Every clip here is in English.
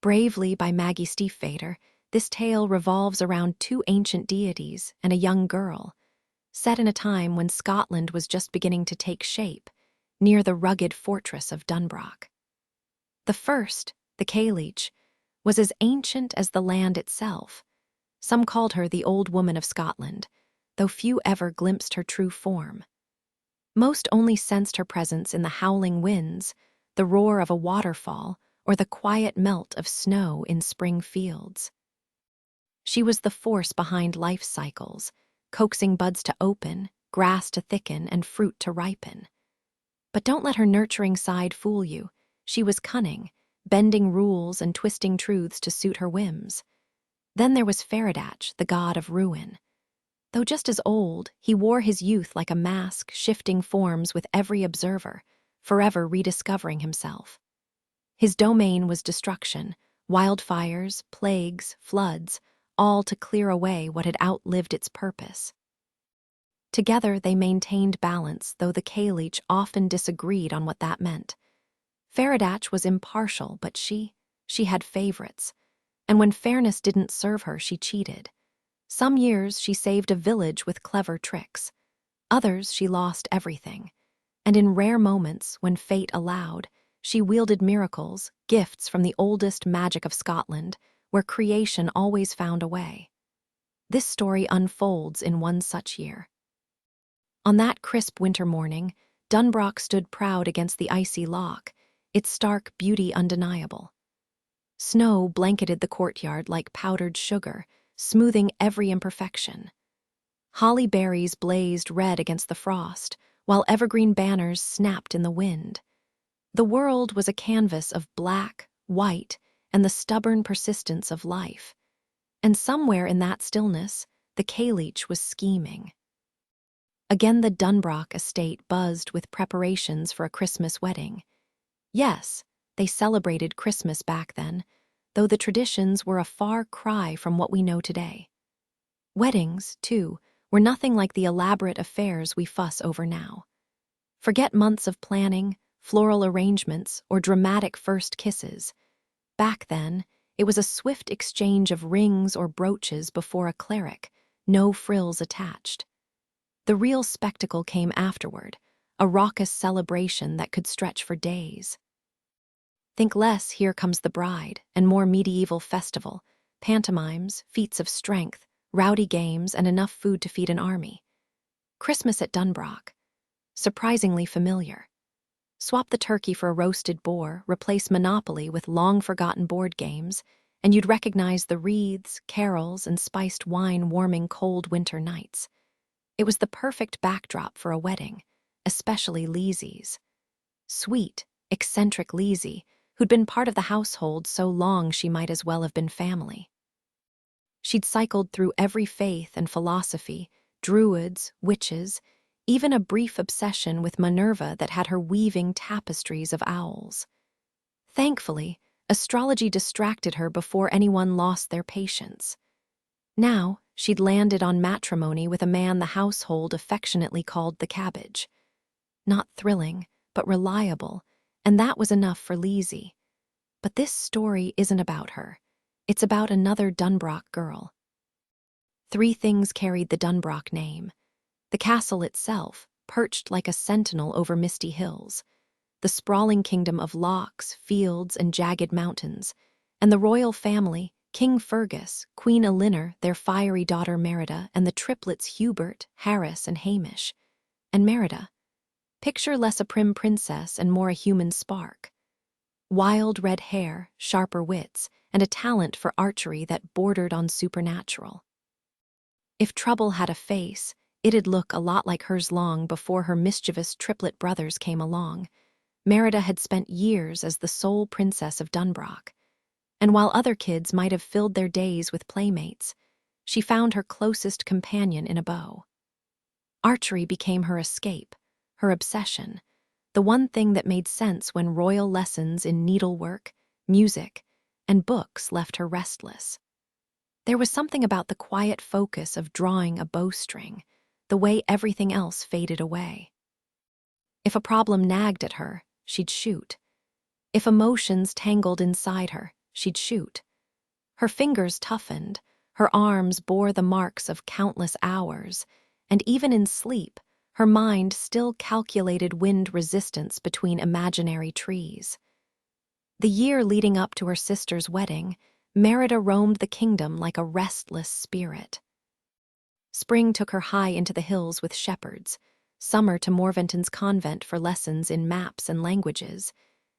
Bravely by Maggie Stiefvater, this tale revolves around two ancient deities and a young girl, set in a time when Scotland was just beginning to take shape, near the rugged fortress of Dunbroch. The first, the Cailleach, was as ancient as the land itself. Some called her the Old Woman of Scotland, though few ever glimpsed her true form. Most only sensed her presence in the howling winds, the roar of a waterfall, or the quiet melt of snow in spring fields. She was the force behind life cycles, coaxing buds to open, grass to thicken, and fruit to ripen. But don't let her nurturing side fool you. She was cunning, bending rules and twisting truths to suit her whims. Then there was Faradatch, the god of ruin. Though just as old, he wore his youth like a mask, shifting forms with every observer, forever rediscovering himself. His domain was destruction, wildfires, plagues, floods, all to clear away what had outlived its purpose. Together they maintained balance, though the Cailleach often disagreed on what that meant. Faradatch was impartial, but she had favorites, and when fairness didn't serve her, she cheated. Some years she saved a village with clever tricks. Others she lost everything. And in rare moments, when fate allowed, she wielded miracles, gifts from the oldest magic of Scotland, where creation always found a way. This story unfolds in one such year. On that crisp winter morning, Dunbroch stood proud against the icy loch, its stark beauty undeniable. Snow blanketed the courtyard like powdered sugar, smoothing every imperfection. Holly berries blazed red against the frost, while evergreen banners snapped in the wind. The world was a canvas of black, white, and the stubborn persistence of life. And somewhere in that stillness, the Cailleach was scheming. Again the Dunbroch estate buzzed with preparations for a Christmas wedding. Yes, they celebrated Christmas back then, though the traditions were a far cry from what we know today. Weddings, too, were nothing like the elaborate affairs we fuss over now. Forget months of planning, floral arrangements, or dramatic first kisses. Back then, it was a swift exchange of rings or brooches before a cleric, no frills attached. The real spectacle came afterward, a raucous celebration that could stretch for days. Think less Here Comes the Bride, and more medieval festival, pantomimes, feats of strength, rowdy games, and enough food to feed an army. Christmas at Dunbroch. Surprisingly familiar. Swap the turkey for a roasted boar, replace Monopoly with long-forgotten board games, and you'd recognize the wreaths, carols, and spiced wine warming cold winter nights. It was the perfect backdrop for a wedding, especially Lizzie's. Sweet, eccentric Lizzie, who'd been part of the household so long she might as well have been family. She'd cycled through every faith and philosophy, druids, witches, even a brief obsession with Minerva that had her weaving tapestries of owls. Thankfully, astrology distracted her before anyone lost their patience. Now, she'd landed on matrimony with a man the household affectionately called the Cabbage. Not thrilling, but reliable, and that was enough for Lizzie. But this story isn't about her. It's about another Dunbroch girl. Three things carried the Dunbroch name. The castle itself, perched like a sentinel over misty hills, the sprawling kingdom of lochs, fields, and jagged mountains, and the royal family, King Fergus, Queen Elinor, their fiery daughter Merida, and the triplets Hubert, Harris, and Hamish. And Merida. Picture less a prim princess and more a human spark. Wild red hair, sharper wits, and a talent for archery that bordered on supernatural. If trouble had a face, it'd look a lot like hers long before her mischievous triplet brothers came along. Merida had spent years as the sole princess of Dunbroch, and while other kids might have filled their days with playmates, she found her closest companion in a bow. Archery became her escape, her obsession, the one thing that made sense when royal lessons in needlework, music, and books left her restless. There was something about the quiet focus of drawing a bowstring, the way everything else faded away. If a problem nagged at her, she'd shoot. If emotions tangled inside her, she'd shoot. Her fingers toughened, her arms bore the marks of countless hours, and even in sleep, her mind still calculated wind resistance between imaginary trees. The year leading up to her sister's wedding, Merida roamed the kingdom like a restless spirit. Spring took her high into the hills with shepherds, summer to Morventon's convent for lessons in maps and languages,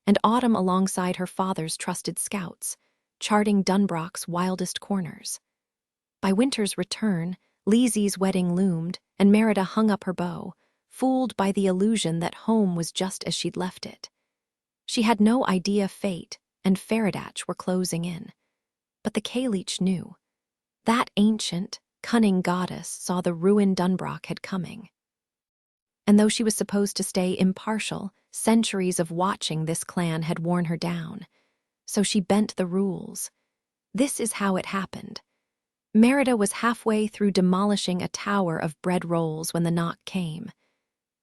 and autumn alongside her father's trusted scouts, charting Dunbrock's wildest corners. By winter's return, Lizzie's wedding loomed, and Merida hung up her bow, fooled by the illusion that home was just as she'd left it. She had no idea fate and Faradatch were closing in. But the Kaleech knew. That ancient, cunning goddess saw the ruin Dunbrock had coming. And though she was supposed to stay impartial, centuries of watching this clan had worn her down. So she bent the rules. This is how it happened. Merida was halfway through demolishing a tower of bread rolls when the knock came.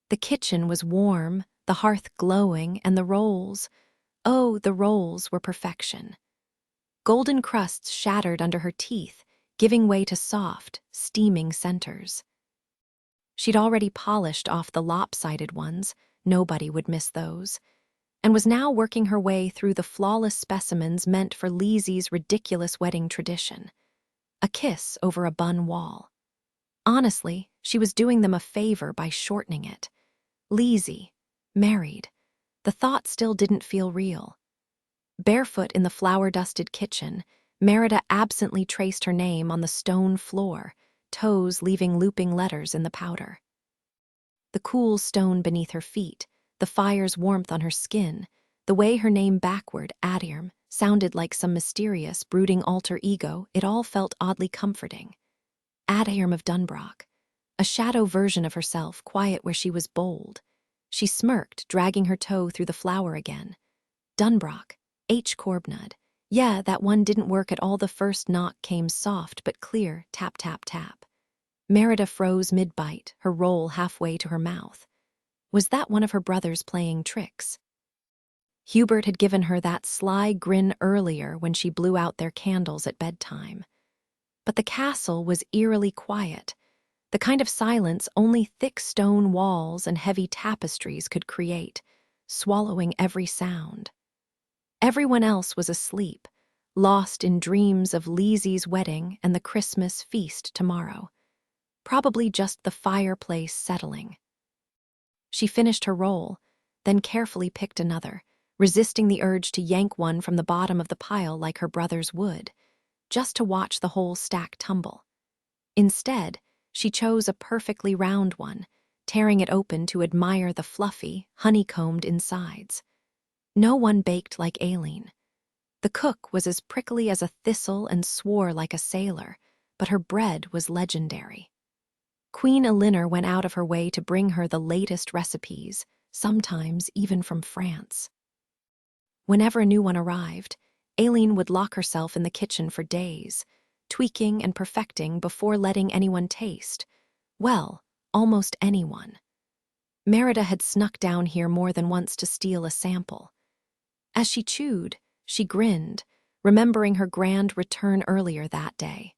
The kitchen was warm, the hearth glowing, and the rolls, oh, the rolls were perfection. Golden crusts shattered under her teeth, giving way to soft, steaming centers. She'd already polished off the lopsided ones, nobody would miss those, and was now working her way through the flawless specimens meant for Lizzie's ridiculous wedding tradition. A kiss over a bun wall. Honestly, she was doing them a favor by shortening it. Lizzie, married. The thought still didn't feel real. Barefoot in the flour-dusted kitchen, Merida absently traced her name on the stone floor, toes leaving looping letters in the powder. The cool stone beneath her feet, the fire's warmth on her skin, the way her name backward, Adirm, sounded like some mysterious, brooding alter ego, it all felt oddly comforting. Adirm of Dunbrock, a shadow version of herself, quiet where she was bold. She smirked, dragging her toe through the flour again. Dunbrock, H. Corbnud. Yeah, that one didn't work at all. The first knock came soft but clear, tap, tap, tap. Merida froze mid-bite, her roll halfway to her mouth. Was that one of her brothers playing tricks? Hubert had given her that sly grin earlier when she blew out their candles at bedtime. But the castle was eerily quiet, the kind of silence only thick stone walls and heavy tapestries could create, swallowing every sound. Everyone else was asleep, lost in dreams of Lizzie's wedding and the Christmas feast tomorrow. Probably just the fireplace settling. She finished her roll, then carefully picked another, resisting the urge to yank one from the bottom of the pile like her brothers would, just to watch the whole stack tumble. Instead, she chose a perfectly round one, tearing it open to admire the fluffy, honeycombed insides. No one baked like Aileen. The cook was as prickly as a thistle and swore like a sailor, but her bread was legendary. Queen Elinor went out of her way to bring her the latest recipes, sometimes even from France. Whenever a new one arrived, Aileen would lock herself in the kitchen for days, tweaking and perfecting before letting anyone taste. Well, almost anyone. Merida had snuck down here more than once to steal a sample. As she chewed, she grinned, remembering her grand return earlier that day.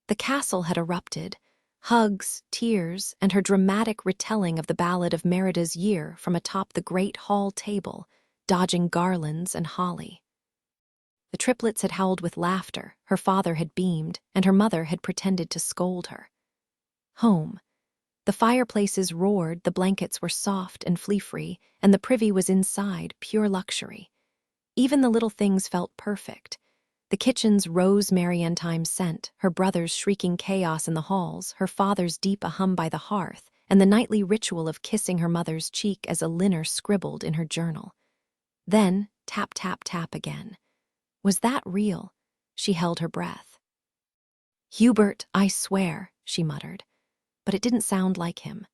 The castle had erupted, hugs, tears, and her dramatic retelling of the ballad of Merida's year from atop the great hall table, dodging garlands and holly. The triplets had howled with laughter, her father had beamed, and her mother had pretended to scold her. Home. The fireplaces roared, the blankets were soft and flea-free, and the privy was inside, pure luxury. Even the little things felt perfect. The kitchen's rosemary thyme scent, her brother's shrieking chaos in the halls, her father's deep hum by the hearth, and the nightly ritual of kissing her mother's cheek as Elinor scribbled in her journal. Then, tap, tap, tap again. Was that real? She held her breath. "Hubert, I swear," she muttered, but it didn't sound like him.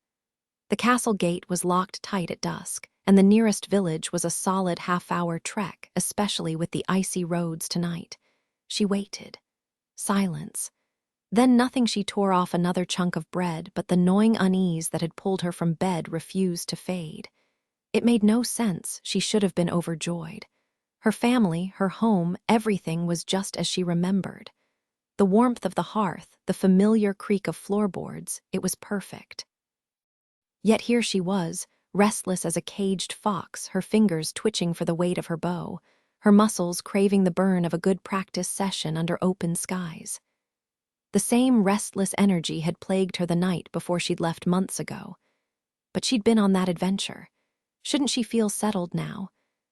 The castle gate was locked tight at dusk, and the nearest village was a solid half-hour trek, especially with the icy roads tonight. She waited. Silence. Then nothing. She tore off another chunk of bread, but the gnawing unease that had pulled her from bed refused to fade. It made no sense. She should have been overjoyed. Her family, her home, everything was just as she remembered. The warmth of the hearth, the familiar creak of floorboards, it was perfect. Yet here she was, restless as a caged fox, her fingers twitching for the weight of her bow, her muscles craving the burn of a good practice session under open skies. The same restless energy had plagued her the night before she'd left months ago. But she'd been on that adventure. Shouldn't she feel settled now?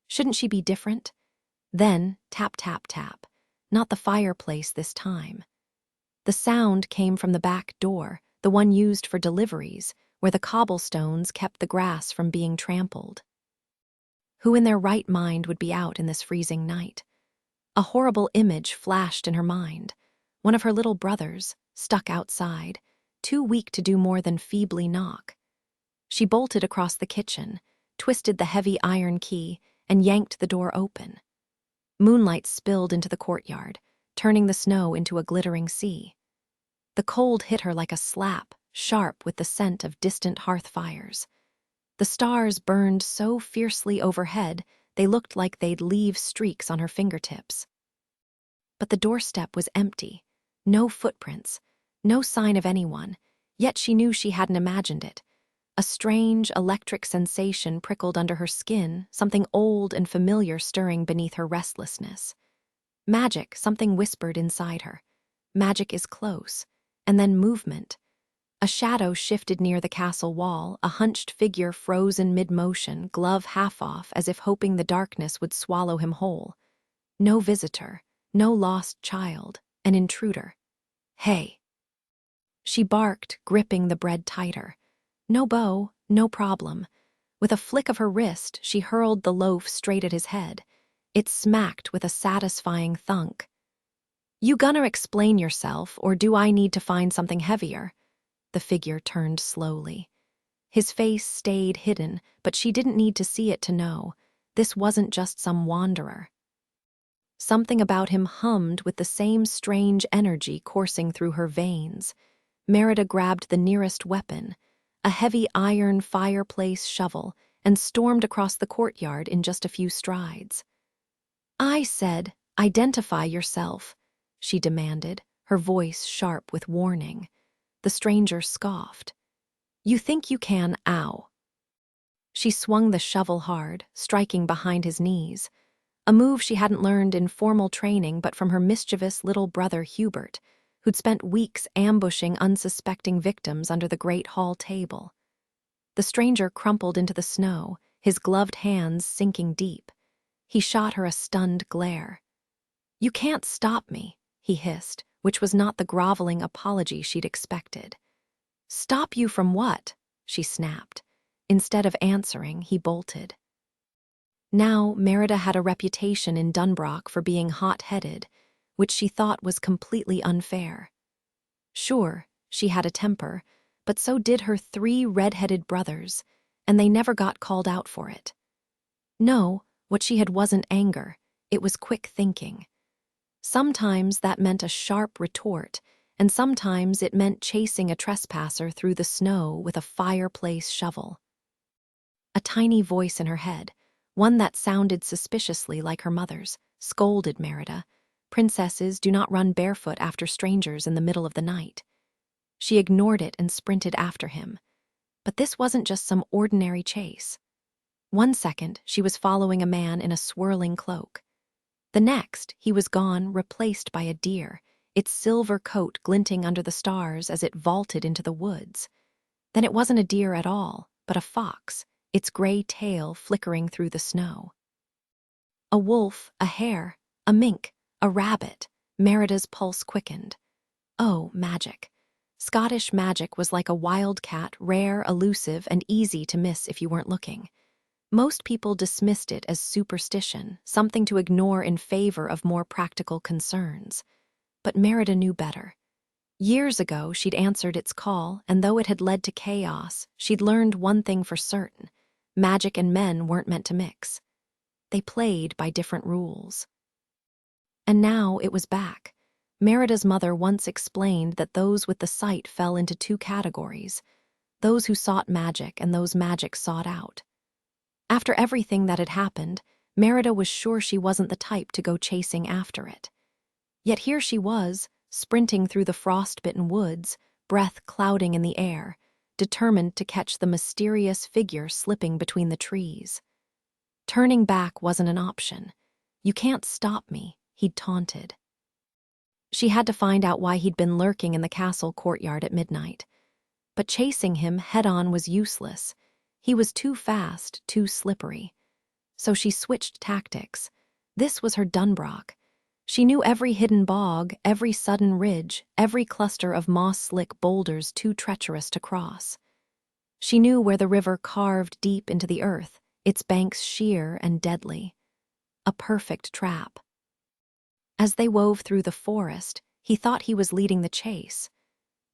Shouldn't she be different? Then, tap, tap, tap. Not the fireplace this time. The sound came from the back door, the one used for deliveries, where the cobblestones kept the grass from being trampled. Who in their right mind would be out in this freezing night? A horrible image flashed in her mind. One of her little brothers, stuck outside, too weak to do more than feebly knock. She bolted across the kitchen, twisted the heavy iron key, and yanked the door open. Moonlight spilled into the courtyard, turning the snow into a glittering sea. The cold hit her like a slap, sharp with the scent of distant hearth fires. The stars burned so fiercely overhead they looked like they'd leave streaks on her fingertips. But the doorstep was empty. No footprints, no sign of anyone, yet she knew she hadn't imagined it. A strange, electric sensation prickled under her skin, something old and familiar stirring beneath her restlessness. Magic, something whispered inside her. Magic is close. And then movement. A shadow shifted near the castle wall, a hunched figure frozen mid-motion, glove half off, as if hoping the darkness would swallow him whole. No visitor, no lost child, an intruder. Hey! She barked, gripping the bread tighter. No bow, no problem. With a flick of her wrist, she hurled the loaf straight at his head. It smacked with a satisfying thunk. You gonna explain yourself, or do I need to find something heavier? The figure turned slowly. His face stayed hidden, but she didn't need to see it to know. This wasn't just some wanderer. Something about him hummed with the same strange energy coursing through her veins. Merida grabbed the nearest weapon, a heavy iron fireplace shovel, and stormed across the courtyard in just a few strides. I said, identify yourself, she demanded, her voice sharp with warning. The stranger scoffed. You think you can, ow. She swung the shovel hard, striking behind his knees, a move she hadn't learned in formal training but from her mischievous little brother Hubert, who'd spent weeks ambushing unsuspecting victims under the great hall table. The stranger crumpled into the snow, his gloved hands sinking deep. He shot her a stunned glare. You can't stop me, he hissed, which was not the groveling apology she'd expected. Stop you from what? She snapped. Instead of answering, he bolted. Now, Merida had a reputation in Dunbrock for being hot-headed, which she thought was completely unfair. Sure, she had a temper, but so did her 3 red-headed brothers, and they never got called out for it. No, what she had wasn't anger, it was quick thinking. Sometimes that meant a sharp retort, and sometimes it meant chasing a trespasser through the snow with a fireplace shovel. A tiny voice in her head, one that sounded suspiciously like her mother's, scolded Merida. Princesses do not run barefoot after strangers in the middle of the night. She ignored it and sprinted after him. But this wasn't just some ordinary chase. One second, she was following a man in a swirling cloak. The next, he was gone, replaced by a deer, its silver coat glinting under the stars as it vaulted into the woods. Then it wasn't a deer at all, but a fox, its gray tail flickering through the snow. A wolf, a hare, a mink, a rabbit. Merida's pulse quickened. Oh, magic. Scottish magic was like a wildcat, rare, elusive, and easy to miss if you weren't looking. Most people dismissed it as superstition, something to ignore in favor of more practical concerns. But Merida knew better. Years ago, she'd answered its call, and though it had led to chaos, she'd learned one thing for certain. Magic and men weren't meant to mix. They played by different rules. And now it was back. Merida's mother once explained that those with the sight fell into 2 categories, those who sought magic and those magic sought out. After everything that had happened, Merida was sure she wasn't the type to go chasing after it. Yet here she was, sprinting through the frost-bitten woods, breath clouding in the air, determined to catch the mysterious figure slipping between the trees. Turning back wasn't an option. "You can't stop me," he'd taunted. She had to find out why he'd been lurking in the castle courtyard at midnight. But chasing him head-on was useless. He was too fast, too slippery. So she switched tactics. This was her Dunbrock. She knew every hidden bog, every sudden ridge, every cluster of moss-slick boulders too treacherous to cross. She knew where the river carved deep into the earth, its banks sheer and deadly. A perfect trap. As they wove through the forest, he thought he was leading the chase.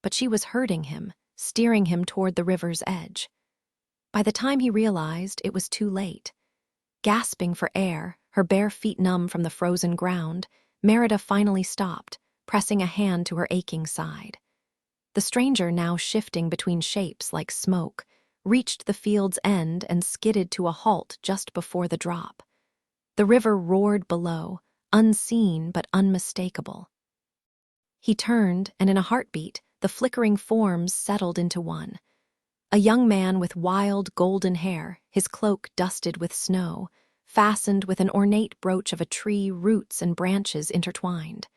But she was herding him, steering him toward the river's edge. By the time he realized, it was too late. Gasping for air, her bare feet numb from the frozen ground, Merida finally stopped, pressing a hand to her aching side. The stranger, now shifting between shapes like smoke, reached the field's end and skidded to a halt just before the drop. The river roared below, unseen but unmistakable. He turned, and in a heartbeat, the flickering forms settled into one. A young man with wild golden hair, his cloak dusted with snow, fastened with an ornate brooch of a tree, roots and branches intertwined.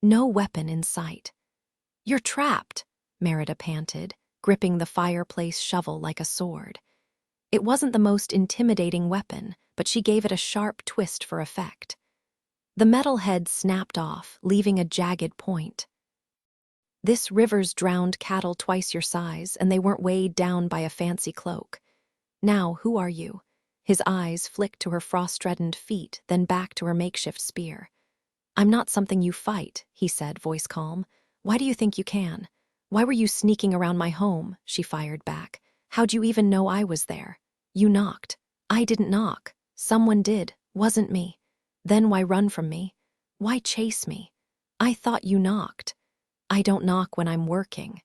No weapon in sight. "You're trapped," Merida panted, gripping the fireplace shovel like a sword. It wasn't the most intimidating weapon, but she gave it a sharp twist for effect. The metal head snapped off, leaving a jagged point. "This river's drowned cattle twice your size, and they weren't weighed down by a fancy cloak. Now, who are you?" His eyes flicked to her frost-reddened feet, then back to her makeshift spear. "I'm not something you fight," he said, voice calm. "Why do you think you can? Why were you sneaking around my home?" she fired back. "How'd you even know I was there? You knocked." "I didn't knock. Someone did. Wasn't me. Then why run from me? Why chase me? I thought you knocked." "I don't knock when I'm working."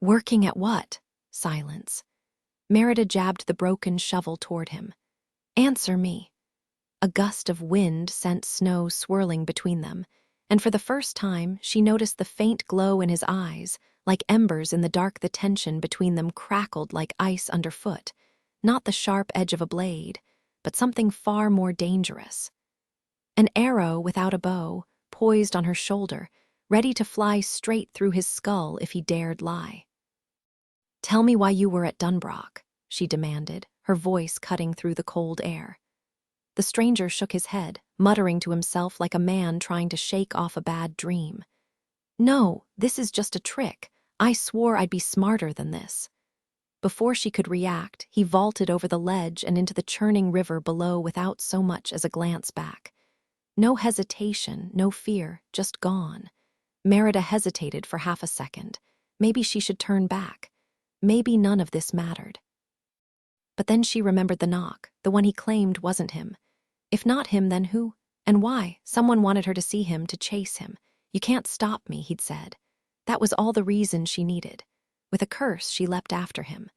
"Working at what?" Silence. Merida jabbed the broken shovel toward him. "Answer me." A gust of wind sent snow swirling between them, and for the first time she noticed the faint glow in his eyes, like embers in the dark. The tension between them crackled like ice underfoot, not the sharp edge of a blade, but something far more dangerous. An arrow without a bow, poised on her shoulder, ready to fly straight through his skull if he dared lie. "Tell me why you were at Dunbrock," she demanded, her voice cutting through the cold air. The stranger shook his head, muttering to himself like a man trying to shake off a bad dream. "No, this is just a trick. I swore I'd be smarter than this." Before she could react, he vaulted over the ledge and into the churning river below without so much as a glance back. No hesitation, no fear, just gone. Merida hesitated for half a second. Maybe she should turn back. Maybe none of this mattered. But then she remembered the knock, the one he claimed wasn't him. If not him, then who? And why? Someone wanted her to see him, to chase him. "You can't stop me," he'd said. That was all the reason she needed. With a curse, she leapt after him.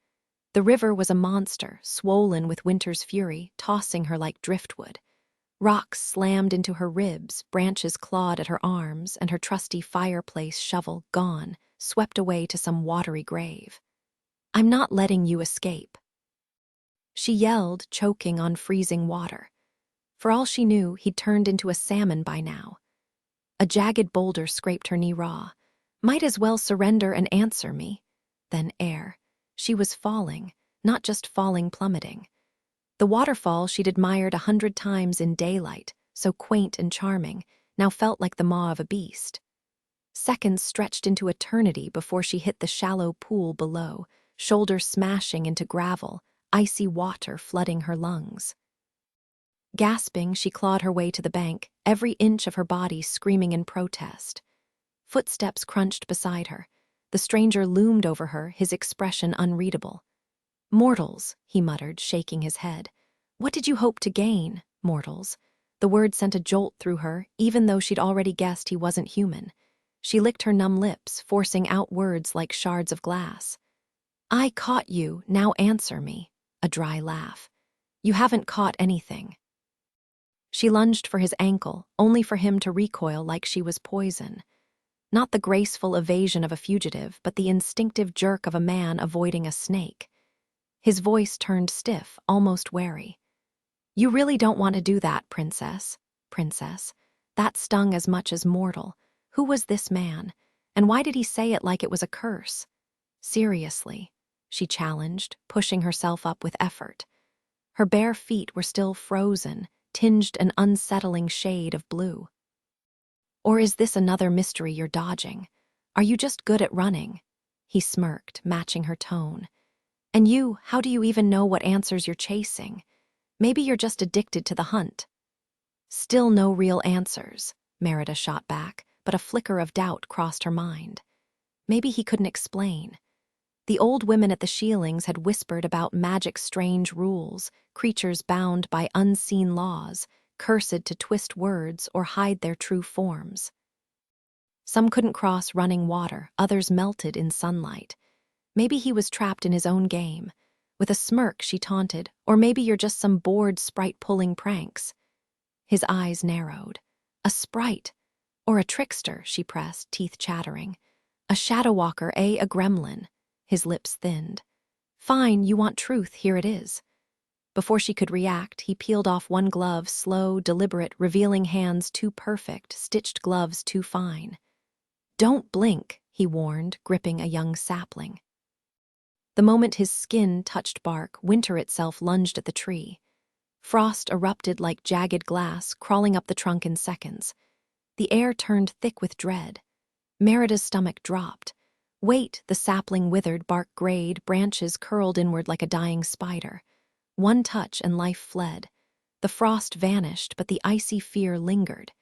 The river was a monster, swollen with winter's fury, tossing her like driftwood. Rocks slammed into her ribs, branches clawed at her arms, and her trusty fireplace shovel, gone, swept away to some watery grave. "I'm not letting you escape," she yelled, choking on freezing water. For all she knew, he'd turned into a salmon by now. A jagged boulder scraped her knee raw. "Might as well surrender and answer me." Then air. She was falling, not just falling, plummeting. The waterfall she'd admired 100 times in daylight, so quaint and charming, now felt like the maw of a beast. Seconds stretched into eternity before she hit the shallow pool below, shoulder smashing into gravel, icy water flooding her lungs. Gasping, she clawed her way to the bank, every inch of her body screaming in protest. Footsteps crunched beside her. The stranger loomed over her, his expression unreadable. "Mortals," he muttered, shaking his head. "What did you hope to gain, mortals?" The word sent a jolt through her, even though she'd already guessed he wasn't human. She licked her numb lips, forcing out words like shards of glass. "I caught you, now answer me." A dry laugh. "You haven't caught anything." She lunged for his ankle, only for him to recoil like she was poison. Not the graceful evasion of a fugitive, but the instinctive jerk of a man avoiding a snake. His voice turned stiff, almost wary. "You really don't want to do that, Princess. Princess." That stung as much as mortal. Who was this man? And why did he say it like it was a curse? "Seriously," she challenged, pushing herself up with effort. Her bare feet were still frozen, tinged an unsettling shade of blue. "Or is this another mystery you're dodging? Are you just good at running?" He smirked, matching her tone. "And you, how do you even know what answers you're chasing? Maybe you're just addicted to the hunt." "Still no real answers," Merida shot back, but a flicker of doubt crossed her mind. Maybe he couldn't explain. The old women at the Sheelings had whispered about magic's strange rules, creatures bound by unseen laws, cursed to twist words or hide their true forms. Some couldn't cross running water, others melted in sunlight. Maybe he was trapped in his own game. With a smirk, she taunted, "Or maybe you're just some bored sprite pulling pranks." His eyes narrowed. "A sprite? Or a trickster?" she pressed, teeth chattering. "A shadow walker, a gremlin." His lips thinned. "Fine, you want truth, here it is." Before she could react, he peeled off one glove, slow, deliberate, revealing hands too perfect, stitched gloves too fine. "Don't blink," he warned, gripping a young sapling. The moment his skin touched bark, winter itself lunged at the tree. Frost erupted like jagged glass, crawling up the trunk in seconds. The air turned thick with dread. Merida's stomach dropped. "Wait," the sapling withered, bark grayed, branches curled inward like a dying spider. One touch and life fled. The frost vanished, but the icy fear lingered.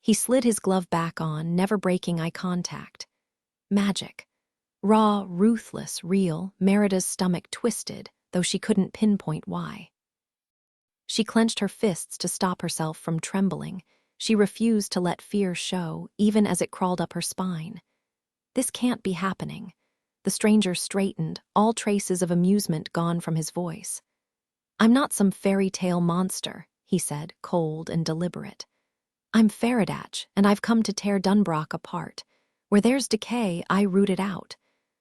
He slid his glove back on, never breaking eye contact. Magic. Raw, ruthless, real. Merida's stomach twisted, though she couldn't pinpoint why. She clenched her fists to stop herself from trembling. She refused to let fear show, even as it crawled up her spine. This can't be happening. The stranger straightened, all traces of amusement gone from his voice. "I'm not some fairy tale monster," he said, cold and deliberate. "I'm Faradatch, and I've come to tear Dunbrock apart. Where there's decay, I root it out.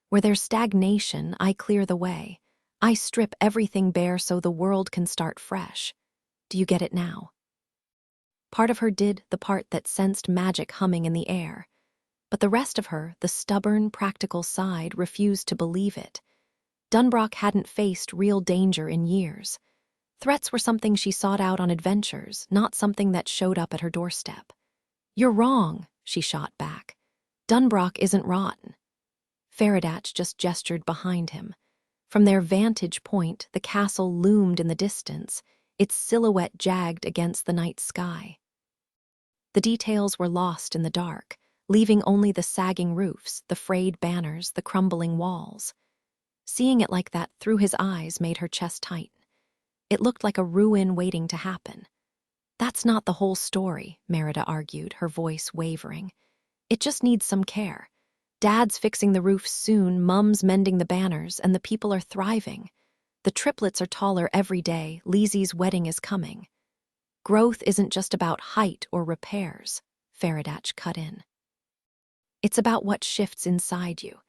Where there's stagnation, I clear the way. I strip everything bare so the world can start fresh. Do you get it now?" Part of her did, the part that sensed magic humming in the air. But the rest of her, the stubborn, practical side, refused to believe it. Dunbrock hadn't faced real danger in years. Threats were something she sought out on adventures, not something that showed up at her doorstep. "You're wrong," she shot back. "Dunbrock isn't rotten." Faradatch just gestured behind him. From their vantage point, the castle loomed in the distance, its silhouette jagged against the night sky. The details were lost in the dark, leaving only the sagging roofs, the frayed banners, the crumbling walls. Seeing it like that through his eyes made her chest tighten. It looked like a ruin waiting to happen. "That's not the whole story," Merida argued, her voice wavering. "It just needs some care. Dad's fixing the roofs soon, Mum's mending the banners, and the people are thriving. The triplets are taller every day, Lizzie's wedding is coming." "Growth isn't just about height or repairs," Faradatch cut in. "It's about what shifts inside you.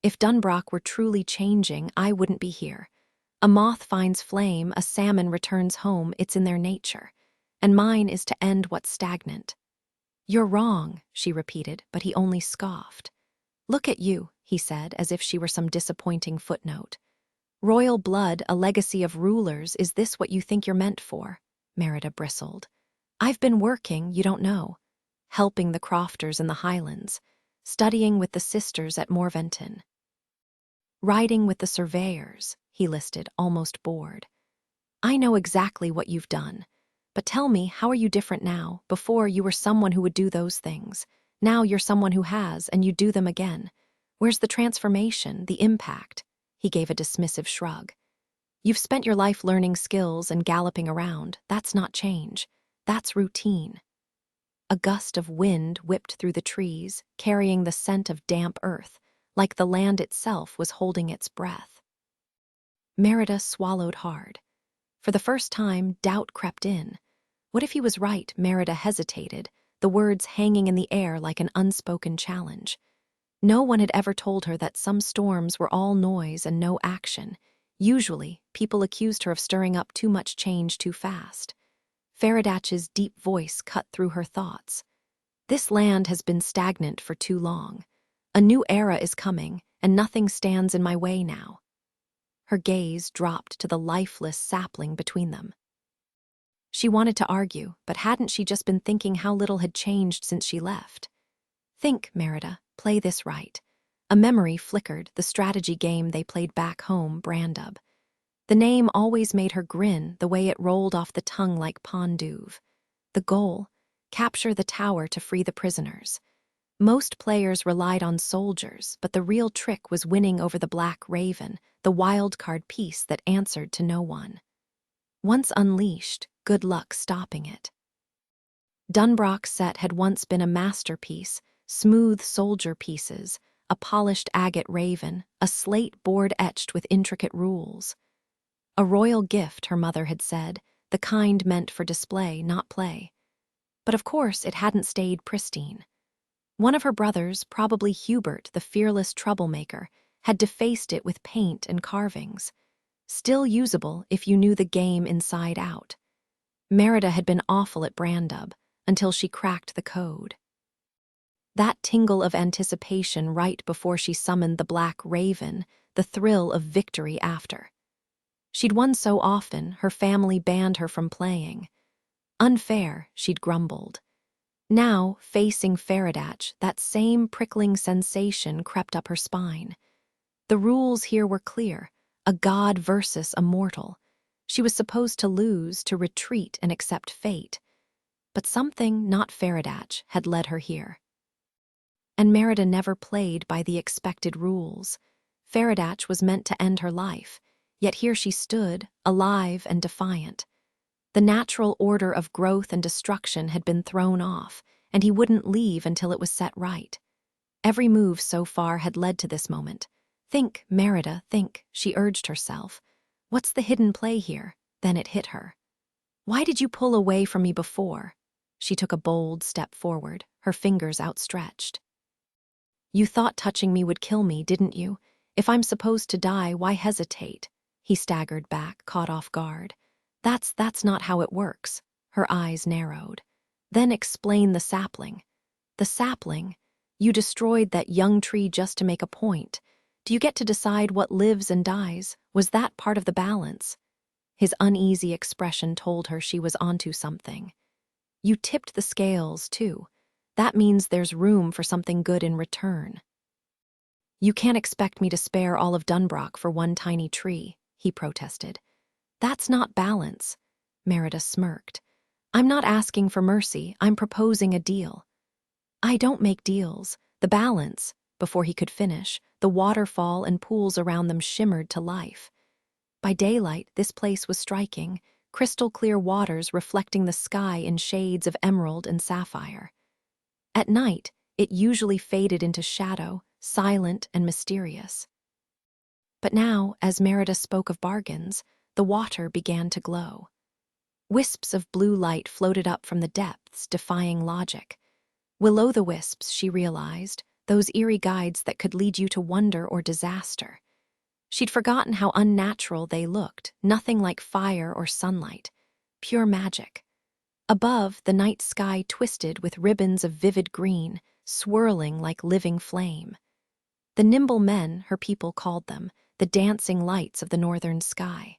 If Dunbrock were truly changing, I wouldn't be here. A moth finds flame, a salmon returns home, it's in their nature. And mine is to end what's stagnant." "You're wrong," she repeated, but he only scoffed. "Look at you," he said, as if she were some disappointing footnote. "Royal blood, a legacy of rulers, is this what you think you're meant for?" Merida bristled. "I've been working, you don't know. Helping the crofters in the Highlands, studying with the sisters at Morventon. Riding with the surveyors," he listed, almost bored. "I know exactly what you've done. But tell me, how are you different now? Before, you were someone who would do those things. Now you're someone who has, and you do them again. Where's the transformation, the impact?" He gave a dismissive shrug. "You've spent your life learning skills and galloping around. That's not change. That's routine." A gust of wind whipped through the trees, carrying the scent of damp earth, like the land itself was holding its breath. Merida swallowed hard. For the first time, doubt crept in. What if he was right? Merida hesitated, the words hanging in the air like an unspoken challenge. No one had ever told her that some storms were all noise and no action. Usually, people accused her of stirring up too much change too fast. Faradach's deep voice cut through her thoughts. This land has been stagnant for too long. A new era is coming, and nothing stands in my way now. Her gaze dropped to the lifeless sapling between them. She wanted to argue, but hadn't she just been thinking how little had changed since she left? Think, Merida, play this right. A memory flickered, the strategy game they played back home, Brandub. The name always made her grin, the way it rolled off the tongue like Ponduve. The goal: capture the tower to free the prisoners. Most players relied on soldiers, but the real trick was winning over the Black Raven, the wildcard piece that answered to no one. Once unleashed, good luck stopping it. Dunbrock's set had once been a masterpiece, smooth soldier pieces, a polished agate raven, a slate board etched with intricate rules. A royal gift, her mother had said, the kind meant for display, not play. But of course it hadn't stayed pristine. One of her brothers, probably Hubert, the fearless troublemaker, had defaced it with paint and carvings. Still usable if you knew the game inside out. Merida had been awful at Brandub until she cracked the code. That tingle of anticipation right before she summoned the Black Raven, the thrill of victory after. She'd won so often, her family banned her from playing. Unfair, she'd grumbled. Now, facing Faradach, that same prickling sensation crept up her spine. The rules here were clear, a god versus a mortal. She was supposed to lose, to retreat and accept fate. But something, not Faradach, had led her here. And Merida never played by the expected rules. Faradach was meant to end her life, yet here she stood, alive and defiant. The natural order of growth and destruction had been thrown off, and he wouldn't leave until it was set right. Every move so far had led to this moment. Think, Merida, think, she urged herself. What's the hidden play here? Then it hit her. Why did you pull away from me before? She took a bold step forward, her fingers outstretched. You thought touching me would kill me, didn't you? If I'm supposed to die, why hesitate? He staggered back, caught off guard. That's not how it works. Her eyes narrowed. Then explain the sapling. The sapling? You destroyed that young tree just to make a point. Do you get to decide what lives and dies? Was that part of the balance? His uneasy expression told her she was onto something. You tipped the scales, too. That means there's room for something good in return. You can't expect me to spare all of Dunbrock for one tiny tree, he protested. That's not balance, Merida smirked. I'm not asking for mercy, I'm proposing a deal. I don't make deals. The balance, before he could finish, the waterfall and pools around them shimmered to life. By daylight, this place was striking, crystal-clear waters reflecting the sky in shades of emerald and sapphire. At night, it usually faded into shadow, silent and mysterious. But now, as Merida spoke of bargains, the water began to glow. Wisps of blue light floated up from the depths, defying logic. Will-o'-the-wisps, she realized, those eerie guides that could lead you to wonder or disaster. She'd forgotten how unnatural they looked, nothing like fire or sunlight. Pure magic. Above, the night sky twisted with ribbons of vivid green, swirling like living flame. The nimble men, her people called them, the dancing lights of the northern sky.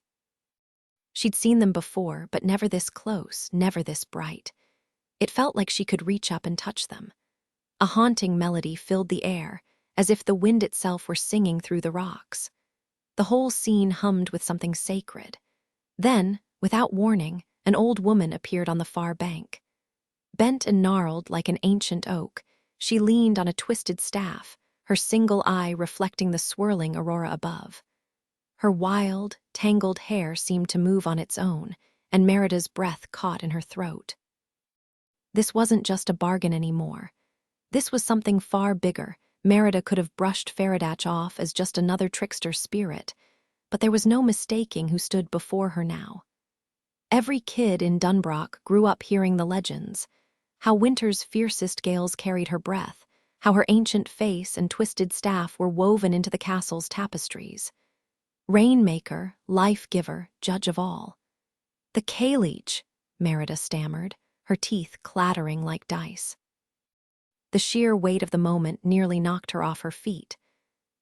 She'd seen them before, but never this close, never this bright. It felt like she could reach up and touch them. A haunting melody filled the air, as if the wind itself were singing through the rocks. The whole scene hummed with something sacred. Then, without warning, an old woman appeared on the far bank. Bent and gnarled like an ancient oak, she leaned on a twisted staff, her single eye reflecting the swirling aurora above. Her wild, tangled hair seemed to move on its own, and Merida's breath caught in her throat. This wasn't just a bargain anymore. This was something far bigger. Merida could have brushed Faradach off as just another trickster spirit, but there was no mistaking who stood before her now. Every kid in Dunbrock grew up hearing the legends, how winter's fiercest gales carried her breath, how her ancient face and twisted staff were woven into the castle's tapestries. Rainmaker, life-giver, judge of all. The K-Leech, Merida stammered, her teeth clattering like dice. The sheer weight of the moment nearly knocked her off her feet.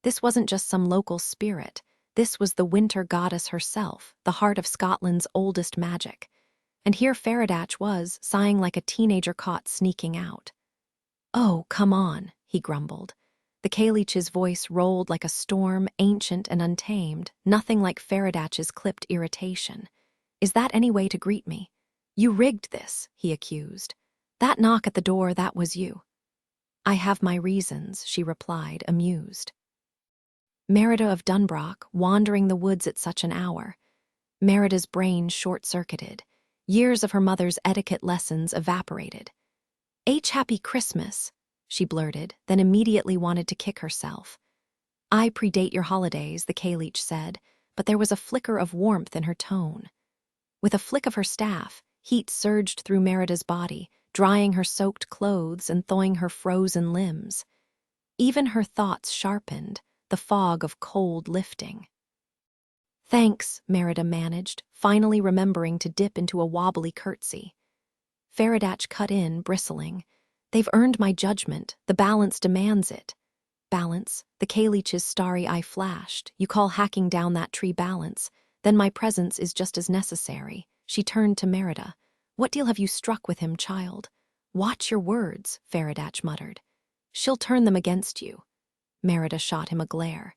This wasn't just some local spirit. This was the winter goddess herself, the heart of Scotland's oldest magic. And here Faradatch was, sighing like a teenager caught sneaking out. "Oh, come on," he grumbled. The K-Leech's voice rolled like a storm, ancient and untamed, nothing like Faradatch's clipped irritation. "Is that any way to greet me? You rigged this," he accused. "That knock at the door, that was you." "I have my reasons," she replied, amused. Merida of Dunbrock, wandering the woods at such an hour. Merida's brain short-circuited. Years of her mother's etiquette lessons evaporated. "Happy Christmas," she blurted, then immediately wanted to kick herself. "I predate your holidays," the K-Leech said, but there was a flicker of warmth in her tone. With a flick of her staff, heat surged through Merida's body, drying her soaked clothes and thawing her frozen limbs. Even her thoughts sharpened, the fog of cold lifting. "Thanks," Merida managed, finally remembering to dip into a wobbly curtsy. Faradatch cut in, bristling. "They've earned my judgment. The balance demands it." "Balance?" The K-Leech's starry eye flashed. "You call hacking down that tree balance? Then my presence is just as necessary." She turned to Merida. "What deal have you struck with him, child?" "Watch your words," Faradatch muttered. "She'll turn them against you." Merida shot him a glare.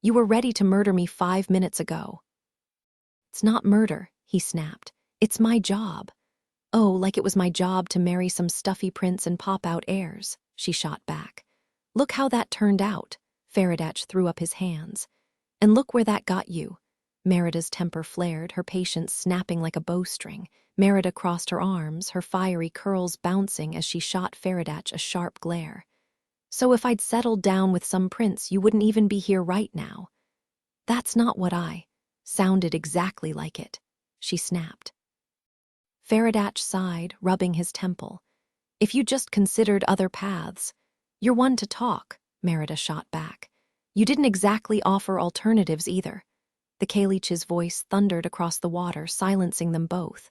"You were ready to murder me 5 minutes ago." "It's not murder," he snapped. "It's my job." "Oh, like it was my job to marry some stuffy prince and pop out heirs," she shot back. "Look how that turned out." Faradatch threw up his hands. "And look where that got you." Merida's temper flared, her patience snapping like a bowstring. Merida crossed her arms, her fiery curls bouncing as she shot Faradatch a sharp glare. "So if I'd settled down with some prince, you wouldn't even be here right now." "That's not what I—" "Sounded exactly like it," she snapped. Faradatch sighed, rubbing his temple. "If you just considered other paths—" "You're one to talk," Merida shot back. "You didn't exactly offer alternatives either." The K-Leech's voice thundered across the water, silencing them both.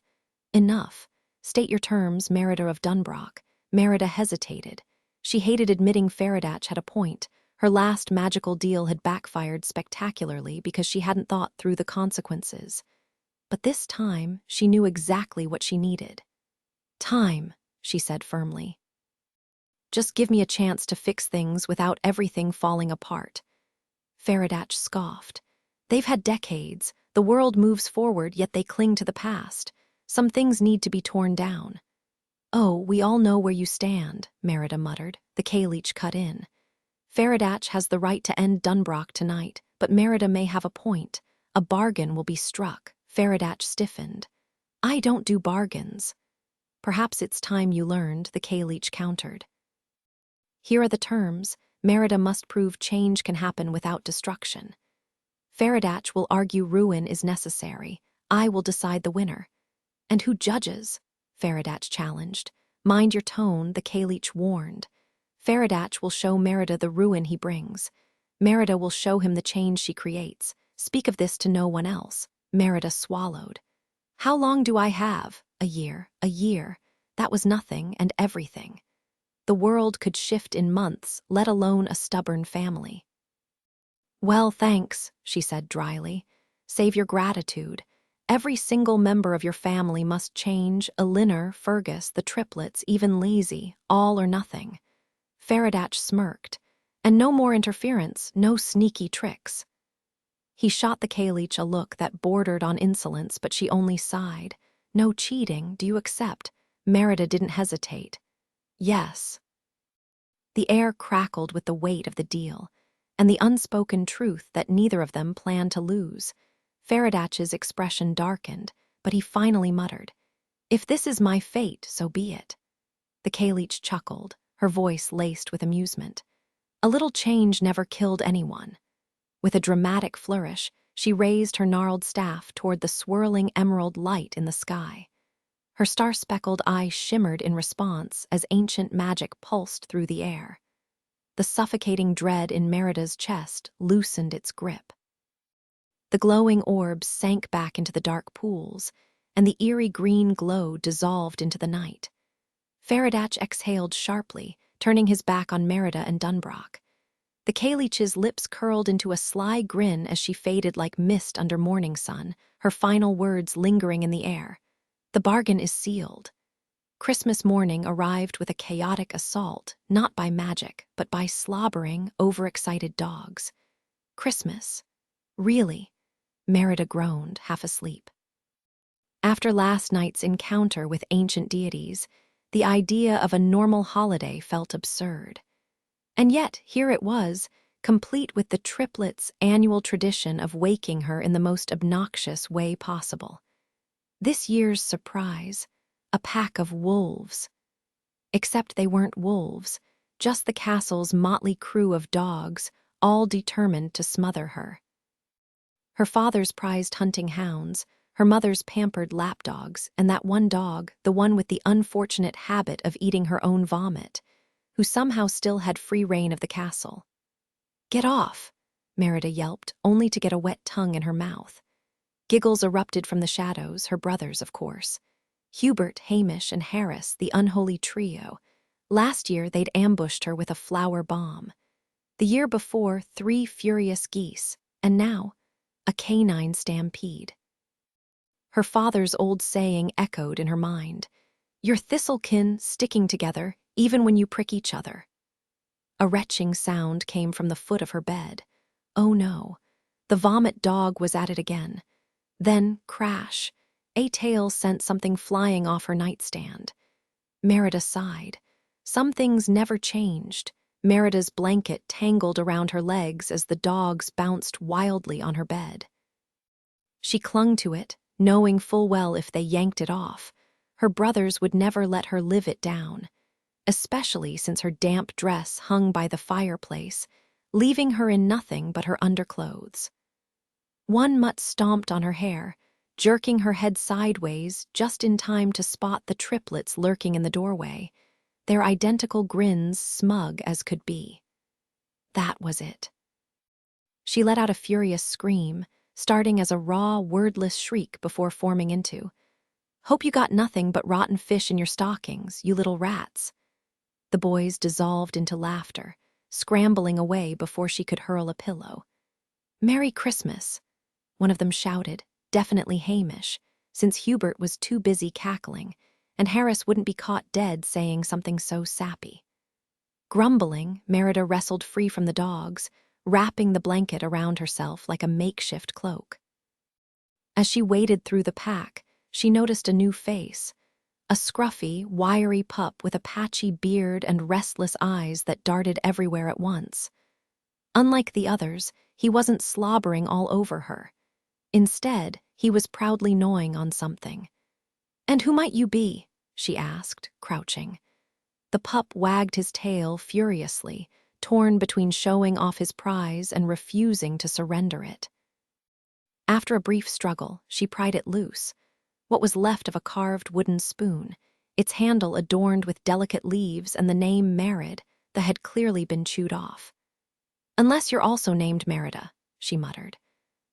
"Enough. State your terms, Merida of Dunbrock." Merida hesitated. She hated admitting Faradatch had a point. Her last magical deal had backfired spectacularly because she hadn't thought through the consequences. But this time, she knew exactly what she needed. "Time," she said firmly. "Just give me a chance to fix things without everything falling apart." Faradatch scoffed. "They've had decades. The world moves forward, yet they cling to the past. Some things need to be torn down." "Oh, we all know where you stand," Merida muttered. The K-Leech cut in. "Faradatch has the right to end Dunbrock tonight, but Merida may have a point. A bargain will be struck." Faradatch stiffened. "I don't do bargains." "Perhaps it's time you learned," the K-Leech countered. "Here are the terms. Merida must prove change can happen without destruction. Faradatch will argue ruin is necessary. I will decide the winner." "And who judges?" Faradatch challenged. "Mind your tone," the K-Leech warned. "Faradatch will show Merida the ruin he brings. Merida will show him the change she creates. Speak of this to no one else." Merida swallowed. "How long do I have?" "A year. A year." That was nothing and everything. The world could shift in months, let alone a stubborn family. "Well, thanks," she said dryly. "Save your gratitude. Every single member of your family must change, Elinor, Fergus, the triplets, even Lazy, all or nothing." Faradatch smirked. "And no more interference, no sneaky tricks." He shot the K-Leech a look that bordered on insolence, but she only sighed. "No cheating, do you accept?" Merida didn't hesitate. "Yes." The air crackled with the weight of the deal, and the unspoken truth that neither of them planned to lose. Faradatch's expression darkened, but he finally muttered, "If this is my fate, so be it." The K-Leech chuckled, her voice laced with amusement. "A little change never killed anyone." With a dramatic flourish, she raised her gnarled staff toward the swirling emerald light in the sky. Her star-speckled eyes shimmered in response as ancient magic pulsed through the air. The suffocating dread in Merida's chest loosened its grip. The glowing orbs sank back into the dark pools, and the eerie green glow dissolved into the night. Faradach exhaled sharply, turning his back on Merida and Dunbrock. The K-Leech's lips curled into a sly grin as she faded like mist under morning sun, her final words lingering in the air. The bargain is sealed. Christmas morning arrived with a chaotic assault, not by magic, but by slobbering, overexcited dogs. Christmas? Really? Merida groaned, half asleep. After last night's encounter with ancient deities, the idea of a normal holiday felt absurd. And yet, here it was, complete with the triplets' annual tradition of waking her in the most obnoxious way possible. This year's surprise, a pack of wolves. Except they weren't wolves, just the castle's motley crew of dogs, all determined to smother her. Her father's prized hunting hounds, her mother's pampered lapdogs, and that one dog, the one with the unfortunate habit of eating her own vomit, who somehow still had free reign of the castle. "Get off," Merida yelped, only to get a wet tongue in her mouth. Giggles erupted from the shadows, her brothers, of course. Hubert, Hamish, and Harris, the unholy trio. Last year, they'd ambushed her with a flower bomb. The year before, 3 furious geese, and now, a canine stampede. Her father's old saying echoed in her mind. "You're thistlekin sticking together, even when you prick each other." A retching sound came from the foot of her bed. Oh no, the vomit dog was at it again. Then, crash, a tail sent something flying off her nightstand. Merida sighed. Some things never changed. Merida's blanket tangled around her legs as the dogs bounced wildly on her bed. She clung to it, knowing full well if they yanked it off, her brothers would never let her live it down, especially since her damp dress hung by the fireplace, leaving her in nothing but her underclothes. One mutt stomped on her hair, jerking her head sideways just in time to spot the triplets lurking in the doorway, their identical grins smug as could be. That was it. She let out a furious scream, starting as a raw, wordless shriek before forming into, "Hope you got nothing but rotten fish in your stockings, you little rats." The boys dissolved into laughter, scrambling away before she could hurl a pillow. "Merry Christmas," one of them shouted, definitely Hamish, since Hubert was too busy cackling, and Harris wouldn't be caught dead saying something so sappy. Grumbling, Merida wrestled free from the dogs, wrapping the blanket around herself like a makeshift cloak. As she waded through the pack, she noticed a new face, a scruffy, wiry pup with a patchy beard and restless eyes that darted everywhere at once. Unlike the others, he wasn't slobbering all over her. Instead, he was proudly gnawing on something. "And who might you be?" she asked, crouching. The pup wagged his tail furiously, torn between showing off his prize and refusing to surrender it. After a brief struggle, she pried it loose, what was left of a carved wooden spoon, its handle adorned with delicate leaves and the name Merid that had clearly been chewed off. "Unless you're also named Merida," she muttered.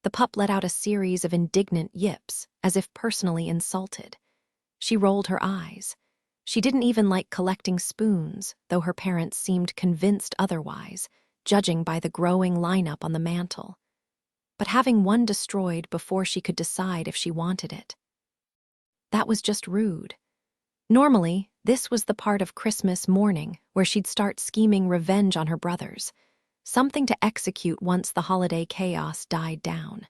The pup let out a series of indignant yips, as if personally insulted. She rolled her eyes. She didn't even like collecting spoons, though her parents seemed convinced otherwise, judging by the growing lineup on the mantel. But having one destroyed before she could decide if she wanted it. That was just rude. Normally, this was the part of Christmas morning where she'd start scheming revenge on her brothers, something to execute once the holiday chaos died down.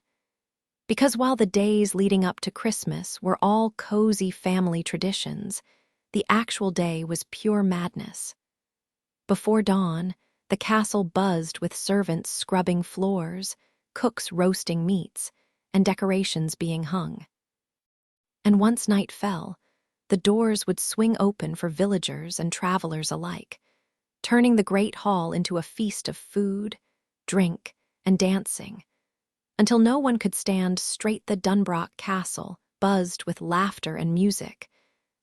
Because while the days leading up to Christmas were all cozy family traditions, the actual day was pure madness. Before dawn, the castle buzzed with servants scrubbing floors, cooks roasting meats, and decorations being hung. And once night fell, the doors would swing open for villagers and travelers alike, turning the great hall into a feast of food, drink, and dancing, until no one could stand straight. The Dunbrock castle buzzed with laughter and music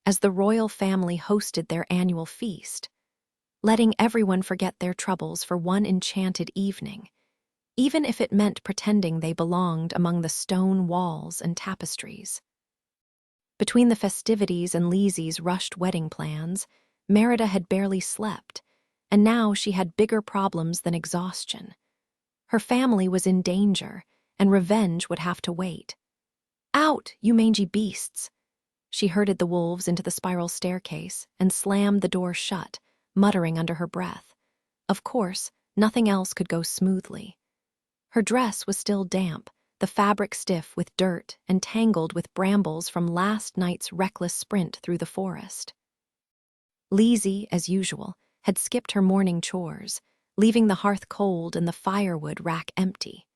as the royal family hosted their annual feast, letting everyone forget their troubles for one enchanted evening, even if it meant pretending they belonged among the stone walls and tapestries. Between the festivities and Lizzie's rushed wedding plans, Merida had barely slept, and now she had bigger problems than exhaustion. Her family was in danger, and revenge would have to wait. "Out, you mangy beasts!" She herded the wolves into the spiral staircase and slammed the door shut, muttering under her breath. Of course, nothing else could go smoothly. Her dress was still damp, the fabric stiff with dirt and tangled with brambles from last night's reckless sprint through the forest. Lizzie, as usual, had skipped her morning chores, leaving the hearth cold and the firewood rack empty.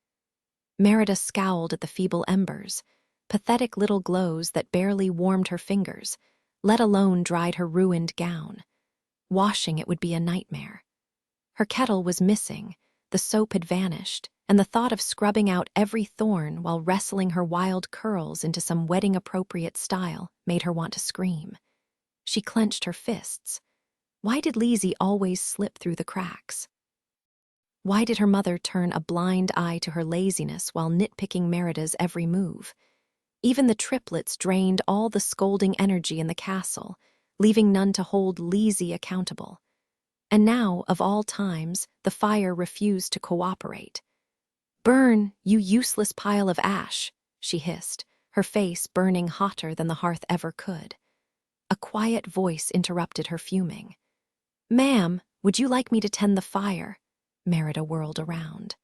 Merida scowled at the feeble embers, pathetic little glows that barely warmed her fingers, let alone dried her ruined gown. Washing it would be a nightmare. Her kettle was missing, the soap had vanished, and the thought of scrubbing out every thorn while wrestling her wild curls into some wedding-appropriate style made her want to scream. She clenched her fists. Why did Lizzie always slip through the cracks? Why did her mother turn a blind eye to her laziness while nitpicking Merida's every move? Even the triplets drained all the scolding energy in the castle, leaving none to hold Lizzie accountable. And now, of all times, the fire refused to cooperate. "Burn, you useless pile of ash," she hissed, her face burning hotter than the hearth ever could. A quiet voice interrupted her fuming. "Ma'am, would you like me to tend the fire?" Merida whirled around.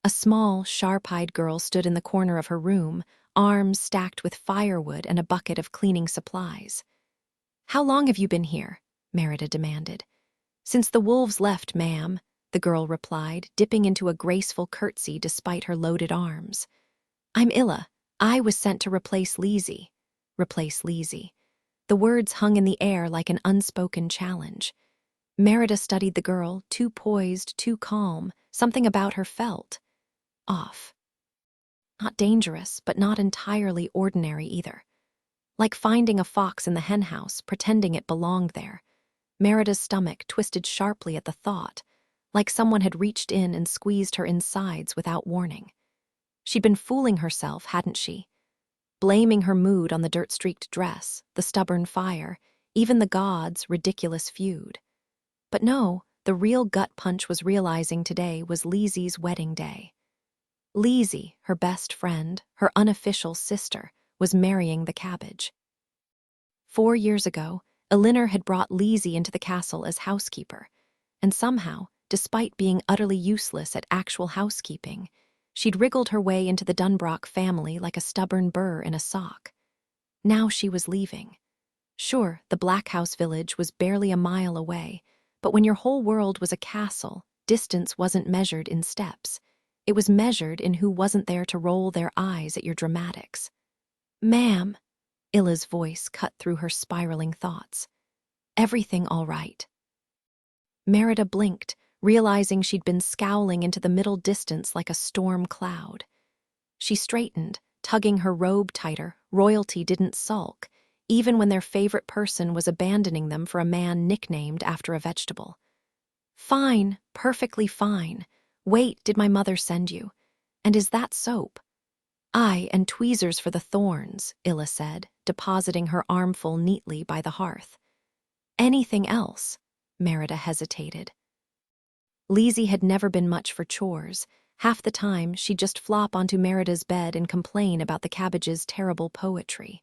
A small, sharp-eyed girl stood in the corner of her room, arms stacked with firewood and a bucket of cleaning supplies. "How long have you been here?" Merida demanded. "Since the wolves left, ma'am," the girl replied, dipping into a graceful curtsy despite her loaded arms. "I'm Illa. I was sent to replace Lizzie." Replace Lizzie. The words hung in the air like an unspoken challenge. Merida studied the girl, too poised, too calm. Something about her felt off. Not dangerous, but not entirely ordinary either. Like finding a fox in the henhouse, pretending it belonged there. Merida's stomach twisted sharply at the thought, like someone had reached in and squeezed her insides without warning. She'd been fooling herself, hadn't she? Blaming her mood on the dirt-streaked dress, the stubborn fire, even the gods' ridiculous feud. But no, the real gut punch was realizing today was Lizzie's wedding day. Lizzie, her best friend, her unofficial sister, was marrying the cabbage. 4 years ago, Elinor had brought Lizzie into the castle as housekeeper, and somehow, despite being utterly useless at actual housekeeping, she'd wriggled her way into the Dunbrock family like a stubborn burr in a sock. Now she was leaving. Sure, the Black House village was barely a mile away, but when your whole world was a castle, distance wasn't measured in steps. It was measured in who wasn't there to roll their eyes at your dramatics. "Ma'am," Illa's voice cut through her spiraling thoughts. "Everything all right?" Merida blinked, realizing she'd been scowling into the middle distance like a storm cloud. She straightened, tugging her robe tighter. Royalty didn't sulk, even when their favorite person was abandoning them for a man nicknamed after a vegetable. "Fine, perfectly fine. Wait, did my mother send you? And is that soap?" "Aye, and tweezers for the thorns," Illa said, depositing her armful neatly by the hearth. "Anything else?" Merida hesitated. Lizzie had never been much for chores. Half the time, she'd just flop onto Merida's bed and complain about the cabbage's terrible poetry.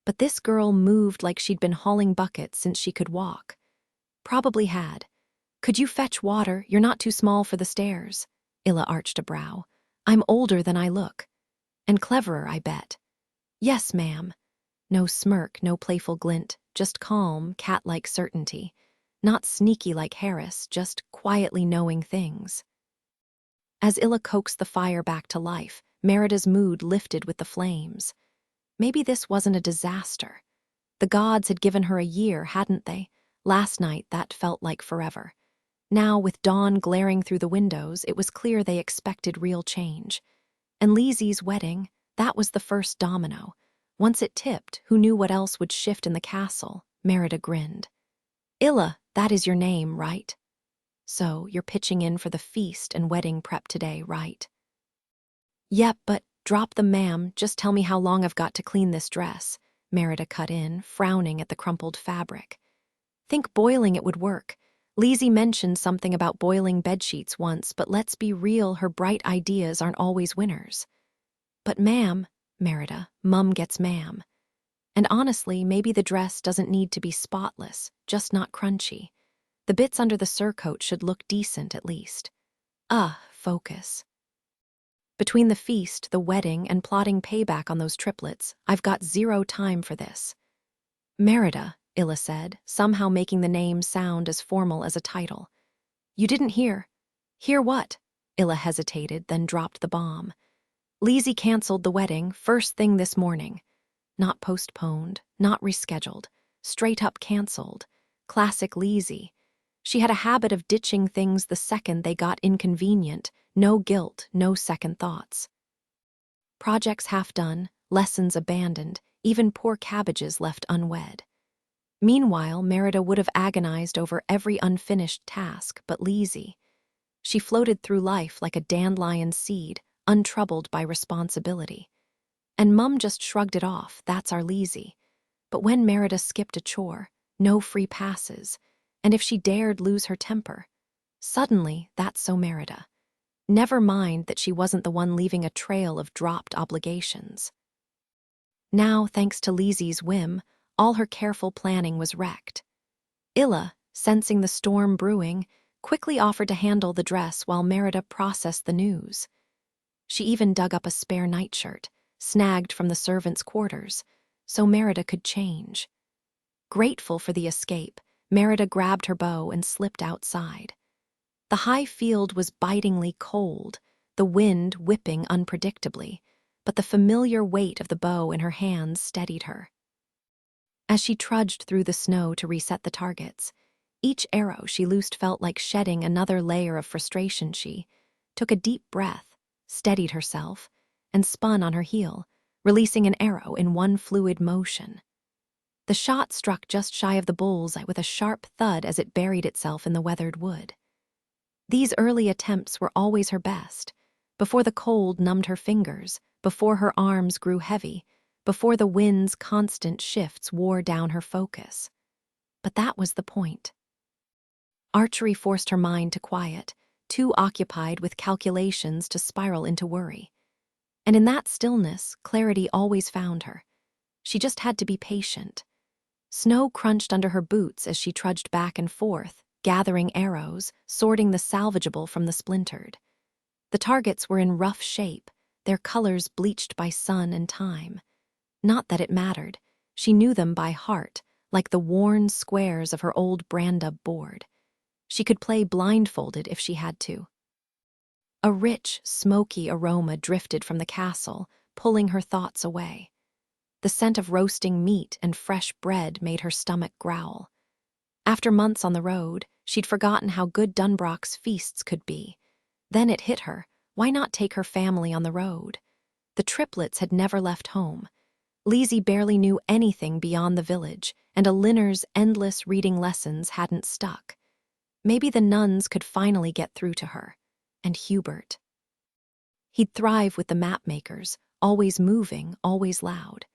But this girl moved like she'd been hauling buckets since she could walk. Probably had. "Could you fetch water? You're not too small for the stairs." Illa arched a brow. "I'm older than I look. And cleverer, I bet." "Yes, ma'am." No smirk, no playful glint, just calm, cat-like certainty. Not sneaky like Harris, just quietly knowing things. As Illa coaxed the fire back to life, Merida's mood lifted with the flames. Maybe this wasn't a disaster. The gods had given her a year, hadn't they? Last night, that felt like forever. Now, with dawn glaring through the windows, it was clear they expected real change. And Lizzie's wedding, that was the first domino. Once it tipped, who knew what else would shift in the castle? Merida grinned. Illa, that is your name, right? So, you're pitching in for the feast and wedding prep today, right? Yep, but drop the ma'am, just tell me how long I've got to clean this dress, Merida cut in, frowning at the crumpled fabric. Think boiling it would work. Lizzie mentioned something about boiling bedsheets once, but let's be real, her bright ideas aren't always winners. But ma'am, Merida, Mum gets ma'am. And honestly, maybe the dress doesn't need to be spotless, just not crunchy. The bits under the surcoat should look decent at least. Focus. Between the feast, the wedding, and plotting payback on those triplets, I've got zero time for this. Merida, Illa said, somehow making the name sound as formal as a title. You didn't hear. Hear what? Illa hesitated, then dropped the bomb. Lizzie canceled the wedding first thing this morning. Not postponed, not rescheduled, straight up canceled. Classic Lizzie. She had a habit of ditching things the second they got inconvenient, no guilt, no second thoughts. Projects half done, lessons abandoned, even poor cabbages left unwed. Meanwhile, Merida would have agonized over every unfinished task but Lizzie. She floated through life like a dandelion seed, untroubled by responsibility. And Mum just shrugged it off, that's our Lizzie. But when Merida skipped a chore, no free passes, and if she dared lose her temper, suddenly that's so Merida. Never mind that she wasn't the one leaving a trail of dropped obligations. Now, thanks to Lizzie's whim, all her careful planning was wrecked. Illa, sensing the storm brewing, quickly offered to handle the dress while Merida processed the news. She even dug up a spare nightshirt, snagged from the servants' quarters, so Merida could change. Grateful for the escape, Merida grabbed her bow and slipped outside. The high field was bitingly cold, the wind whipping unpredictably, but the familiar weight of the bow in her hands steadied her. As she trudged through the snow to reset the targets, each arrow she loosed felt like shedding another layer of frustration. She took a deep breath, steadied herself, and spun on her heel, releasing an arrow in one fluid motion. The shot struck just shy of the bullseye with a sharp thud as it buried itself in the weathered wood. These early attempts were always her best, before the cold numbed her fingers, before her arms grew heavy, before the wind's constant shifts wore down her focus. But that was the point. Archery forced her mind to quiet, too occupied with calculations to spiral into worry. And in that stillness, clarity always found her. She just had to be patient. Snow crunched under her boots as she trudged back and forth, gathering arrows, sorting the salvageable from the splintered. The targets were in rough shape, their colors bleached by sun and time. Not that it mattered. She knew them by heart, like the worn squares of her old brand-up board. She could play blindfolded if she had to. A rich, smoky aroma drifted from the castle, pulling her thoughts away. The scent of roasting meat and fresh bread made her stomach growl. After months on the road, she'd forgotten how good Dunbrock's feasts could be. Then it hit her, why not take her family on the road? The triplets had never left home. Lizzie barely knew anything beyond the village, and a Linner's endless reading lessons hadn't stuck. Maybe the nuns could finally get through to her. And Hubert. He'd thrive with the map-makers, always moving, always loud.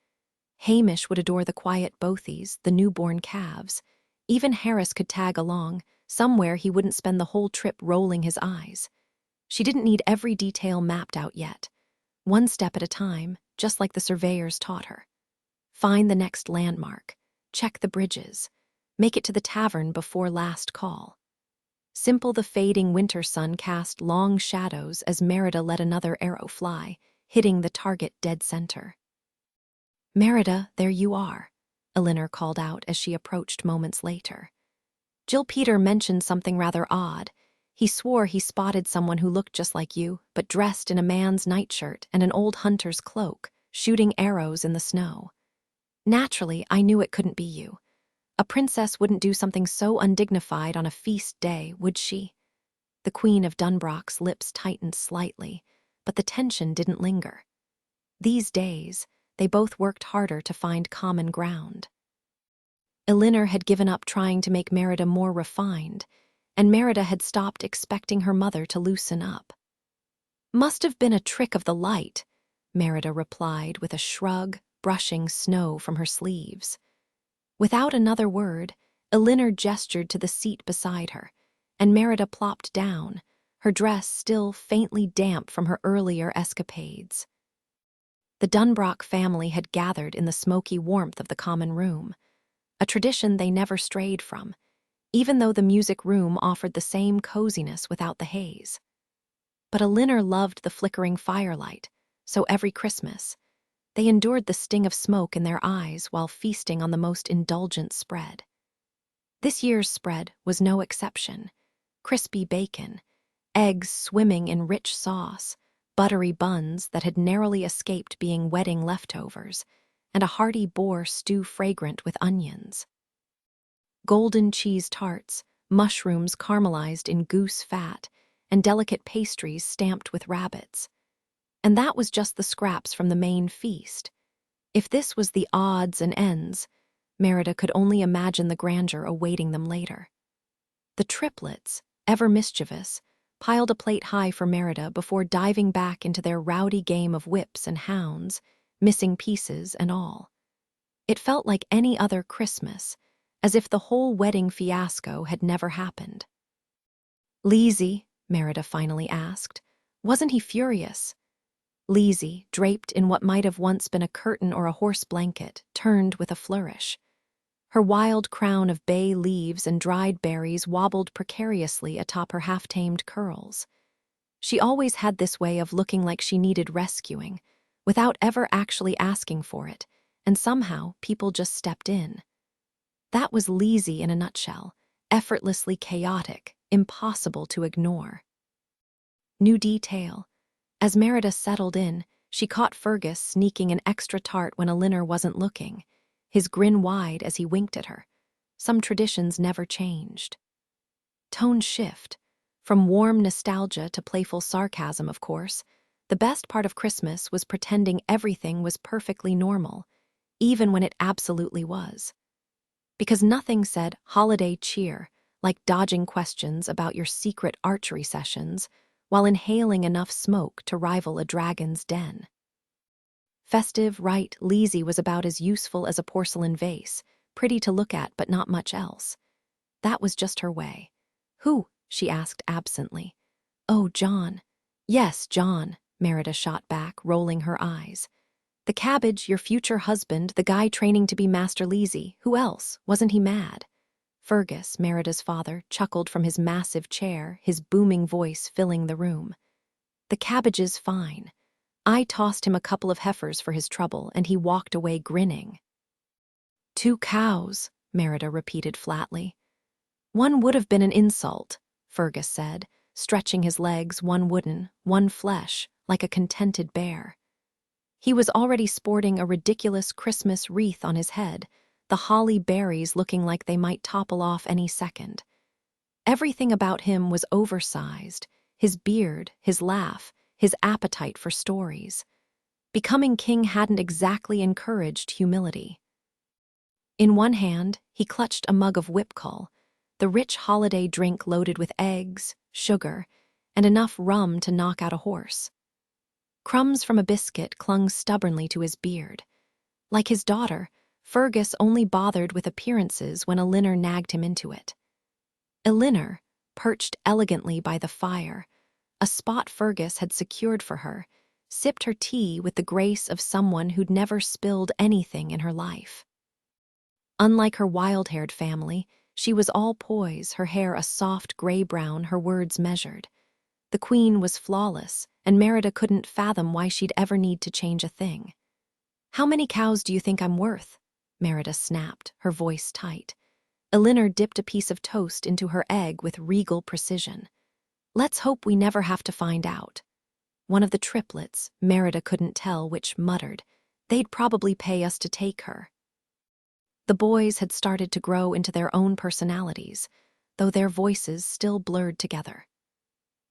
Hamish would adore the quiet Bothies, the newborn calves. Even Harris could tag along, somewhere he wouldn't spend the whole trip rolling his eyes. She didn't need every detail mapped out yet. One step at a time, just like the surveyors taught her. Find the next landmark, check the bridges, make it to the tavern before last call. Simple. The fading winter sun cast long shadows as Merida let another arrow fly, hitting the target dead center. Merida, there you are, Elinor called out as she approached moments later. Jill Peter mentioned something rather odd. He swore he spotted someone who looked just like you, but dressed in a man's nightshirt and an old hunter's cloak, shooting arrows in the snow. Naturally, I knew it couldn't be you. A princess wouldn't do something so undignified on a feast day, would she? The Queen of Dunbrock's lips tightened slightly, but the tension didn't linger. These days, they both worked harder to find common ground. Elinor had given up trying to make Merida more refined, and Merida had stopped expecting her mother to loosen up. "Must have been a trick of the light," Merida replied with a shrug, brushing snow from her sleeves. Without another word, Elinor gestured to the seat beside her, and Merida plopped down, her dress still faintly damp from her earlier escapades. The Dunbrock family had gathered in the smoky warmth of the common room, a tradition they never strayed from, even though the music room offered the same coziness without the haze. But Elinor loved the flickering firelight, so every Christmas, they endured the sting of smoke in their eyes while feasting on the most indulgent spread. This year's spread was no exception. Crispy bacon, eggs swimming in rich sauce, buttery buns that had narrowly escaped being wedding leftovers, and a hearty boar stew fragrant with onions. Golden cheese tarts, mushrooms caramelized in goose fat, and delicate pastries stamped with rabbits. And that was just the scraps from the main feast. If this was the odds and ends, Merida could only imagine the grandeur awaiting them later. The triplets, ever mischievous, piled a plate high for Merida before diving back into their rowdy game of whips and hounds, missing pieces and all. It felt like any other Christmas, as if the whole wedding fiasco had never happened. "Leezy," Merida finally asked, "wasn't he furious?" Leezy, draped in what might have once been a curtain or a horse blanket, turned with a flourish. Her wild crown of bay leaves and dried berries wobbled precariously atop her half-tamed curls. She always had this way of looking like she needed rescuing, without ever actually asking for it, and somehow people just stepped in. That was Leezy in a nutshell, effortlessly chaotic, impossible to ignore. New detail. As Merida settled in, she caught Fergus sneaking an extra tart when Elinor wasn't looking, his grin wide as he winked at her. Some traditions never changed. Tone shift. From warm nostalgia to playful sarcasm, of course. The best part of Christmas was pretending everything was perfectly normal, even when it absolutely was. Because nothing said holiday cheer like dodging questions about your secret archery sessions while inhaling enough smoke to rival a dragon's den. Festive, right, Leezy was about as useful as a porcelain vase, pretty to look at but not much else. That was just her way. "Who?" she asked absently. "Oh, John." "Yes, John," Merida shot back, rolling her eyes. "The cabbage, your future husband, the guy training to be Master Leezy. Who else? Wasn't he mad?" Fergus, Merida's father, chuckled from his massive chair, his booming voice filling the room. "The cabbage's fine. I tossed him a couple of heifers for his trouble, and he walked away grinning." "2 cows," Merida repeated flatly. "One would have been an insult," Fergus said, stretching his legs, one wooden, one flesh, like a contented bear. He was already sporting a ridiculous Christmas wreath on his head, the holly berries looking like they might topple off any second. Everything about him was oversized, his beard, his laugh, his appetite for stories. Becoming king hadn't exactly encouraged humility. In one hand, he clutched a mug of whipcull, the rich holiday drink loaded with eggs, sugar, and enough rum to knock out a horse. Crumbs from a biscuit clung stubbornly to his beard. Like his daughter, Fergus only bothered with appearances when Elinor nagged him into it. Elinor, perched elegantly by the fire, a spot Fergus had secured for her, sipped her tea with the grace of someone who'd never spilled anything in her life. Unlike her wild-haired family, she was all poise, her hair a soft gray-brown, her words measured. The queen was flawless, and Merida couldn't fathom why she'd ever need to change a thing. "How many cows do you think I'm worth?" Merida snapped, her voice tight. Elinor dipped a piece of toast into her egg with regal precision. "Let's hope we never have to find out." One of the triplets, Merida couldn't tell which, muttered, "They'd probably pay us to take her." The boys had started to grow into their own personalities, though their voices still blurred together.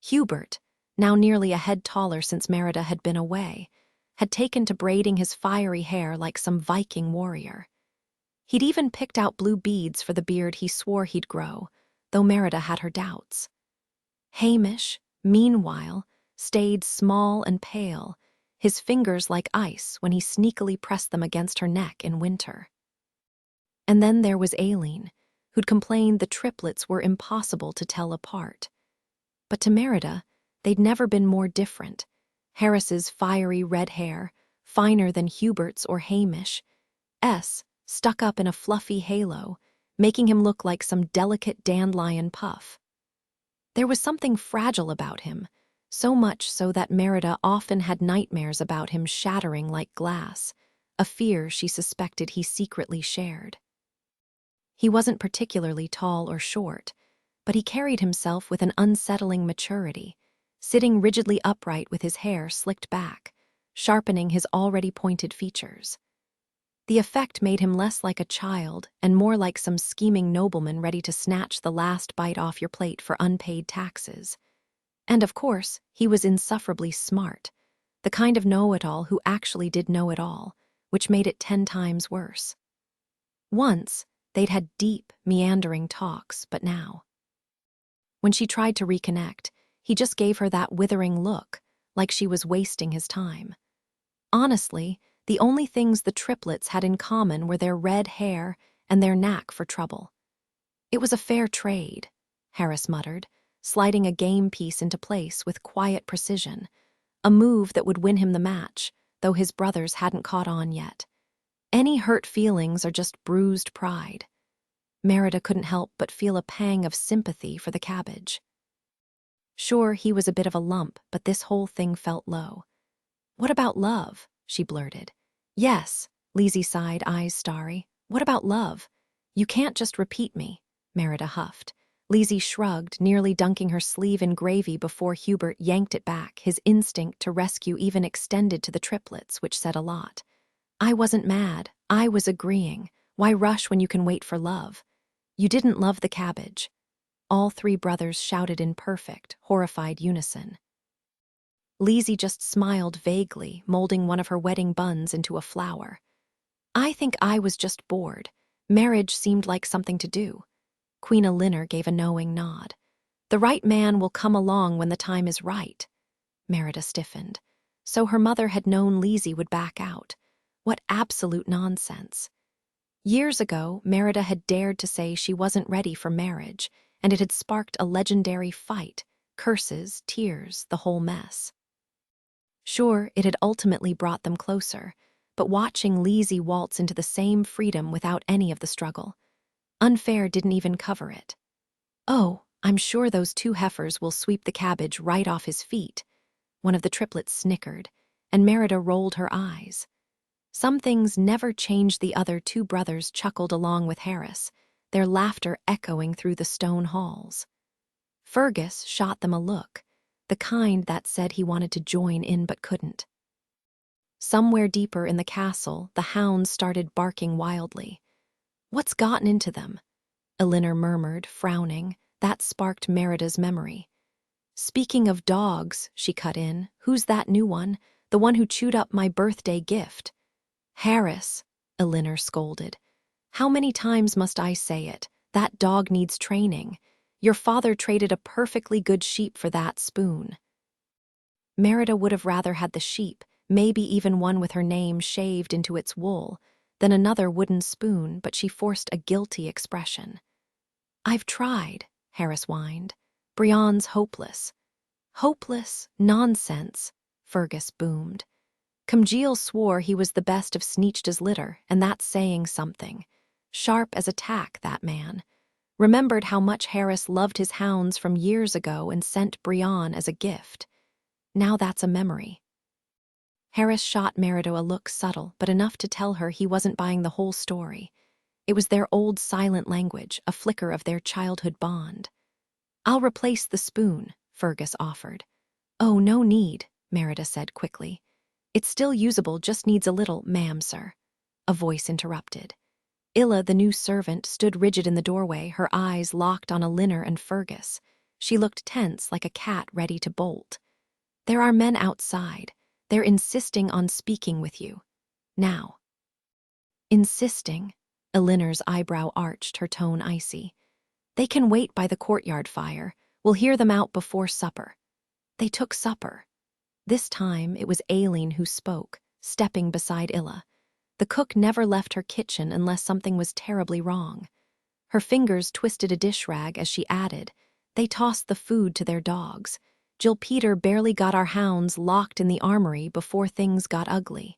Hubert, now nearly a head taller since Merida had been away, had taken to braiding his fiery hair like some Viking warrior. He'd even picked out blue beads for the beard he swore he'd grow, though Merida had her doubts. Hamish, meanwhile, stayed small and pale, his fingers like ice when he sneakily pressed them against her neck in winter. And then there was Aileen, who'd complained the triplets were impossible to tell apart. But to Merida, they'd never been more different. Harris's fiery red hair, finer than Hubert's or Hamish's, stuck up in a fluffy halo, making him look like some delicate dandelion puff. There was something fragile about him, so much so that Merida often had nightmares about him shattering like glass, a fear she suspected he secretly shared. He wasn't particularly tall or short, but he carried himself with an unsettling maturity, sitting rigidly upright with his hair slicked back, sharpening his already pointed features. The effect made him less like a child and more like some scheming nobleman ready to snatch the last bite off your plate for unpaid taxes. And of course, he was insufferably smart, the kind of know-it-all who actually did know it all, which made it 10 times worse. Once, they'd had deep, meandering talks, but now, when she tried to reconnect, he just gave her that withering look, like she was wasting his time. Honestly, the only things the triplets had in common were their red hair and their knack for trouble. It was a fair trade, Harris muttered, sliding a game piece into place with quiet precision, a move that would win him the match, though his brothers hadn't caught on yet. Any hurt feelings are just bruised pride. Merida couldn't help but feel a pang of sympathy for the cabbage. Sure, he was a bit of a lump, but this whole thing felt low. "What about love?" she blurted. "Yes," Lizzie sighed, eyes starry. "What about love? You can't just repeat me," Merida huffed. Lizzie shrugged, nearly dunking her sleeve in gravy before Hubert yanked it back, his instinct to rescue even extended to the triplets, which said a lot. "I wasn't mad. I was agreeing. Why rush when you can wait for love? You didn't love the cabbage." All 3 brothers shouted in perfect, horrified unison. Lizzie just smiled vaguely, molding one of her wedding buns into a flower. "I think I was just bored. Marriage seemed like something to do." Queen Elinor gave a knowing nod. "The right man will come along when the time is right." Merida stiffened. So her mother had known Lizzie would back out. What absolute nonsense. Years ago, Merida had dared to say she wasn't ready for marriage, and it had sparked a legendary fight, curses, tears, the whole mess. Sure, it had ultimately brought them closer, but watching Lizzie waltz into the same freedom without any of the struggle. Unfair didn't even cover it. "Oh, I'm sure those 2 heifers will sweep the cabbage right off his feet," one of the triplets snickered, and Merida rolled her eyes. Some things never changed. The other 2 brothers chuckled along with Harris, their laughter echoing through the stone halls. Fergus shot them a look, the kind that said he wanted to join in but couldn't. Somewhere deeper in the castle, the hounds started barking wildly. "What's gotten into them?" Elinor murmured, frowning. That sparked Merida's memory. "Speaking of dogs," she cut in, "who's that new one? The one who chewed up my birthday gift?" "Harris," Elinor scolded. "How many times must I say it? That dog needs training. Your father traded a perfectly good sheep for that spoon." Merida would have rather had the sheep, maybe even one with her name shaved into its wool, than another wooden spoon, but she forced a guilty expression. "I've tried," Harris whined. "Brian's hopeless." "Hopeless? Nonsense," Fergus boomed. Comgeal swore he was the best of Sneechta's litter, and that's saying something. Sharp as a tack, that man. Remembered how much Harris loved his hounds from years ago and sent Brian as a gift. Now that's a memory. Harris shot Merida a look subtle, but enough to tell her he wasn't buying the whole story. It was their old silent language, a flicker of their childhood bond. "I'll replace the spoon," Fergus offered. "Oh, no need," Merida said quickly. "It's still usable, just needs a little, ma'am, sir." A voice interrupted. Illa, the new servant, stood rigid in the doorway, her eyes locked on Elinor and Fergus. She looked tense, like a cat ready to bolt. There are men outside. They're insisting on speaking with you. Now. Insisting? Elinor's eyebrow arched, her tone icy. They can wait by the courtyard fire. We'll hear them out before supper. They took supper. This time it was Aileen who spoke, stepping beside Illa. The cook never left her kitchen unless something was terribly wrong. Her fingers twisted a dish rag as she added, "They tossed the food to their dogs. Jill Peter barely got our hounds locked in the armory before things got ugly."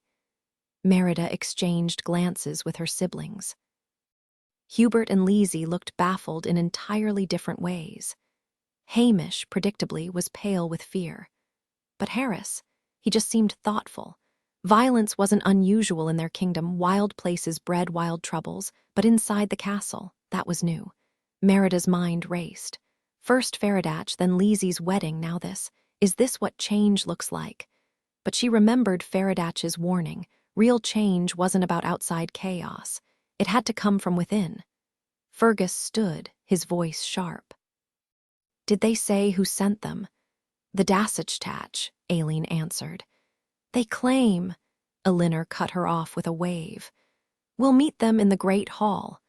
Merida exchanged glances with her siblings. Hubert and Lizzie looked baffled in entirely different ways. Hamish, predictably, was pale with fear. But Harris, he just seemed thoughtful. Violence wasn't unusual in their kingdom. Wild places bred wild troubles, but inside the castle, that was new. Merida's mind raced. First Faradatch, then Lizzie's wedding, now this. Is this what change looks like? But she remembered Faradatch's warning. Real change wasn't about outside chaos. It had to come from within. Fergus stood, his voice sharp. "Did they say who sent them?" "The Dassich-Tatch," Aileen answered. "They claim," Elinor cut her off with a wave. "We'll meet them in the Great Hall."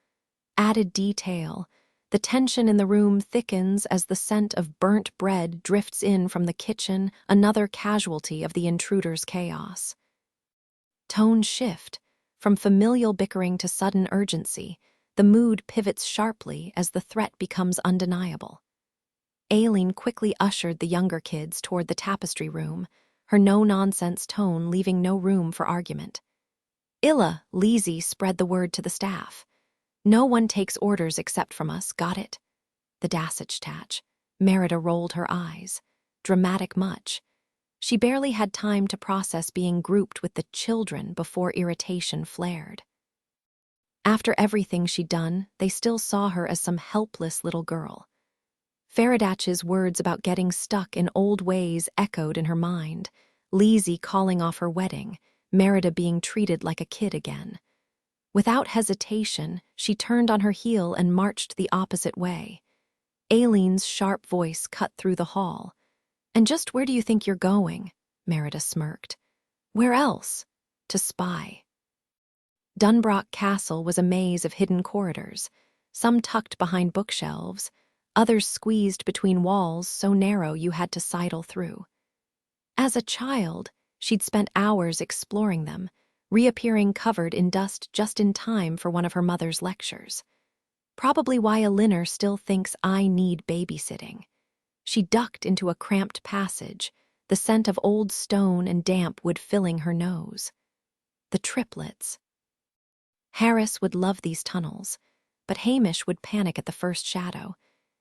Added detail. The tension in the room thickens as the scent of burnt bread drifts in from the kitchen, another casualty of the intruder's chaos. Tone shift. From familial bickering to sudden urgency, the mood pivots sharply as the threat becomes undeniable. Aileen quickly ushered the younger kids toward the tapestry room, her no-nonsense tone leaving no room for argument. "Illa," Lizzie spread the word to the staff. "No one takes orders except from us, got it?" The Dassich-Tatch. Merida rolled her eyes. Dramatic much. She barely had time to process being grouped with the children before irritation flared. After everything she'd done, they still saw her as some helpless little girl. Faradatch's words about getting stuck in old ways echoed in her mind. Lizzie calling off her wedding, Merida being treated like a kid again. Without hesitation, she turned on her heel and marched the opposite way. Aileen's sharp voice cut through the hall. "And just where do you think you're going?" Merida smirked. "Where else? To spy." Dunbrock Castle was a maze of hidden corridors, some tucked behind bookshelves, others squeezed between walls so narrow you had to sidle through. As a child, she'd spent hours exploring them, reappearing covered in dust just in time for one of her mother's lectures. Probably why Elinor still thinks I need babysitting. She ducked into a cramped passage, the scent of old stone and damp wood filling her nose. The triplets. Harris would love these tunnels, but Hamish would panic at the first shadow,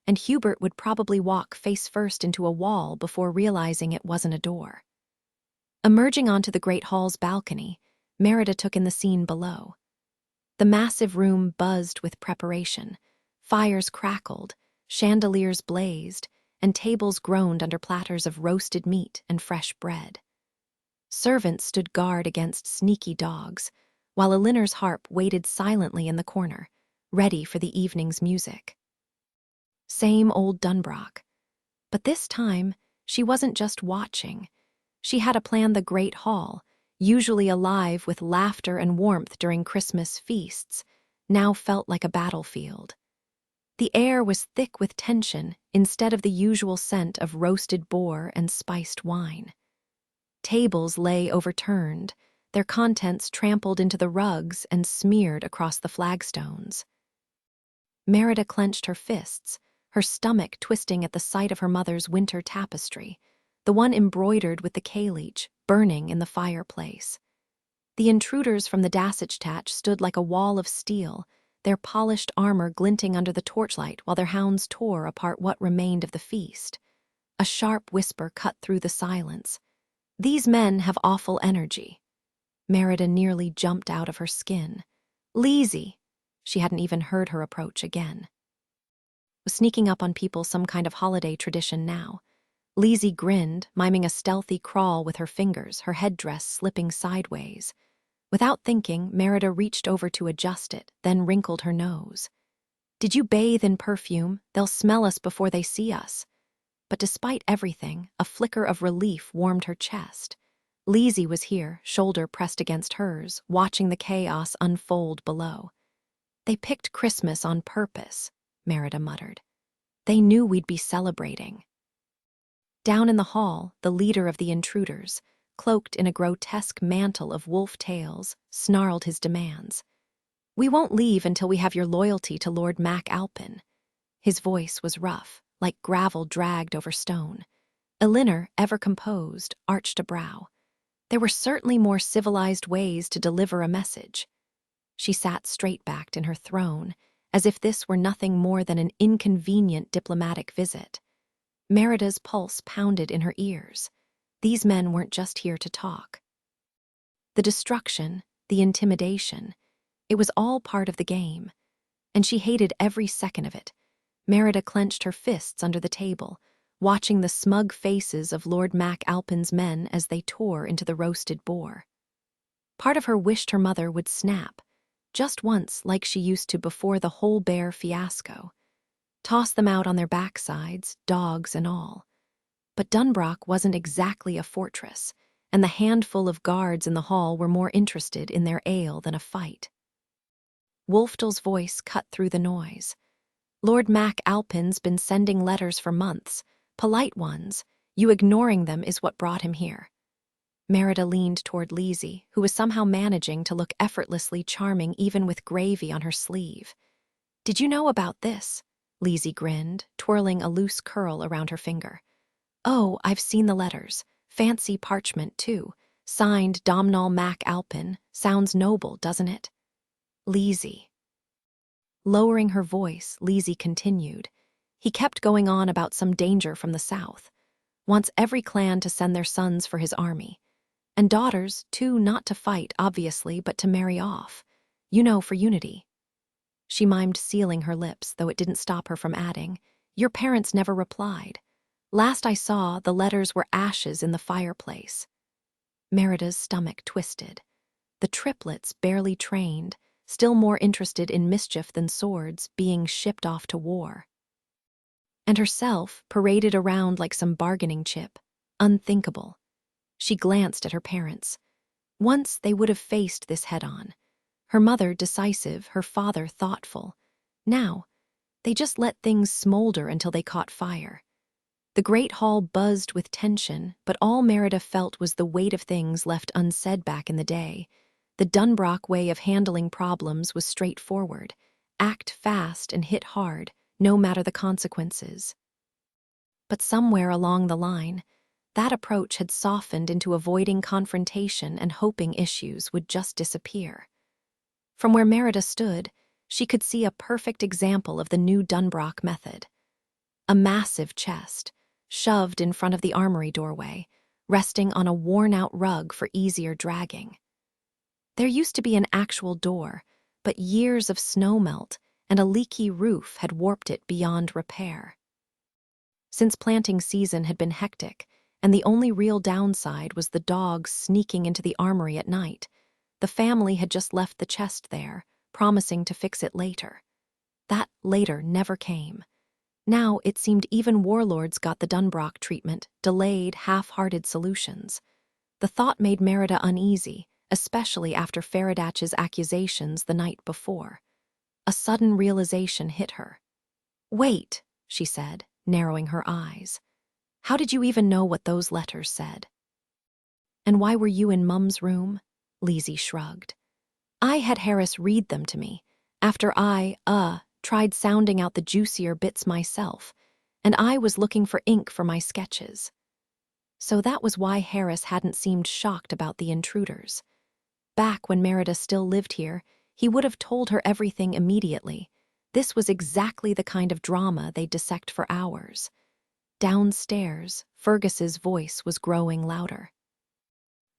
and Hubert would probably walk face first into a wall before realizing it wasn't a door. Emerging onto the Great Hall's balcony, Merida took in the scene below. The massive room buzzed with preparation. Fires crackled, chandeliers blazed, and tables groaned under platters of roasted meat and fresh bread. Servants stood guard against sneaky dogs, while Elinor's harp waited silently in the corner, ready for the evening's music. Same old Dunbrock. But this time, she wasn't just watching. She had to plan the Great Hall, usually alive with laughter and warmth during Christmas feasts, now felt like a battlefield. The air was thick with tension instead of the usual scent of roasted boar and spiced wine. Tables lay overturned, their contents trampled into the rugs and smeared across the flagstones. Merida clenched her fists, her stomach twisting at the sight of her mother's winter tapestry, the one embroidered with the K-leech burning in the fireplace. The intruders from the Dassich-Tatch stood like a wall of steel, their polished armor glinting under the torchlight while their hounds tore apart what remained of the feast. A sharp whisper cut through the silence. "These men have awful energy." Merida nearly jumped out of her skin. "Lizzie!" She hadn't even heard her approach again. Was sneaking up on people some kind of holiday tradition now. Lizzie grinned, miming a stealthy crawl with her fingers, her headdress slipping sideways. Without thinking, Merida reached over to adjust it, then wrinkled her nose. "Did you bathe in perfume? They'll smell us before they see us." but despite everything, a flicker of relief warmed her chest. Lizzie was here, shoulder pressed against hers, watching the chaos unfold below. "They picked Christmas on purpose," Merida muttered. "They knew we'd be celebrating." Down in the hall, the leader of the intruders, cloaked in a grotesque mantle of wolf tails, snarled his demands. "We won't leave until we have your loyalty to Lord Mac Alpin." His voice was rough, like gravel dragged over stone. Elinor, ever composed, arched a brow. There were certainly more civilized ways to deliver a message. She sat straight-backed in her throne, as if this were nothing more than an inconvenient diplomatic visit. Merida's pulse pounded in her ears. These men weren't just here to talk. The destruction, the intimidation, it was all part of the game, and she hated every second of it. Merida clenched her fists under the table, watching the smug faces of Lord Mac Alpin's men as they tore into the roasted boar. Part of her wished her mother would snap, just once like she used to before the whole bear fiasco. Toss them out on their backsides, dogs and all. But Dunbrock wasn't exactly a fortress, and the handful of guards in the hall were more interested in their ale than a fight. Wulftal's voice cut through the noise. "Lord Mac Alpin's been sending letters for months, polite ones. You ignoring them is what brought him here." Merida leaned toward Lizzie, who was somehow managing to look effortlessly charming even with gravy on her sleeve. "Did you know about this?" Lizzie grinned, twirling a loose curl around her finger. "Oh, I've seen the letters. Fancy parchment, too. Signed Domhnall Mac Alpin. Sounds noble, doesn't it?" "Lizzie." Lowering her voice, Lizzie continued. "He kept going on about some danger from the south. Wants every clan to send their sons for his army. And daughters, too, not to fight, obviously, but to marry off. You know, for unity." She mimed sealing her lips, though it didn't stop her from adding, "Your parents never replied. Last I saw, the letters were ashes in the fireplace." Merida's stomach twisted. The triplets, barely trained, still more interested in mischief than swords, being shipped off to war. And herself, paraded around like some bargaining chip. Unthinkable. She glanced at her parents. Once they would have faced this head-on. Her mother decisive, her father thoughtful. Now, they just let things smolder until they caught fire. The great hall buzzed with tension, but all Merida felt was the weight of things left unsaid back in the day. The Dunbrock way of handling problems was straightforward. Act fast and hit hard, no matter the consequences. But somewhere along the line, that approach had softened into avoiding confrontation and hoping issues would just disappear. From where Merida stood, she could see a perfect example of the new Dunbrock method. A massive chest, shoved in front of the armory doorway, resting on a worn-out rug for easier dragging. There used to be an actual door, but years of snowmelt and a leaky roof had warped it beyond repair. Since planting season had been hectic, and the only real downside was the dogs sneaking into the armory at night, the family had just left the chest there, promising to fix it later. That later never came. Now it seemed even warlords got the Dunbrock treatment, delayed, half-hearted solutions. The thought made Merida uneasy, especially after Faradach's accusations the night before. A sudden realization hit her. "Wait," she said, narrowing her eyes. "How did you even know what those letters said?" "And why were you in Mum's room?" Lizzie shrugged. "I had Harris read them to me, after I, tried sounding out the juicier bits myself, and I was looking for ink for my sketches." So that was why Harris hadn't seemed shocked about the intruders. Back when Merida still lived here, he would have told her everything immediately. This was exactly the kind of drama they'd dissect for hours. Downstairs, Fergus's voice was growing louder.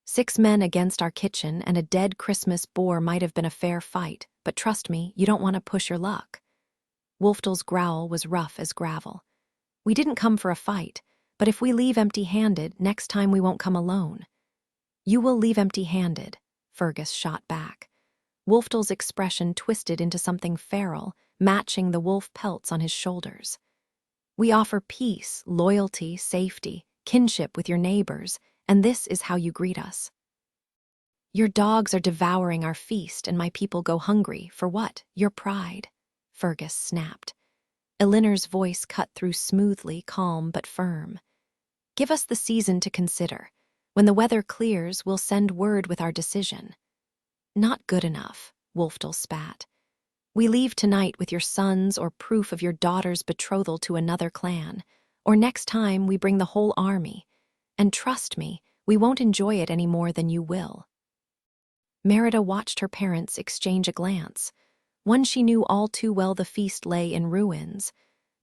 6 men against our kitchen and a dead Christmas boar might have been a fair fight, but trust me, you don't want to push your luck. Wulftal's growl was rough as gravel. "We didn't come for a fight, but if we leave empty-handed, next time we won't come alone." "You will leave empty-handed," Fergus shot back. Wulftal's expression twisted into something feral, matching the wolf pelts on his shoulders. We offer peace, loyalty, safety, kinship with your neighbors, and this is how you greet us. Your dogs are devouring our feast, and my people go hungry. For what? Your pride, Fergus snapped. Elinor's voice cut through smoothly, calm but firm. Give us the season to consider. When the weather clears, we'll send word with our decision. Not good enough, Wolfdal spat. We leave tonight with your sons or proof of your daughter's betrothal to another clan, or next time we bring the whole army. And trust me, we won't enjoy it any more than you will. Merida watched her parents exchange a glance. One she knew all too well the feast lay in ruins,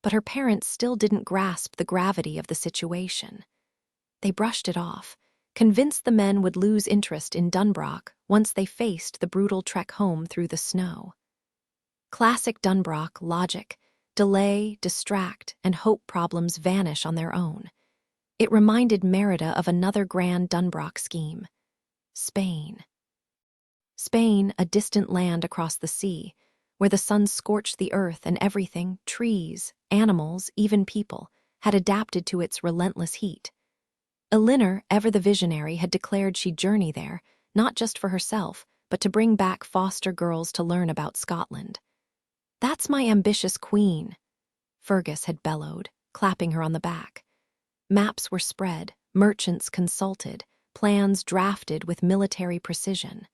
but her parents still didn't grasp the gravity of the situation. They brushed it off, convinced the men would lose interest in Dunbrock once they faced the brutal trek home through the snow. Classic Dunbrock logic: delay, distract, and hope problems vanish on their own. It reminded Merida of another grand Dunbrock scheme: Spain. Spain, a distant land across the sea, where the sun scorched the earth and everything, trees, animals, even people, had adapted to its relentless heat. Elinor, ever the visionary, had declared she'd journey there, not just for herself, but to bring back foster girls to learn about Scotland. "That's my ambitious queen," Fergus had bellowed, clapping her on the back. Maps were spread, merchants consulted, plans drafted with military precision.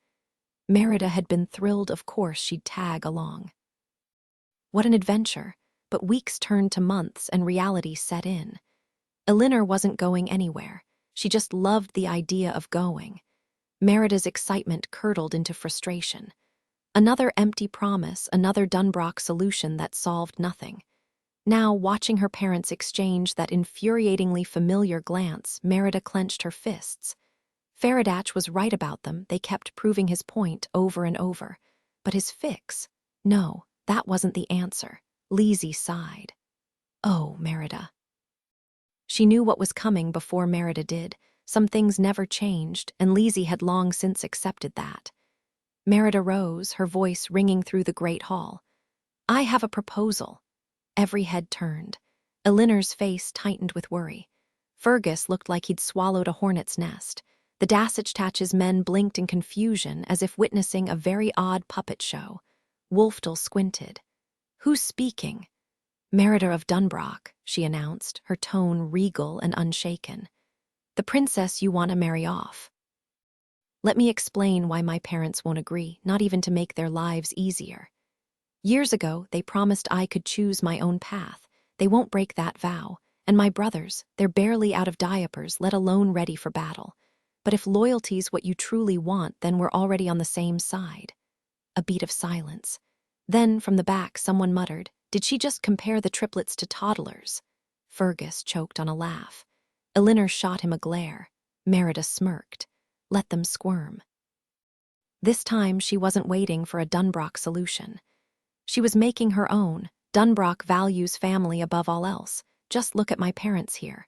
Merida had been thrilled, of course she'd tag along. What an adventure, but weeks turned to months and reality set in. Elinor wasn't going anywhere. She just loved the idea of going. Merida's excitement curdled into frustration. Another empty promise, another Dunbrock solution that solved nothing. Now, watching her parents exchange that infuriatingly familiar glance, Merida clenched her fists. Faradach was right about them. They kept proving his point over and over. But his fix? No, that wasn't the answer. Lizzie sighed. Oh, Merida. She knew what was coming before Merida did. Some things never changed, and Lizzie had long since accepted that. Merida rose, her voice ringing through the great hall. I have a proposal. Every head turned. Elinor's face tightened with worry. Fergus looked like he'd swallowed a hornet's nest. The Dasich men blinked in confusion as if witnessing a very odd puppet show. Wolfdal squinted. Who's speaking? Merida of Dunbrock, she announced, her tone regal and unshaken. The princess you want to marry off. Let me explain why my parents won't agree, not even to make their lives easier. Years ago, they promised I could choose my own path. They won't break that vow. And my brothers, they're barely out of diapers, let alone ready for battle. But if loyalty's what you truly want, then we're already on the same side. A beat of silence. Then, from the back, someone muttered, Did she just compare the triplets to toddlers? Fergus choked on a laugh. Elinor shot him a glare. Merida smirked. Let them squirm. This time, she wasn't waiting for a Dunbrock solution. She was making her own. Dunbrock values family above all else. Just look at my parents here.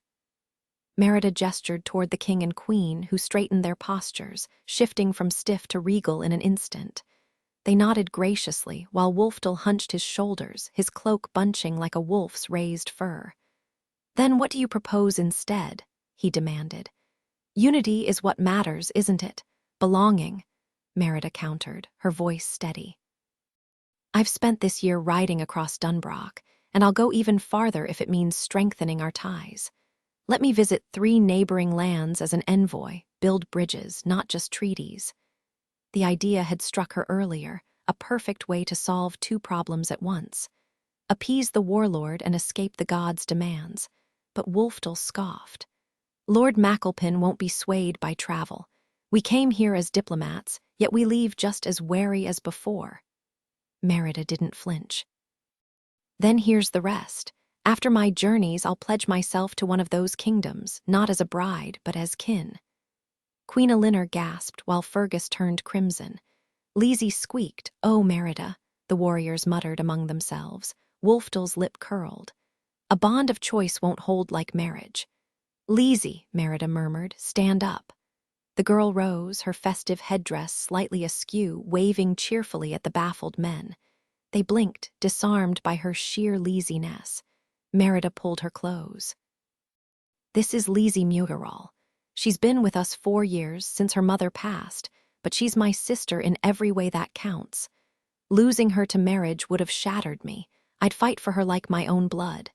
Merida gestured toward the king and queen, who straightened their postures, shifting from stiff to regal in an instant. They nodded graciously, while Wolfdal hunched his shoulders, his cloak bunching like a wolf's raised fur. Then what do you propose instead? He demanded. Unity is what matters, isn't it? Belonging, Merida countered, her voice steady. I've spent this year riding across Dunbrock, and I'll go even farther if it means strengthening our ties. Let me visit 3 neighboring lands as an envoy, build bridges, not just treaties. The idea had struck her earlier, a perfect way to solve 2 problems at once. Appease the warlord and escape the gods' demands. But Wolfdal scoffed. Lord Macalpin won't be swayed by travel. We came here as diplomats, yet we leave just as wary as before. Merida didn't flinch. Then here's the rest. After my journeys, I'll pledge myself to one of those kingdoms, not as a bride, but as kin. Queen Elinor gasped while Fergus turned crimson. Lizzie squeaked, Oh, Merida, the warriors muttered among themselves. Wolfdal's lip curled. A bond of choice won't hold like marriage. Lizzie, Merida murmured, stand up. The girl rose, her festive headdress slightly askew, waving cheerfully at the baffled men. They blinked, disarmed by her sheer Lizzie-ness. Merida pulled her close. This is Lizzie Mugaral. She's been with us 4 years, since her mother passed, but she's my sister in every way that counts. Losing her to marriage would have shattered me. I'd fight for her like my own blood.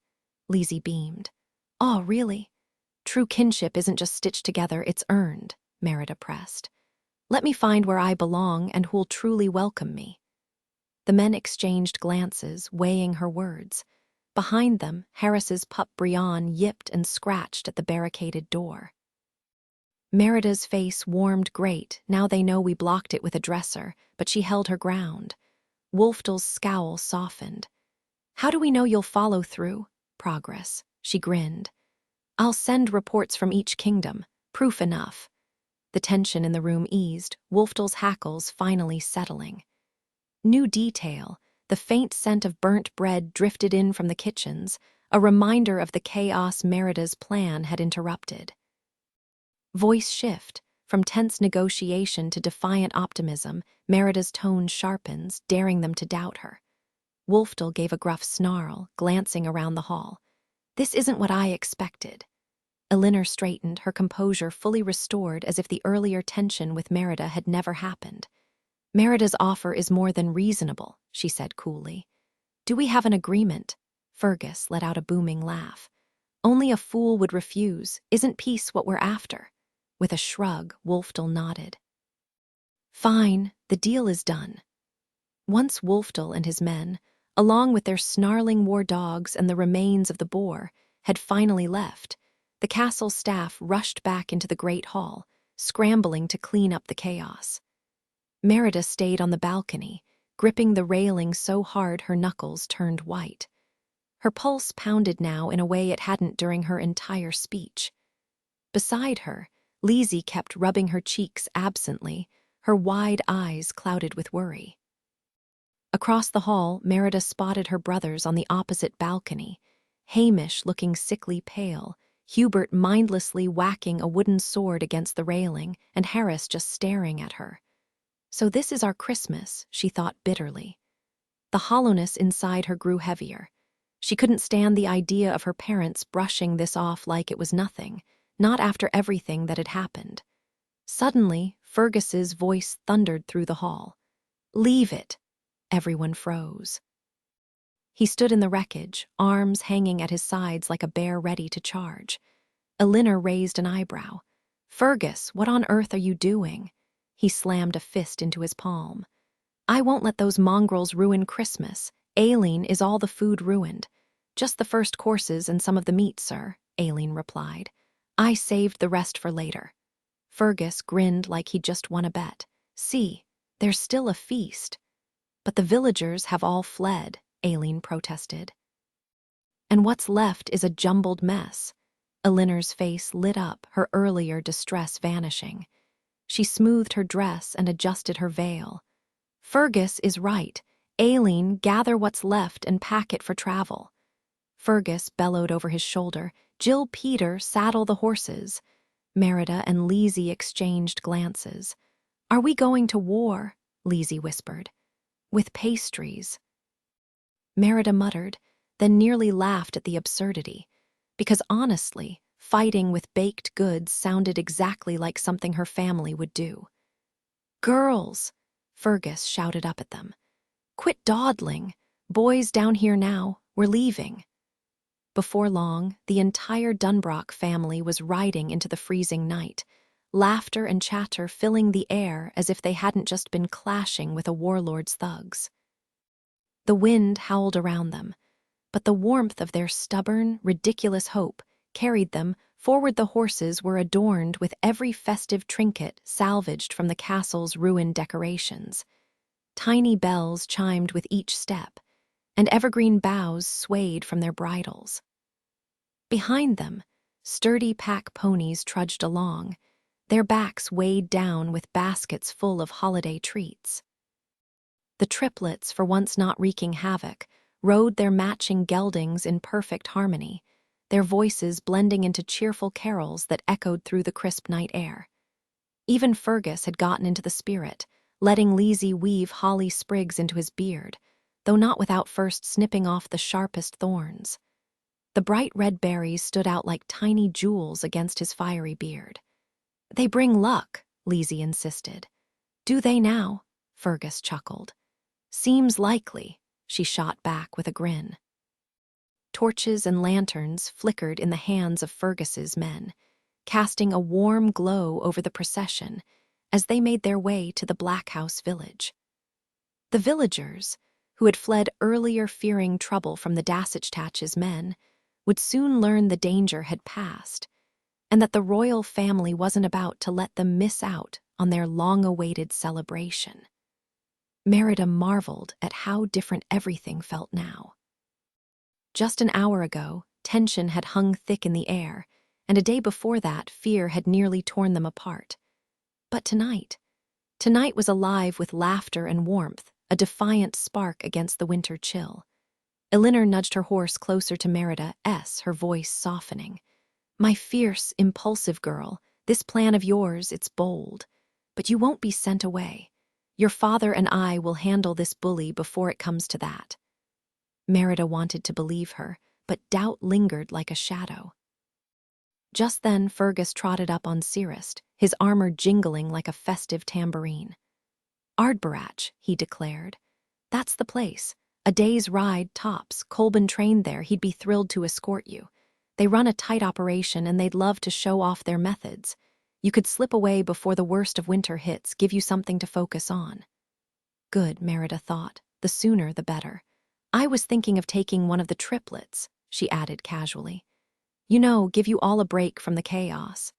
Lizzie beamed. Oh, really? True kinship isn't just stitched together, it's earned, Merida pressed. Let me find where I belong and who'll truly welcome me. The men exchanged glances, weighing her words. Behind them, Harris's pup Brian yipped and scratched at the barricaded door. Merida's face warmed great. Now they know we blocked it with a dresser, but she held her ground. Wolfdal's scowl softened. How do we know you'll follow through? Progress. She grinned. I'll send reports from each kingdom. Proof enough. The tension in the room eased, Wolfdal's hackles finally settling. New detail. The faint scent of burnt bread drifted in from the kitchens, a reminder of the chaos Merida's plan had interrupted. Voice shift. From tense negotiation to defiant optimism, Merida's tone sharpens, daring them to doubt her. Wolfdal gave a gruff snarl, glancing around the hall. This isn't what I expected. Elinor straightened, her composure fully restored as if the earlier tension with Merida had never happened. Merida's offer is more than reasonable, she said coolly. Do we have an agreement? Fergus let out a booming laugh. Only a fool would refuse. Isn't peace what we're after? With a shrug, Wolfdal nodded. Fine, the deal is done. Once Wolfdal and his men, along with their snarling war dogs and the remains of the boar, had finally left, the castle staff rushed back into the great hall, scrambling to clean up the chaos. Merida stayed on the balcony, gripping the railing so hard her knuckles turned white. Her pulse pounded now in a way it hadn't during her entire speech. Beside her, Lizzie kept rubbing her cheeks absently, her wide eyes clouded with worry. Across the hall, Merida spotted her brothers on the opposite balcony, Hamish looking sickly pale, Hubert mindlessly whacking a wooden sword against the railing, and Harris just staring at her. So this is our Christmas, she thought bitterly. The hollowness inside her grew heavier. She couldn't stand the idea of her parents brushing this off like it was nothing, not after everything that had happened. Suddenly, Fergus's voice thundered through the hall. Leave it! Everyone froze. He stood in the wreckage, arms hanging at his sides like a bear ready to charge. Elinor raised an eyebrow. Fergus, what on earth are you doing? He slammed a fist into his palm. I won't let those mongrels ruin Christmas. Aileen is all the food ruined. Just the first courses and some of the meat, sir, Aileen replied. I saved the rest for later. Fergus grinned like he'd just won a bet. See, there's still a feast. But the villagers have all fled, Aileen protested. And what's left is a jumbled mess. Elinor's face lit up, her earlier distress vanishing. She smoothed her dress and adjusted her veil. Fergus is right. Aileen, gather what's left and pack it for travel. Fergus bellowed over his shoulder. Jill Peter, saddle the horses. Merida and Lizzie exchanged glances. Are we going to war? Lizzie whispered. With pastries. Merida muttered, then nearly laughed at the absurdity. Because honestly, fighting with baked goods sounded exactly like something her family would do. Girls! Fergus shouted up at them. Quit dawdling. Boys down here now. We're leaving. Before long, the entire Dunbrock family was riding into the freezing night, laughter and chatter filling the air as if they hadn't just been clashing with a warlord's thugs. The wind howled around them, but the warmth of their stubborn, ridiculous hope carried them. Forward the horses were adorned with every festive trinket salvaged from the castle's ruined decorations. Tiny bells chimed with each step, and evergreen boughs swayed from their bridles. Behind them, sturdy pack ponies trudged along, their backs weighed down with baskets full of holiday treats. The triplets, for once not wreaking havoc, rode their matching geldings in perfect harmony, their voices blending into cheerful carols that echoed through the crisp night air. Even Fergus had gotten into the spirit, letting Lizzie weave holly sprigs into his beard, though not without first snipping off the sharpest thorns. The bright red berries stood out like tiny jewels against his fiery beard. "They bring luck," Lizzie insisted. "Do they now?" Fergus chuckled. "Seems likely," she shot back with a grin. Torches and lanterns flickered in the hands of Fergus's men, casting a warm glow over the procession as they made their way to the Black House village. The villagers, who had fled earlier fearing trouble from the Dasich men, would soon learn the danger had passed, and that the royal family wasn't about to let them miss out on their long-awaited celebration. Merida marveled at how different everything felt now. Just an hour ago, tension had hung thick in the air, and a day before that, fear had nearly torn them apart. But tonight was alive with laughter and warmth, a defiant spark against the winter chill. Elinor nudged her horse closer to Merida's, her voice softening. "My fierce, impulsive girl, this plan of yours, it's bold. But you won't be sent away. Your father and I will handle this bully before it comes to that." Merida wanted to believe her, but doubt lingered like a shadow. Just then Fergus trotted up on Cirrus, his armor jingling like a festive tambourine. "Ardbarach," he declared. "That's the place. A day's ride, tops. Colbin trained there, he'd be thrilled to escort you. They run a tight operation and they'd love to show off their methods. You could slip away before the worst of winter hits, give you something to focus on." Good, Merida thought. The sooner the better. "I was thinking of taking one of the triplets," she added casually. "You know, give you all a break from the chaos."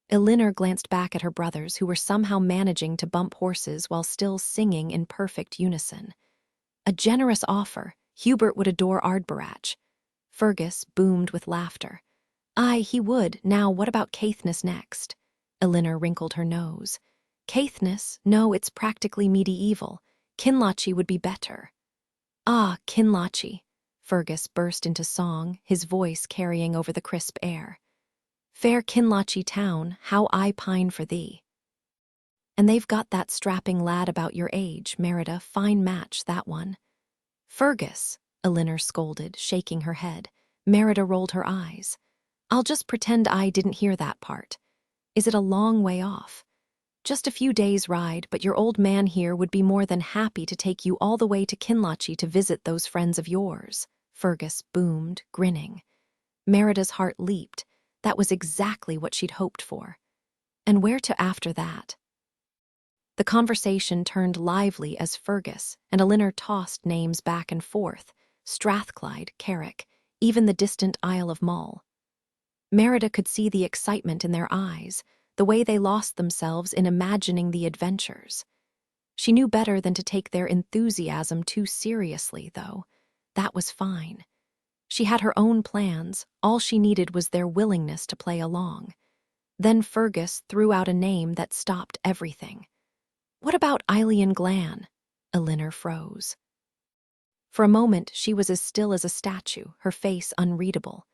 Elinor glanced back at her brothers, who were somehow managing to bump horses while still singing in perfect unison. A generous offer. Hubert would adore Ardbarach. Fergus boomed with laughter. "Aye, he would. Now, what about Caithness next?" Elinor wrinkled her nose. "Caithness? No, it's practically medieval. Kinlochie would be better." "Ah, Kinlochie." Fergus burst into song, his voice carrying over the crisp air. "Fair Kinlochie town, how I pine for thee." "And they've got that strapping lad about your age, Merida, fine match, that one." "Fergus," Elinor scolded, shaking her head. Merida rolled her eyes. "I'll just pretend I didn't hear that part. Is it a long way off?" "Just a few days' ride, but your old man here would be more than happy to take you all the way to Kinlochie to visit those friends of yours," Fergus boomed, grinning. Merida's heart leaped. That was exactly what she'd hoped for. And where to after that? The conversation turned lively as Fergus and Elinor tossed names back and forth: Strathclyde, Carrick, even the distant Isle of Mull. Merida could see the excitement in their eyes, the way they lost themselves in imagining the adventures. She knew better than to take their enthusiasm too seriously, though. That was fine. She had her own plans, all she needed was their willingness to play along. Then Fergus threw out a name that stopped everything. "What about Eileen Glan?" Elinor froze. For a moment she was as still as a statue, her face unreadable.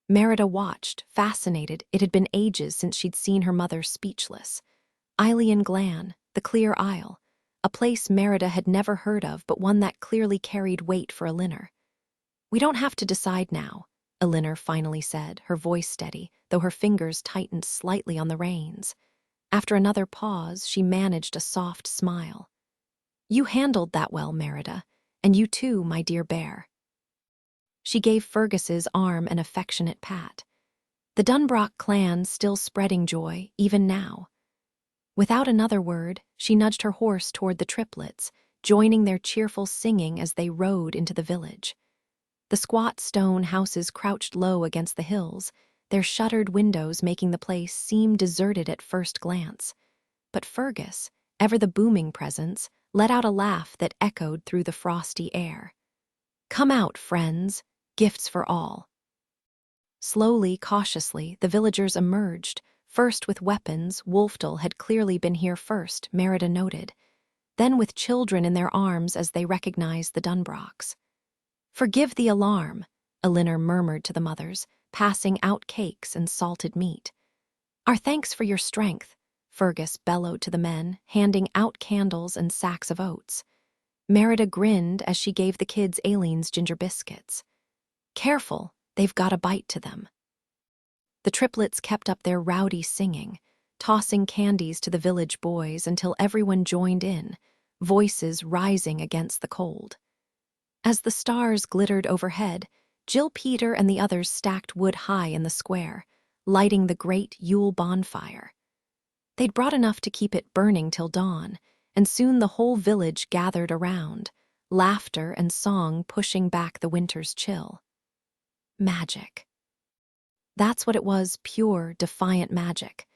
Merida watched, fascinated. It had been ages since she'd seen her mother speechless. Eileen Glan, the Clear Isle, a place Merida had never heard of, but one that clearly carried weight for Elinor. "We don't have to decide now," Elinor finally said, her voice steady, though her fingers tightened slightly on the reins. After another pause, she managed a soft smile. "You handled that well, Merida, and you too, my dear bear." She gave Fergus's arm an affectionate pat. The Dunbrock clan still spreading joy, even now. Without another word, she nudged her horse toward the triplets, joining their cheerful singing as they rode into the village. The squat stone houses crouched low against the hills, their shuttered windows making the place seem deserted at first glance. But Fergus, ever the booming presence, let out a laugh that echoed through the frosty air. "Come out, friends, gifts for all." Slowly, cautiously, the villagers emerged, first with weapons. Wolfdale had clearly been here first, Merida noted. Then with children in their arms as they recognized the Dunbrocks. "Forgive the alarm," Elinor murmured to the mothers, passing out cakes and salted meat. "Our thanks for your strength," Fergus bellowed to the men, handing out candles and sacks of oats. Merida grinned as she gave the kids Aileen's ginger biscuits. "Careful," They've got a bite to them. The triplets kept up their rowdy singing, tossing candies to the village boys until everyone joined in, voices rising against the cold. As the stars glittered overhead, Jill, Peter, and the others stacked wood high in the square, lighting the great Yule bonfire. They'd brought enough to keep it burning till dawn, and soon the whole village gathered around, laughter and song pushing back the winter's chill. Magic. That's what it was, pure, defiant magic.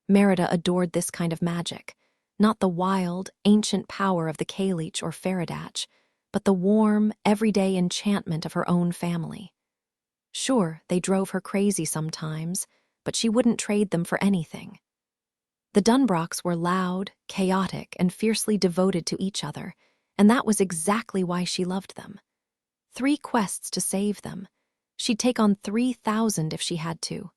Merida adored this kind of magic, not the wild, ancient power of the Kaleech or Faradach, but the warm, everyday enchantment of her own family. Sure, they drove her crazy sometimes, but she wouldn't trade them for anything. The Dunbrocks were loud, chaotic, and fiercely devoted to each other, and that was exactly why she loved them. 3 quests to save them. She'd take on 3,000 if she had to.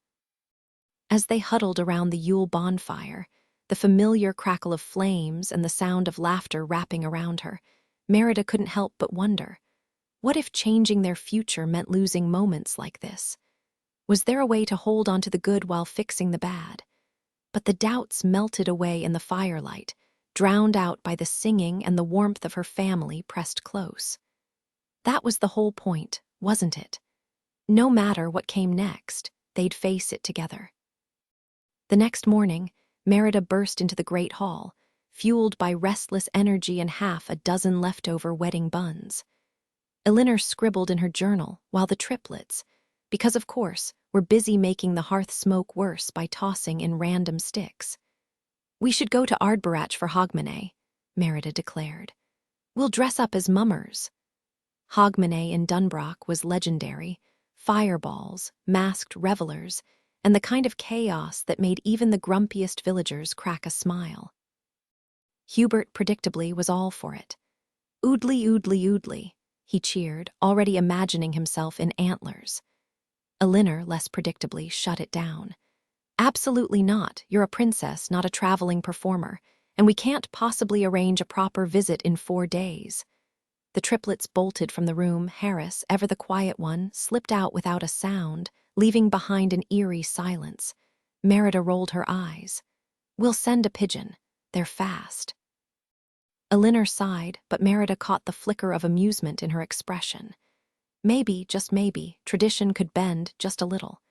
As they huddled around the Yule bonfire, the familiar crackle of flames and the sound of laughter wrapping around her, Merida couldn't help but wonder, what if changing their future meant losing moments like this? Was there a way to hold on to the good while fixing the bad? But the doubts melted away in the firelight, drowned out by the singing and the warmth of her family pressed close. That was the whole point, wasn't it? No matter what came next, they'd face it together. The next morning, Merida burst into the great hall, fueled by restless energy and half a dozen leftover wedding buns. Elinor scribbled in her journal while the triplets, because of course, were busy making the hearth smoke worse by tossing in random sticks. "We should go to Ardborach for Hogmanay," Merida declared. "We'll dress up as mummers." Hogmanay in Dunbroch was legendary, fireballs, masked revelers, and the kind of chaos that made even the grumpiest villagers crack a smile. Hubert, predictably, was all for it. "Oodly, oodly, oodly," he cheered, already imagining himself in antlers. Elinor, less predictably, shut it down. "Absolutely not. You're a princess, not a traveling performer, and we can't possibly arrange a proper visit in 4 days." The triplets bolted from the room. Harris, ever the quiet one, slipped out without a sound, leaving behind an eerie silence. Merida rolled her eyes. "We'll send a pigeon. They're fast." Elinor sighed, but Merida caught the flicker of amusement in her expression. Maybe, just maybe, tradition could bend just a little.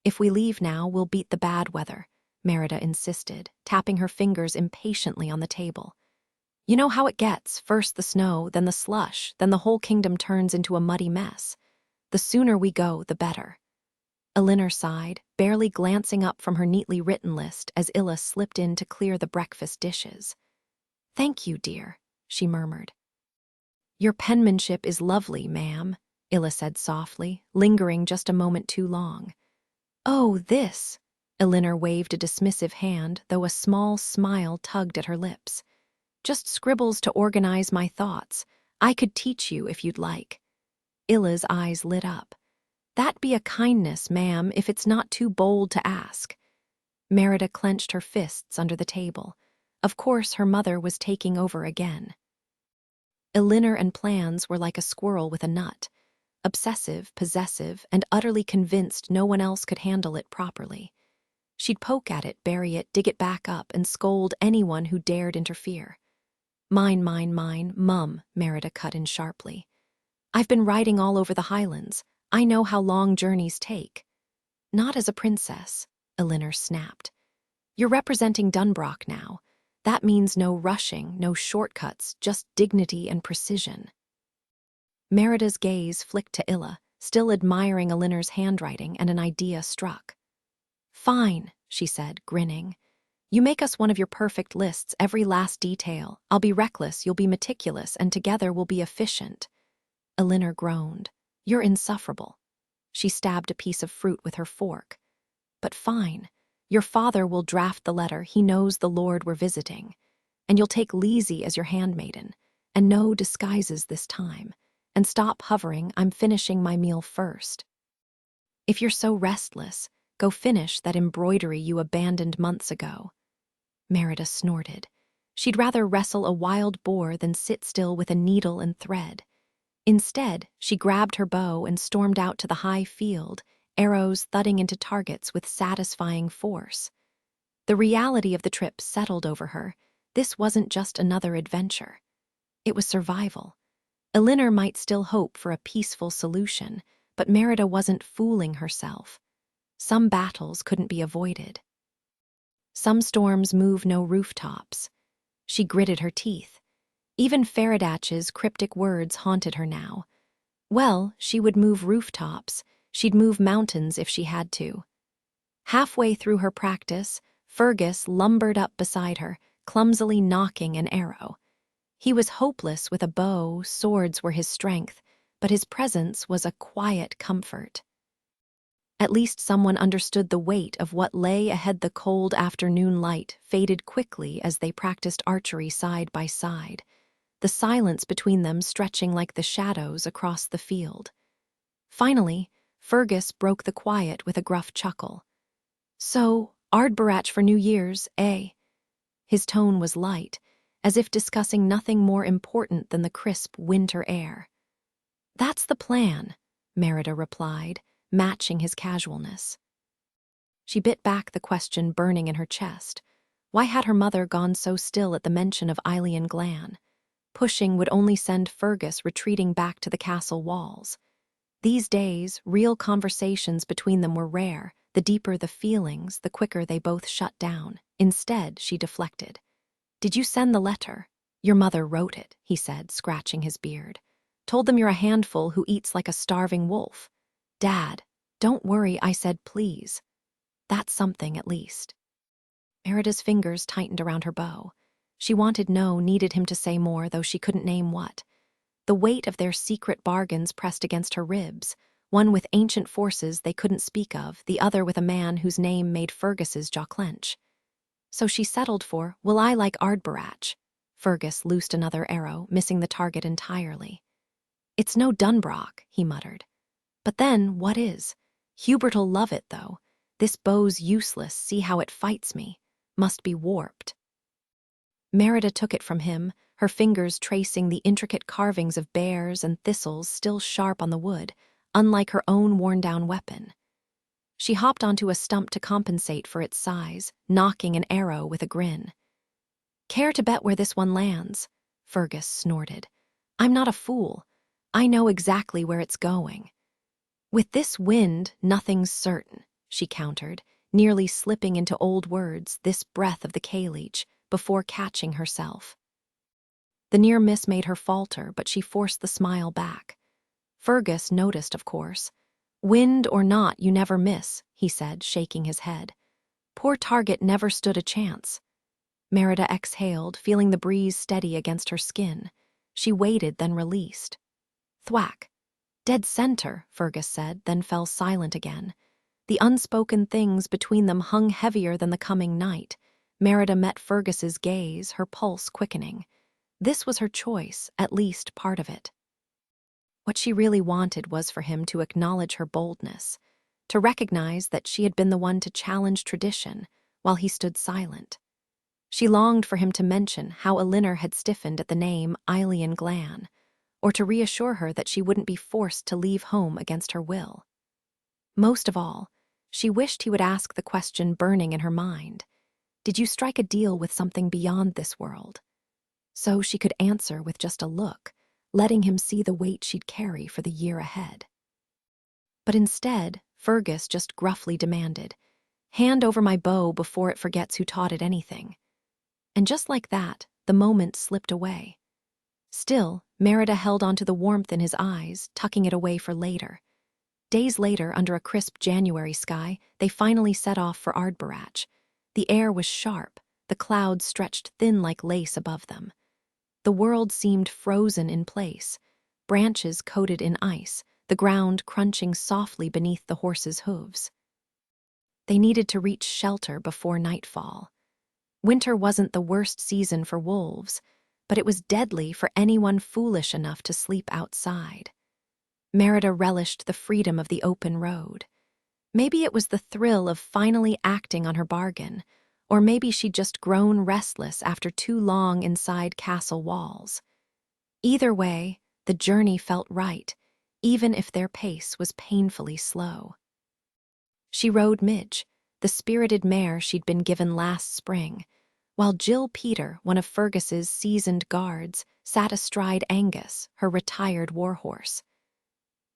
"If we leave now, we'll beat the bad weather," Merida insisted, tapping her fingers impatiently on the table. "You know how it gets, first the snow, then the slush, then the whole kingdom turns into a muddy mess. The sooner we go, the better." Elinor sighed, barely glancing up from her neatly written list as Illa slipped in to clear the breakfast dishes. "Thank you, dear," she murmured. "Your penmanship is lovely, ma'am," Illa said softly, lingering just a moment too long. "Oh, this," Elinor waved a dismissive hand, though a small smile tugged at her lips. "Just scribbles to organize my thoughts. I could teach you if you'd like." Illa's eyes lit up. "That'd be a kindness, ma'am, if it's not too bold to ask." Merida clenched her fists under the table. Of course, her mother was taking over again. Elinor and plans were like a squirrel with a nut. Obsessive, possessive, and utterly convinced no one else could handle it properly. She'd poke at it, bury it, dig it back up, and scold anyone who dared interfere. "Mine, mine, mine, Mum," Merida cut in sharply. "I've been riding all over the Highlands. I know how long journeys take." "Not as a princess," Elinor snapped. "You're representing Dunbroch now. That means no rushing, no shortcuts, just dignity and precision." Merida's gaze flicked to Illa, still admiring Elinor's handwriting, and an idea struck. "Fine," she said, grinning. "You make us one of your perfect lists, every last detail. I'll be reckless, you'll be meticulous, and together we'll be efficient." Elinor groaned. "You're insufferable." She stabbed a piece of fruit with her fork. "But fine. Your father will draft the letter. He knows the lord we're visiting. And you'll take Leezy as your handmaiden. And no disguises this time. And stop hovering, I'm finishing my meal first." "If you're so restless, go finish that embroidery you abandoned months ago." Merida snorted. She'd rather wrestle a wild boar than sit still with a needle and thread. Instead, she grabbed her bow and stormed out to the high field, arrows thudding into targets with satisfying force. The reality of the trip settled over her. This wasn't just another adventure. It was survival. Elinor might still hope for a peaceful solution, but Merida wasn't fooling herself. Some battles couldn't be avoided. Some storms move no rooftops. She gritted her teeth. Even Faradach's cryptic words haunted her now. Well, she would move rooftops. She'd move mountains if she had to. Halfway through her practice, Fergus lumbered up beside her, clumsily knocking an arrow. He was hopeless with a bow, swords were his strength, but his presence was a quiet comfort. At least someone understood the weight of what lay ahead. The cold afternoon light faded quickly as they practiced archery side by side, the silence between them stretching like the shadows across the field. Finally, Fergus broke the quiet with a gruff chuckle. "So, Ardbarach for New Year's, eh?" His tone was light, as if discussing nothing more important than the crisp winter air. "That's the plan," Merida replied, matching his casualness. She bit back the question burning in her chest. Why had her mother gone so still at the mention of Eilean Glan? Pushing would only send Fergus retreating back to the castle walls. These days, real conversations between them were rare. The deeper the feelings, the quicker they both shut down. Instead, she deflected. "Did you send the letter?" "Your mother wrote it," he said, scratching his beard. "Told them you're a handful who eats like a starving wolf." "Dad, don't worry," I said, "please." "That's something, at least." Merida's fingers tightened around her bow. She needed him to say more, though she couldn't name what. The weight of their secret bargains pressed against her ribs, one with ancient forces they couldn't speak of, the other with a man whose name made Fergus's jaw clench. So she settled for, "Will I like Ardbarach?" Fergus loosed another arrow, missing the target entirely. "It's no Dunbroch," he muttered. "But then, what is? Hubert'll love it, though. This bow's useless, see how it fights me. Must be warped." Merida took it from him, her fingers tracing the intricate carvings of bears and thistles still sharp on the wood, unlike her own worn-down weapon. She hopped onto a stump to compensate for its size, knocking an arrow with a grin. "Care to bet where this one lands?" Fergus snorted. "I'm not a fool. I know exactly where it's going." "With this wind, nothing's certain," she countered, nearly slipping into old words, this breath of the K-leech, before catching herself. The near miss made her falter, but she forced the smile back. Fergus noticed, of course. "Wind or not, you never miss," he said, shaking his head. "Poor target never stood a chance." Merida exhaled, feeling the breeze steady against her skin. She waited, then released. Thwack. "Dead center," Fergus said, then fell silent again. The unspoken things between them hung heavier than the coming night. Merida met Fergus's gaze, her pulse quickening. This was her choice, at least part of it. What she really wanted was for him to acknowledge her boldness, to recognize that she had been the one to challenge tradition while he stood silent. She longed for him to mention how Elinor had stiffened at the name Eilean Glan, or to reassure her that she wouldn't be forced to leave home against her will. Most of all, she wished he would ask the question burning in her mind. Did you strike a deal with something beyond this world? So she could answer with just a look, letting him see the weight she'd carry for the year ahead. But instead, Fergus just gruffly demanded, "Hand over my bow before it forgets who taught it anything." And just like that, the moment slipped away. Still, Merida held onto the warmth in his eyes, tucking it away for later. Days later, under a crisp January sky, they finally set off for Ardbarach. The air was sharp, the clouds stretched thin like lace above them. The world seemed frozen in place, branches coated in ice, the ground crunching softly beneath the horses' hooves. They needed to reach shelter before nightfall. Winter wasn't the worst season for wolves, but it was deadly for anyone foolish enough to sleep outside. Merida relished the freedom of the open road. Maybe it was the thrill of finally acting on her bargain, or maybe she'd just grown restless after too long inside castle walls. Either way, The journey felt right, even if their pace was painfully slow. She rode Midge, the spirited mare she'd been given last spring, while Jill Peter, one of Fergus's seasoned guards, sat astride Angus, her retired warhorse.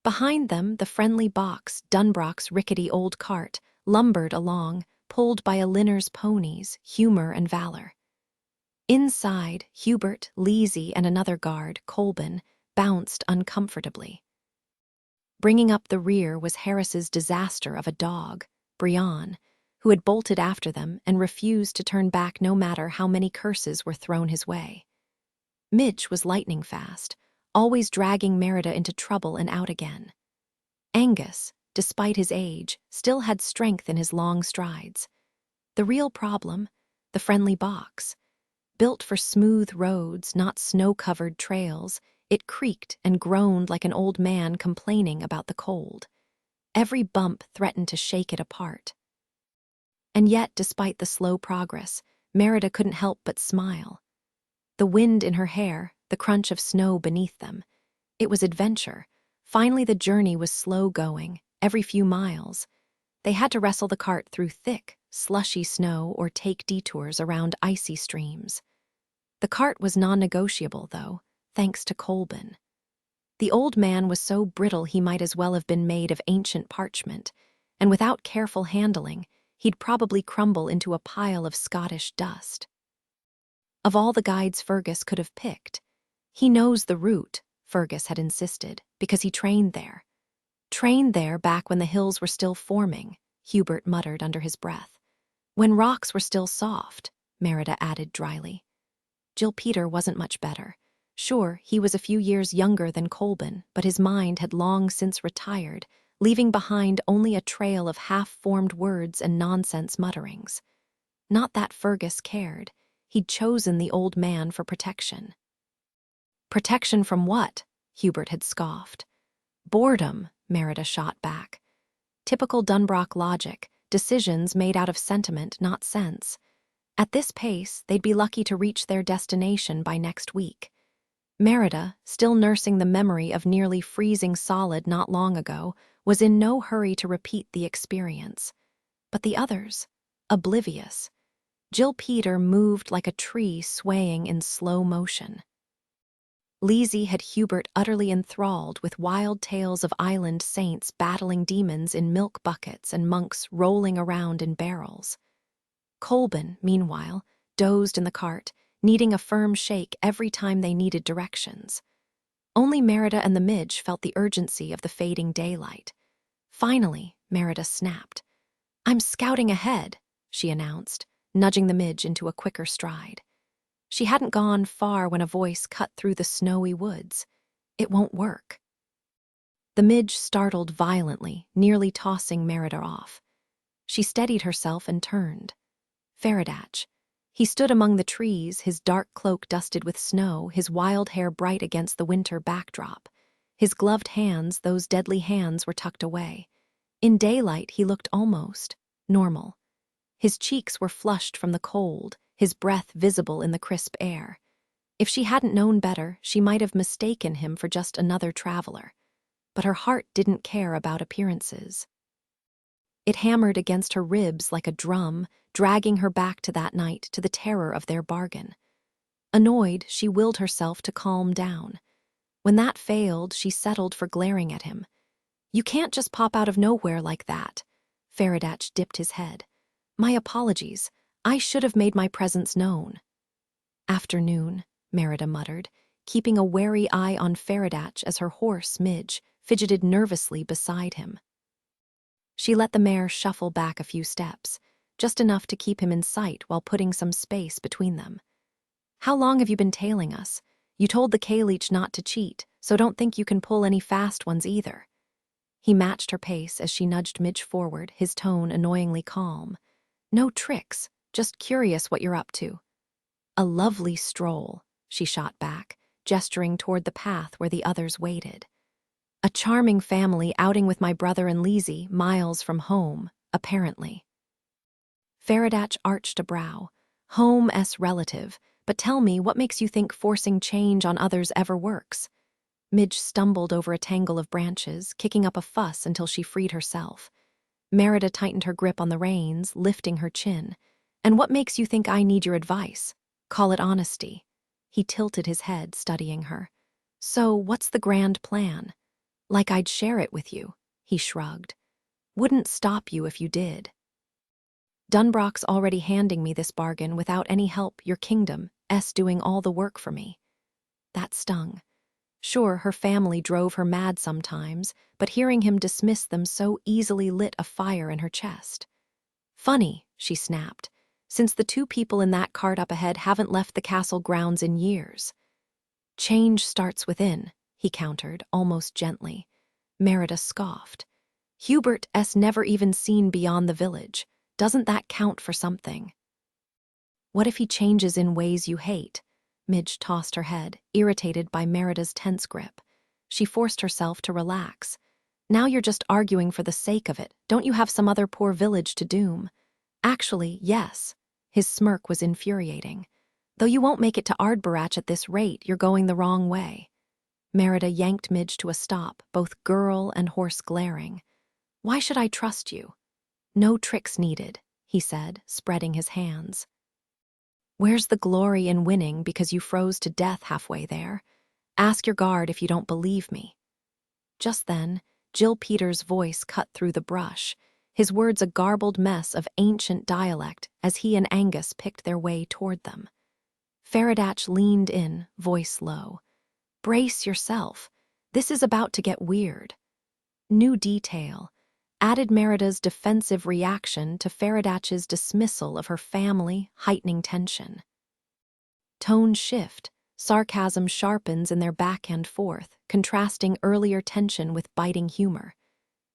Behind them, the friendly box, Dunbrock's rickety old cart, lumbered along, pulled by a Linner's ponies, Humor and Valor. Inside, Hubert, Leasy, and another guard, Colbin, bounced uncomfortably. Bringing up the rear was Harris's disaster of a dog, Brian, who had bolted after them and refused to turn back no matter how many curses were thrown his way. Midge was lightning fast, always dragging Merida into trouble and out again. Angus, despite his age, still had strength in his long strides. The real problem, the friendly box. Built for smooth roads, not snow-covered trails, it creaked and groaned like an old man complaining about the cold. Every bump threatened to shake it apart. And yet, despite the slow progress, Merida couldn't help but smile. The wind in her hair, the crunch of snow beneath them. It was adventure. Finally, the journey was slow going, every few miles. They had to wrestle the cart through thick, slushy snow or take detours around icy streams. The cart was non-negotiable, though, thanks to Colbin. The old man was so brittle he might as well have been made of ancient parchment, and without careful handling, he'd probably crumble into a pile of Scottish dust. Of all the guides Fergus could have picked, he knows the route, Fergus had insisted, because he trained there. Trained there back when the hills were still forming, Hubert muttered under his breath. When rocks were still soft, Merida added dryly. Jill Peter wasn't much better. Sure, he was a few years younger than Colbin, but his mind had long since retired, leaving behind only a trail of half-formed words and nonsense mutterings. Not that Fergus cared. He'd chosen the old man for protection. Protection from what? Hubert had scoffed. Boredom, Merida shot back. Typical Dunbrock logic, decisions made out of sentiment, not sense. At this pace, they'd be lucky to reach their destination by next week. Merida, still nursing the memory of nearly freezing solid not long ago, was in no hurry to repeat the experience. But the others, oblivious. Jill Peter moved like a tree swaying in slow motion. Leasy had Hubert utterly enthralled with wild tales of island saints battling demons in milk buckets and monks rolling around in barrels. Colbin, meanwhile, dozed in the cart, needing a firm shake every time they needed directions. Only Merida and the Midge felt the urgency of the fading daylight. Finally, Merida snapped. "I'm scouting ahead," she announced, nudging the Midge into a quicker stride. She hadn't gone far when a voice cut through the snowy woods. "It won't work." The Midge startled violently, nearly tossing Merida off. She steadied herself and turned. Faradatch. He stood among the trees, his dark cloak dusted with snow, his wild hair bright against the winter backdrop. His gloved hands, those deadly hands, were tucked away. In daylight, he looked almost normal. His cheeks were flushed from the cold, his breath visible in the crisp air. If she hadn't known better, she might have mistaken him for just another traveler. But her heart didn't care about appearances. It hammered against her ribs like a drum, dragging her back to that night, to the terror of their bargain. Annoyed, she willed herself to calm down. When that failed, she settled for glaring at him. "You can't just pop out of nowhere like that." Faradatch dipped his head. "My apologies. I should have made my presence known." "Afternoon," Merida muttered, keeping a wary eye on Faradatch as her horse, Midge, fidgeted nervously beside him. She let the mare shuffle back a few steps, just enough to keep him in sight while putting some space between them. "How long have you been tailing us? You told the K-Leech not to cheat, so don't think you can pull any fast ones either." He matched her pace as she nudged Midge forward, his tone annoyingly calm. "No tricks, just curious what you're up to." "A lovely stroll," she shot back, gesturing toward the path where the others waited. "A charming family outing with my brother and Leasy, miles from home, apparently." Faradatch arched a brow. "Home-s relative, but tell me, what makes you think forcing change on others ever works?" Midge stumbled over a tangle of branches, kicking up a fuss until she freed herself. Merida tightened her grip on the reins, lifting her chin. "And what makes you think I need your advice? Call it honesty." He tilted his head, studying her. "So, what's the grand plan?" "Like I'd share it with you," he shrugged. "Wouldn't stop you if you did. Dunbrock's already handing me this bargain without any help, your kingdom's doing all the work for me." That stung. Sure, her family drove her mad sometimes, but hearing him dismiss them so easily lit a fire in her chest. "Funny," she snapped, "since the two people in that cart up ahead haven't left the castle grounds in years." "Change starts within," he countered, almost gently. Merida scoffed. "Hubert's never even seen beyond the village. Doesn't that count for something?" "What if he changes in ways you hate?" Midge tossed her head, irritated by Merida's tense grip. She forced herself to relax. "Now you're just arguing for the sake of it. Don't you have some other poor village to doom?" "Actually, yes." His smirk was infuriating. "Though you won't make it to Ardbarach at this rate, you're going the wrong way." Merida yanked Midge to a stop, both girl and horse glaring. "Why should I trust you?" "No tricks needed," he said, spreading his hands. "Where's the glory in winning because you froze to death halfway there? Ask your guard if you don't believe me." Just then, Jill Peters' voice cut through the brush, his words a garbled mess of ancient dialect as he and Angus picked their way toward them. Faradach leaned in, voice low. "Brace yourself. This is about to get weird." New detail added Merida's defensive reaction to Faradach's dismissal of her family, heightening tension. Tone shift, sarcasm sharpens in their back and forth, contrasting earlier tension with biting humor.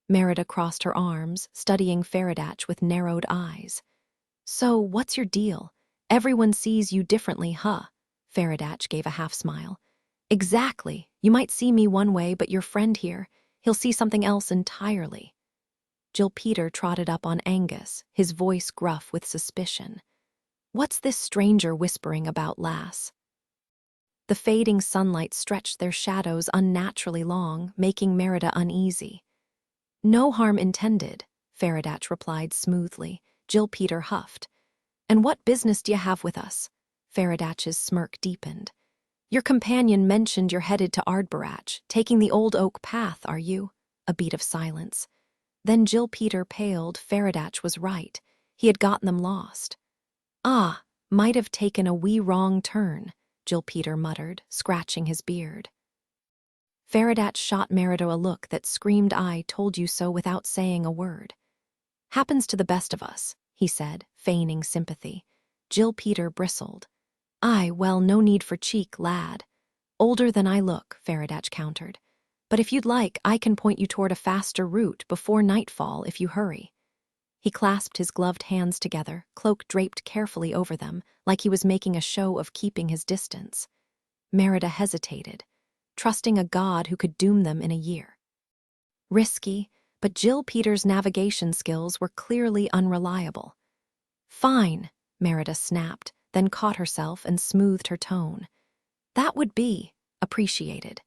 Merida crossed her arms, studying Faradach with narrowed eyes. "So, what's your deal? Everyone sees you differently, huh?" Faradach gave a half-smile. "Exactly. You might see me one way, but your friend here, he'll see something else entirely." Jill Peter trotted up on Angus, his voice gruff with suspicion. "What's this stranger whispering about, lass?" The fading sunlight stretched their shadows unnaturally long, making Merida uneasy. "No harm intended," Faradach replied smoothly. Jill Peter huffed. "And what business do you have with us?" Faradach's smirk deepened. "Your companion mentioned you're headed to Ardbarach, taking the old oak path, are you?" A beat of silence. Then Jill Peter paled. Faradach was right. He had gotten them lost. "Ah, might have taken a wee wrong turn," Jill Peter muttered, scratching his beard. Faradach shot Merida a look that screamed, "I told you so," without saying a word. "Happens to the best of us," he said, feigning sympathy. Jill Peter bristled. "Aye, well, no need for cheek, lad." "Older than I look," Faradach countered. "But if you'd like, I can point you toward a faster route before nightfall if you hurry." He clasped his gloved hands together, cloak draped carefully over them, like he was making a show of keeping his distance. Merida hesitated, trusting a god who could doom them in a year. Risky, but Jill Peters' navigation skills were clearly unreliable. "Fine," Merida snapped, then caught herself and smoothed her tone. "That would be appreciated."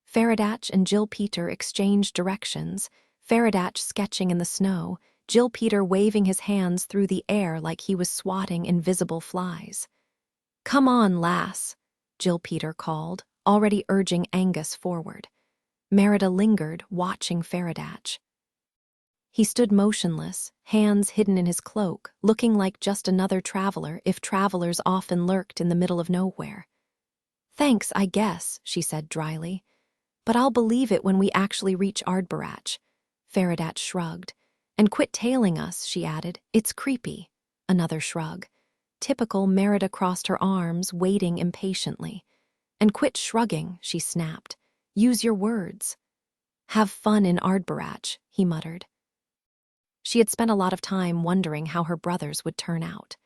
Faradach and Jill Peter exchanged directions, Faradach sketching in the snow, Jill Peter waving his hands through the air like he was swatting invisible flies. "Come on, lass," Jill Peter called, already urging Angus forward. Merida lingered, watching Faradach. He stood motionless, hands hidden in his cloak, looking like just another traveler if travelers often lurked in the middle of nowhere. "Thanks, I guess," she said dryly. "But I'll believe it when we actually reach Ardbarach." Faradach shrugged. "And quit tailing us," she added. "It's creepy." Another shrug. Typical. Merida crossed her arms, waiting impatiently. "And quit shrugging," she snapped. "Use your words." "Have fun in Ardbarach," he muttered. She had spent a lot of time wondering how her brothers would turn out.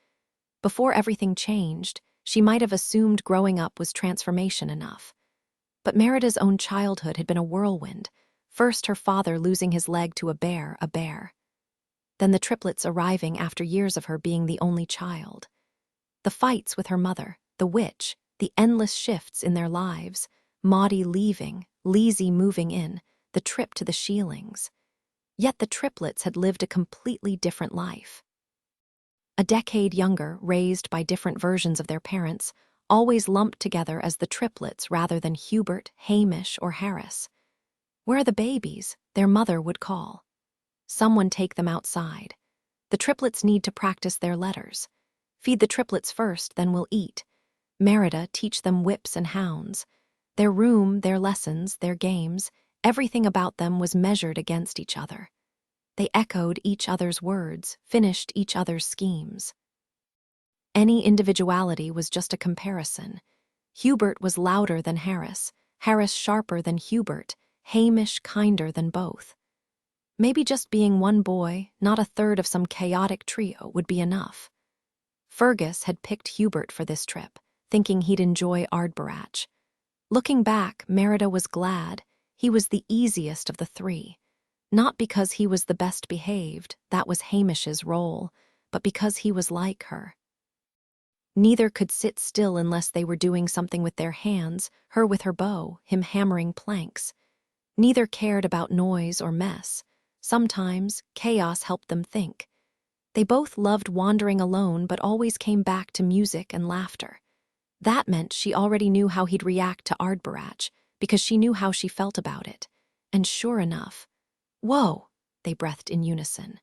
Before everything changed, she might have assumed growing up was transformation enough. But Merida's own childhood had been a whirlwind. First, her father losing his leg to a bear. Then the triplets arriving after years of her being the only child. The fights with her mother, the witch, the endless shifts in their lives, Maudie leaving, Lizzie moving in, the trip to the Sheelings. Yet the triplets had lived a completely different life. A decade younger, raised by different versions of their parents, always lumped together as the triplets rather than Hubert, Hamish, or Harris. "Where are the babies?" their mother would call. "Someone take them outside. The triplets need to practice their letters. Feed the triplets first, then we'll eat. Merida, teach them whips and hounds." Their room, their lessons, their games, everything about them was measured against each other. They echoed each other's words, finished each other's schemes. Any individuality was just a comparison. Hubert was louder than Harris, Harris sharper than Hubert, Hamish kinder than both. Maybe just being one boy, not a third of some chaotic trio, would be enough. Fergus had picked Hubert for this trip, thinking he'd enjoy Ardborach. Looking back, Merida was glad. He was the easiest of the three. Not because he was the best behaved, that was Hamish's role, but because he was like her. Neither could sit still unless they were doing something with their hands, her with her bow, him hammering planks. Neither cared about noise or mess. Sometimes, chaos helped them think. They both loved wandering alone but always came back to music and laughter. That meant she already knew how he'd react to Ardborach, because she knew how she felt about it. And sure enough, "Whoa," they breathed in unison.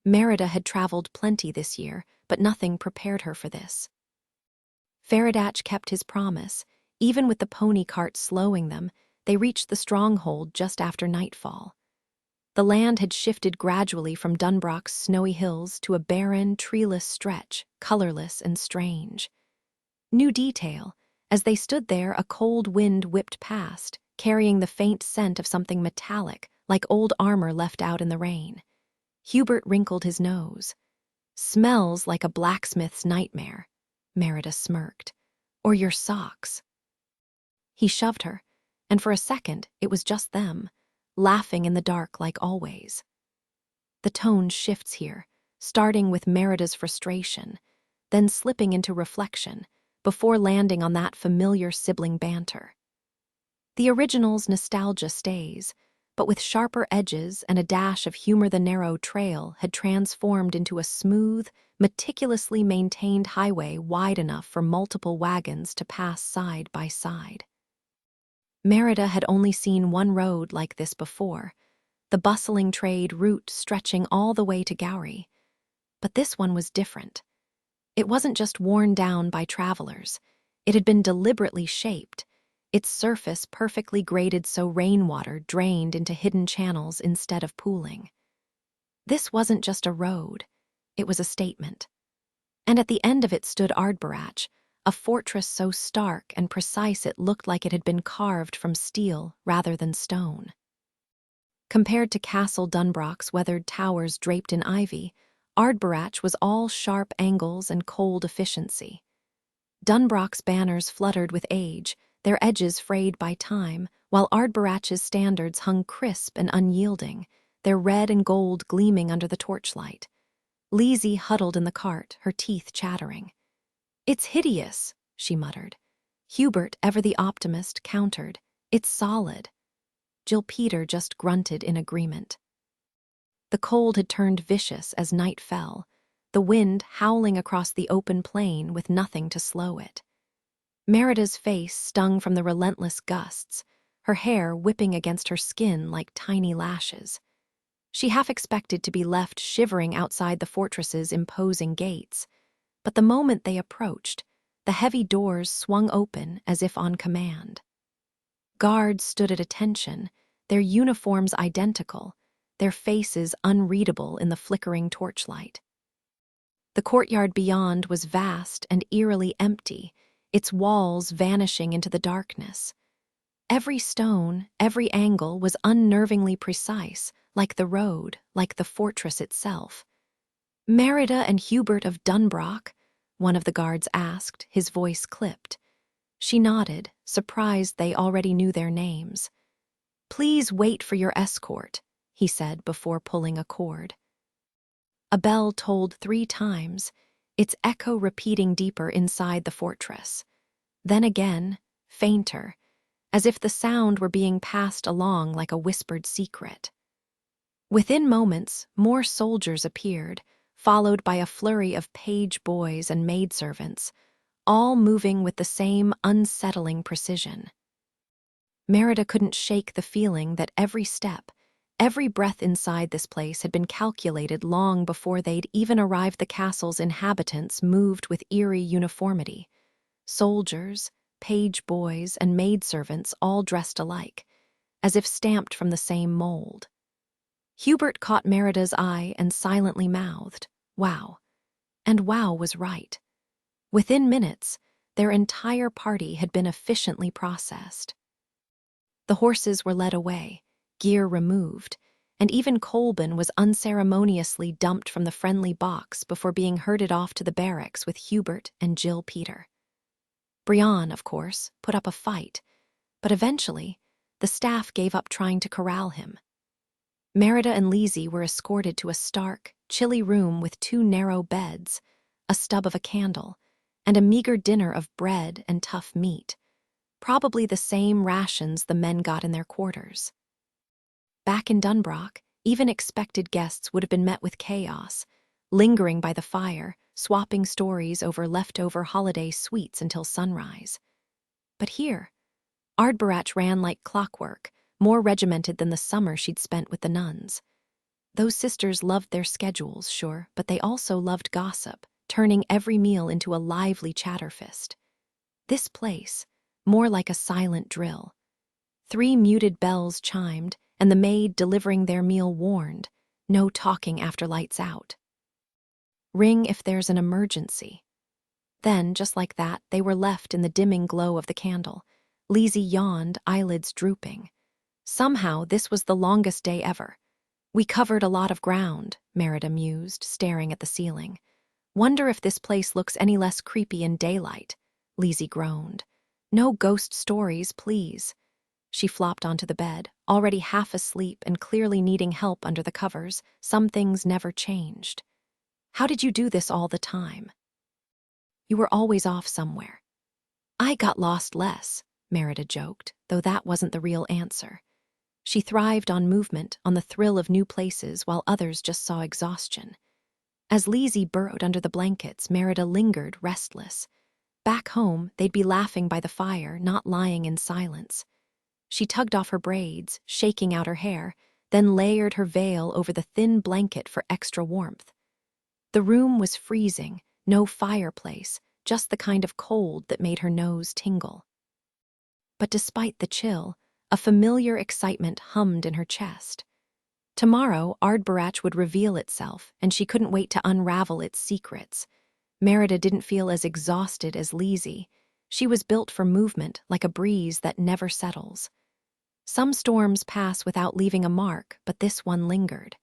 Merida had traveled plenty this year, but nothing prepared her for this. Feradach kept his promise. Even with the pony cart slowing them, they reached the stronghold just after nightfall. The land had shifted gradually from Dunbrock's snowy hills to a barren, treeless stretch, colorless and strange. New detail. As they stood there, a cold wind whipped past, carrying the faint scent of something metallic, like old armor left out in the rain. Hubert wrinkled his nose. "Smells like a blacksmith's nightmare," Merida smirked. "Or your socks." He shoved her, and for a second it was just them, laughing in the dark like always. The tone shifts here, starting with Merida's frustration, then slipping into reflection, before landing on that familiar sibling banter. The original's nostalgia stays, but with sharper edges and a dash of humor, the narrow trail had transformed into a smooth, meticulously maintained highway wide enough for multiple wagons to pass side by side. Merida had only seen one road like this before, the bustling trade route stretching all the way to Gowrie. But this one was different. It wasn't just worn down by travelers. It had been deliberately shaped, its surface perfectly graded so rainwater drained into hidden channels instead of pooling. This wasn't just a road, it was a statement. And at the end of it stood Ardborach, a fortress so stark and precise it looked like it had been carved from steel rather than stone. Compared to Castle Dunbrock's weathered towers draped in ivy, Ardborach was all sharp angles and cold efficiency. Dunbrock's banners fluttered with age, their edges frayed by time, while Ardborach's standards hung crisp and unyielding, their red and gold gleaming under the torchlight. Lizzie huddled in the cart, her teeth chattering. "It's hideous," she muttered. Hubert, ever the optimist, countered. "It's solid." Jill Peter just grunted in agreement. The cold had turned vicious as night fell, the wind howling across the open plain with nothing to slow it. Merida's face stung from the relentless gusts, her hair whipping against her skin like tiny lashes. She half expected to be left shivering outside the fortress's imposing gates, but the moment they approached, the heavy doors swung open as if on command. Guards stood at attention, their uniforms identical, their faces unreadable in the flickering torchlight. The courtyard beyond was vast and eerily empty, its walls vanishing into the darkness. Every stone, every angle was unnervingly precise, like the road, like the fortress itself. "Merida and Hubert of Dunbrock?" one of the guards asked, his voice clipped. She nodded, surprised they already knew their names. "Please wait for your escort," he said before pulling a cord. A bell tolled 3 times, its echo repeating deeper inside the fortress. Then again, fainter, as if the sound were being passed along like a whispered secret. Within moments, more soldiers appeared, followed by a flurry of page boys and maidservants, all moving with the same unsettling precision. Merida couldn't shake the feeling that every step, every breath inside this place had been calculated long before they'd even arrived. The castle's inhabitants moved with eerie uniformity. Soldiers, page boys, and maidservants all dressed alike, as if stamped from the same mold. Hubert caught Merida's eye and silently mouthed, "Wow." And wow was right. Within minutes, their entire party had been efficiently processed. The horses were led away, gear removed, and even Colbin was unceremoniously dumped from the friendly box before being herded off to the barracks with Hubert and Jill Peter. Brian, of course, put up a fight, but eventually, the staff gave up trying to corral him. Merida and Lizzie were escorted to a stark, chilly room with 2 narrow beds, a stub of a candle, and a meager dinner of bread and tough meat, probably the same rations the men got in their quarters. Back in Dunbrock, even expected guests would have been met with chaos, lingering by the fire, swapping stories over leftover holiday sweets until sunrise. But here, Ardbarach ran like clockwork, more regimented than the summer she'd spent with the nuns. Those sisters loved their schedules, sure, but they also loved gossip, turning every meal into a lively chatterfest. This place, more like a silent drill. 3 muted bells chimed, and the maid delivering their meal warned, "No talking after lights out. Ring if there's an emergency." Then, just like that, they were left in the dimming glow of the candle. Lizzie yawned, eyelids drooping. Somehow, this was the longest day ever. "We covered a lot of ground," Merida mused, staring at the ceiling. "Wonder if this place looks any less creepy in daylight," Lizzie groaned. "No ghost stories, please." She flopped onto the bed, already half asleep and clearly needing help under the covers. Some things never changed. "How did you do this all the time?" "You were always off somewhere." "I got lost less," Merida joked, though that wasn't the real answer. She thrived on movement, on the thrill of new places, while others just saw exhaustion. As Lizzie burrowed under the blankets, Merida lingered, restless. Back home, they'd be laughing by the fire, not lying in silence. She tugged off her braids, shaking out her hair, then layered her veil over the thin blanket for extra warmth. The room was freezing, no fireplace, just the kind of cold that made her nose tingle. But despite the chill, a familiar excitement hummed in her chest. Tomorrow, Ardbarach would reveal itself, and she couldn't wait to unravel its secrets. Merida didn't feel as exhausted as Lizzie. She was built for movement, like a breeze that never settles. Some storms pass without leaving a mark, but this one lingered.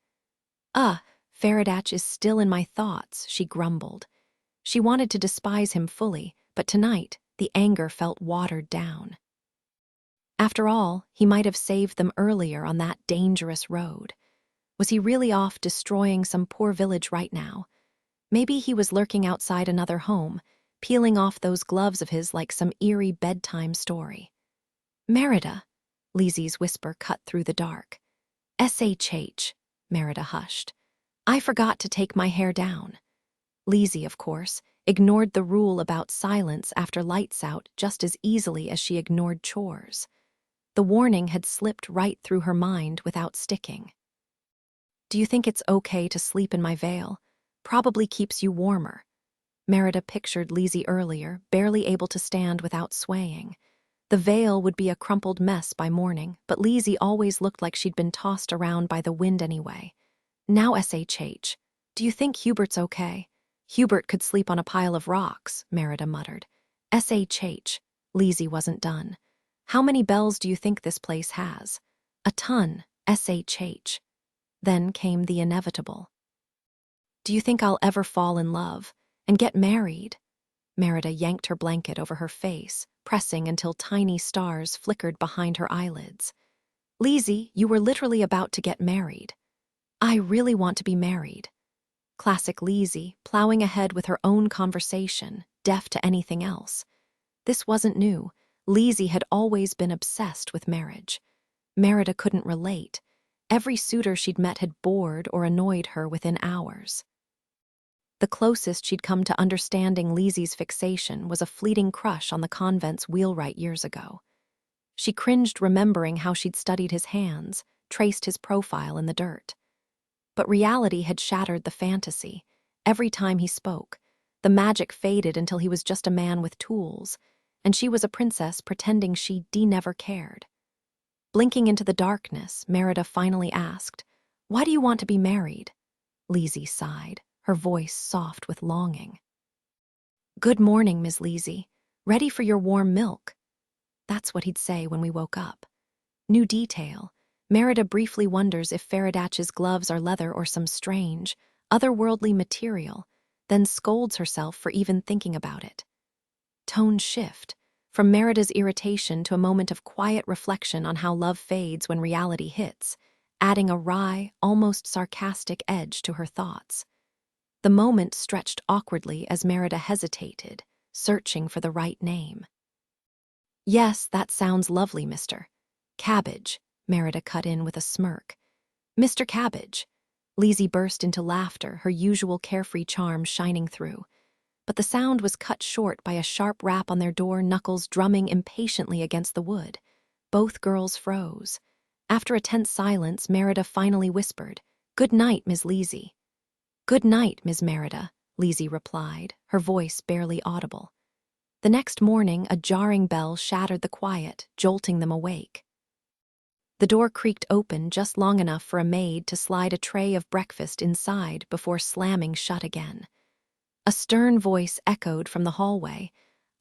Faradach is still in my thoughts," she grumbled. She wanted to despise him fully, but tonight, the anger felt watered down. After all, he might have saved them earlier on that dangerous road. Was he really off destroying some poor village right now? Maybe he was lurking outside another home, peeling off those gloves of his like some eerie bedtime story. "Merida," Lizzie's whisper cut through the dark. "SHH," Merida hushed. "I forgot to take my hair down." Lizzie, of course, ignored the rule about silence after lights out just as easily as she ignored chores. The warning had slipped right through her mind without sticking. "Do you think it's okay to sleep in my veil? Probably keeps you warmer." Merida pictured Lizzie earlier, barely able to stand without swaying. The veil would be a crumpled mess by morning, but Lizzie always looked like she'd been tossed around by the wind anyway. "Now SHH. Do you think Hubert's okay?" "Hubert could sleep on a pile of rocks," Merida muttered. "SHH. Lizzie wasn't done. "How many bells do you think this place has?" "A ton. SHH. Then came the inevitable. "Do you think I'll ever fall in love and get married?" Merida yanked her blanket over her face, pressing until tiny stars flickered behind her eyelids. "Lizzie, you were literally about to get married." "I really want to be married." Classic Lizzie, plowing ahead with her own conversation, deaf to anything else. This wasn't new. Lizzie had always been obsessed with marriage. Merida couldn't relate. Every suitor she'd met had bored or annoyed her within hours. The closest she'd come to understanding Lizzie's fixation was a fleeting crush on the convent's wheelwright years ago. She cringed remembering how she'd studied his hands, traced his profile in the dirt. But reality had shattered the fantasy. Every time he spoke, the magic faded until he was just a man with tools, and she was a princess pretending she never cared. Blinking into the darkness, Merida finally asked, "Why do you want to be married?" Lizzie sighed, her voice soft with longing. "Good morning, Miss Lizzie. Ready for your warm milk." That's what he'd say when we woke up. New detail. Merida briefly wonders if Faradach's gloves are leather or some strange, otherworldly material, then scolds herself for even thinking about it. Tone shift, from Merida's irritation to a moment of quiet reflection on how love fades when reality hits, adding a wry, almost sarcastic edge to her thoughts. The moment stretched awkwardly as Merida hesitated, searching for the right name. "Yes, that sounds lovely, Mr. Cabbage," Merida cut in with a smirk. "Mr. Cabbage." Lizzie burst into laughter, her usual carefree charm shining through. But the sound was cut short by a sharp rap on their door, knuckles drumming impatiently against the wood. Both girls froze. After a tense silence, Merida finally whispered, "Good night, Miss Lizzie." "Good night, Miss Merida," Lizzie replied, her voice barely audible. The next morning, a jarring bell shattered the quiet, jolting them awake. The door creaked open just long enough for a maid to slide a tray of breakfast inside before slamming shut again. A stern voice echoed from the hallway,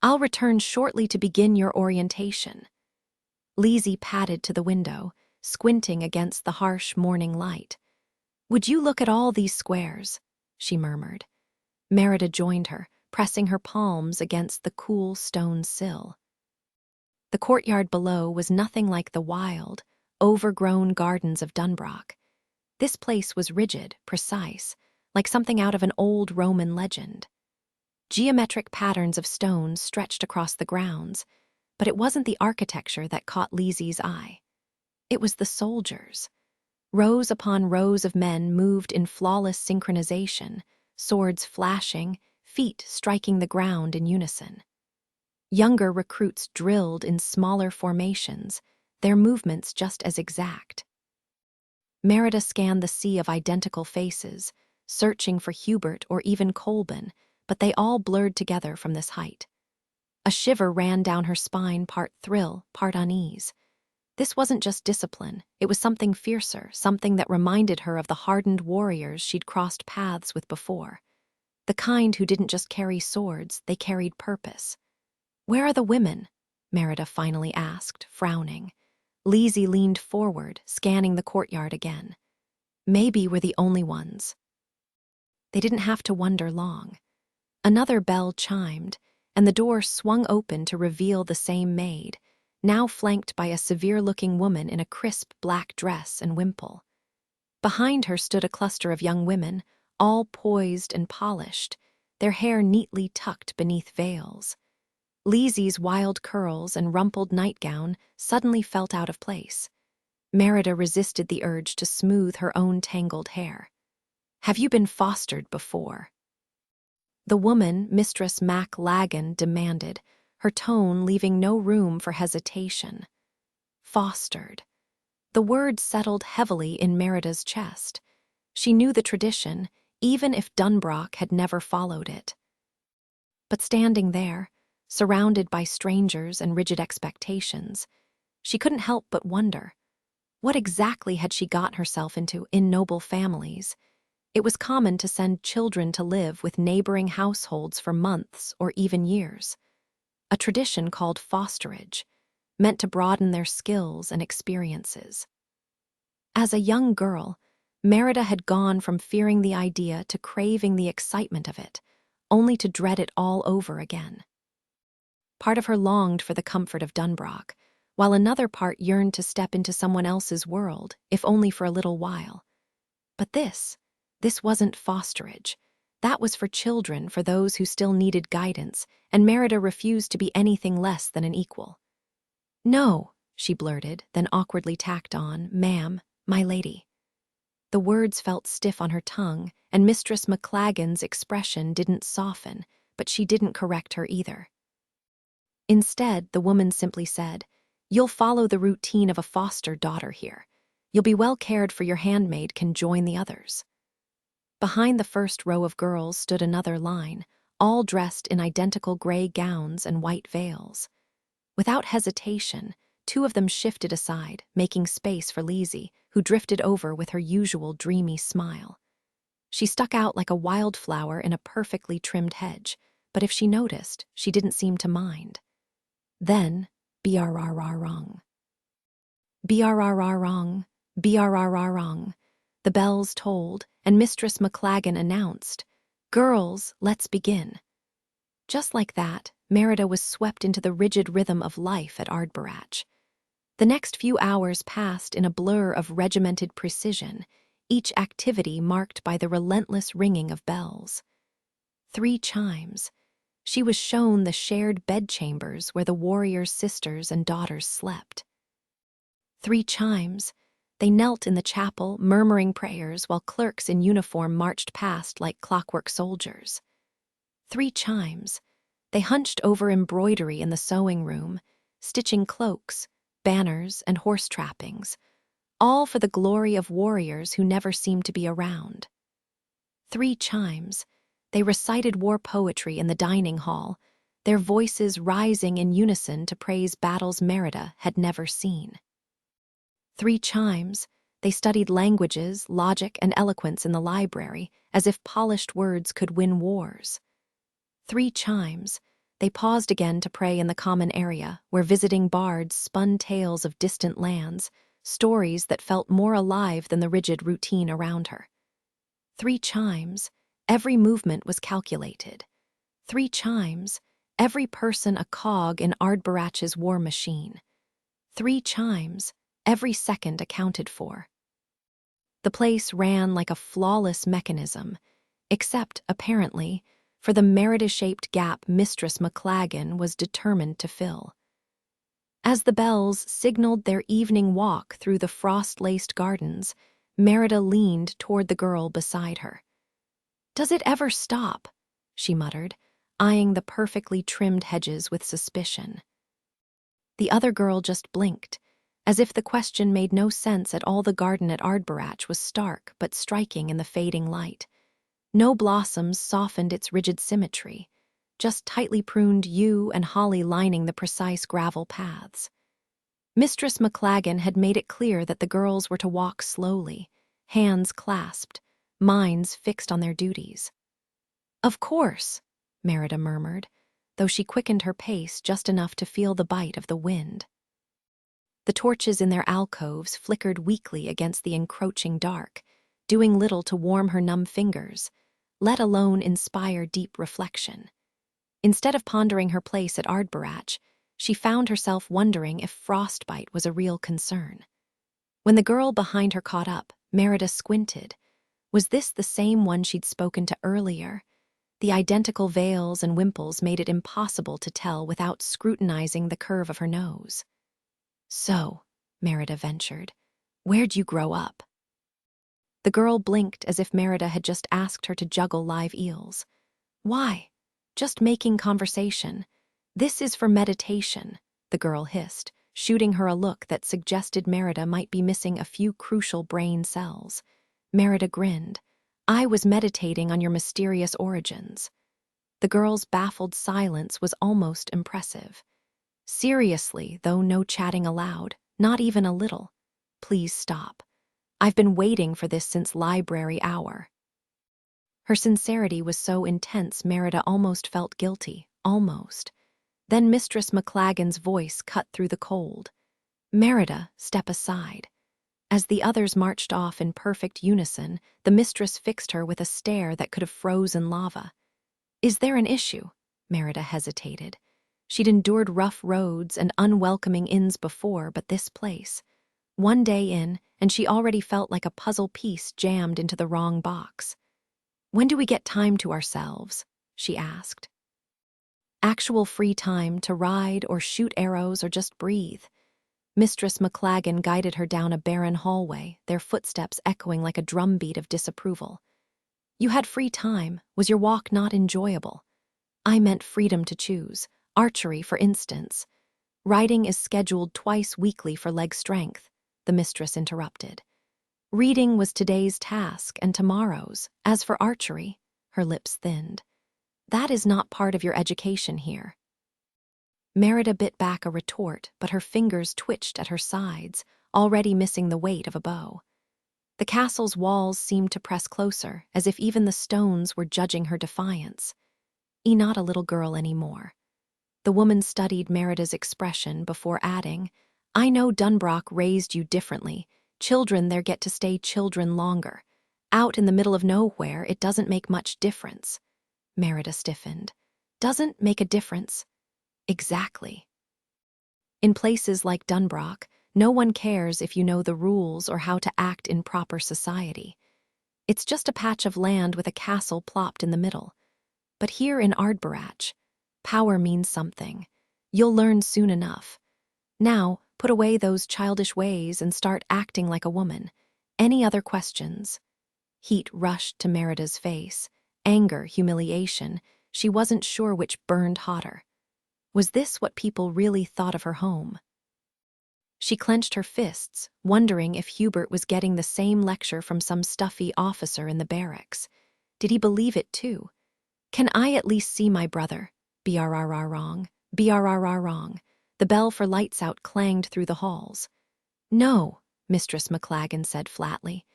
"I'll return shortly to begin your orientation." Lizzie padded to the window, squinting against the harsh morning light. "Would you look at all these squares?" she murmured. Merida joined her, pressing her palms against the cool stone sill. The courtyard below was nothing like the wild, overgrown gardens of Dunbrock. This place was rigid, precise, like something out of an old Roman legend. Geometric patterns of stone stretched across the grounds, but it wasn't the architecture that caught Lizzie's eye. It was the soldiers. Rows upon rows of men moved in flawless synchronization, swords flashing, feet striking the ground in unison. Younger recruits drilled in smaller formations, their movements just as exact. Merida scanned the sea of identical faces, searching for Hubert or even Colbin, but they all blurred together from this height. A shiver ran down her spine, part thrill, part unease. This wasn't just discipline, it was something fiercer, something that reminded her of the hardened warriors she'd crossed paths with before. The kind who didn't just carry swords, they carried purpose. "Where are the women?" Merida finally asked, frowning. Lizzie leaned forward, scanning the courtyard again. Maybe we're the only ones. They didn't have to wonder long. Another bell chimed, and the door swung open to reveal the same maid, now flanked by a severe-looking woman in a crisp black dress and wimple. Behind her stood a cluster of young women, all poised and polished, their hair neatly tucked beneath veils. Lizzie's wild curls and rumpled nightgown suddenly felt out of place. Merida resisted the urge to smooth her own tangled hair. "Have you been fostered before?" The woman, Mistress Mac Lagan, demanded, her tone leaving no room for hesitation. Fostered. The word settled heavily in Merida's chest. She knew the tradition, even if Dunbrock had never followed it. But standing there, surrounded by strangers and rigid expectations, she couldn't help but wonder, what exactly had she gotten herself into in noble families? It was common to send children to live with neighboring households for months or even years. A tradition called fosterage, meant to broaden their skills and experiences. As a young girl, Merida had gone from fearing the idea to craving the excitement of it, only to dread it all over again. Part of her longed for the comfort of Dunbrock, while another part yearned to step into someone else's world, if only for a little while. But this wasn't fosterage. That was for children, for those who still needed guidance, and Merida refused to be anything less than an equal. "No," she blurted, then awkwardly tacked on, "Ma'am, my lady." The words felt stiff on her tongue, and Mistress McLagan's expression didn't soften, but she didn't correct her either. Instead, the woman simply said, "You'll follow the routine of a foster daughter here. You'll be well cared for, your handmaid can join the others." Behind the first row of girls stood another line, all dressed in identical gray gowns and white veils. Without hesitation, two of them shifted aside, making space for Lizzie, who drifted over with her usual dreamy smile. She stuck out like a wildflower in a perfectly trimmed hedge, but if she noticed, she didn't seem to mind. Then, brrrrrong. Brrrrrong, brrrrrong. The bells tolled, and Mistress McLagan announced, "Girls, let's begin." Just like that, Merida was swept into the rigid rhythm of life at Ardborach. The next few hours passed in a blur of regimented precision, each activity marked by the relentless ringing of bells. 3 chimes. She was shown the shared bedchambers where the warriors' sisters and daughters slept. 3 chimes. They knelt in the chapel, murmuring prayers while clerks in uniform marched past like clockwork soldiers. 3 chimes. They hunched over embroidery in the sewing room, stitching cloaks, banners, and horse trappings, all for the glory of warriors who never seemed to be around. 3 chimes. They recited war poetry in the dining hall, their voices rising in unison to praise battles Merida had never seen. 3 chimes. They studied languages, logic, and eloquence in the library, as if polished words could win wars. 3 chimes. They paused again to pray in the common area, where visiting bards spun tales of distant lands, stories that felt more alive than the rigid routine around her. 3 chimes. Every movement was calculated. 3 chimes. Every person a cog in Ardborach's war machine. 3 chimes. Every second accounted for. The place ran like a flawless mechanism, except, apparently, for the Merida-shaped gap Mistress McLagan was determined to fill. As the bells signaled their evening walk through the frost-laced gardens, Merida leaned toward the girl beside her. "Does it ever stop?" she muttered, eyeing the perfectly trimmed hedges with suspicion. The other girl just blinked, as if the question made no sense at all. The garden at Ardborach was stark but striking in the fading light. No blossoms softened its rigid symmetry, just tightly pruned yew and holly lining the precise gravel paths. Mistress McLagan had made it clear that the girls were to walk slowly, hands clasped, minds fixed on their duties. "Of course," Merida murmured, though she quickened her pace just enough to feel the bite of the wind. The torches in their alcoves flickered weakly against the encroaching dark, doing little to warm her numb fingers, let alone inspire deep reflection. Instead of pondering her place at Ardborach, she found herself wondering if frostbite was a real concern. When the girl behind her caught up, Merida squinted. Was this the same one she'd spoken to earlier? The identical veils and wimples made it impossible to tell without scrutinizing the curve of her nose. "So," Merida ventured, "where'd you grow up?" The girl blinked as if Merida had just asked her to juggle live eels. "Why? Just making conversation. This is for meditation," the girl hissed, shooting her a look that suggested Merida might be missing a few crucial brain cells. Merida grinned. "I was meditating on your mysterious origins." The girl's baffled silence was almost impressive. "Seriously, though, no chatting allowed, not even a little. Please stop. I've been waiting for this since library hour." Her sincerity was so intense Merida almost felt guilty, almost. Then Mistress McLagan's voice cut through the cold. "Merida, step aside." As the others marched off in perfect unison, the mistress fixed her with a stare that could have frozen lava. "Is there an issue?" Merida hesitated. She'd endured rough roads and unwelcoming inns before, but this place. One day in, and she already felt like a puzzle piece jammed into the wrong box. "When do we get time to ourselves?" she asked. Actual free time to ride or shoot arrows or just breathe. Mistress McLagan guided her down a barren hallway, their footsteps echoing like a drumbeat of disapproval. You had free time. Was your walk not enjoyable? I meant freedom to choose. Archery, for instance. Riding is scheduled twice weekly for leg strength, the mistress interrupted. Reading was today's task and tomorrow's. As for archery, her lips thinned. That is not part of your education here. Merida bit back a retort, but her fingers twitched at her sides, already missing the weight of a bow. The castle's walls seemed to press closer, as if even the stones were judging her defiance. Not a little girl anymore. The woman studied Merida's expression before adding, I know Dunbrock raised you differently. Children there get to stay children longer. Out in the middle of nowhere, it doesn't make much difference. Merida stiffened. Doesn't make a difference. Exactly. In places like Dunbrock, no one cares if you know the rules or how to act in proper society. It's just a patch of land with a castle plopped in the middle. But here in Ardborach, power means something. You'll learn soon enough. Now, put away those childish ways and start acting like a woman. Any other questions? Heat rushed to Merida's face. Anger, humiliation. She wasn't sure which burned hotter. Was this what people really thought of her home? She clenched her fists, wondering if Hubert was getting the same lecture from some stuffy officer in the barracks. Did he believe it too? Can I at least see my brother? BRRR wrong. BRRR wrong. The bell for lights out clanged through the halls. No, Mistress McLagan said flatly.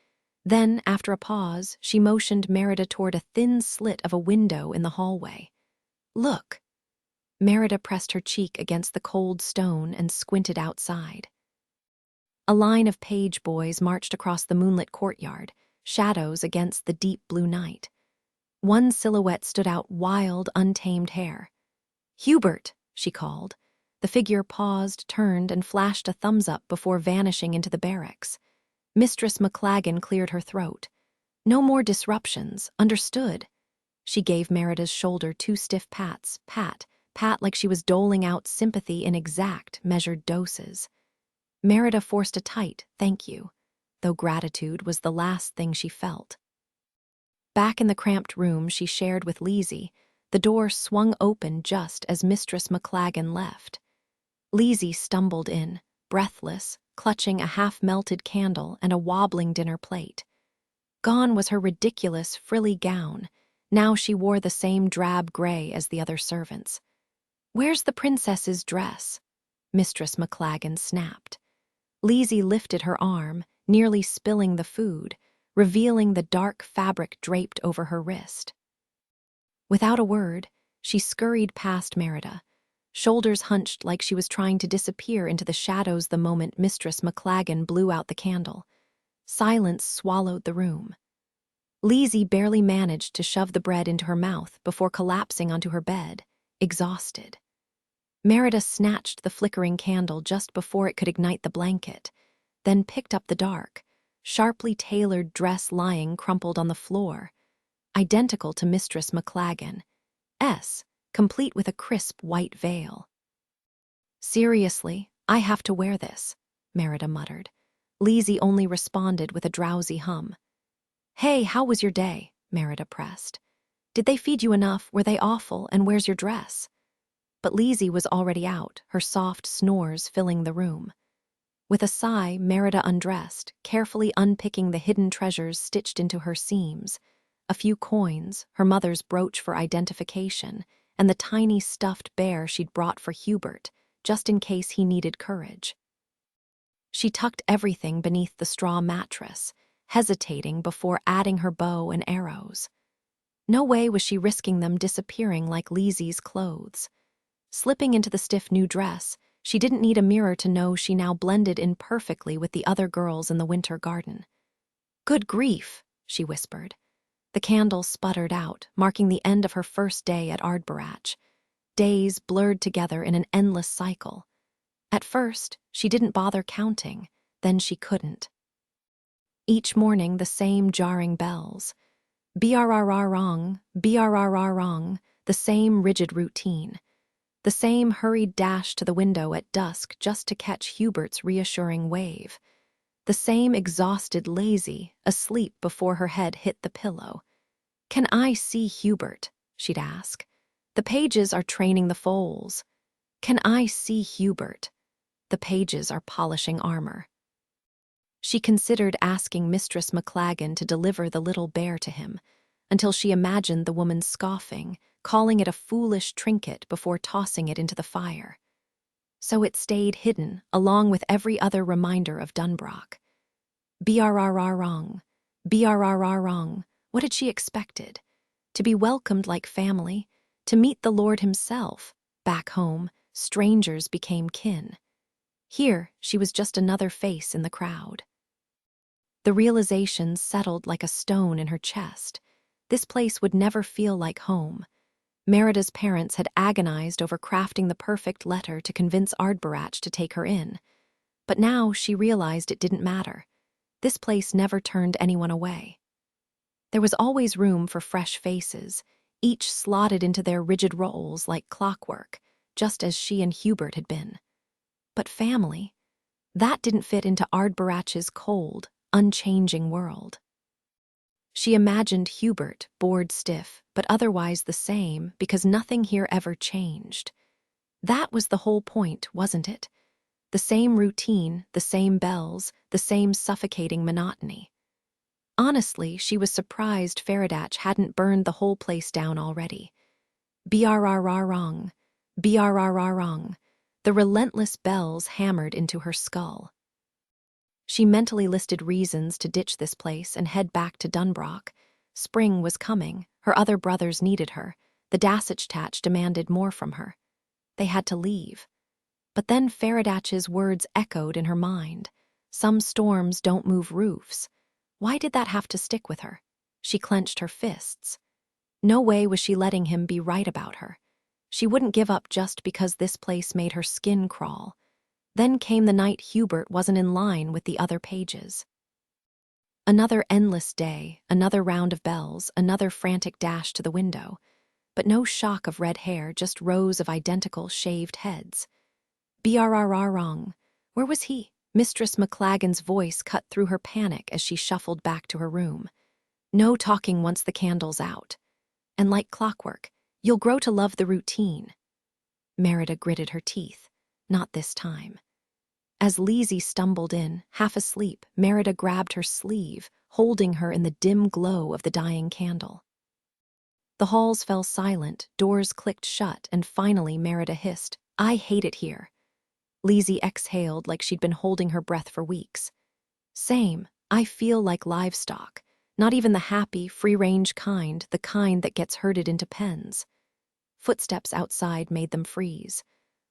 Then, after a pause, she motioned Merida toward a thin slit of a window in the hallway. Look. Merida pressed her cheek against the cold stone and squinted outside. A line of page boys marched across the moonlit courtyard, shadows against the deep blue night. One silhouette stood out, wild, untamed hair. Hubert, she called. The figure paused, turned, and flashed a thumbs up before vanishing into the barracks. Mistress McLagan cleared her throat. No more disruptions, understood. She gave Merida's shoulder 2 stiff pats, pat like she was doling out sympathy in exact, measured doses. Merida forced a tight thank you, though gratitude was the last thing she felt. Back in the cramped room she shared with Lizzie, the door swung open just as Mistress McLagan left. Lizzie stumbled in, breathless, clutching a half-melted candle and a wobbling dinner plate. Gone was her ridiculous, frilly gown. Now she wore the same drab gray as the other servants. Where's the princess's dress? Mistress McLagan snapped. Lizzie lifted her arm, nearly spilling the food, revealing the dark fabric draped over her wrist. Without a word, she scurried past Merida, shoulders hunched like she was trying to disappear into the shadows the moment Mistress McLagan blew out the candle. Silence swallowed the room. Lizzie barely managed to shove the bread into her mouth before collapsing onto her bed, exhausted. Merida snatched the flickering candle just before it could ignite the blanket, then picked up the dark, sharply tailored dress lying crumpled on the floor, identical to Mistress McLagan's, complete with a crisp white veil. Seriously, I have to wear this, Merida muttered. Lizzie only responded with a drowsy hum. Hey, how was your day? Merida pressed. Did they feed you enough? Were they awful? And where's your dress? But Lizzie was already out, her soft snores filling the room. With a sigh, Merida undressed, carefully unpicking the hidden treasures stitched into her seams. A few coins, her mother's brooch for identification, and the tiny stuffed bear she'd brought for Hubert, just in case he needed courage. She tucked everything beneath the straw mattress, hesitating before adding her bow and arrows. No way was she risking them disappearing like Lizzie's clothes. Slipping into the stiff new dress, she didn't need a mirror to know she now blended in perfectly with the other girls in the winter garden. Good grief, she whispered. The candle sputtered out, marking the end of her first day at Ardborach. Days blurred together in an endless cycle. At first, she didn't bother counting, then she couldn't. Each morning, the same jarring bells. BRRR wrong, BRRR wrong, the same rigid routine. The same hurried dash to the window at dusk just to catch Hubert's reassuring wave. The same exhausted lazy, asleep before her head hit the pillow. "Can I see Hubert?" she'd ask. "The pages are training the foals. Can I see Hubert? The pages are polishing armor." She considered asking Mistress McLagan to deliver the little bear to him, until she imagined the woman scoffing, calling it a foolish trinket before tossing it into the fire. So it stayed hidden, along with every other reminder of Dunbrock. Brrrrrong, brrrrrong. What had she expected? To be welcomed like family, to meet the Lord himself. Back home, strangers became kin. Here, she was just another face in the crowd. The realization settled like a stone in her chest. This place would never feel like home. Merida's parents had agonized over crafting the perfect letter to convince Ardbarach to take her in. But now she realized it didn't matter. This place never turned anyone away. There was always room for fresh faces, each slotted into their rigid roles like clockwork, just as she and Hubert had been. But family, that didn't fit into Ardbarach's cold, unchanging world. She imagined Hubert, bored stiff, but otherwise the same, because nothing here ever changed. That was the whole point, wasn't it? The same routine, the same bells, the same suffocating monotony. Honestly, she was surprised Faradach hadn't burned the whole place down already. Brrrrrong, brrrrrong. The relentless bells hammered into her skull. She mentally listed reasons to ditch this place and head back to Dunbrock. Spring was coming, her other brothers needed her, the Dassich demanded more from her. They had to leave. But then Faradach's words echoed in her mind. Some storms don't move roofs. Why did that have to stick with her? She clenched her fists. No way was she letting him be right about her. She wouldn't give up just because this place made her skin crawl. Then came the night Hubert wasn't in line with the other pages. Another endless day, another round of bells, another frantic dash to the window. But no shock of red hair, just rows of identical shaved heads. Brrrrrong. Where was he? Mistress McLagan's voice cut through her panic as she shuffled back to her room. No talking once the candle's out. And like clockwork, you'll grow to love the routine. Merida gritted her teeth. Not this time. As Lizzie stumbled in, half asleep, Merida grabbed her sleeve, holding her in the dim glow of the dying candle. The halls fell silent, doors clicked shut, and finally Merida hissed, "I hate it here." Lizzie exhaled like she'd been holding her breath for weeks. "Same, I feel like livestock, not even the happy, free-range kind, the kind that gets herded into pens." Footsteps outside made them freeze.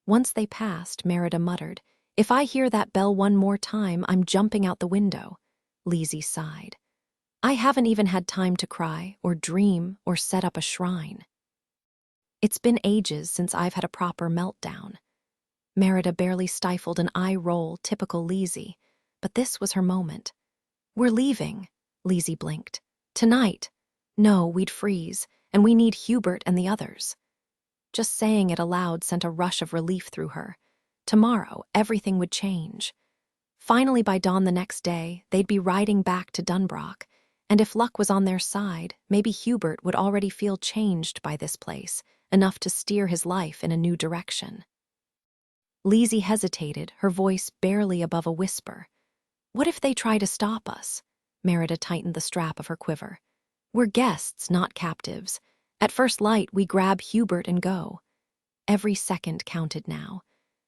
Once they passed, Merida muttered, "If I hear that bell one more time, I'm jumping out the window." Lizzie sighed. "I haven't even had time to cry, or dream, or set up a shrine. It's been ages since I've had a proper meltdown." Merida barely stifled an eye roll typical Lizzie, but this was her moment. "We're leaving," Lizzie blinked. "Tonight. No, we'd freeze, and we need Hubert and the others." Just saying it aloud sent a rush of relief through her. Tomorrow, everything would change. Finally, by dawn the next day, they'd be riding back to Dunbrock, and if luck was on their side, maybe Hubert would already feel changed by this place, enough to steer his life in a new direction. Lizzie hesitated, her voice barely above a whisper. "What if they try to stop us?" Merida tightened the strap of her quiver. "We're guests, not captives. At first light, we grab Hubert and go." Every second counted now.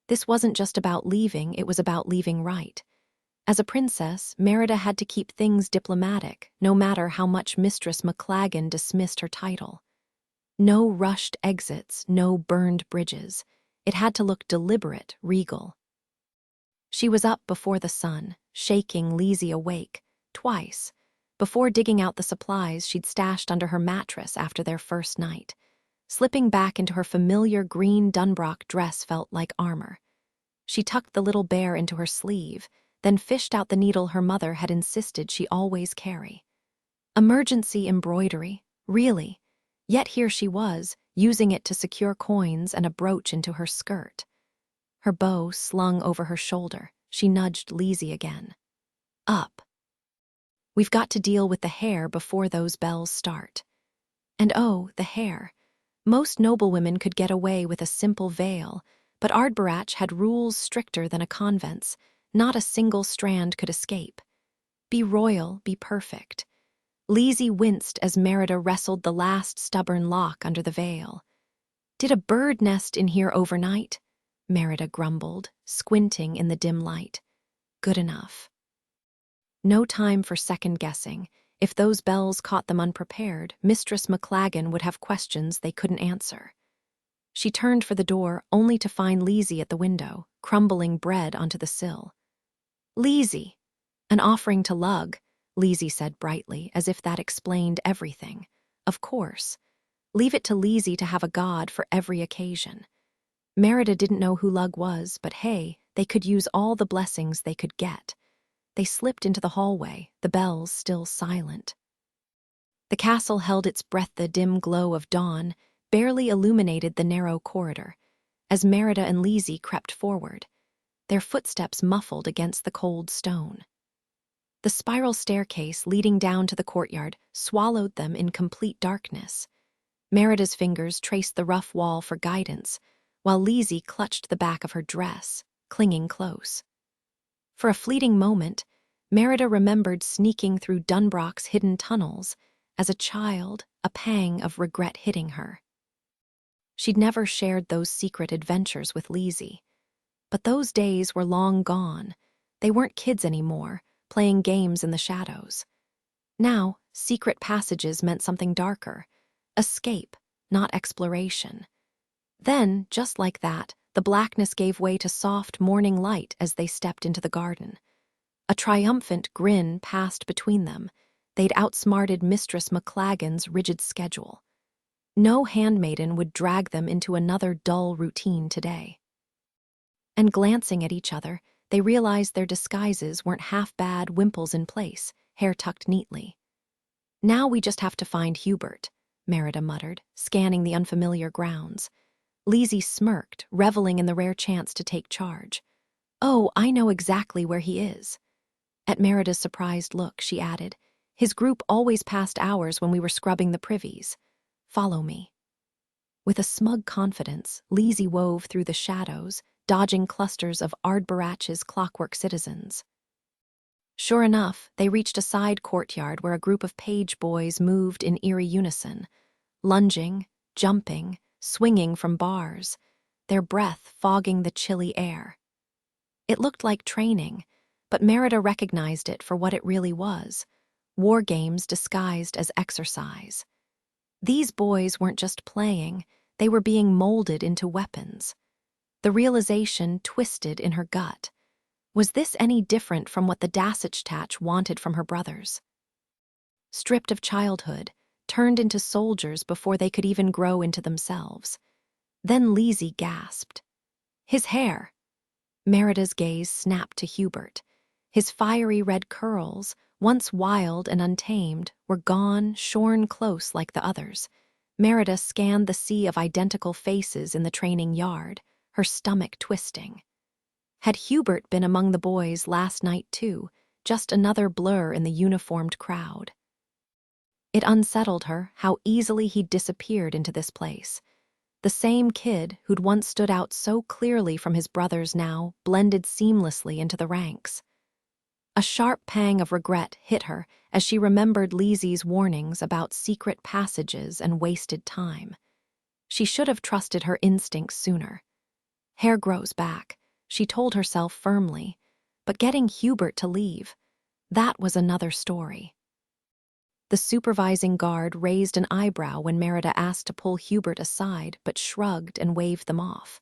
This wasn't just about leaving, it was about leaving right. As a princess, Merida had to keep things diplomatic, no matter how much Mistress McLagan dismissed her title. No rushed exits, no burned bridges. It had to look deliberate, regal. She was up before the sun, shaking Lizzie awake, twice, before digging out the supplies she'd stashed under her mattress after their first night. Slipping back into her familiar green Dunbrock dress felt like armor. She tucked the little bear into her sleeve, then fished out the needle her mother had insisted she always carry. Emergency embroidery, really. Yet here she was, using it to secure coins and a brooch into her skirt. Her bow slung over her shoulder, she nudged Lizzie again. Up. We've got to deal with the hair before those bells start. And oh, the hair. Most noblewomen could get away with a simple veil, but Ardbarach had rules stricter than a convent's. Not a single strand could escape. Be royal, be perfect. Lizzie winced as Merida wrestled the last stubborn lock under the veil. Did a bird nest in here overnight? Merida grumbled, squinting in the dim light. Good enough. No time for second-guessing. If those bells caught them unprepared, Mistress McLagan would have questions they couldn't answer. She turned for the door, only to find Lizzie at the window, crumbling bread onto the sill. Lizzie! An offering to Lug, Lizzie said brightly, as if that explained everything. Of course. Leave it to Lizzie to have a god for every occasion. Merida didn't know who Lug was, but hey, they could use all the blessings they could get. They slipped into the hallway, the bells still silent. The castle held its breath. The dim glow of dawn barely illuminated the narrow corridor, as Merida and Lizzie crept forward, their footsteps muffled against the cold stone. The spiral staircase leading down to the courtyard swallowed them in complete darkness. Merida's fingers traced the rough wall for guidance, while Lizzie clutched the back of her dress, clinging close. For a fleeting moment, Merida remembered sneaking through Dunbrock's hidden tunnels. As a child, a pang of regret hitting her. She'd never shared those secret adventures with Lizzie. But those days were long gone. They weren't kids anymore, playing games in the shadows. Now, secret passages meant something darker. Escape, not exploration. Then, just like that, the blackness gave way to soft morning light as they stepped into the garden. A triumphant grin passed between them. They'd outsmarted Mistress McLagan's rigid schedule. No handmaiden would drag them into another dull routine today. And glancing at each other, they realized their disguises weren't half-bad, wimples in place, hair tucked neatly. Now we just have to find Hubert, Merida muttered, scanning the unfamiliar grounds. Lizzie smirked, reveling in the rare chance to take charge. Oh, I know exactly where he is. At Merida's surprised look, she added, his group always passed hours when we were scrubbing the privies. Follow me. With a smug confidence, Lizzie wove through the shadows, dodging clusters of Ardbarach's clockwork citizens. Sure enough, they reached a side courtyard where a group of page boys moved in eerie unison, lunging, jumping, swinging from bars, their breath fogging the chilly air. It looked like training, but Merida recognized it for what it really was, war games disguised as exercise. These boys weren't just playing, they were being molded into weapons. The realization twisted in her gut. Was this any different from what the Dasich wanted from her brothers? Stripped of childhood, turned into soldiers before they could even grow into themselves. Then Lizzie gasped. His hair! Merida's gaze snapped to Hubert. His fiery red curls, once wild and untamed, were gone, shorn close like the others. Merida scanned the sea of identical faces in the training yard, her stomach twisting. Had Hubert been among the boys last night too, just another blur in the uniformed crowd? It unsettled her how easily he'd disappeared into this place. The same kid who'd once stood out so clearly from his brothers now blended seamlessly into the ranks. A sharp pang of regret hit her as she remembered Lizzie's warnings about secret passages and wasted time. She should have trusted her instincts sooner. Hair grows back, she told herself firmly, but getting Hubert to leave, that was another story. The supervising guard raised an eyebrow when Merida asked to pull Hubert aside, but shrugged and waved them off.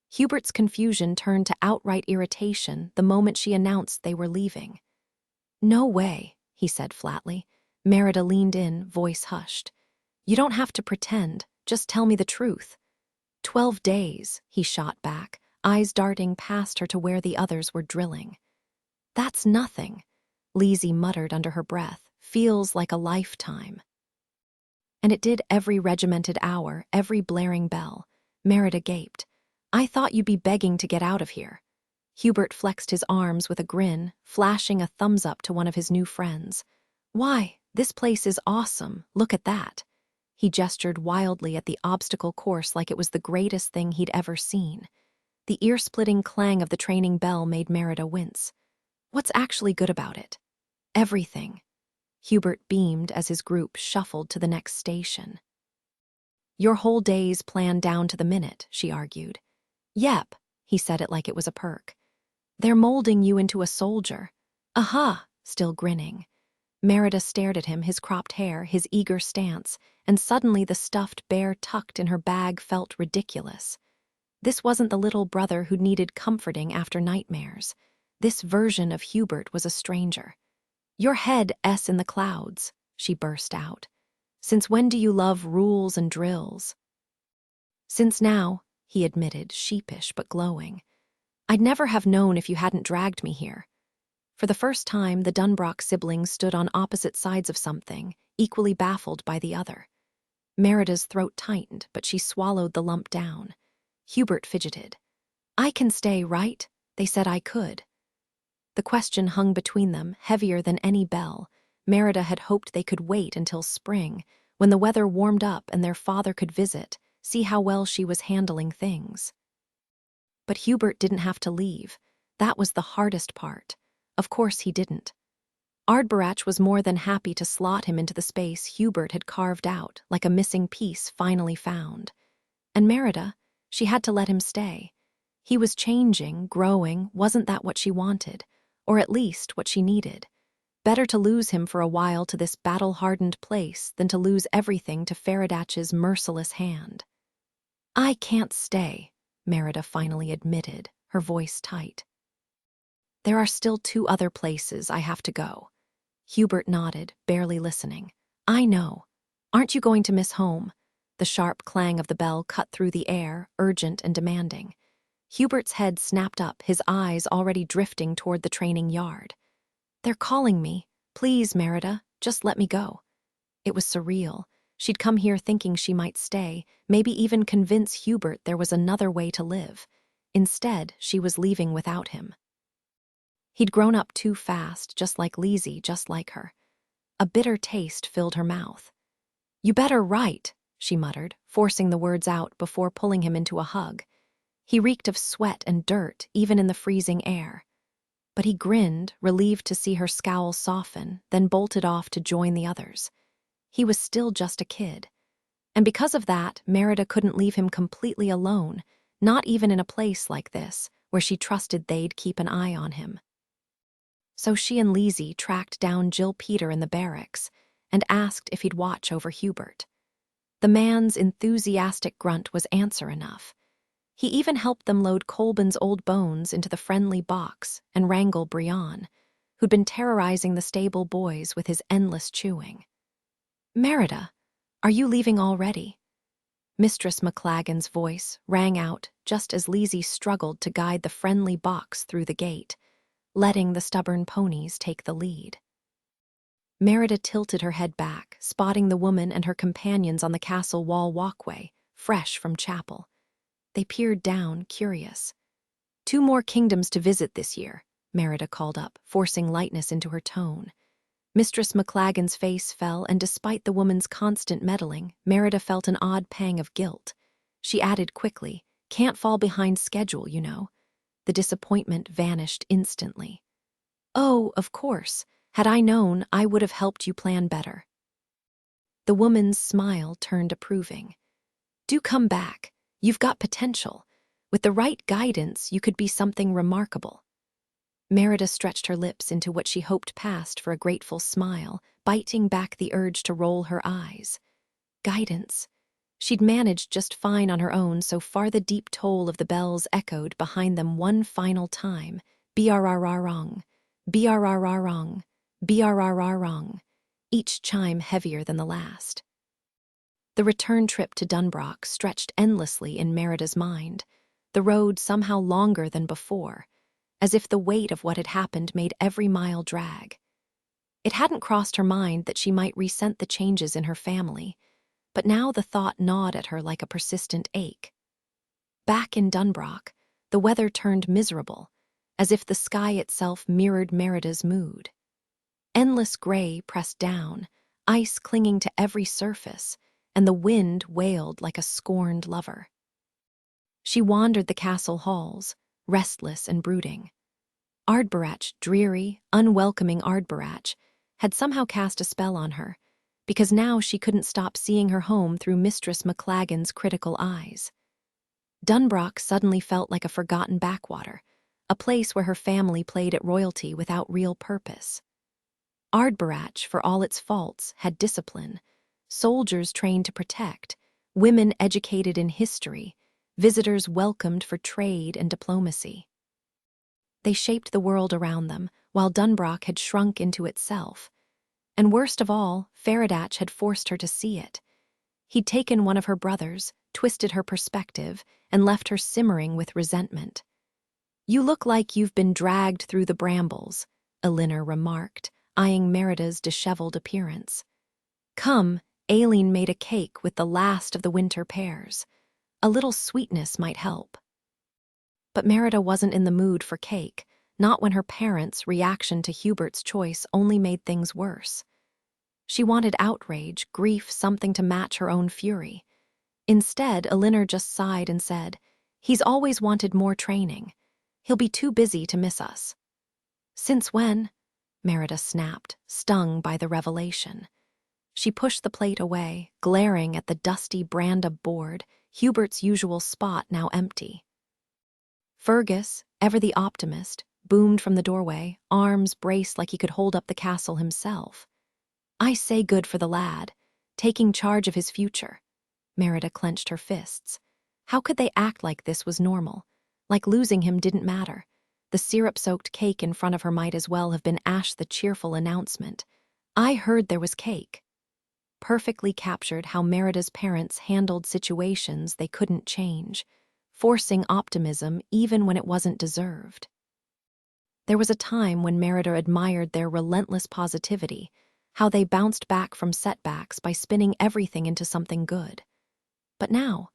Hubert's confusion turned to outright irritation the moment she announced they were leaving. "No way," he said flatly. Merida leaned in, voice hushed. "You don't have to pretend, just tell me the truth." 12 days, he shot back, eyes darting past her to where the others were drilling. "That's nothing," Lizzie muttered under her breath. "Feels like a lifetime." and it did every regimented hour, every blaring bell. Merida gaped. "I thought you'd be begging to get out of here." Hubert flexed his arms with a grin, flashing a thumbs up to one of his new friends. "Why, this place is awesome, look at that." He gestured wildly at the obstacle course like it was the greatest thing he'd ever seen. The ear-splitting clang of the training bell made Merida wince. "What's actually good about it?" "Everything." Hubert beamed as his group shuffled to the next station. "Your whole day's planned down to the minute," she argued. "Yep," he said it like it was a perk. "They're molding you into a soldier." "Aha," still grinning. Merida stared at him, his cropped hair, his eager stance, and suddenly the stuffed bear tucked in her bag felt ridiculous. This wasn't the little brother who needed comforting after nightmares. This version of Hubert was a stranger. "Your head S in the clouds," she burst out. "Since when do you love rules and drills?" "Since now," he admitted, sheepish but glowing. "I'd never have known if you hadn't dragged me here." For the first time, the Dunbrock siblings stood on opposite sides of something, equally baffled by the other. Merida's throat tightened, but she swallowed the lump down. Hubert fidgeted. "I can stay, right? They said I could." The question hung between them, heavier than any bell. Merida had hoped they could wait until spring, when the weather warmed up and their father could visit, see how well she was handling things. But Hubert didn't have to leave. That was the hardest part. Of course he didn't. Ardbarach was more than happy to slot him into the space Hubert had carved out, like a missing piece finally found. And Merida, she had to let him stay. He was changing, growing. Wasn't that what she wanted? Or at least what she needed? Better to lose him for a while to this battle-hardened place than to lose everything to Faradach's merciless hand. "I can't stay," Merida finally admitted, her voice tight. "There are still 2 other places I have to go." Hubert nodded, barely listening. "I know. Aren't you going to miss home?" The sharp clang of the bell cut through the air, urgent and demanding. Hubert's head snapped up, his eyes already drifting toward the training yard. "They're calling me. Please, Merida, just let me go." It was surreal. She'd come here thinking she might stay, maybe even convince Hubert there was another way to live. Instead, she was leaving without him. He'd grown up too fast, just like Lizzie, just like her. A bitter taste filled her mouth. "You better write," she muttered, forcing the words out before pulling him into a hug. He reeked of sweat and dirt, even in the freezing air. But he grinned, relieved to see her scowl soften, then bolted off to join the others. He was still just a kid. And because of that, Merida couldn't leave him completely alone, not even in a place like this, where she trusted they'd keep an eye on him. So she and Lizzie tracked down Jill Peter in the barracks and asked if he'd watch over Hubert. The man's enthusiastic grunt was answer enough. He even helped them load Colbin's old bones into the friendly box and wrangle Brian, who'd been terrorizing the stable boys with his endless chewing. "Merida, are you leaving already?" Mistress McLagan's voice rang out just as Lizzie struggled to guide the friendly box through the gate, letting the stubborn ponies take the lead. Merida tilted her head back, spotting the woman and her companions on the castle wall walkway, fresh from chapel. They peered down, curious. 2 more kingdoms to visit this year," Merida called up, forcing lightness into her tone. Mistress McLagan's face fell, and despite the woman's constant meddling, Merida felt an odd pang of guilt. She added quickly, "Can't fall behind schedule, you know." The disappointment vanished instantly. "Oh, of course. Had I known, I would have helped you plan better." The woman's smile turned approving. "Do come back. You've got potential. With the right guidance, you could be something remarkable." Merida stretched her lips into what she hoped passed for a grateful smile, biting back the urge to roll her eyes. Guidance. She'd managed just fine on her own so far the deep toll of the bells echoed behind them one final time. Brrrrrong, brrrrrong, brrrrrong, each chime heavier than the last. The return trip to Dunbrock stretched endlessly in Merida's mind, the road somehow longer than before, as if the weight of what had happened made every mile drag. It hadn't crossed her mind that she might resent the changes in her family, but now the thought gnawed at her like a persistent ache. Back in Dunbrock, the weather turned miserable, as if the sky itself mirrored Merida's mood. Endless gray pressed down, ice clinging to every surface, and the wind wailed like a scorned lover. She wandered the castle halls, restless and brooding. Ardborach, dreary, unwelcoming Ardborach, had somehow cast a spell on her, because now she couldn't stop seeing her home through Mistress McLagan's critical eyes. Dunbrock suddenly felt like a forgotten backwater, a place where her family played at royalty without real purpose. Ardborach, for all its faults, had discipline, soldiers trained to protect, women educated in history, visitors welcomed for trade and diplomacy. They shaped the world around them, while Dunbrock had shrunk into itself. And worst of all, Faradach had forced her to see it. He'd taken one of her brothers, twisted her perspective, and left her simmering with resentment. "You look like you've been dragged through the brambles," Elinor remarked, eyeing Merida's disheveled appearance. "Come, Aileen made a cake with the last of the winter pears. A little sweetness might help." But Merida wasn't in the mood for cake, not when her parents' reaction to Hubert's choice only made things worse. She wanted outrage, grief, something to match her own fury. Instead, Elinor just sighed and said, "He's always wanted more training. He'll be too busy to miss us." "Since when?" Merida snapped, stung by the revelation. She pushed the plate away, glaring at the dusty branda board, Hubert's usual spot now empty. Fergus, ever the optimist, boomed from the doorway, arms braced like he could hold up the castle himself. "I say good for the lad, taking charge of his future." Merida clenched her fists. How could they act like this was normal? Like losing him didn't matter. The syrup-soaked cake in front of her might as well have been Ash the cheerful announcement. "I heard there was cake." Perfectly captured how Merida's parents handled situations they couldn't change, forcing optimism even when it wasn't deserved. There was a time when Merida admired their relentless positivity, how they bounced back from setbacks by spinning everything into something good. But now,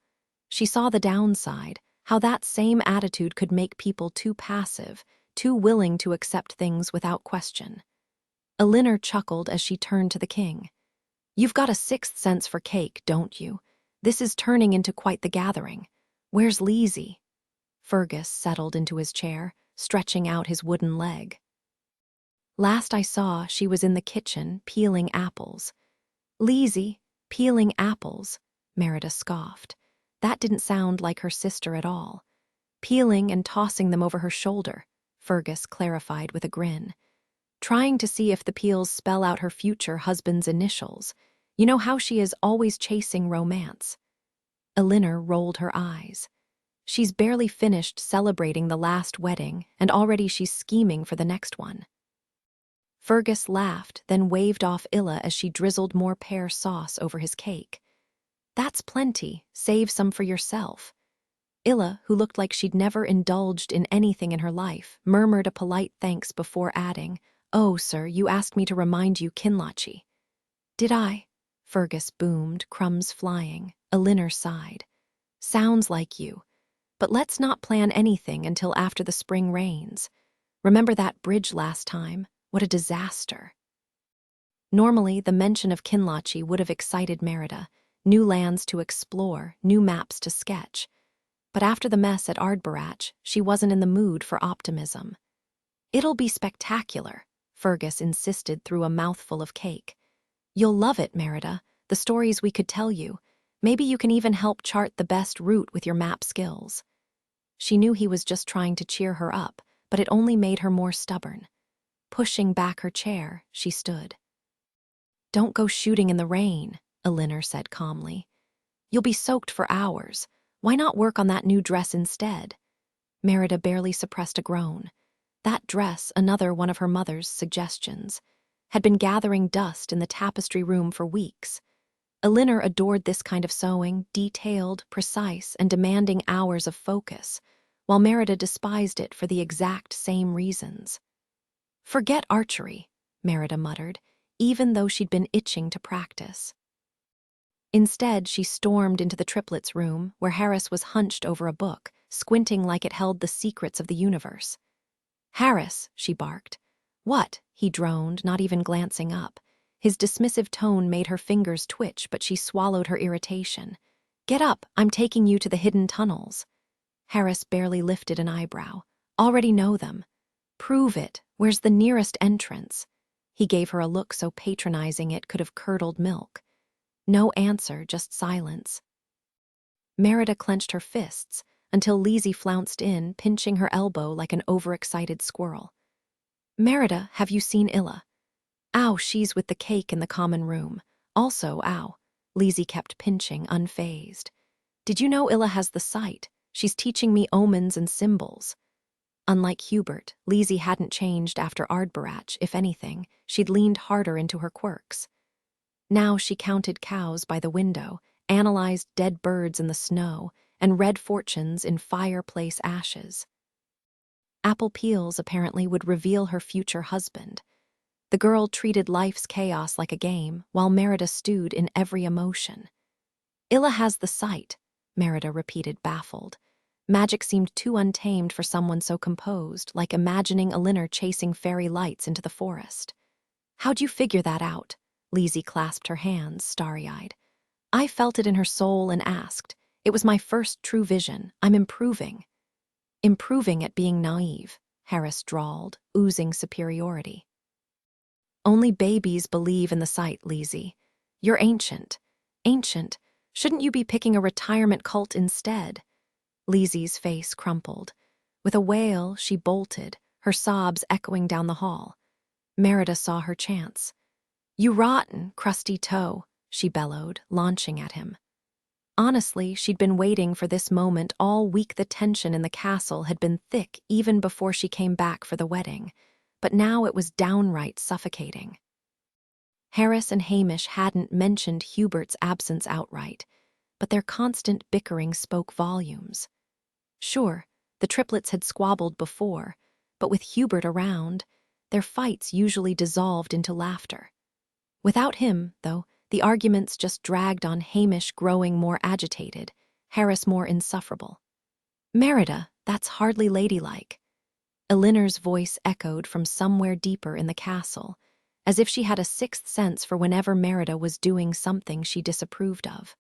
she saw the downside, how that same attitude could make people too passive, too willing to accept things without question. Elinor chuckled as she turned to the king. "You've got a sixth sense for cake, don't you? This is turning into quite the gathering. Where's Leezy?" Fergus settled into his chair, stretching out his wooden leg. "Last I saw, she was in the kitchen, peeling apples." "Leezy, peeling apples," Merida scoffed. That didn't sound like her sister at all. "Peeling and tossing them over her shoulder," Fergus clarified with a grin. "Trying to see if the peels spell out her future husband's initials. You know how she is always chasing romance." Elinor rolled her eyes. She's barely finished celebrating the last wedding, and already she's scheming for the next one. Fergus laughed, then waved off Illa as she drizzled more pear sauce over his cake. "That's plenty, save some for yourself." Illa, who looked like she'd never indulged in anything in her life, murmured a polite thanks before adding, "Oh, sir, you asked me to remind you Kinlachi." "Did I?" Fergus boomed, crumbs flying. Elinor sighed. "Sounds like you. But let's not plan anything until after the spring rains. Remember that bridge last time? What a disaster." Normally, the mention of Kinlachi would have excited Merida, new lands to explore, new maps to sketch. But after the mess at Ardborach, she wasn't in the mood for optimism. "It'll be spectacular," Fergus insisted through a mouthful of cake. "You'll love it, Merida, the stories we could tell you. Maybe you can even help chart the best route with your map skills." She knew he was just trying to cheer her up, but it only made her more stubborn. Pushing back her chair, she stood. "Don't go shooting in the rain," Elinor said calmly. "You'll be soaked for hours. Why not work on that new dress instead?" Merida barely suppressed a groan. That dress, another one of her mother's suggestions, had been gathering dust in the tapestry room for weeks. Elinor adored this kind of sewing, detailed, precise, and demanding hours of focus, while Merida despised it for the exact same reasons. "Forget archery," Merida muttered, even though she'd been itching to practice. Instead, she stormed into the triplets' room, where Harris was hunched over a book, squinting like it held the secrets of the universe. "Harris," she barked. "What?" he droned, not even glancing up. His dismissive tone made her fingers twitch, but she swallowed her irritation. "Get up, I'm taking you to the hidden tunnels." Harris barely lifted an eyebrow. "Already know them." "Prove it. Where's the nearest entrance?" He gave her a look so patronizing it could have curdled milk. No answer, just silence. Merida clenched her fists until Lizzie flounced in, pinching her elbow like an overexcited squirrel. "Merida, have you seen Illa?" "Ow, she's with the cake in the common room." "Also, ow." Lizzie kept pinching, unfazed. "Did you know Illa has the sight? She's teaching me omens and symbols." Unlike Hubert, Lizzie hadn't changed after Ardbarach. If anything, she'd leaned harder into her quirks. Now she counted cows by the window, analyzed dead birds in the snow, and read fortunes in fireplace ashes. Apple peels apparently would reveal her future husband. The girl treated life's chaos like a game, while Merida stewed in every emotion. "Illa has the sight," Merida repeated, baffled. Magic seemed too untamed for someone so composed, like imagining Elinor chasing fairy lights into the forest. "How'd you figure that out?" Lizzie clasped her hands, starry-eyed. "I felt it in her soul and asked. It was my first true vision. I'm improving." "Improving at being naive," Harris drawled, oozing superiority. "Only babies believe in the sight, Lizzie. You're ancient. Ancient. Shouldn't you be picking a retirement cult instead?" Lizzie's face crumpled. With a wail, she bolted, her sobs echoing down the hall. Merida saw her chance. "You rotten, crusty toe," she bellowed, launching at him. Honestly, she'd been waiting for this moment all week. The tension in the castle had been thick even before she came back for the wedding, but now it was downright suffocating. Harris and Hamish hadn't mentioned Hubert's absence outright, but their constant bickering spoke volumes. Sure, the triplets had squabbled before, but with Hubert around, their fights usually dissolved into laughter. Without him, though, the arguments just dragged on, Hamish growing more agitated, Harris more insufferable. "Merida, that's hardly ladylike." Elinor's voice echoed from somewhere deeper in the castle, as if she had a sixth sense for whenever Merida was doing something she disapproved of.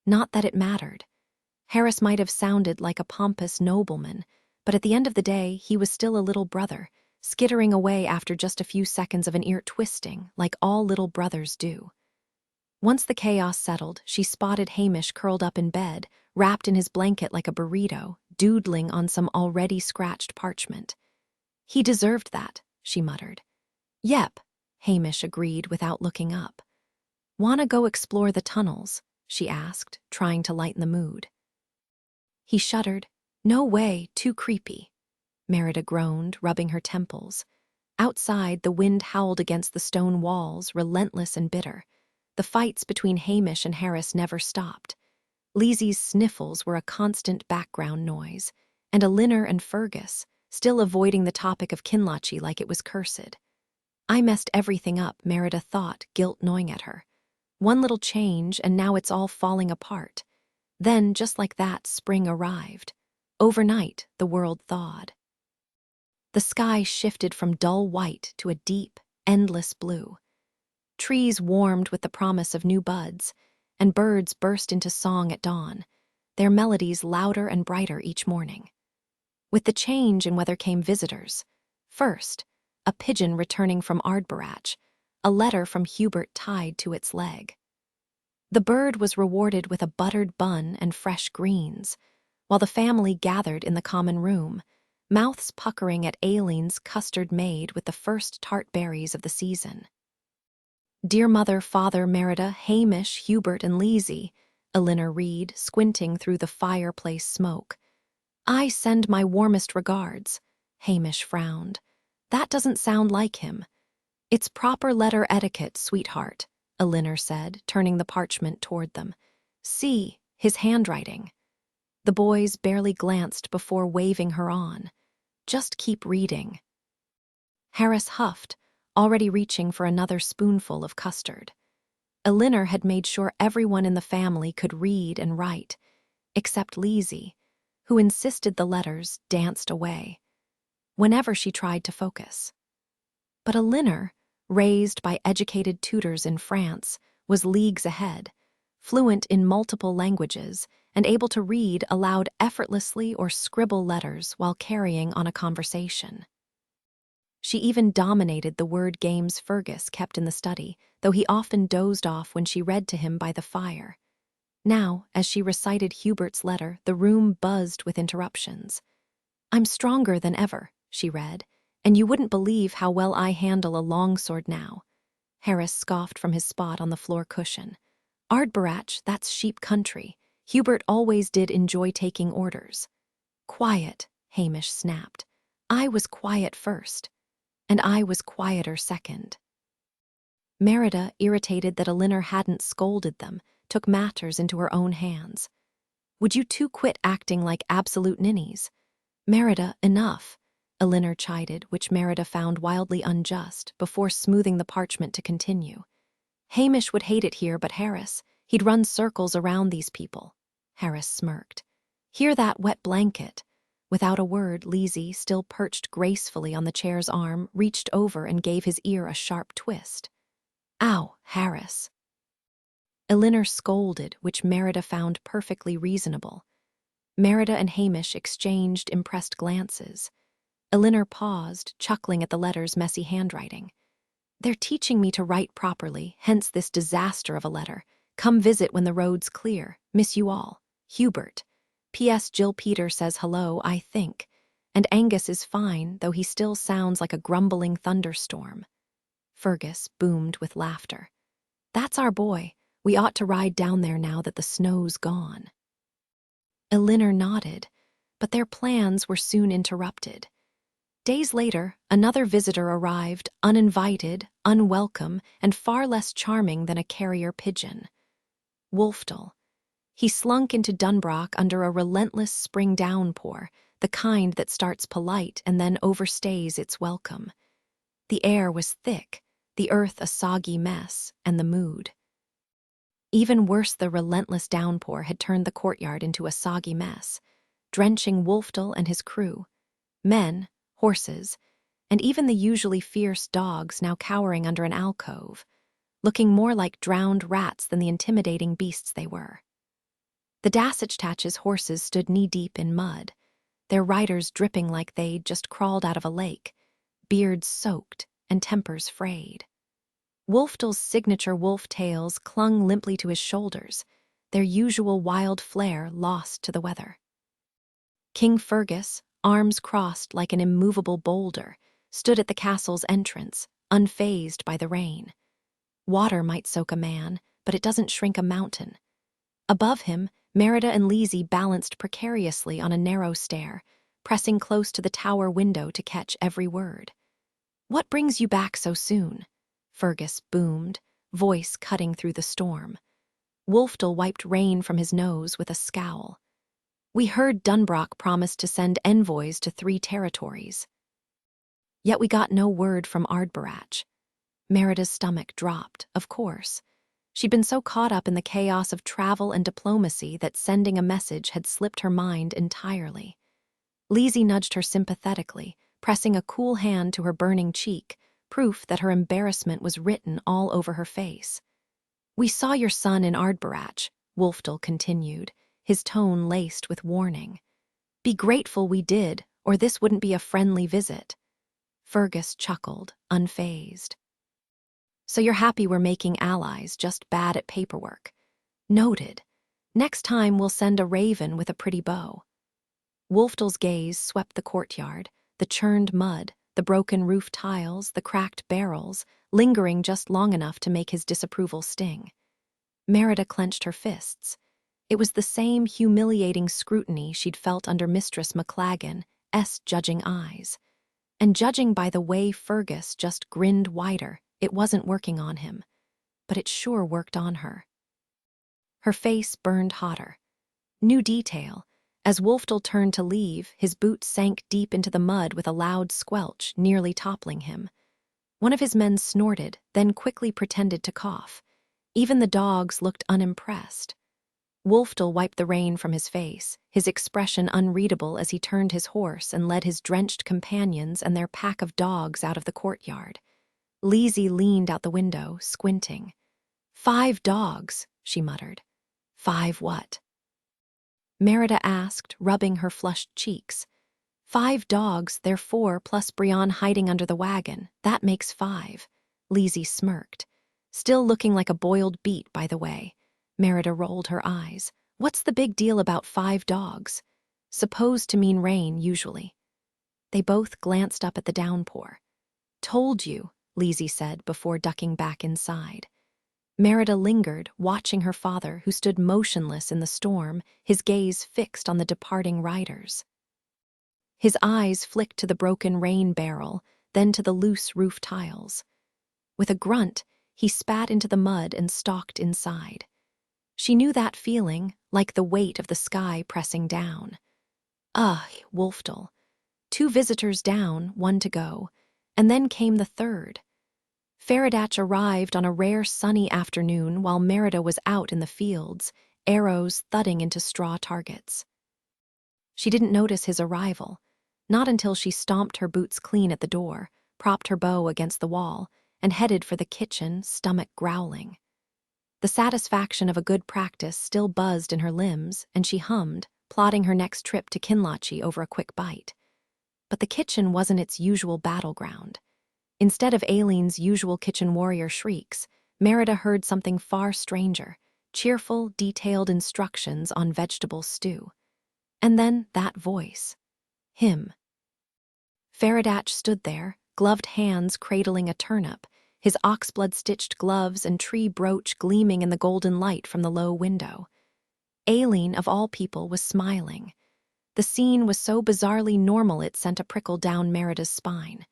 Not that it mattered. Harris might have sounded like a pompous nobleman, but at the end of the day, he was still a little brother, skittering away after just a few seconds of an ear twisting, like all little brothers do. Once the chaos settled, she spotted Hamish curled up in bed, wrapped in his blanket like a burrito, doodling on some already scratched parchment. "He deserved that," she muttered. "Yep," Hamish agreed without looking up. "Wanna go explore the tunnels?" she asked, trying to lighten the mood. He shuddered. "No way, too creepy." Merida groaned, rubbing her temples. Outside, the wind howled against the stone walls, relentless and bitter. The fights between Hamish and Harris never stopped. Lizzie's sniffles were a constant background noise, and Elinor and Fergus, still avoiding the topic of Kinlachi like it was cursed. I messed everything up, Merida thought, guilt gnawing at her. One little change, and now it's all falling apart. Then, just like that, spring arrived. Overnight, the world thawed. The sky shifted from dull white to a deep, endless blue. Trees warmed with the promise of new buds, and birds burst into song at dawn, their melodies louder and brighter each morning. With the change in weather came visitors. First, a pigeon returning from Ardbarach, a letter from Hubert tied to its leg. The bird was rewarded with a buttered bun and fresh greens, while the family gathered in the common room, mouths puckering at Aileen's custard made with the first tart berries of the season. "Dear Mother, Father, Merida, Hamish, Hubert, and Lizzie," Elinor read, squinting through the fireplace smoke. "I send my warmest regards." Hamish frowned. "That doesn't sound like him." "It's proper letter etiquette, sweetheart," Elinor said, turning the parchment toward them. "See, his handwriting." The boys barely glanced before waving her on. "Just keep reading." Harris huffed, already reaching for another spoonful of custard. Elinor had made sure everyone in the family could read and write, except Lizzie, who insisted the letters danced away whenever she tried to focus. But Elinor, raised by educated tutors in France, was leagues ahead, fluent in multiple languages and able to read aloud effortlessly or scribble letters while carrying on a conversation. She even dominated the word games Fergus kept in the study, though he often dozed off when she read to him by the fire. Now, as she recited Hubert's letter, the room buzzed with interruptions. "I'm stronger than ever," she read, "and you wouldn't believe how well I handle a longsword now." Harris scoffed from his spot on the floor cushion. "Ardbarach, that's sheep country. Hubert always did enjoy taking orders." "Quiet," Hamish snapped. "I was quiet first. And I was quieter second." Merida, irritated that Elinor hadn't scolded them, took matters into her own hands. "Would you two quit acting like absolute ninnies?" "Merida, enough," Elinor chided, which Merida found wildly unjust, before smoothing the parchment to continue. "Hamish would hate it here, but Harris, he'd run circles around these people." Harris smirked. "Hear that wet blanket?" Without a word, Lizzie, still perched gracefully on the chair's arm, reached over and gave his ear a sharp twist. "Ow, Harris." Elinor scolded, which Merida found perfectly reasonable. Merida and Hamish exchanged impressed glances. Elinor paused, chuckling at the letter's messy handwriting. "They're teaching me to write properly, hence this disaster of a letter. Come visit when the road's clear. Miss you all. Hubert. P.S. Jill Peter says hello, I think. And Angus is fine, though he still sounds like a grumbling thunderstorm." Fergus boomed with laughter. "That's our boy. We ought to ride down there now that the snow's gone." Elinor nodded, but their plans were soon interrupted. Days later, another visitor arrived, uninvited, unwelcome, and far less charming than a carrier pigeon. Wolfdal. He slunk into Dunbroch under a relentless spring downpour, the kind that starts polite and then overstays its welcome. The air was thick, the earth a soggy mess, and the mood. Even worse, the relentless downpour had turned the courtyard into a soggy mess, drenching Wolfdal and his crew, men, horses, and even the usually fierce dogs now cowering under an alcove, looking more like drowned rats than the intimidating beasts they were. The Dasich horses stood knee-deep in mud, their riders dripping like they'd just crawled out of a lake, beards soaked and tempers frayed. Wolfdal's signature wolf tails clung limply to his shoulders, their usual wild flair lost to the weather. King Fergus, arms crossed like an immovable boulder, stood at the castle's entrance, unfazed by the rain. Water might soak a man, but it doesn't shrink a mountain. Above him, Merida and Lizzie balanced precariously on a narrow stair, pressing close to the tower window to catch every word. "What brings you back so soon?" Fergus boomed, voice cutting through the storm. Wolfdal wiped rain from his nose with a scowl. "We heard Dunbroch promised to send envoys to 3 territories. Yet we got no word from Ardbarach." Merida's stomach dropped, of course. She'd been so caught up in the chaos of travel and diplomacy that sending a message had slipped her mind entirely. Lizzie nudged her sympathetically, pressing a cool hand to her burning cheek, proof that her embarrassment was written all over her face. "We saw your son in Ardbarach," Wolfdal continued, his tone laced with warning. "Be grateful we did, or this wouldn't be a friendly visit." Fergus chuckled, unfazed. "So you're happy we're making allies, just bad at paperwork. Noted. Next time we'll send a raven with a pretty bow." Wolfdal's gaze swept the courtyard, the churned mud, the broken roof tiles, the cracked barrels, lingering just long enough to make his disapproval sting. Merida clenched her fists. It was the same humiliating scrutiny she'd felt under Mistress McLagan's judging eyes. And judging by the way Fergus just grinned wider, it wasn't working on him. But it sure worked on her. Her face burned hotter. New detail. As Wolfdal turned to leave, his boots sank deep into the mud with a loud squelch, nearly toppling him. One of his men snorted, then quickly pretended to cough. Even the dogs looked unimpressed. Wolfdal wiped the rain from his face, his expression unreadable as he turned his horse and led his drenched companions and their pack of dogs out of the courtyard. Lizzie leaned out the window, squinting. 5 dogs, she muttered. 5 what? Merida asked, rubbing her flushed cheeks. 5 dogs, they're 4 plus Brian hiding under the wagon. That makes 5. Lizzie smirked. Still looking like a boiled beet, by the way. Merida rolled her eyes. What's the big deal about 5 dogs? Supposed to mean rain, usually. They both glanced up at the downpour. Told you, Lizzie said before ducking back inside. Merida lingered, watching her father, who stood motionless in the storm, his gaze fixed on the departing riders. His eyes flicked to the broken rain barrel, then to the loose roof tiles. With a grunt, he spat into the mud and stalked inside. She knew that feeling, like the weight of the sky pressing down. Ugh, Wolfdal. 2 visitors down, 1 to go, and then came the third. Faradatch arrived on a rare sunny afternoon while Merida was out in the fields, arrows thudding into straw targets. She didn't notice his arrival, not until she stomped her boots clean at the door, propped her bow against the wall, and headed for the kitchen, stomach growling. The satisfaction of a good practice still buzzed in her limbs, and she hummed, plotting her next trip to Kinlachi over a quick bite. But the kitchen wasn't its usual battleground. Instead of Aileen's usual kitchen warrior shrieks, Merida heard something far stranger, cheerful, detailed instructions on vegetable stew. And then that voice. Him. Faradatch stood there, gloved hands cradling a turnip, his oxblood-stitched gloves and tree brooch gleaming in the golden light from the low window. Aileen, of all people, was smiling. The scene was so bizarrely normal it sent a prickle down Merida's spine.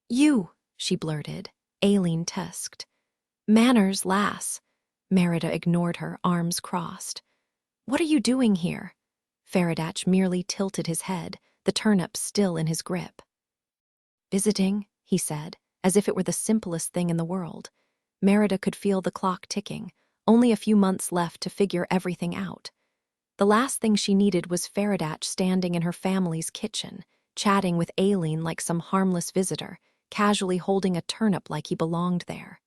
You, she blurted. Aileen tusked. Manners, lass. Merida ignored her, arms crossed. What are you doing here? Faradatch merely tilted his head, the turnip still in his grip. Visiting, he said, as if it were the simplest thing in the world. Merida could feel the clock ticking, only a few months left to figure everything out. The last thing she needed was Faradatch standing in her family's kitchen, chatting with Aileen like some harmless visitor, casually holding a turnip like he belonged there.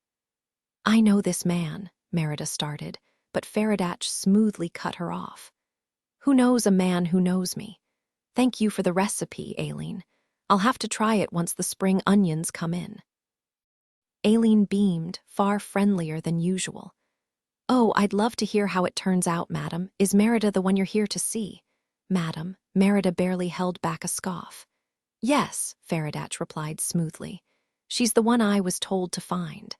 I know this man, Merida started, but Faradatch smoothly cut her off. Who knows a man who knows me? Thank you for the recipe, Aileen. I'll have to try it once the spring onions come in. Aileen beamed, far friendlier than usual. Oh, I'd love to hear how it turns out, madam. Is Merida the one you're here to see? Madam, Merida barely held back a scoff. Yes, Faradatch replied smoothly. She's the one I was told to find.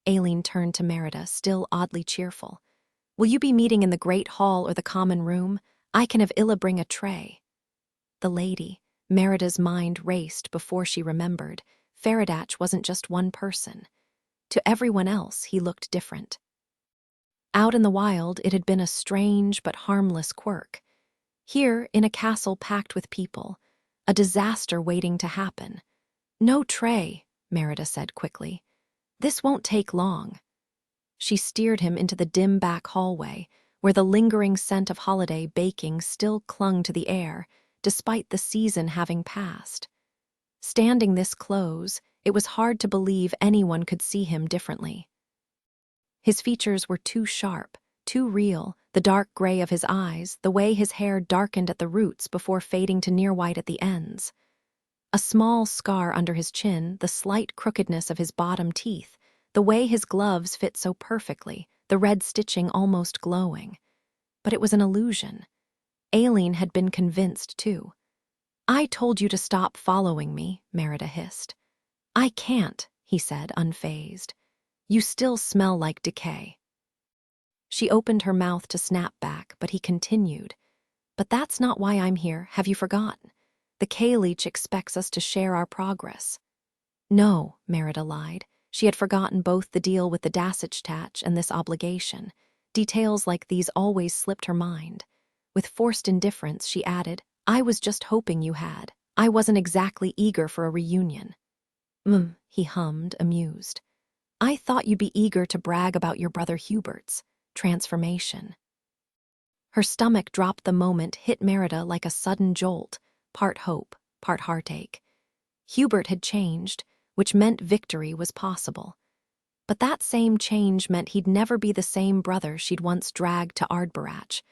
Aileen turned to Merida, still oddly cheerful. Will you be meeting in the great hall or the common room? I can have Illa bring a tray. The lady. Merida's mind raced before she remembered. Faradatch wasn't just one person. To everyone else, he looked different. Out in the wild, it had been a strange but harmless quirk. Here, in a castle packed with people, a disaster waiting to happen. No tray, Merida said quickly. This won't take long. She steered him into the dim back hallway, where the lingering scent of holiday baking still clung to the air, despite the season having passed. Standing this close, it was hard to believe anyone could see him differently. His features were too sharp, too real, the dark gray of his eyes, the way his hair darkened at the roots before fading to near white at the ends. A small scar under his chin, the slight crookedness of his bottom teeth, the way his gloves fit so perfectly, the red stitching almost glowing. But it was an illusion. Aileen had been convinced, too. I told you to stop following me, Merida hissed. I can't, he said, unfazed. You still smell like decay. She opened her mouth to snap back, but he continued. But that's not why I'm here, have you forgotten? The K-Leech expects us to share our progress. No, Merida lied. She had forgotten both the deal with the Dasich and this obligation. Details like these always slipped her mind. With forced indifference, she added, I was just hoping you had. I wasn't exactly eager for a reunion. He hummed, amused. I thought you'd be eager to brag about your brother Hubert's transformation. Her stomach dropped the moment hit Merida like a sudden jolt, part hope, part heartache. Hubert had changed, which meant victory was possible. But that same change meant he'd never be the same brother she'd once dragged to Ardborach.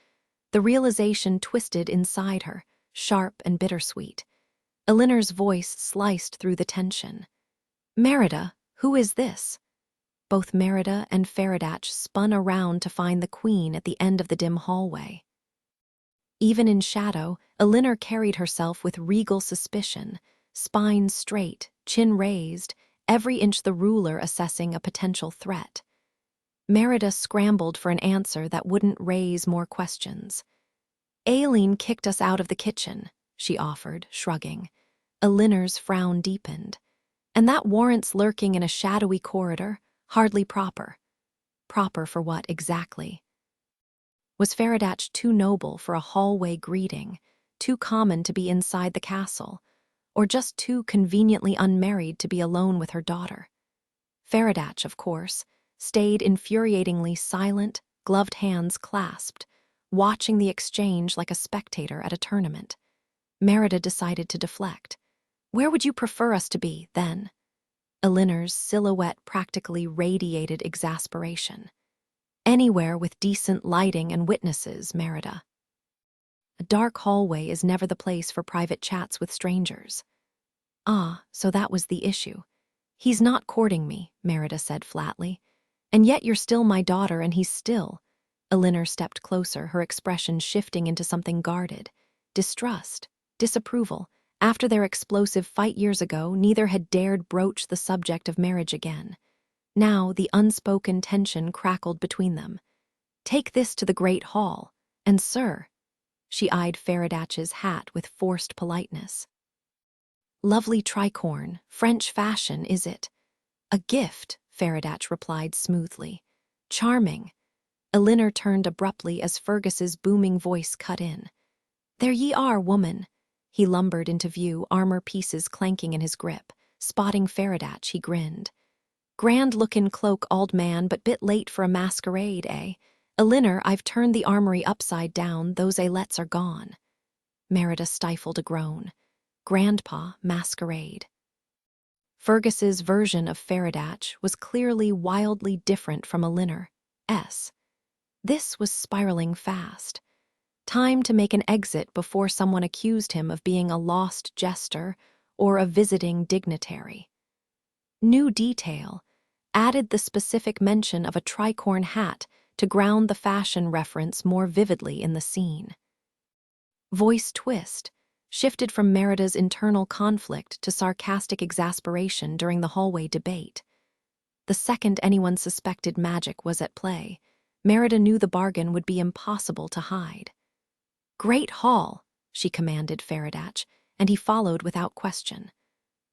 The realization twisted inside her, sharp and bittersweet. Elinor's voice sliced through the tension. Merida, who is this? Both Merida and Feradach spun around to find the queen at the end of the dim hallway. Even in shadow, Elinor carried herself with regal suspicion, spine straight, chin raised, every inch the ruler assessing a potential threat. Merida scrambled for an answer that wouldn't raise more questions. Aileen kicked us out of the kitchen, she offered, shrugging. Elinor's frown deepened. And that warrants lurking in a shadowy corridor, hardly proper. Proper for what exactly? Was Feradach too noble for a hallway greeting, too common to be inside the castle, or just too conveniently unmarried to be alone with her daughter? Feradach, of course, stayed infuriatingly silent, gloved hands clasped, watching the exchange like a spectator at a tournament. Merida decided to deflect. Where would you prefer us to be, then? Elinor's silhouette practically radiated exasperation. Anywhere with decent lighting and witnesses, Merida. A dark hallway is never the place for private chats with strangers. Ah, so that was the issue. He's not courting me, Merida said flatly. And yet you're still my daughter and he's still. Elinor stepped closer, her expression shifting into something guarded. Distrust, disapproval. After their explosive fight years ago, neither had dared broach the subject of marriage again. Now the unspoken tension crackled between them. Take this to the great hall, and sir, she eyed Feradach's hat with forced politeness. Lovely tricorn, French fashion, is it? A gift, Feradach replied smoothly. Charming. Elinor turned abruptly as Fergus's booming voice cut in. There ye are, woman. He lumbered into view, armor pieces clanking in his grip. Spotting Feradach, he grinned. Grand-lookin' cloak, old man, but bit late for a masquerade, eh? Elinor, I've turned the armory upside down, those ailets are gone. Merida stifled a groan. Grandpa, masquerade. Fergus's version of Feradach was clearly wildly different from Elinor's. This was spiraling fast. Time to make an exit before someone accused him of being a lost jester or a visiting dignitary. New detail added the specific mention of a tricorn hat to ground the fashion reference more vividly in the scene. Voice twist shifted from Merida's internal conflict to sarcastic exasperation during the hallway debate. The second anyone suspected magic was at play, Merida knew the bargain would be impossible to hide. Great hall, she commanded Feradach, and he followed without question.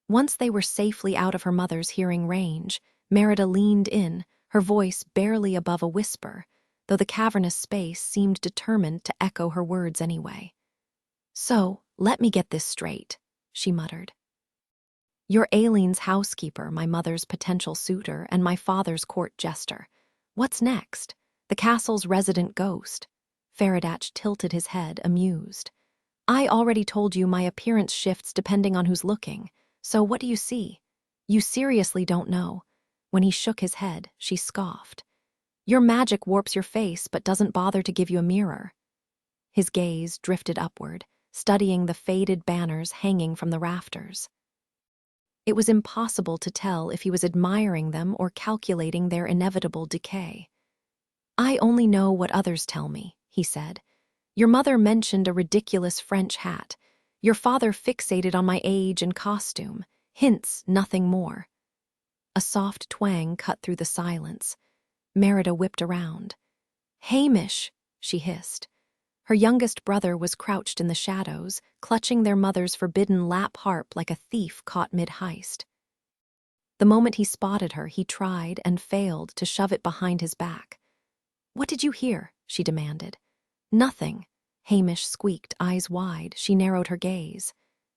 Once they were safely out of her mother's hearing range, Merida leaned in, her voice barely above a whisper, though the cavernous space seemed determined to echo her words anyway. So, let me get this straight, she muttered. You're Aileen's housekeeper, my mother's potential suitor, and my father's court jester. What's next? The castle's resident ghost. Feradach tilted his head, amused. I already told you my appearance shifts depending on who's looking. So what do you see? You seriously don't know. When he shook his head, she scoffed. Your magic warps your face but doesn't bother to give you a mirror. His gaze drifted upward, studying the faded banners hanging from the rafters. It was impossible to tell if he was admiring them or calculating their inevitable decay. I only know what others tell me, he said. Your mother mentioned a ridiculous French hat. Your father fixated on my age and costume. Hints, nothing more. A soft twang cut through the silence. Merida whipped around. Hamish, she hissed. Her youngest brother was crouched in the shadows, clutching their mother's forbidden lap harp like a thief caught mid-heist. The moment he spotted her, he tried and failed to shove it behind his back. What did you hear? She demanded. Nothing. Hamish squeaked, eyes wide. She narrowed her gaze.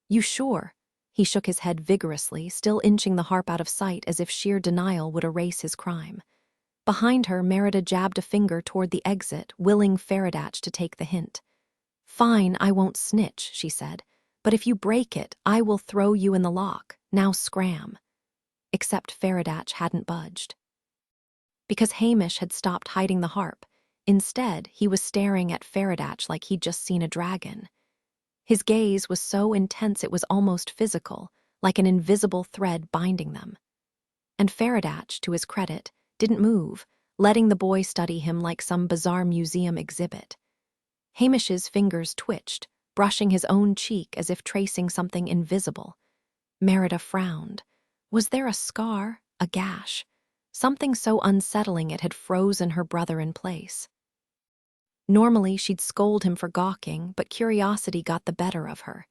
You sure? He shook his head vigorously, still inching the harp out of sight as if sheer denial would erase his crime. Behind her, Merida jabbed a finger toward the exit, willing Faradatch to take the hint. "Fine, I won't snitch," she said. "But if you break it, I will throw you in the lock. Now scram." Except Faradatch hadn't budged. Because Hamish had stopped hiding the harp. Instead, he was staring at Faradatch like he'd just seen a dragon. His gaze was so intense it was almost physical, like an invisible thread binding them. And Faradatch, to his credit, didn't move, letting the boy study him like some bizarre museum exhibit. Hamish's fingers twitched, brushing his own cheek as if tracing something invisible. Merida frowned. Was there a scar, a gash? Something so unsettling it had frozen her brother in place. Normally she'd scold him for gawking, but curiosity got the better of her.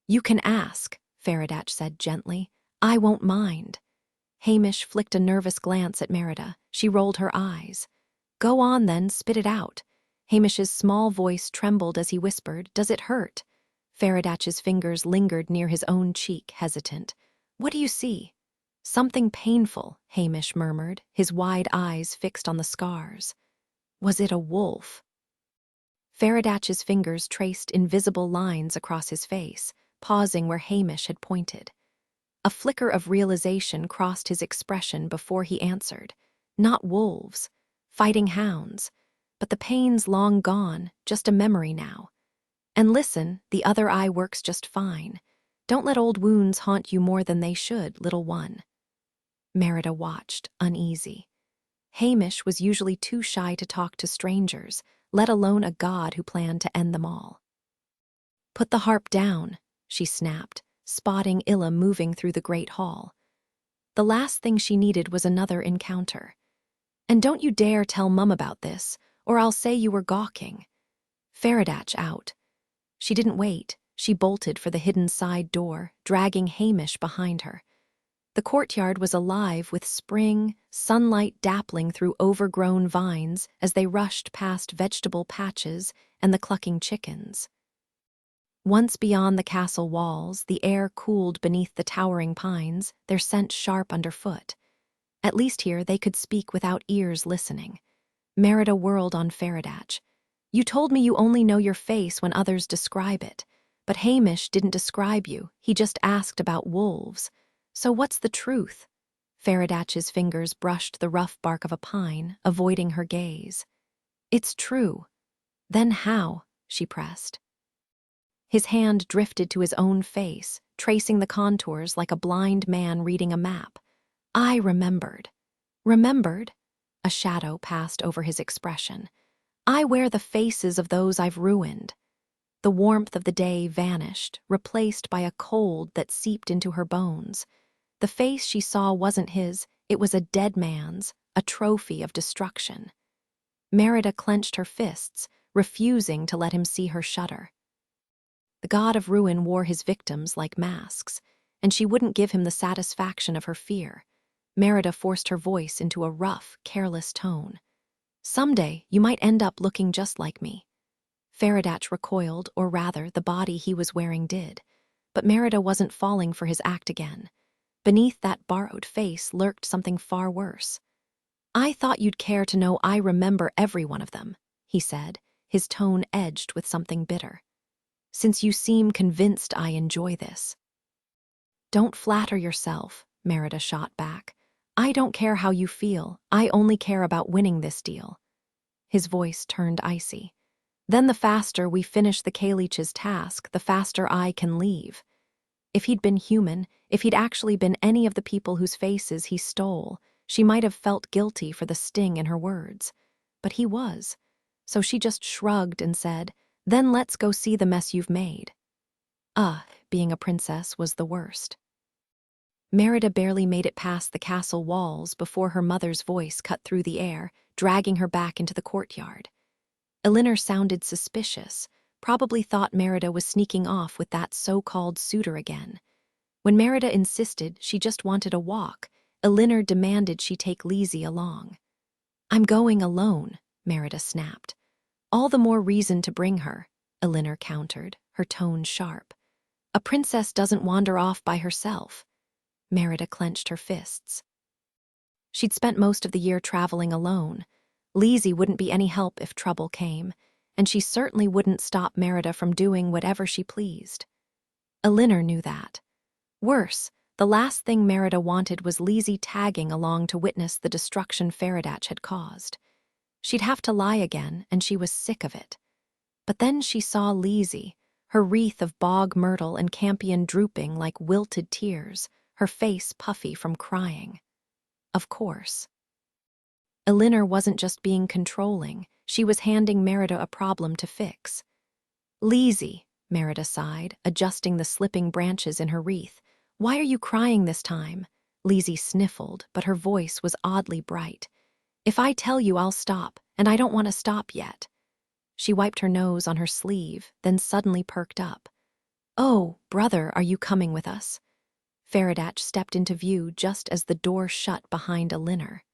"You can ask," Faradatch said gently. "I won't mind." Hamish flicked a nervous glance at Merida. She rolled her eyes. "Go on then, spit it out." Hamish's small voice trembled as he whispered, "Does it hurt?" Faradatch's fingers lingered near his own cheek, hesitant. "What do you see?" "Something painful," Hamish murmured, his wide eyes fixed on the scars. "Was it a wolf?" Faradatch's fingers traced invisible lines across his face, pausing where Hamish had pointed. A flicker of realization crossed his expression before he answered. "Not wolves. Fighting hounds. But the pain's long gone, just a memory now. And listen, the other eye works just fine. Don't let old wounds haunt you more than they should, little one." Merida watched, uneasy. Hamish was usually too shy to talk to strangers, let alone a god who planned to end them all. "Put the harp down," she snapped, spotting Illa moving through the great hall. The last thing she needed was another encounter. "And don't you dare tell Mum about this, or I'll say you were gawking." Faradatch out. She didn't wait. She bolted for the hidden side door, dragging Hamish behind her. The courtyard was alive with spring, sunlight dappling through overgrown vines as they rushed past vegetable patches and the clucking chickens. Once beyond the castle walls, the air cooled beneath the towering pines, their scent sharp underfoot. At least here they could speak without ears listening. Merida whirled on Faradatch. "You told me you only know your face when others describe it. But Hamish didn't describe you, he just asked about wolves. So what's the truth?" Faradatch's fingers brushed the rough bark of a pine, avoiding her gaze. "It's true." "Then how?" she pressed. His hand drifted to his own face, tracing the contours like a blind man reading a map. "I remembered." "Remembered?" A shadow passed over his expression. "I wear the faces of those I've ruined." The warmth of the day vanished, replaced by a cold that seeped into her bones. The face she saw wasn't his, it was a dead man's, a trophy of destruction. Merida clenched her fists, refusing to let him see her shudder. The god of ruin wore his victims like masks, and she wouldn't give him the satisfaction of her fear. Merida forced her voice into a rough, careless tone. "Someday, you might end up looking just like me." Faradatch recoiled, or rather, the body he was wearing did. But Merida wasn't falling for his act again. Beneath that borrowed face lurked something far worse. "I thought you'd care to know I remember every one of them," he said, his tone edged with something bitter. "Since you seem convinced I enjoy this." "Don't flatter yourself," Merida shot back. "I don't care how you feel, I only care about winning this deal." His voice turned icy. "Then the faster we finish the Kalich's task, the faster I can leave." If he'd been human, if he'd actually been any of the people whose faces he stole, she might have felt guilty for the sting in her words. But he was. So she just shrugged and said, "Then let's go see the mess you've made." Being a princess was the worst. Merida barely made it past the castle walls before her mother's voice cut through the air, dragging her back into the courtyard. Elinor sounded suspicious, probably thought Merida was sneaking off with that so-called suitor again. When Merida insisted she just wanted a walk, Elinor demanded she take Lizzie along. "I'm going alone," Merida snapped. "All the more reason to bring her," Elinor countered, her tone sharp. A princess doesn't wander off by herself. Merida clenched her fists. She'd spent most of the year traveling alone. Lizzie wouldn't be any help if trouble came, and she certainly wouldn't stop Merida from doing whatever she pleased. Elinor knew that. Worse, the last thing Merida wanted was Lizzie tagging along to witness the destruction Faradatch had caused. She'd have to lie again, and she was sick of it. But then she saw Lizzie, her wreath of bog myrtle and campion drooping like wilted tears, her face puffy from crying. Of course. Elinor wasn't just being controlling, she was handing Merida a problem to fix. Lizzie, Merida sighed, adjusting the slipping branches in her wreath. Why are you crying this time? Lizzie sniffled, but her voice was oddly bright. If I tell you, I'll stop, and I don't want to stop yet. She wiped her nose on her sleeve, then suddenly perked up. Oh, brother, are you coming with us? Faradatch stepped into view just as the door shut behind Elinor.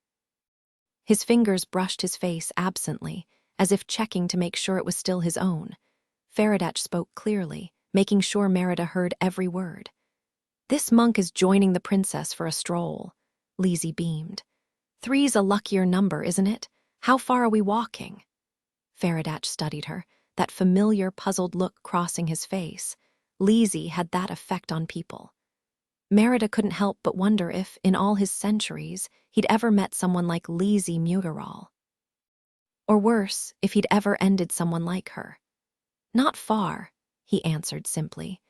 His fingers brushed his face absently, as if checking to make sure it was still his own. Faradatch spoke clearly, making sure Merida heard every word. This monk is joining the princess for a stroll. Lizzie beamed. 3's a luckier number, isn't it? How far are we walking? Faradatch studied her, that familiar puzzled look crossing his face. Lizzie had that effect on people. Merida couldn't help but wonder if, in all his centuries, he'd ever met someone like Lizzie Mugaral. Or worse, if he'd ever ended someone like her. Not far, he answered simply.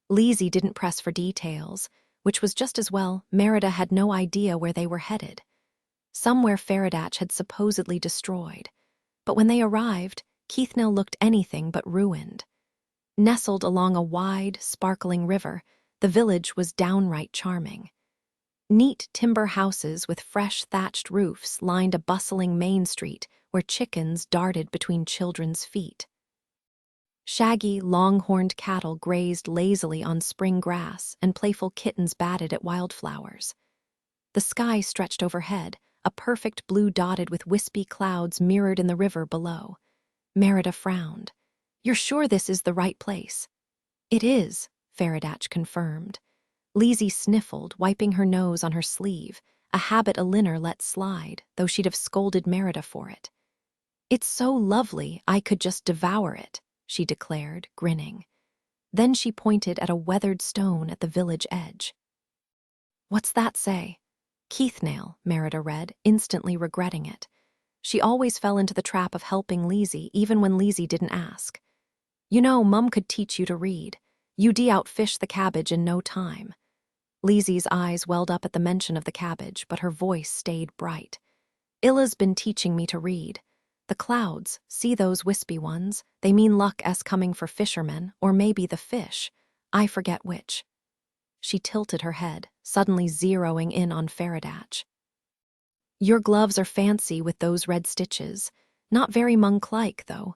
Lizzie didn't press for details, which was just as well. Merida had no idea where they were headed. Somewhere Faradatch had supposedly destroyed. But when they arrived, Keithnil looked anything but ruined. Nestled along a wide, sparkling river, the village was downright charming. Neat timber houses with fresh thatched roofs lined a bustling main street where chickens darted between children's feet. Shaggy, long-horned cattle grazed lazily on spring grass, and playful kittens batted at wildflowers. The sky stretched overhead, a perfect blue dotted with wispy clouds mirrored in the river below. Merida frowned. You're sure this is the right place? It is, Faradatch confirmed. Lizzie sniffled, wiping her nose on her sleeve, a habit Elinor let slide, though she'd have scolded Merida for it. It's so lovely, I could just devour it, she declared, grinning. Then she pointed at a weathered stone at the village edge. What's that say? Keithnil, Merida read, instantly regretting it. She always fell into the trap of helping Lizzie, even when Lizzie didn't ask. You know, Mum could teach you to read. You'd outfish the cabbage in no time. Lizzie's eyes welled up at the mention of the cabbage, but her voice stayed bright. Illa's been teaching me to read. The clouds, see those wispy ones? They mean luck coming for fishermen, or maybe the fish. I forget which. She tilted her head, suddenly zeroing in on Faradatch. Your gloves are fancy with those red stitches. Not very monk-like, though.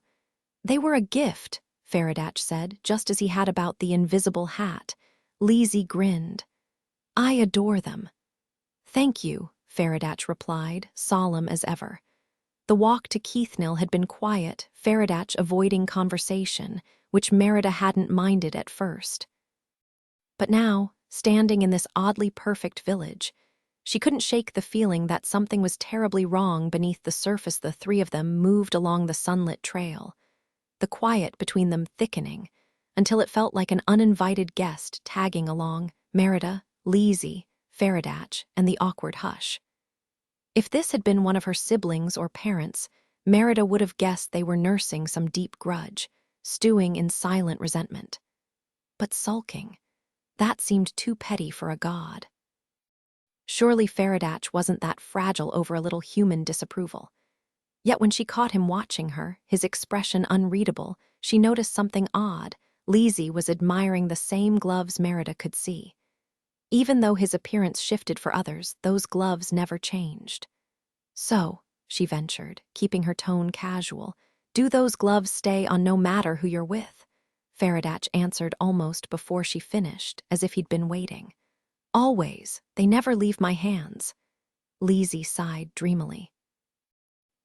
They were a gift, Faradatch said, just as he had about the invisible hat. Lizzie grinned. I adore them. Thank you, Faradatch replied, solemn as ever. The walk to Keithnil had been quiet, Faradatch avoiding conversation, which Merida hadn't minded at first. But now, standing in this oddly perfect village, she couldn't shake the feeling that something was terribly wrong beneath the surface. The three of them moved along the sunlit trail, the quiet between them thickening, until it felt like an uninvited guest tagging along, Merida, Lizzie, Faradatch, and the awkward hush. If this had been one of her siblings or parents, Merida would have guessed they were nursing some deep grudge, stewing in silent resentment. But sulking, that seemed too petty for a god. Surely Faradatch wasn't that fragile over a little human disapproval. Yet when she caught him watching her, his expression unreadable, she noticed something odd. Lizzie was admiring the same gloves Merida could see. Even though his appearance shifted for others, those gloves never changed. So, she ventured, keeping her tone casual, do those gloves stay on no matter who you're with? Faradatch answered almost before she finished, as if he'd been waiting. Always. They never leave my hands. Lizzie sighed dreamily.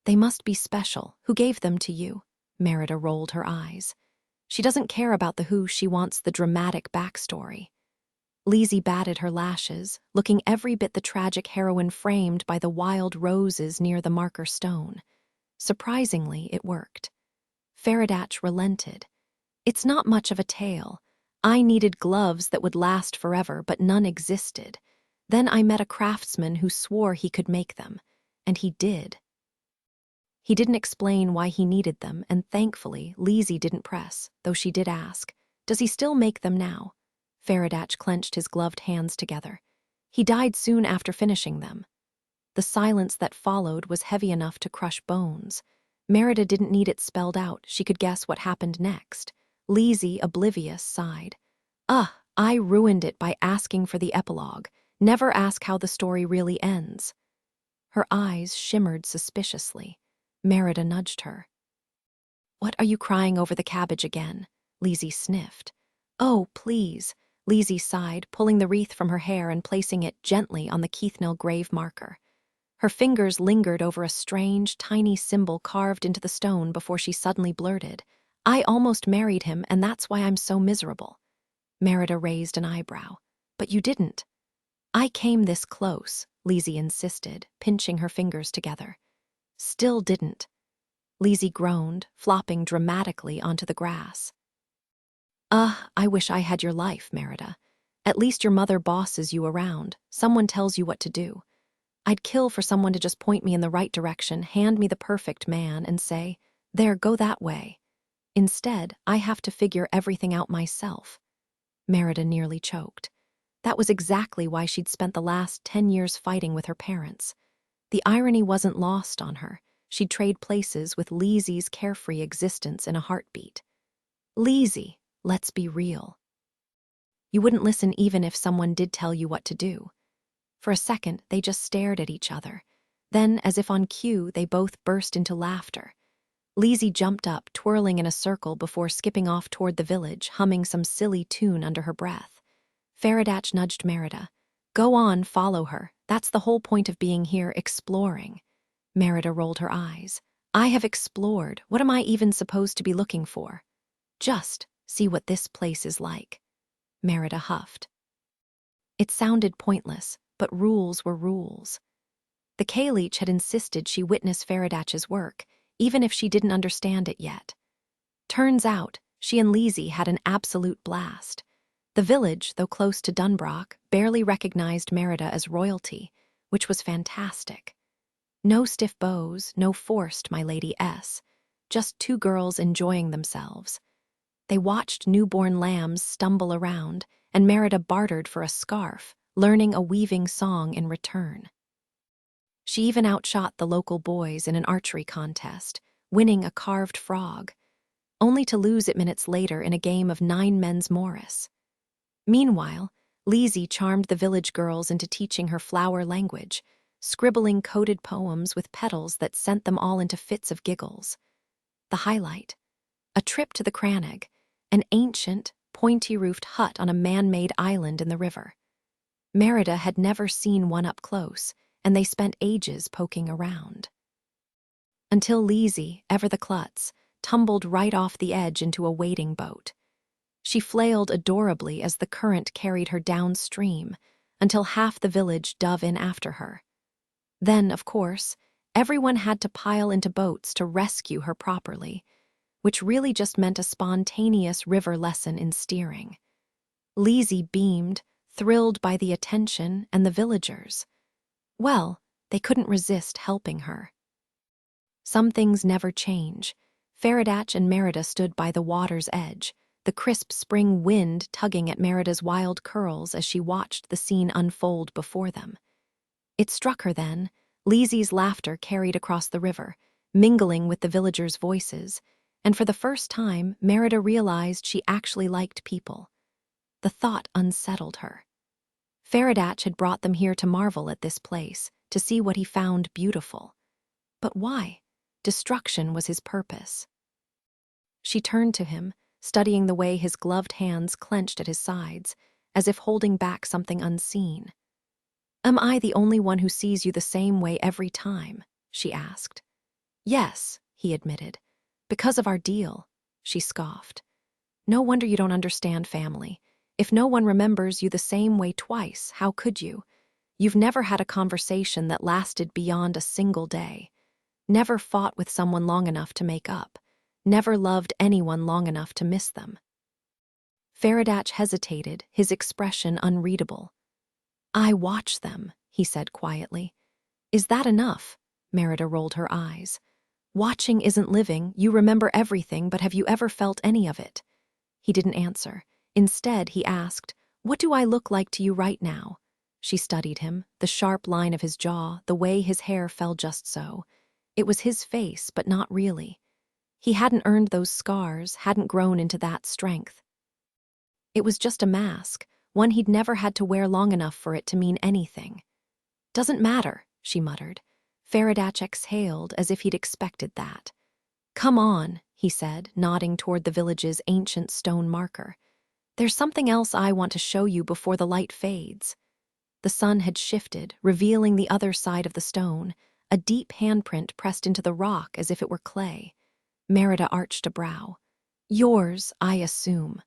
They must be special. Who gave them to you? Merida rolled her eyes. She doesn't care about the who, she wants the dramatic backstory. Lizzie batted her lashes, looking every bit the tragic heroine framed by the wild roses near the marker stone. Surprisingly, it worked. Faradatch relented. It's not much of a tale. I needed gloves that would last forever, but none existed. Then I met a craftsman who swore he could make them, and he did. He didn't explain why he needed them, and thankfully, Lizzie didn't press, though she did ask, "Does he still make them now?" Faradatch clenched his gloved hands together. He died soon after finishing them. The silence that followed was heavy enough to crush bones. Merida didn't need it spelled out. She could guess what happened next. Lizzie, oblivious, sighed. I ruined it by asking for the epilogue. Never ask how the story really ends." Her eyes shimmered suspiciously. Merida nudged her. "What are you crying over the cabbage again?" Lizzie sniffed. "Oh, please." Lizzie sighed, pulling the wreath from her hair and placing it gently on the Keithnell grave marker. Her fingers lingered over a strange, tiny symbol carved into the stone before she suddenly blurted, "I almost married him, and that's why I'm so miserable." Merida raised an eyebrow. "But you didn't." "I came this close," Lizzie insisted, pinching her fingers together. "Still didn't." Lizzie groaned, flopping dramatically onto the grass. I wish I had your life, Merida. At least your mother bosses you around. Someone tells you what to do. I'd kill for someone to just point me in the right direction, hand me the perfect man, and say, 'There, go that way.' Instead, I have to figure everything out myself." Merida nearly choked. That was exactly why she'd spent the last 10 years fighting with her parents. The irony wasn't lost on her. She'd trade places with Lizzie's carefree existence in a heartbeat. "Lizzie, let's be real." You wouldn't listen even if someone did tell you what to do. For a second, they just stared at each other. Then, as if on cue, they both burst into laughter. Lizzie jumped up, twirling in a circle before skipping off toward the village, humming some silly tune under her breath. Faradatch nudged Merida. "Go on, follow her. That's the whole point of being here, exploring." Merida rolled her eyes. "I have explored. What am I even supposed to be looking for?" "Just see what this place is like." Merida huffed. It sounded pointless, but rules were rules. The K-Leech had insisted she witness Faradatch's work, even if she didn't understand it yet. Turns out, she and Lizzie had an absolute blast. The village, though close to Dunbrock, barely recognized Merida as royalty, which was fantastic. No stiff bows, no forced My Lady S. Just two girls enjoying themselves. They watched newborn lambs stumble around, and Merida bartered for a scarf, learning a weaving song in return. She even outshot the local boys in an archery contest, winning a carved frog, only to lose it minutes later in a game of 9 men's Morris. Meanwhile, Lizzie charmed the village girls into teaching her flower language, scribbling coded poems with petals that sent them all into fits of giggles. The highlight: a trip to the Crannog, an ancient, pointy-roofed hut on a man-made island in the river. Merida had never seen one up close, and they spent ages poking around. Until Lizzie, ever the klutz, tumbled right off the edge into a waiting boat. She flailed adorably as the current carried her downstream, until half the village dove in after her. Then, of course, everyone had to pile into boats to rescue her properly, which really just meant a spontaneous river lesson in steering. Lizzie beamed, thrilled by the attention and the villagers. Well, they couldn't resist helping her. Some things never change. Faradatch and Merida stood by the water's edge, the crisp spring wind tugging at Merida's wild curls as she watched the scene unfold before them. It struck her then. Lizzie's laughter carried across the river, mingling with the villagers' voices, and for the first time, Merida realized she actually liked people. The thought unsettled her. Faradatch had brought them here to marvel at this place, to see what he found beautiful. But why? Destruction was his purpose. She turned to him, studying the way his gloved hands clenched at his sides, as if holding back something unseen. "Am I the only one who sees you the same way every time?" she asked. "Yes," he admitted. "Because of our deal," she scoffed. No wonder you don't understand family. If no one remembers you the same way twice, how could you? You've never had a conversation that lasted beyond a single day. Never fought with someone long enough to make up. Never loved anyone long enough to miss them. Faradatch hesitated, his expression unreadable. I watch them, he said quietly. Is that enough? Merida rolled her eyes. Watching isn't living. You remember everything, but have you ever felt any of it? He didn't answer. Instead, he asked, What do I look like to you right now? She studied him, the sharp line of his jaw, the way his hair fell just so. It was his face, but not really. He hadn't earned those scars, hadn't grown into that strength. It was just a mask, one he'd never had to wear long enough for it to mean anything. Doesn't matter, she muttered. Faradatch exhaled as if he'd expected that. Come on, he said, nodding toward the village's ancient stone marker. There's something else I want to show you before the light fades. The sun had shifted, revealing the other side of the stone, a deep handprint pressed into the rock as if it were clay. Merida arched a brow. Yours, I assume.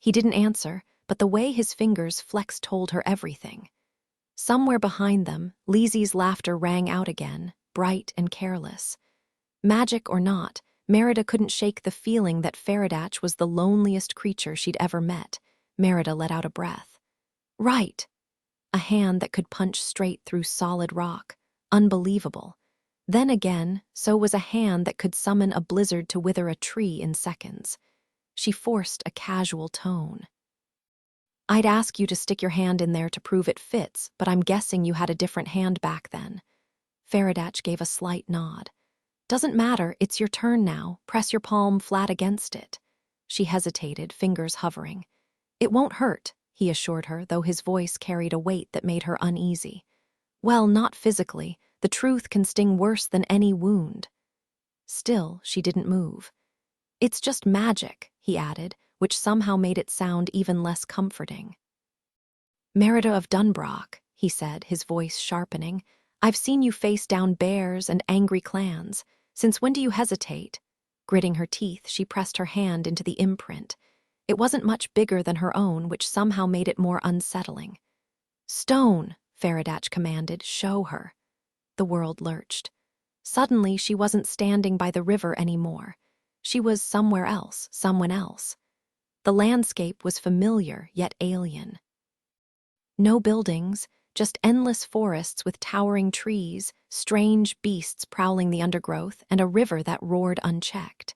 He didn't answer, but the way his fingers flexed told her everything. Somewhere behind them, Lizzie's laughter rang out again, bright and careless. Magic or not, Merida couldn't shake the feeling that Faradatch was the loneliest creature she'd ever met. Merida let out a breath. Right. A hand that could punch straight through solid rock. Unbelievable. Then again, so was a hand that could summon a blizzard to wither a tree in seconds. She forced a casual tone. I'd ask you to stick your hand in there to prove it fits, but I'm guessing you had a different hand back then. Faradatch gave a slight nod. Doesn't matter, it's your turn now. Press your palm flat against it. She hesitated, fingers hovering. It won't hurt, he assured her, though his voice carried a weight that made her uneasy. Well, not physically. The truth can sting worse than any wound. Still, she didn't move. It's just magic, he added, which somehow made it sound even less comforting. Merida of Dunbrock, he said, his voice sharpening, I've seen you face down bears and angry clans. Since when do you hesitate? Gritting her teeth, she pressed her hand into the imprint. It wasn't much bigger than her own, which somehow made it more unsettling. Stone, Faradatch commanded, show her. The world lurched. Suddenly, she wasn't standing by the river anymore. She was somewhere else, someone else. The landscape was familiar, yet alien. No buildings, just endless forests with towering trees, strange beasts prowling the undergrowth, and a river that roared unchecked.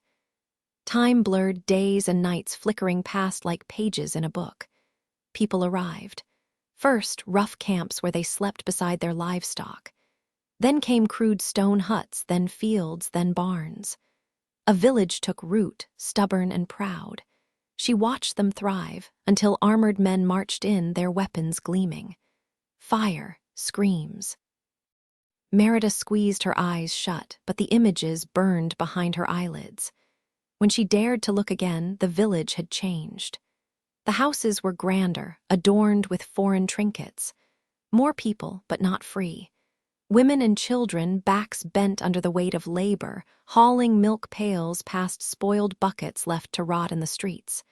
Time blurred days and nights flickering past like pages in a book. People arrived. First, rough camps where they slept beside their livestock. Then came crude stone huts, then fields, then barns. A village took root, stubborn and proud. She watched them thrive, until armored men marched in, their weapons gleaming. Fire, screams. Merida squeezed her eyes shut, but the images burned behind her eyelids. When she dared to look again, the village had changed. The houses were grander, adorned with foreign trinkets. More people, but not free. Women and children, backs bent under the weight of labor, hauling milk pails past spoiled buckets left to rot in the streets.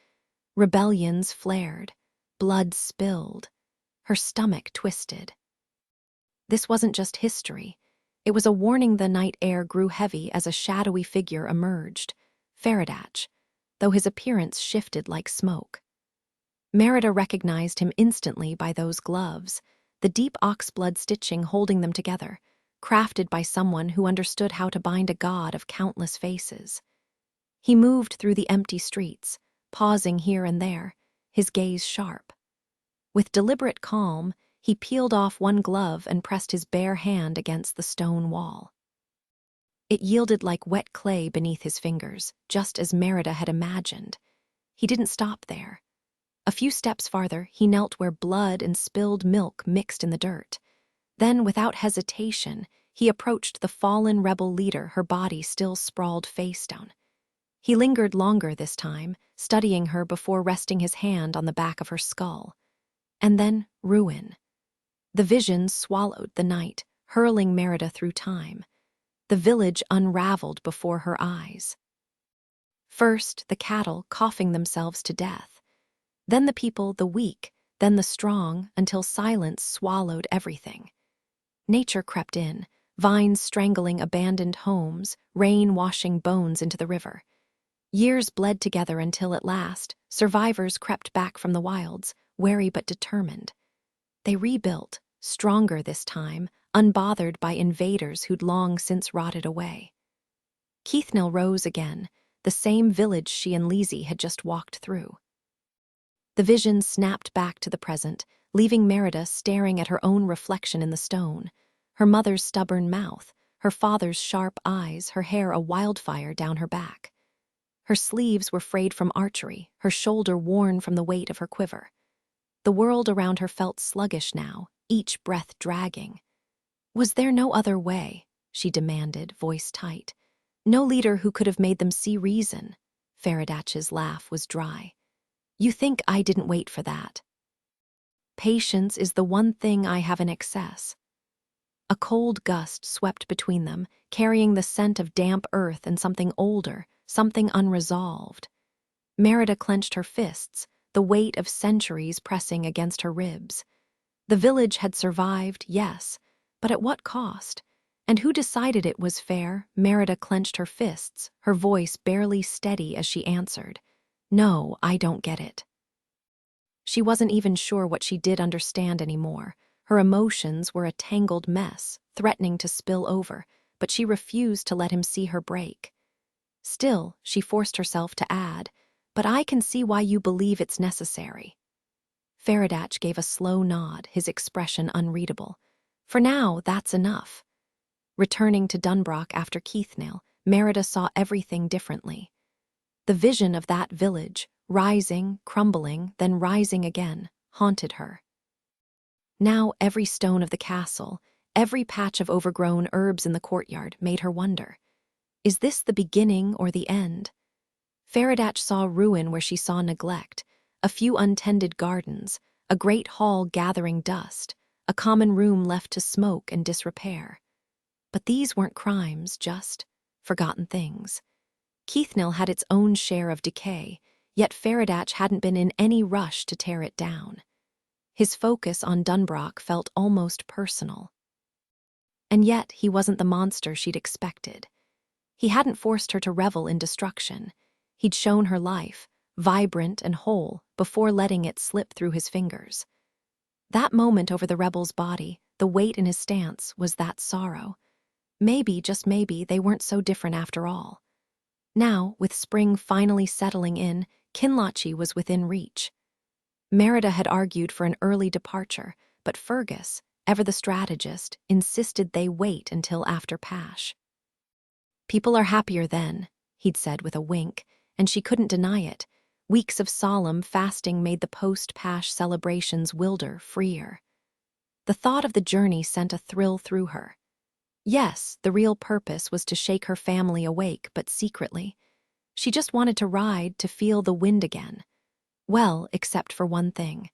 Rebellions flared. Blood spilled. Her stomach twisted. This wasn't just history. It was a warning. The night air grew heavy as a shadowy figure emerged. Faradatch, though his appearance shifted like smoke. Merida recognized him instantly by those gloves, the deep oxblood stitching holding them together, crafted by someone who understood how to bind a god of countless faces. He moved through the empty streets, pausing here and there, his gaze sharp. With deliberate calm, he peeled off one glove and pressed his bare hand against the stone wall. It yielded like wet clay beneath his fingers, just as Merida had imagined. He didn't stop there. A few steps farther, he knelt where blood and spilled milk mixed in the dirt. Then, without hesitation, he approached the fallen rebel leader, her body still sprawled face down. He lingered longer this time, studying her before resting his hand on the back of her skull. And then, ruin. The vision swallowed the night, hurling Merida through time. The village unraveled before her eyes. First, the cattle coughing themselves to death. Then the people, the weak, then the strong, until silence swallowed everything. Nature crept in, vines strangling abandoned homes, rain washing bones into the river. Years bled together until at last, survivors crept back from the wilds, wary but determined. They rebuilt, stronger this time, unbothered by invaders who'd long since rotted away. Keithnil rose again, the same village she and Lizzie had just walked through. The vision snapped back to the present, leaving Merida staring at her own reflection in the stone, her mother's stubborn mouth, her father's sharp eyes, her hair a wildfire down her back. Her sleeves were frayed from archery, her shoulder worn from the weight of her quiver. The world around her felt sluggish now, each breath dragging. Was there no other way? She demanded, voice tight. No leader who could have made them see reason. Faradach's laugh was dry. You think I didn't wait for that? Patience is the one thing I have in excess. A cold gust swept between them, carrying the scent of damp earth and something older, something unresolved. Merida clenched her fists, the weight of centuries pressing against her ribs. The village had survived, yes, but at what cost? And who decided it was fair? Merida clenched her fists, her voice barely steady as she answered. No, I don't get it. She wasn't even sure what she did understand anymore. Her emotions were a tangled mess, threatening to spill over, but she refused to let him see her break. Still, she forced herself to add, but I can see why you believe it's necessary. Faradach gave a slow nod, his expression unreadable. For now, that's enough. Returning to Dunbrock after Keithnil, Merida saw everything differently. The vision of that village, rising, crumbling, then rising again, haunted her. Now every stone of the castle, every patch of overgrown herbs in the courtyard made her wonder, is this the beginning or the end? Faradach saw ruin where she saw neglect, a few untended gardens, a great hall gathering dust, a common room left to smoke and disrepair. But these weren't crimes, just forgotten things. Keithnil had its own share of decay, yet Faradach hadn't been in any rush to tear it down. His focus on Dunbrock felt almost personal. And yet he wasn't the monster she'd expected. He hadn't forced her to revel in destruction. He'd shown her life, vibrant and whole, before letting it slip through his fingers. That moment over the rebel's body, the weight in his stance, was that sorrow. Maybe, just maybe, they weren't so different after all. Now, with spring finally settling in, Kinlachi was within reach. Merida had argued for an early departure, but Fergus, ever the strategist, insisted they wait until after Pash. People are happier then, he'd said with a wink, and she couldn't deny it. Weeks of solemn fasting made the post-Pash celebrations wilder, freer. The thought of the journey sent a thrill through her. Yes, the real purpose was to shake her family awake, but secretly. She just wanted to ride, to feel the wind again. Well, except for one thing.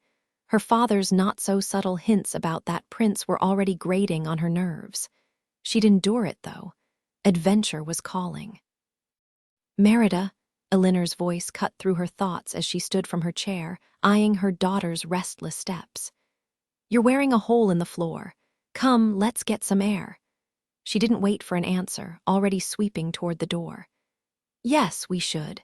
Her father's not-so-subtle hints about that prince were already grating on her nerves. She'd endure it, though. Adventure was calling. Merida, Elinor's voice cut through her thoughts as she stood from her chair, eyeing her daughter's restless steps. You're wearing a hole in the floor. Come, let's get some air. She didn't wait for an answer, already sweeping toward the door. Yes, we should.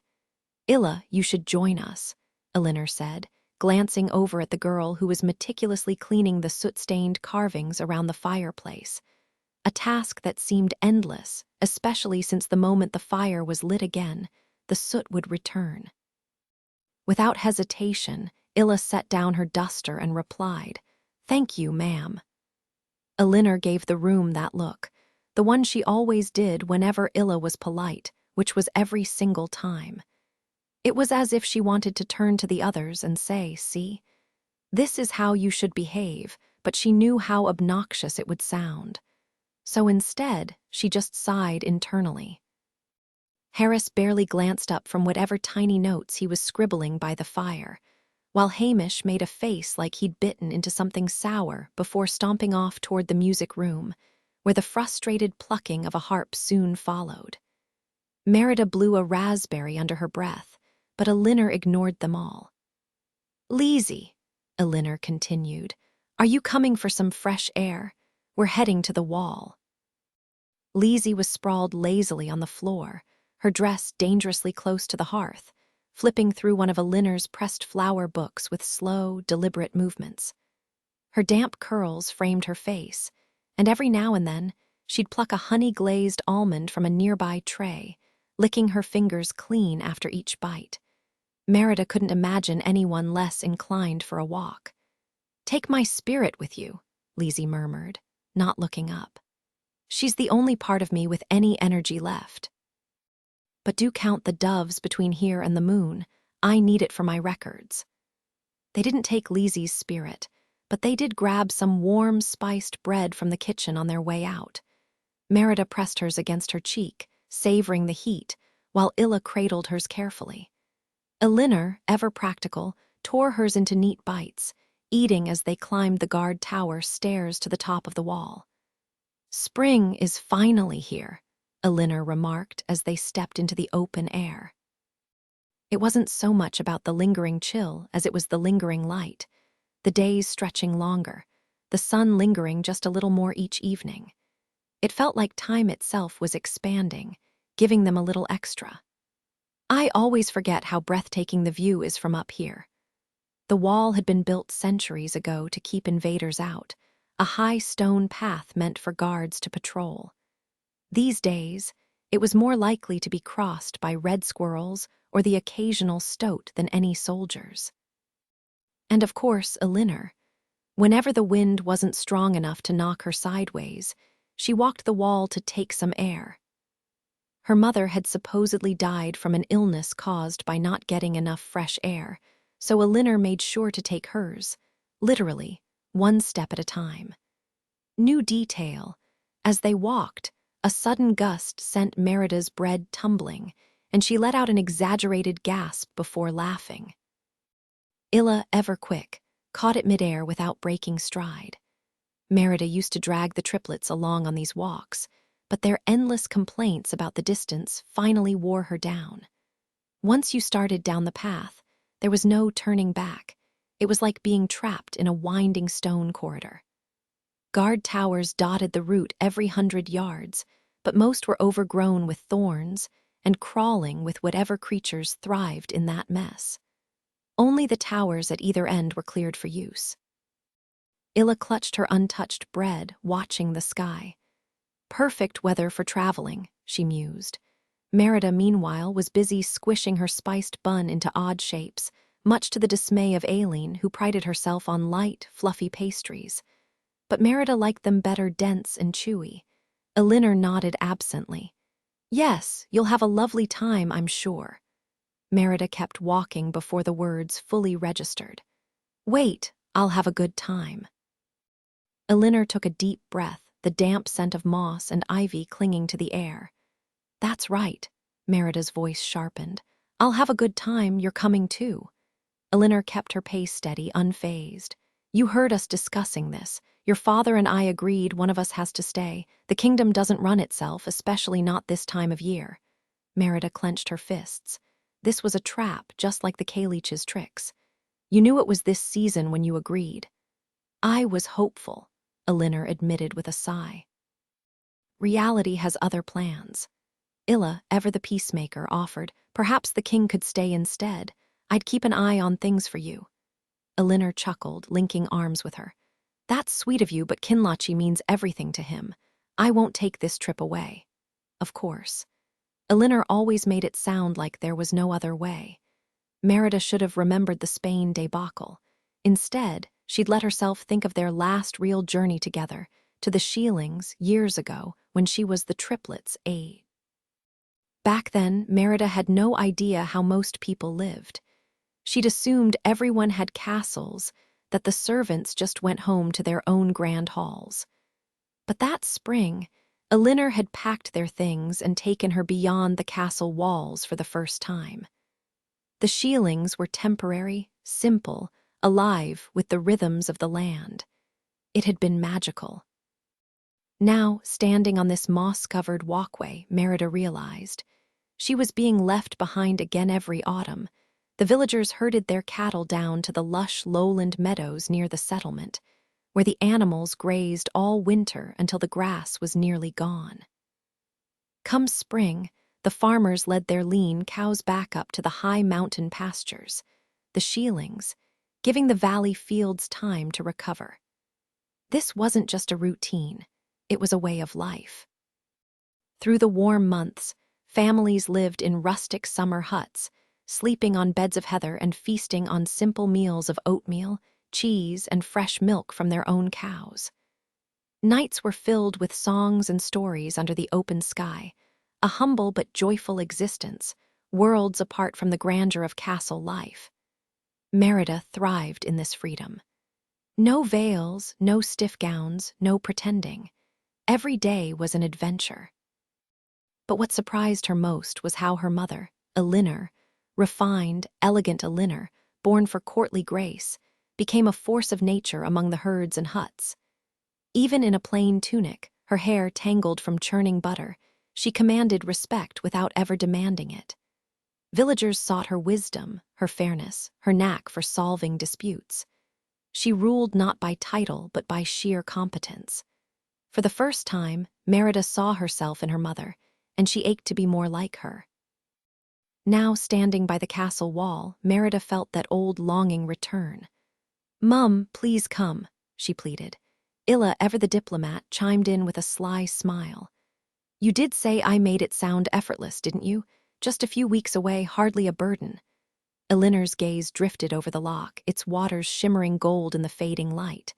Illa, you should join us, Elinor said, glancing over at the girl who was meticulously cleaning the soot-stained carvings around the fireplace. A task that seemed endless, especially since the moment the fire was lit again, the soot would return. Without hesitation, Illa set down her duster and replied, "Thank you, ma'am." Elinor gave the room that look, the one she always did whenever Illa was polite, which was every single time. It was as if she wanted to turn to the others and say, see, this is how you should behave, but she knew how obnoxious it would sound. So instead, she just sighed internally. Harris barely glanced up from whatever tiny notes he was scribbling by the fire, while Hamish made a face like he'd bitten into something sour before stomping off toward the music room, where the frustrated plucking of a harp soon followed. Merida blew a raspberry under her breath, but Elinor ignored them all. "Leezy," Elinor continued, "are you coming for some fresh air? We're heading to the wall." Leezy was sprawled lazily on the floor, her dress dangerously close to the hearth, flipping through one of Elinor's pressed flower books with slow, deliberate movements. Her damp curls framed her face, and every now and then she'd pluck a honey-glazed almond from a nearby tray, licking her fingers clean after each bite. Merida couldn't imagine anyone less inclined for a walk. "Take my spirit with you," Leezy murmured, not looking up. "She's the only part of me with any energy left. But do count the doves between here and the moon. I need it for my records." They didn't take Leezy's spirit, but they did grab some warm, spiced bread from the kitchen on their way out. Merida pressed hers against her cheek, savoring the heat, while Illa cradled hers carefully. Elinor, ever practical, tore hers into neat bites, eating as they climbed the guard tower stairs to the top of the wall. "Spring is finally here," Elinor remarked as they stepped into the open air. It wasn't so much about the lingering chill as it was the lingering light, the days stretching longer, the sun lingering just a little more each evening. It felt like time itself was expanding, giving them a little extra. "I always forget how breathtaking the view is from up here." The wall had been built centuries ago to keep invaders out, a high stone path meant for guards to patrol. These days, it was more likely to be crossed by red squirrels or the occasional stoat than any soldiers. And of course, Elinor. Whenever the wind wasn't strong enough to knock her sideways, she walked the wall to take some air. Her mother had supposedly died from an illness caused by not getting enough fresh air, so Elinor made sure to take hers, literally, one step at a time. New detail: as they walked, a sudden gust sent Merida's bread tumbling, and she let out an exaggerated gasp before laughing. Illa, ever quick, caught it midair without breaking stride. Merida used to drag the triplets along on these walks, but their endless complaints about the distance finally wore her down. Once you started down the path, there was no turning back. It was like being trapped in a winding stone corridor. Guard towers dotted the route every 100 yards, but most were overgrown with thorns and crawling with whatever creatures thrived in that mess. Only the towers at either end were cleared for use. Illa clutched her untouched bread, watching the sky. Perfect weather for traveling, she mused. Merida, meanwhile, was busy squishing her spiced bun into odd shapes, much to the dismay of Aileen, who prided herself on light, fluffy pastries. But Merida liked them better dense and chewy. Elinor nodded absently. "Yes, you'll have a lovely time, I'm sure." Merida kept walking before the words fully registered. "Wait, I'll have a good time." Elinor took a deep breath, the damp scent of moss and ivy clinging to the air. "That's right," Merida's voice sharpened. "I'll have a good time, you're coming too." Elinor kept her pace steady, unfazed. "You heard us discussing this. Your father and I agreed one of us has to stay. The kingdom doesn't run itself, especially not this time of year." Merida clenched her fists. This was a trap, just like the Kalich's tricks. "You knew it was this season when you agreed." "I was hopeful," Elinor admitted with a sigh. "Reality has other plans." Illa, ever the peacemaker, offered, "Perhaps the king could stay instead. I'd keep an eye on things for you." Elinor chuckled, linking arms with her. "That's sweet of you, but Kinlachi means everything to him. I won't take this trip away." Of course. Elinor always made it sound like there was no other way. Merida should have remembered the Spain debacle. Instead, she'd let herself think of their last real journey together, to the Sheelings years ago when she was the triplets' age. Back then, Merida had no idea how most people lived. She'd assumed everyone had castles, that the servants just went home to their own grand halls. But that spring, Elinor had packed their things and taken her beyond the castle walls for the first time. The Sheelings were temporary, simple, alive with the rhythms of the land. It had been magical. Now, standing on this moss-covered walkway, Merida realized She was being left behind again every autumn. The villagers herded their cattle down to the lush lowland meadows near the settlement, where the animals grazed all winter until the grass was nearly gone. Come spring, the farmers led their lean cows back up to the high mountain pastures, the sheilings, giving the valley fields time to recover. This wasn't just a routine, it was a way of life. Through the warm months, families lived in rustic summer huts, sleeping on beds of heather and feasting on simple meals of oatmeal, cheese, and fresh milk from their own cows. Nights were filled with songs and stories under the open sky, a humble but joyful existence, worlds apart from the grandeur of castle life. Merida thrived in this freedom. No veils, no stiff gowns, no pretending. Every day was an adventure. But what surprised her most was how her mother, Elinor, refined, elegant Elinor, born for courtly grace, became a force of nature among the herds and huts. Even in a plain tunic, her hair tangled from churning butter, she commanded respect without ever demanding it. Villagers sought her wisdom, her fairness, her knack for solving disputes. She ruled not by title but by sheer competence. For the first time, Merida saw herself in her mother, and she ached to be more like her. Now, standing by the castle wall, Merida felt that old longing return. "Mum, please come," she pleaded. Illa, ever the diplomat, chimed in with a sly smile. "You did say I made it sound effortless, didn't you? Just a few weeks away, hardly a burden." Elinor's gaze drifted over the loch, its waters shimmering gold in the fading light.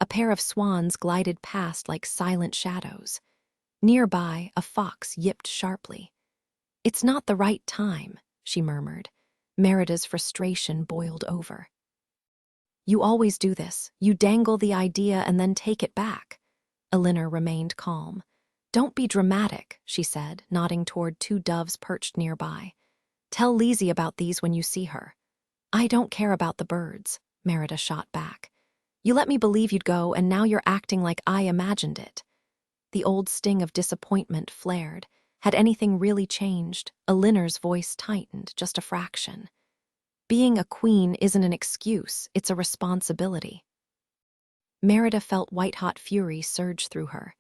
A pair of swans glided past like silent shadows. Nearby, a fox yipped sharply. "It's not the right time," she murmured. Merida's frustration boiled over. "You always do this. You dangle the idea and then take it back." Elinor remained calm. "Don't be dramatic," she said, nodding toward two doves perched nearby. "Tell Lizzie about these when you see her." "I don't care about the birds," Merida shot back. "You let me believe you'd go, and now you're acting like I imagined it." The old sting of disappointment flared. Had anything really changed? Elinor's voice tightened, just a fraction. "Being a queen isn't an excuse, it's a responsibility." Merida felt white-hot fury surge through her.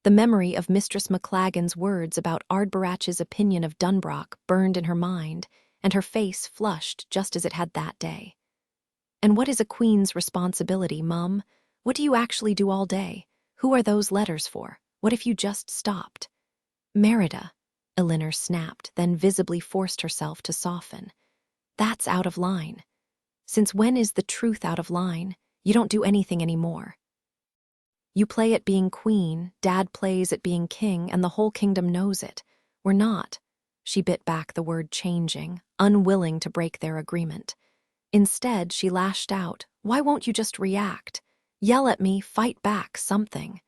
The memory of Mistress McLagan's words about Ardbarach's opinion of Dunbroch burned in her mind, and her face flushed just as it had that day. "And what is a queen's responsibility, Mum? What do you actually do all day? Who are those letters for? What if you just stopped?" "Merida," Elinor snapped, then visibly forced herself to soften. "That's out of line. Since when is the truth out of line? You don't do anything anymore. You play at being queen, Dad plays at being king, and the whole kingdom knows it. We're not." She bit back the word changing, unwilling to break their agreement. Instead, she lashed out. "Why won't you just react? Yell at me, fight back, something."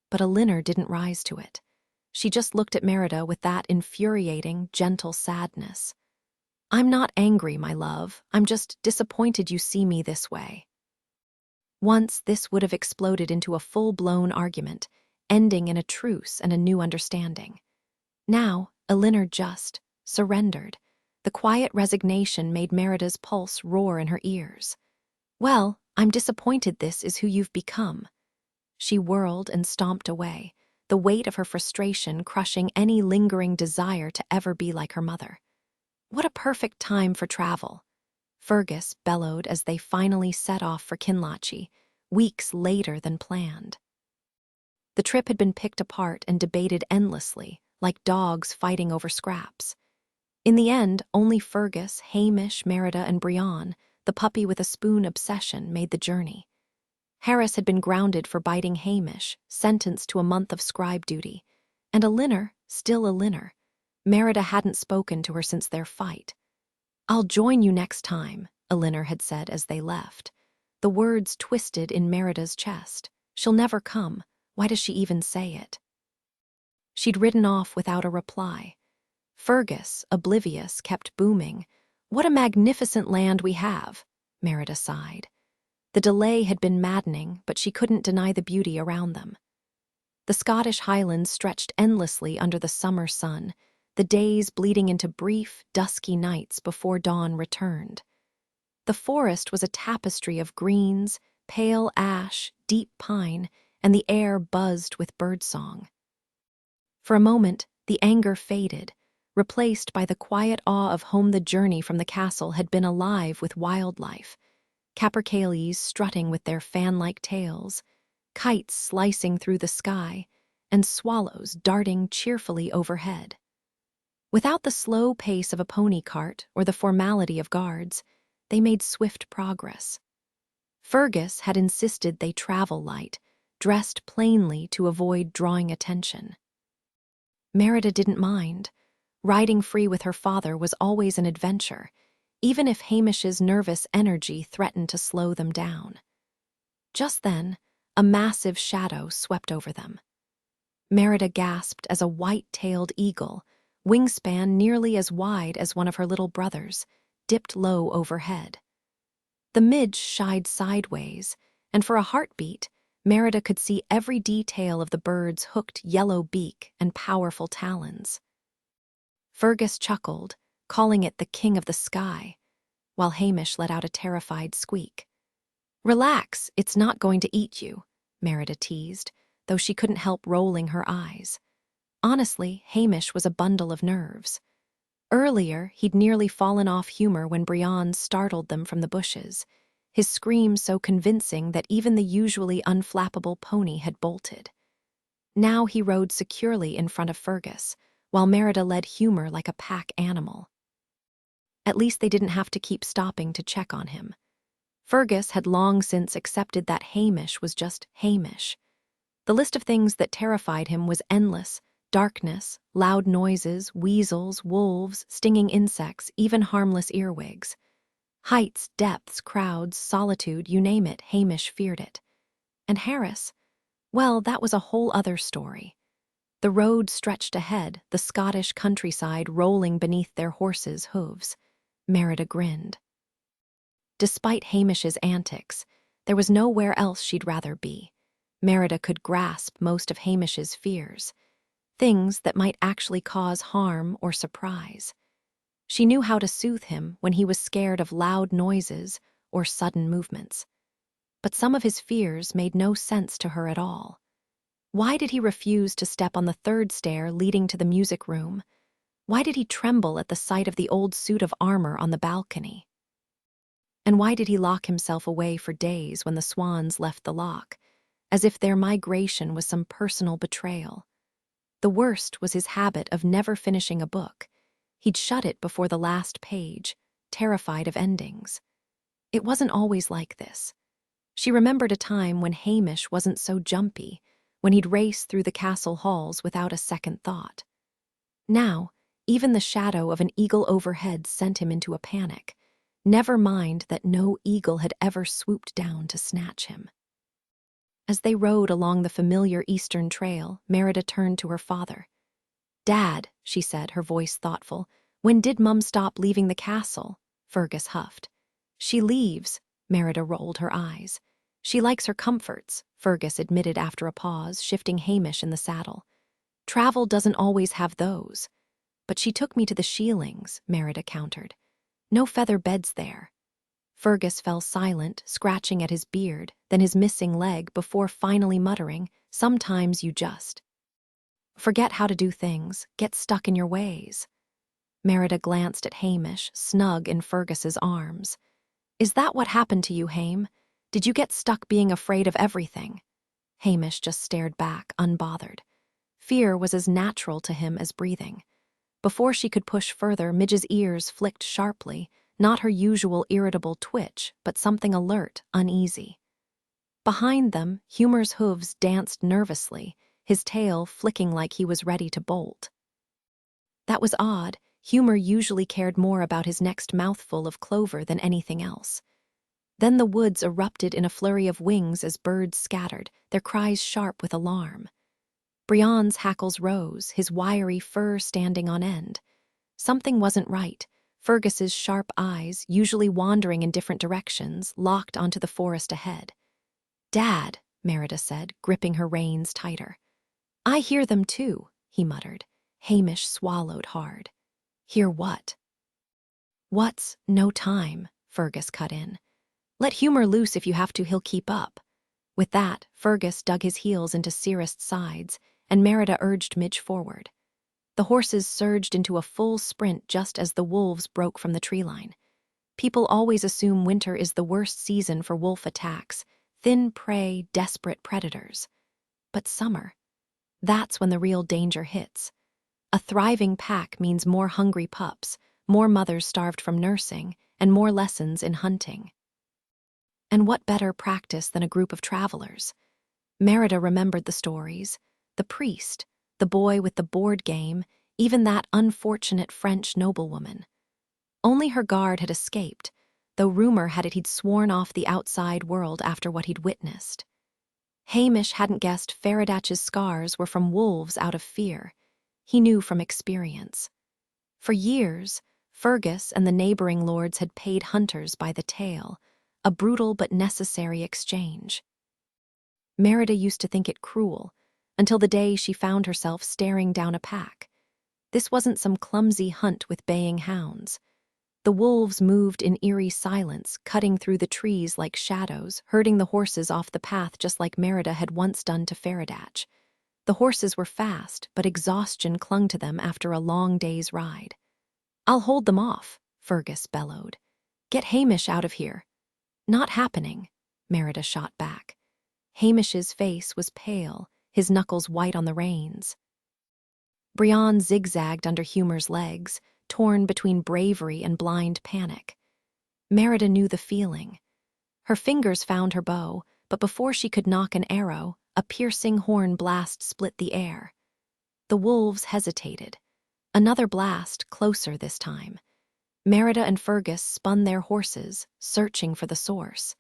But Elinor didn't rise to it. She just looked at Merida with that infuriating, gentle sadness. "I'm not angry, my love. I'm just disappointed you see me this way." Once, this would have exploded into a full-blown argument, ending in a truce and a new understanding. Now, Elinor just surrendered. The quiet resignation made Merida's pulse roar in her ears. "Well, I'm disappointed this is who you've become." She whirled and stomped away, the weight of her frustration crushing any lingering desire to ever be like her mother. "What a perfect time for travel," Fergus bellowed as they finally set off for Kinlochie, weeks later than planned. The trip had been picked apart and debated endlessly, like dogs fighting over scraps. In the end, only Fergus, Hamish, Merida, and Brian, the puppy with a spoon obsession, made the journey. Harris had been grounded for biting Hamish, sentenced to a month of scribe duty. And Elinor, still Elinor. Merida hadn't spoken to her since their fight. "I'll join you next time," Elinor had said as they left. The words twisted in Merida's chest. She'll never come. Why does she even say it? She'd ridden off without a reply. Fergus, oblivious, kept booming. "What a magnificent land we have," Merida sighed. The delay had been maddening, but she couldn't deny the beauty around them. The Scottish Highlands stretched endlessly under the summer sun, the days bleeding into brief, dusky nights before dawn returned. The forest was a tapestry of greens, pale ash, deep pine, and the air buzzed with birdsong. For a moment, the anger faded, replaced by the quiet awe of home. The journey from the castle had been alive with wildlife, capercaillies strutting with their fan-like tails, kites slicing through the sky, and swallows darting cheerfully overhead. Without the slow pace of a pony cart or the formality of guards, they made swift progress. Fergus had insisted they travel light, dressed plainly to avoid drawing attention. Merida didn't mind. Riding free with her father was always an adventure, even if Hamish's nervous energy threatened to slow them down. Just then, a massive shadow swept over them. Merida gasped as a white-tailed eagle, wingspan nearly as wide as one of her little brothers, dipped low overhead. The midge shied sideways, and for a heartbeat, Merida could see every detail of the bird's hooked yellow beak and powerful talons. Fergus chuckled, calling it the king of the sky, while Hamish let out a terrified squeak. "Relax, it's not going to eat you," Merida teased, though she couldn't help rolling her eyes. Honestly, Hamish was a bundle of nerves. Earlier, he'd nearly fallen off humor when Brienne startled them from the bushes, his scream so convincing that even the usually unflappable pony had bolted. Now he rode securely in front of Fergus, while Merida led humor like a pack animal. At least they didn't have to keep stopping to check on him. Fergus had long since accepted that Hamish was just Hamish. The list of things that terrified him was endless: darkness, loud noises, weasels, wolves, stinging insects, even harmless earwigs. Heights, depths, crowds, solitude, you name it, Hamish feared it. And Harris? Well, that was a whole other story. The road stretched ahead, the Scottish countryside rolling beneath their horses' hooves. Merida grinned. Despite Hamish's antics, there was nowhere else she'd rather be. Merida could grasp most of Hamish's fears, things that might actually cause harm or surprise. She knew how to soothe him when he was scared of loud noises or sudden movements. But some of his fears made no sense to her at all. Why did he refuse to step on the third stair leading to the music room? Why did he tremble at the sight of the old suit of armor on the balcony? And why did he lock himself away for days when the swans left the loch, as if their migration was some personal betrayal? The worst was his habit of never finishing a book. He'd shut it before the last page, terrified of endings. It wasn't always like this. She remembered a time when Hamish wasn't so jumpy, when he'd race through the castle halls without a second thought. Now, even the shadow of an eagle overhead sent him into a panic, never mind that no eagle had ever swooped down to snatch him. As they rode along the familiar eastern trail, Merida turned to her father. "Dad," she said, her voice thoughtful, "when did Mum stop leaving the castle?" Fergus huffed. "She leaves," Merida rolled her eyes. "She likes her comforts," Fergus admitted after a pause, shifting Hamish in the saddle. "Travel doesn't always have those." "But she took me to the Sheelings," Merida countered. "No feather beds there." Fergus fell silent, scratching at his beard, then his missing leg, before finally muttering, "Sometimes you just forget how to do things, get stuck in your ways." Merida glanced at Hamish, snug in Fergus's arms. "Is that what happened to you, Ham? Did you get stuck being afraid of everything?" Hamish just stared back, unbothered. Fear was as natural to him as breathing. Before she could push further, Midge's ears flicked sharply, not her usual irritable twitch, but something alert, uneasy. Behind them, Humor's hooves danced nervously, his tail flicking like he was ready to bolt. That was odd. Humor usually cared more about his next mouthful of clover than anything else. Then the woods erupted in a flurry of wings as birds scattered, their cries sharp with alarm. Brienne's hackles rose, his wiry fur standing on end. Something wasn't right. Fergus's sharp eyes, usually wandering in different directions, locked onto the forest ahead. "Dad," Merida said, gripping her reins tighter. "I hear them too," he muttered. Hamish swallowed hard. Hear what? What's no time? Fergus cut in. Let humor loose if you have to, he'll keep up. With that, Fergus dug his heels into Cirrus's sides, and Merida urged Midge forward. The horses surged into a full sprint just as the wolves broke from the tree line. People always assume winter is the worst season for wolf attacks, thin prey, desperate predators. But summer, that's when the real danger hits. A thriving pack means more hungry pups, more mothers starved from nursing, and more lessons in hunting. And what better practice than a group of travelers? Merida remembered the stories, the priest, the boy with the board game, even that unfortunate French noblewoman. Only her guard had escaped, though rumor had it he'd sworn off the outside world after what he'd witnessed. Hamish hadn't guessed Faradatch's scars were from wolves out of fear. He knew from experience. For years, Fergus and the neighboring lords had paid hunters by the tail, a brutal but necessary exchange. Merida used to think it cruel, until the day she found herself staring down a pack. This wasn't some clumsy hunt with baying hounds. The wolves moved in eerie silence, cutting through the trees like shadows, herding the horses off the path just like Merida had once done to Faradatch. The horses were fast, but exhaustion clung to them after a long day's ride. "I'll hold them off," Fergus bellowed. "Get Hamish out of here." "Not happening," Merida shot back. Hamish's face was pale, his knuckles white on the reins. Brian zigzagged under Humor's legs, torn between bravery and blind panic. Merida knew the feeling. Her fingers found her bow, but before she could knock an arrow, a piercing horn blast split the air. The wolves hesitated. Another blast, closer this time. Merida and Fergus spun their horses, searching for the source.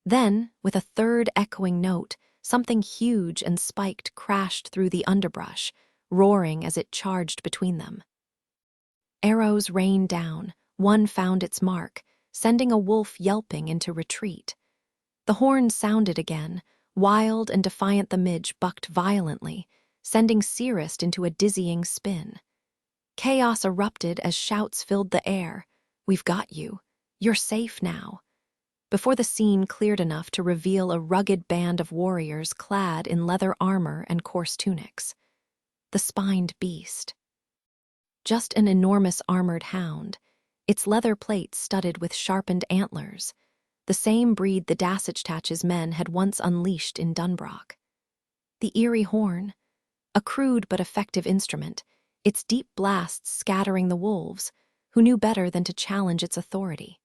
Then, with a third echoing note, something huge and spiked crashed through the underbrush, roaring as it charged between them. Arrows rained down, one found its mark, sending a wolf yelping into retreat. The horn sounded again, wild and defiant. The midge bucked violently, sending Cirrus into a dizzying spin. Chaos erupted as shouts filled the air. "We've got you. You're safe now." Before the scene cleared enough to reveal a rugged band of warriors clad in leather armor and coarse tunics. The spined beast. Just an enormous armored hound, its leather plates studded with sharpened antlers, the same breed the Dassachtatch's men had once unleashed in Dunbroch. The eerie horn, a crude but effective instrument, its deep blasts scattering the wolves, who knew better than to challenge its authority.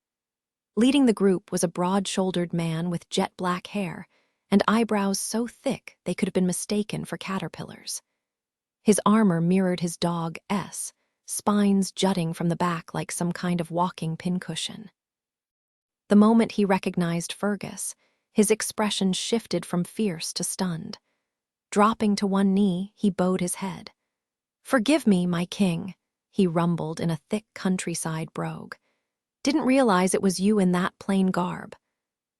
Leading the group was a broad-shouldered man with jet-black hair and eyebrows so thick they could have been mistaken for caterpillars. His armor mirrored his dog S, spines jutting from the back like some kind of walking pincushion. The moment he recognized Fergus, his expression shifted from fierce to stunned. Dropping to one knee, he bowed his head. "Forgive me, my king," he rumbled in a thick countryside brogue. "Didn't realize it was you in that plain garb."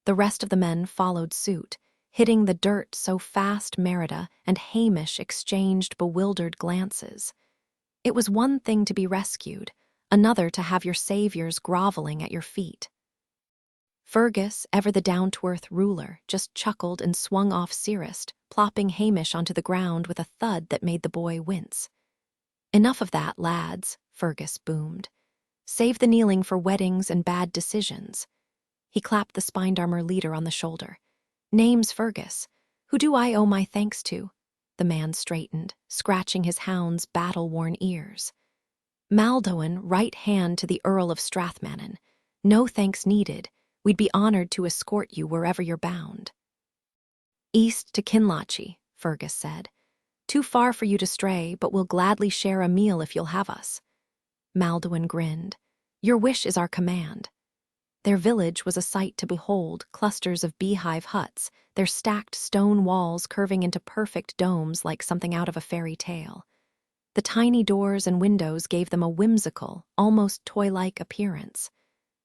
The rest of the men followed suit, hitting the dirt so fast Merida and Hamish exchanged bewildered glances. It was one thing to be rescued, another to have your saviors groveling at your feet. Fergus, ever the down-to-earth ruler, just chuckled and swung off Cirrus, plopping Hamish onto the ground with a thud that made the boy wince. "Enough of that, lads," Fergus boomed. "Save the kneeling for weddings and bad decisions." He clapped the spined armor leader on the shoulder. "Name's Fergus. Who do I owe my thanks to?" The man straightened, scratching his hound's battle-worn ears. "Maldoin, right hand to the Earl of Strathmannan. No thanks needed. We'd be honored to escort you wherever you're bound." "East to Kinlochie," Fergus said. "Too far for you to stray, but we'll gladly share a meal if you'll have us." Maldoin grinned. "Your wish is our command." Their village was a sight to behold, clusters of beehive huts, their stacked stone walls curving into perfect domes like something out of a fairy tale. The tiny doors and windows gave them a whimsical, almost toy-like appearance.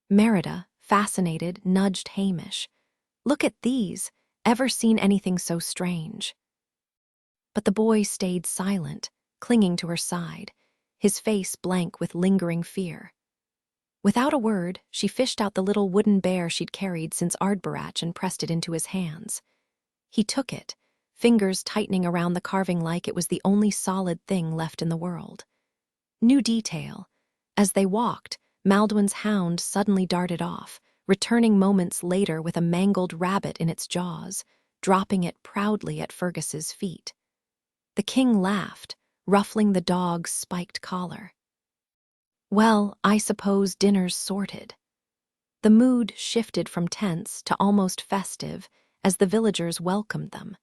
Merida, fascinated, nudged Hamish. "Look at these. Ever seen anything so strange?" But the boy stayed silent, clinging to her side, his face blank with lingering fear. Without a word, she fished out the little wooden bear she'd carried since Ardbarach and pressed it into his hands. He took it, fingers tightening around the carving like it was the only solid thing left in the world. New detail. As they walked, Maldwin's hound suddenly darted off, returning moments later with a mangled rabbit in its jaws, dropping it proudly at Fergus's feet. The king laughed, ruffling the dog's spiked collar. "Well, I suppose dinner's sorted." The mood shifted from tense to almost festive as the villagers welcomed them,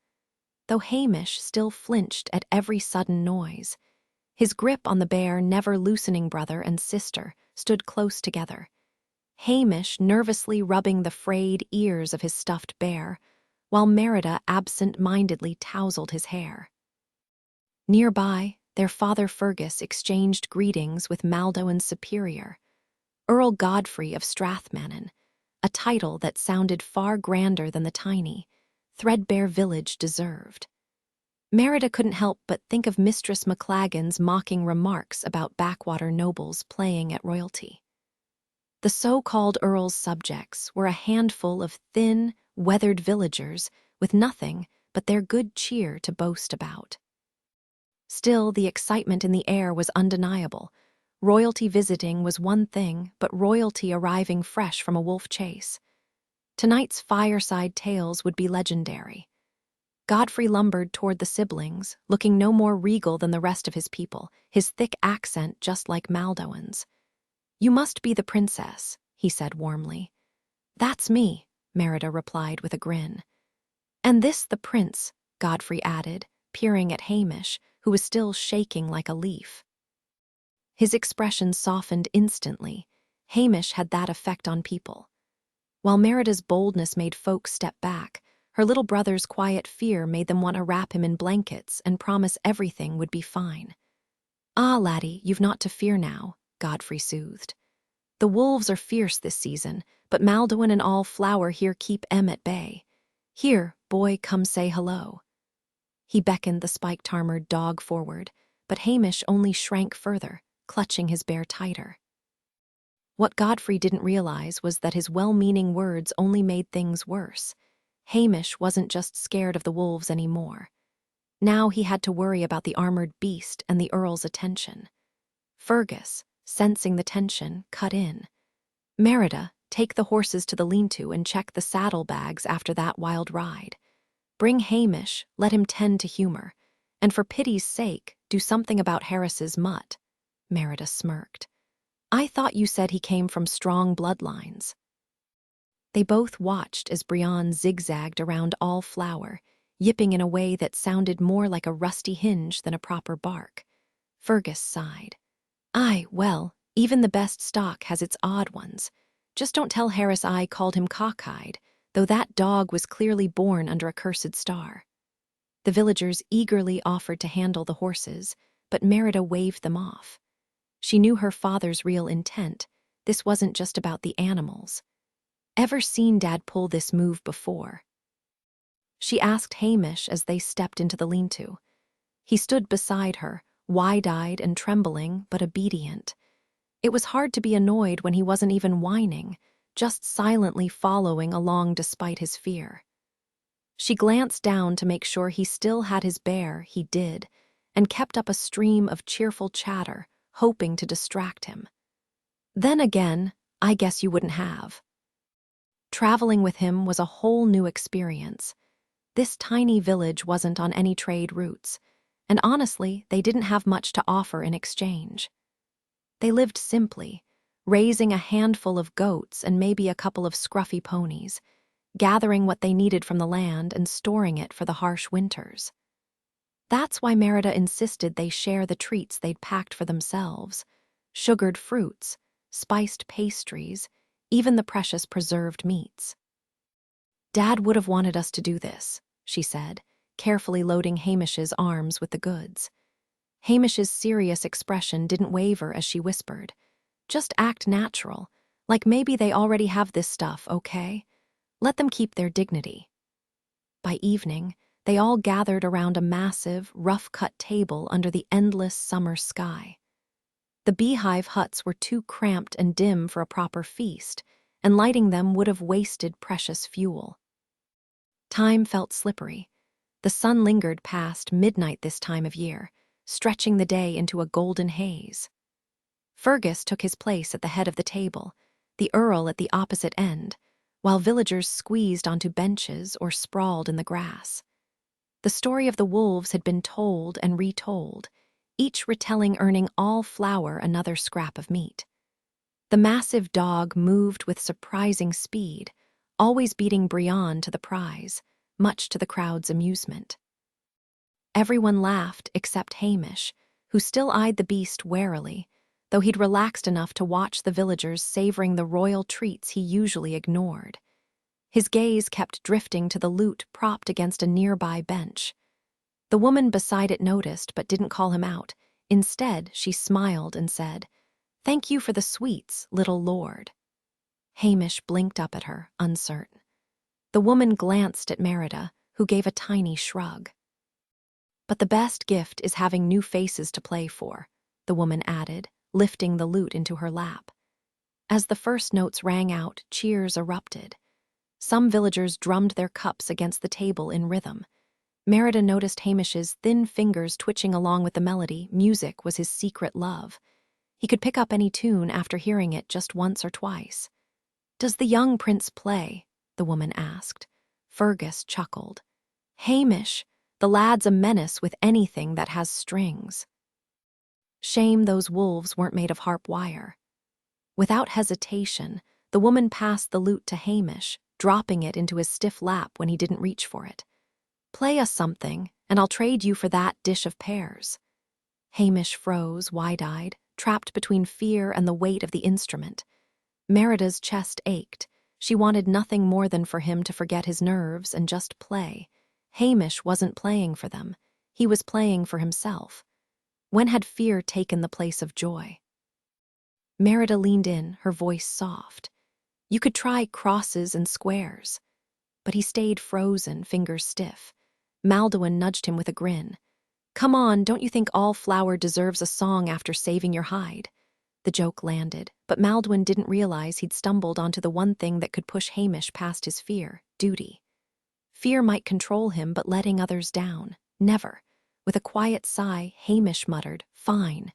though Hamish still flinched at every sudden noise. His grip on the bear never loosening. Brother and sister stood close together, Hamish nervously rubbing the frayed ears of his stuffed bear, while Merida absent-mindedly tousled his hair. Nearby, their father Fergus exchanged greetings with Maldwin's superior, Earl Godfrey of Strathmannan, a title that sounded far grander than the tiny, threadbare village deserved. Merida couldn't help but think of Mistress McLagan's mocking remarks about backwater nobles playing at royalty. The so-called Earl's subjects were a handful of thin, weathered villagers with nothing but their good cheer to boast about. Still, the excitement in the air was undeniable. Royalty visiting was one thing, but royalty arriving fresh from a wolf chase. Tonight's fireside tales would be legendary. Godfrey lumbered toward the siblings, looking no more regal than the rest of his people, his thick accent just like Maldwin's. "You must be the princess," he said warmly. "That's me," Merida replied with a grin. "And this the prince," Godfrey added, peering at Hamish, who was still shaking like a leaf. His expression softened instantly. Hamish had that effect on people. While Merida's boldness made folks step back, her little brother's quiet fear made them want to wrap him in blankets and promise everything would be fine. "Ah, laddie, you've naught to fear now," Godfrey soothed. "The wolves are fierce this season, but Maldwin and all Flower here keep 'em at bay. Here, boy, come say hello." He beckoned the spiked-armored dog forward, but Hamish only shrank further, clutching his bear tighter. What Godfrey didn't realize was that his well-meaning words only made things worse. Hamish wasn't just scared of the wolves anymore. Now he had to worry about the armored beast and the Earl's attention. Fergus, sensing the tension, cut in. "Merida, take the horses to the lean-to and check the saddlebags after that wild ride. Bring Hamish, let him tend to humor. And for pity's sake, do something about Harris's mutt." Merida smirked. "I thought you said he came from strong bloodlines." They both watched as Brienne zigzagged around all Flower, yipping in a way that sounded more like a rusty hinge than a proper bark. Fergus sighed. "Aye, well, even the best stock has its odd ones. Just don't tell Harris I called him cockeyed, though that dog was clearly born under a cursed star." The villagers eagerly offered to handle the horses, but Merida waved them off. She knew her father's real intent. This wasn't just about the animals. "Ever seen Dad pull this move before?" she asked Hamish as they stepped into the lean-to. He stood beside her, wide-eyed and trembling, but obedient. It was hard to be annoyed when he wasn't even whining, just silently following along despite his fear. She glanced down to make sure he still had his bear. He did, and kept up a stream of cheerful chatter, hoping to distract him. Then again, I guess you wouldn't have. Traveling with him was a whole new experience. This tiny village wasn't on any trade routes, and honestly, they didn't have much to offer in exchange. They lived simply, raising a handful of goats and maybe a couple of scruffy ponies, gathering what they needed from the land and storing it for the harsh winters. That's why Merida insisted they share the treats they'd packed for themselves: sugared fruits, spiced pastries, even the precious preserved meats. "Dad would have wanted us to do this," she said, carefully loading Hamish's arms with the goods. Hamish's serious expression didn't waver as she whispered, "Just act natural, like maybe they already have this stuff, okay? Let them keep their dignity." By evening, They all gathered around a massive, rough-cut table under the endless summer sky. The beehive huts were too cramped and dim for a proper feast, and lighting them would have wasted precious fuel. Time felt slippery. The sun lingered past midnight this time of year, stretching the day into a golden haze. Fergus took his place at the head of the table, the Earl at the opposite end, while villagers squeezed onto benches or sprawled in the grass. The story of the wolves had been told and retold, each retelling earning all flower another scrap of meat. The massive dog moved with surprising speed, always beating Brian to the prize, much to the crowd's amusement. Everyone laughed except Hamish, who still eyed the beast warily, though he'd relaxed enough to watch the villagers savoring the royal treats he usually ignored. His gaze kept drifting to the loot propped against a nearby bench. The woman beside it noticed but didn't call him out. Instead, she smiled and said, "Thank you for the sweets, little lord." Hamish blinked up at her, uncertain. The woman glanced at Merida, who gave a tiny shrug. "But the best gift is having new faces to play for," the woman added, lifting the lute into her lap. As the first notes rang out, cheers erupted. Some villagers drummed their cups against the table in rhythm. Merida noticed Hamish's thin fingers twitching along with the melody. Music was his secret love. He could pick up any tune after hearing it just once or twice. "Does the young prince play?" the woman asked. Fergus chuckled. "Hamish, the lad's a menace with anything that has strings." Shame those wolves weren't made of harp wire. Without hesitation, the woman passed the lute to Hamish, dropping it into his stiff lap when he didn't reach for it. "Play us something, and I'll trade you for that dish of pears." Hamish froze, wide-eyed, trapped between fear and the weight of the instrument. Merida's chest ached. She wanted nothing more than for him to forget his nerves and just play. Hamish wasn't playing for them. He was playing for himself. When had fear taken the place of joy? Merida leaned in, her voice soft. You could try crosses and squares. But he stayed frozen, fingers stiff. Maldwin nudged him with a grin. "Come on, don't you think all flour deserves a song after saving your hide?" The joke landed, but Maldwin didn't realize he'd stumbled onto the one thing that could push Hamish past his fear, duty. Fear might control him, but letting others down, never. With a quiet sigh, Hamish muttered, "Fine,"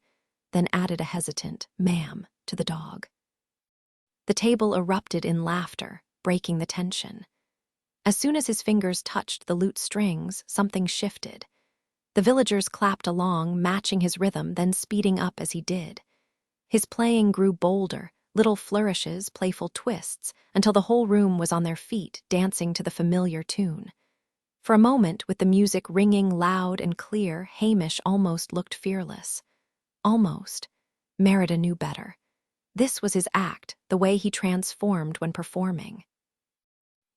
then added a hesitant, "Ma'am," to the dog. The table erupted in laughter, breaking the tension. As soon as his fingers touched the lute strings, something shifted. The villagers clapped along, matching his rhythm, then speeding up as he did. His playing grew bolder, little flourishes, playful twists, until the whole room was on their feet, dancing to the familiar tune. For a moment, with the music ringing loud and clear, Hamish almost looked fearless. Almost. Merida knew better. This was his act, the way he transformed when performing.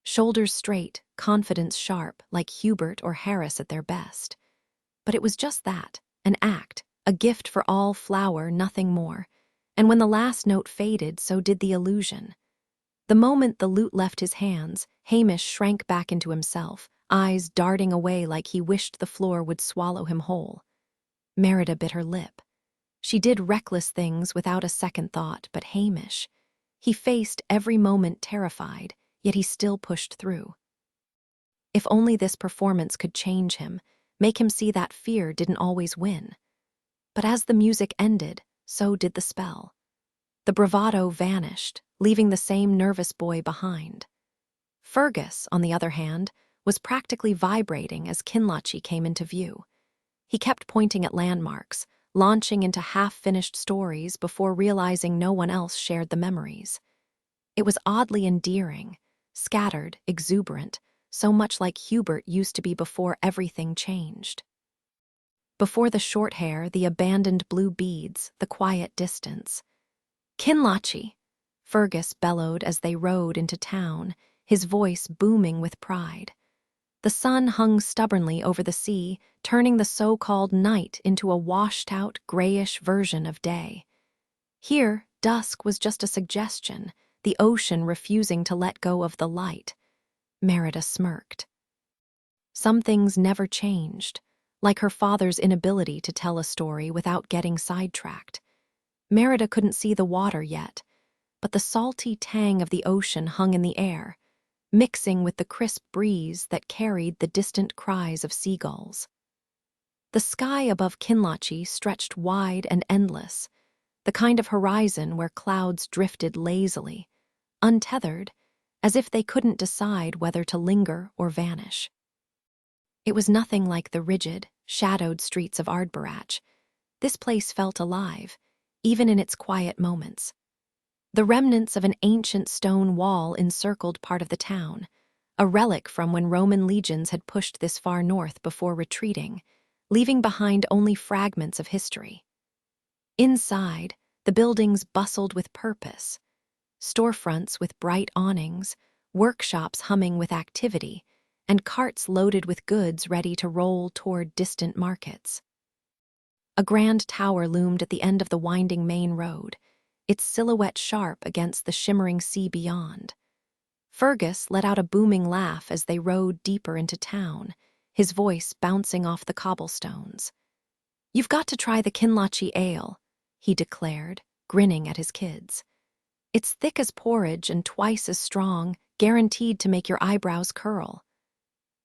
Shoulders straight, confidence sharp, like Hubert or Harris at their best. But it was just that, an act, a gift for all flower, nothing more. And when the last note faded, so did the illusion. The moment the lute left his hands, Hamish shrank back into himself, eyes darting away like he wished the floor would swallow him whole. Merida bit her lip. She did reckless things without a second thought, but Hamish, he faced every moment terrified, yet he still pushed through. If only this performance could change him, make him see that fear didn't always win. But as the music ended, so did the spell. The bravado vanished, leaving the same nervous boy behind. Fergus, on the other hand, was practically vibrating as Kinlochie came into view. He kept pointing at landmarks, launching into half-finished stories before realizing no one else shared the memories. It was oddly endearing, scattered, exuberant, so much like Hubert used to be before everything changed. Before the short hair, the abandoned blue beads, the quiet distance. "Kinlochie!" Fergus bellowed as they rode into town, his voice booming with pride. The sun hung stubbornly over the sea, turning the so-called night into a washed-out, grayish version of day. Here, dusk was just a suggestion, the ocean refusing to let go of the light. Merida smirked. Some things never changed, like her father's inability to tell a story without getting sidetracked. Merida couldn't see the water yet, but the salty tang of the ocean hung in the air, mixing with the crisp breeze that carried the distant cries of seagulls. The sky above Kinlochie stretched wide and endless, the kind of horizon where clouds drifted lazily, untethered, as if they couldn't decide whether to linger or vanish. It was nothing like the rigid, shadowed streets of Ardborach. This place felt alive, even in its quiet moments. The remnants of an ancient stone wall encircled part of the town, a relic from when Roman legions had pushed this far north before retreating, leaving behind only fragments of history. Inside, the buildings bustled with purpose. Storefronts with bright awnings, workshops humming with activity, and carts loaded with goods ready to roll toward distant markets. A grand tower loomed at the end of the winding main road, its silhouette sharp against the shimmering sea beyond. Fergus let out a booming laugh as they rode deeper into town, his voice bouncing off the cobblestones. "You've got to try the Kinlochie ale," he declared, grinning at his kids. "It's thick as porridge and twice as strong, guaranteed to make your eyebrows curl."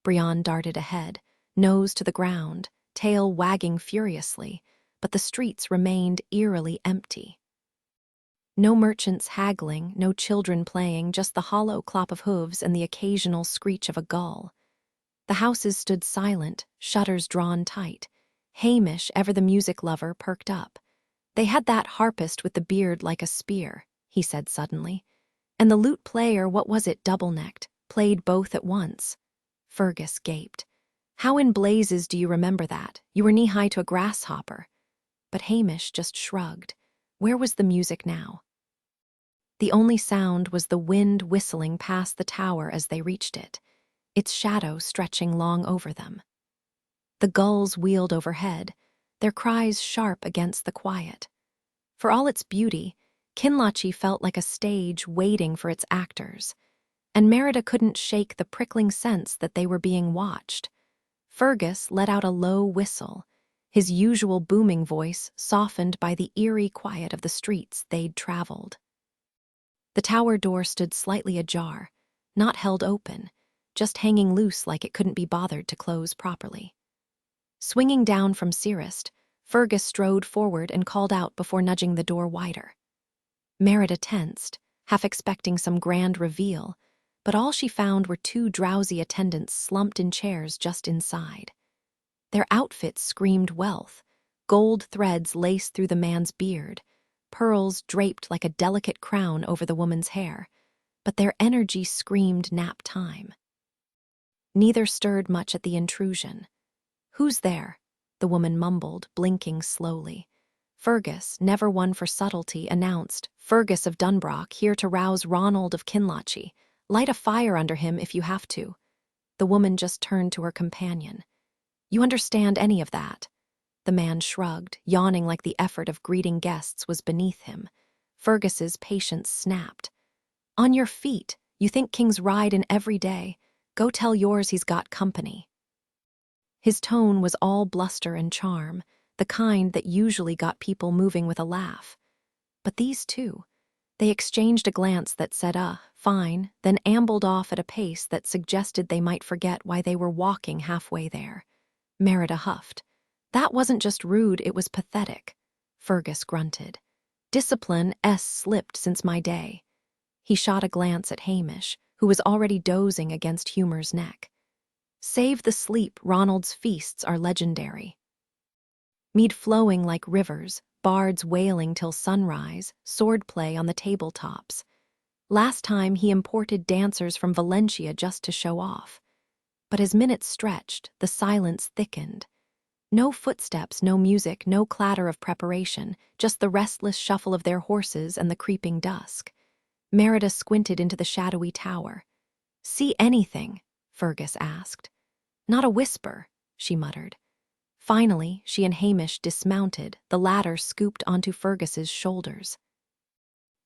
Brian darted ahead, nose to the ground, tail wagging furiously, but the streets remained eerily empty. No merchants haggling, no children playing, just the hollow clop of hooves and the occasional screech of a gull. The houses stood silent, shutters drawn tight. Hamish, ever the music lover, perked up. "They had that harpist with the beard like a spear," he said suddenly. "And the lute player, what was it, double-necked, played both at once." Fergus gaped. "How in blazes do you remember that? You were knee-high to a grasshopper." But Hamish just shrugged. Where was the music now? The only sound was the wind whistling past the tower as they reached it, its shadow stretching long over them. The gulls wheeled overhead, their cries sharp against the quiet. For all its beauty, Kinlochie felt like a stage waiting for its actors, and Merida couldn't shake the prickling sense that they were being watched. Fergus let out a low whistle, his usual booming voice softened by the eerie quiet of the streets they'd traveled. The tower door stood slightly ajar, not held open, just hanging loose like it couldn't be bothered to close properly. Swinging down from Cirrust, Fergus strode forward and called out before nudging the door wider. Merida tensed, half expecting some grand reveal, but all she found were two drowsy attendants slumped in chairs just inside. Their outfits screamed wealth, gold threads laced through the man's beard, pearls draped like a delicate crown over the woman's hair, but their energy screamed nap time. Neither stirred much at the intrusion. "Who's there?" the woman mumbled, blinking slowly. Fergus, never one for subtlety, announced, "Fergus of Dunbroch, here to rouse Ronald of Kinlochie. Light a fire under him if you have to." The woman just turned to her companion. "You understand any of that?" The man shrugged, yawning like the effort of greeting guests was beneath him. Fergus's patience snapped. "On your feet. You think kings ride in every day. Go tell yours he's got company." His tone was all bluster and charm, the kind that usually got people moving with a laugh. But these two, they exchanged a glance that said, fine, then ambled off at a pace that suggested they might forget why they were walking halfway there. Merida huffed. "That wasn't just rude, it was pathetic." Fergus grunted. "Discipline slipped since my day." He shot a glance at Hamish, who was already dozing against Humor's neck. "Save the sleep, Ronald's feasts are legendary." Mead flowing like rivers, bards wailing till sunrise, swordplay on the tabletops. Last time he imported dancers from Valencia just to show off. But as minutes stretched, the silence thickened. No footsteps, no music, no clatter of preparation, just the restless shuffle of their horses and the creeping dusk. Merida squinted into the shadowy tower. "See anything?" Fergus asked. "Not a whisper," she muttered. Finally, she and Hamish dismounted, the latter scooped onto Fergus's shoulders.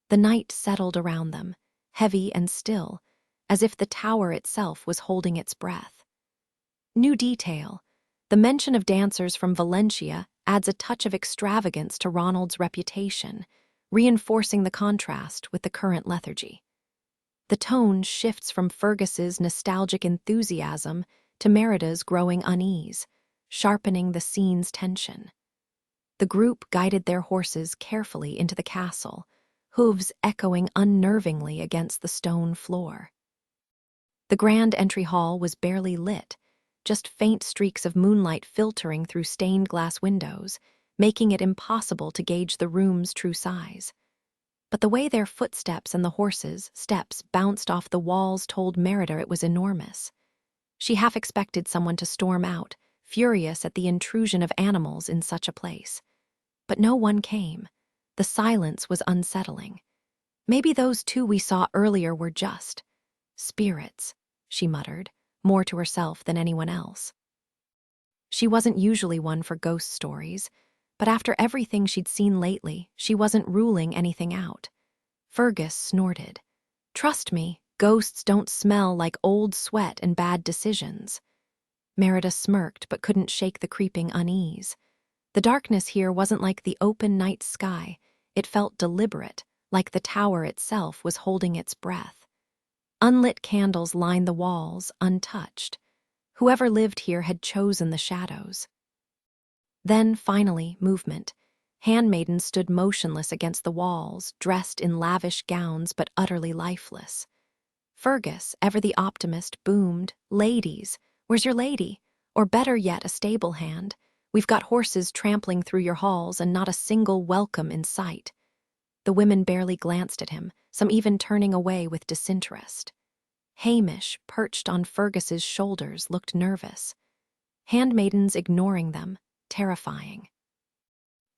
The night settled around them, heavy and still, as if the tower itself was holding its breath. New detail. The mention of dancers from Valencia adds a touch of extravagance to Ronald's reputation, reinforcing the contrast with the current lethargy. The tone shifts from Fergus's nostalgic enthusiasm to Merida's growing unease, sharpening the scene's tension. The group guided their horses carefully into the castle, hooves echoing unnervingly against the stone floor. The grand entry hall was barely lit, just faint streaks of moonlight filtering through stained glass windows, making it impossible to gauge the room's true size. But the way their footsteps and the horses' steps bounced off the walls told Merida it was enormous. She half expected someone to storm out, furious at the intrusion of animals in such a place. But no one came. The silence was unsettling. Maybe those two we saw earlier were just spirits, she muttered, more to herself than anyone else. She wasn't usually one for ghost stories, but after everything she'd seen lately, she wasn't ruling anything out. Fergus snorted. Trust me, ghosts don't smell like old sweat and bad decisions. Merida smirked but couldn't shake the creeping unease. The darkness here wasn't like the open night sky. It felt deliberate, like the tower itself was holding its breath. Unlit candles lined the walls, untouched. Whoever lived here had chosen the shadows. Then, finally, movement. Handmaidens stood motionless against the walls, dressed in lavish gowns but utterly lifeless. Fergus, ever the optimist, boomed, "Ladies, where's your lady? Or better yet, a stable hand. We've got horses trampling through your halls and not a single welcome in sight." The women barely glanced at him, some even turning away with disinterest. Hamish, perched on Fergus's shoulders, looked nervous. Handmaidens ignoring them, terrifying.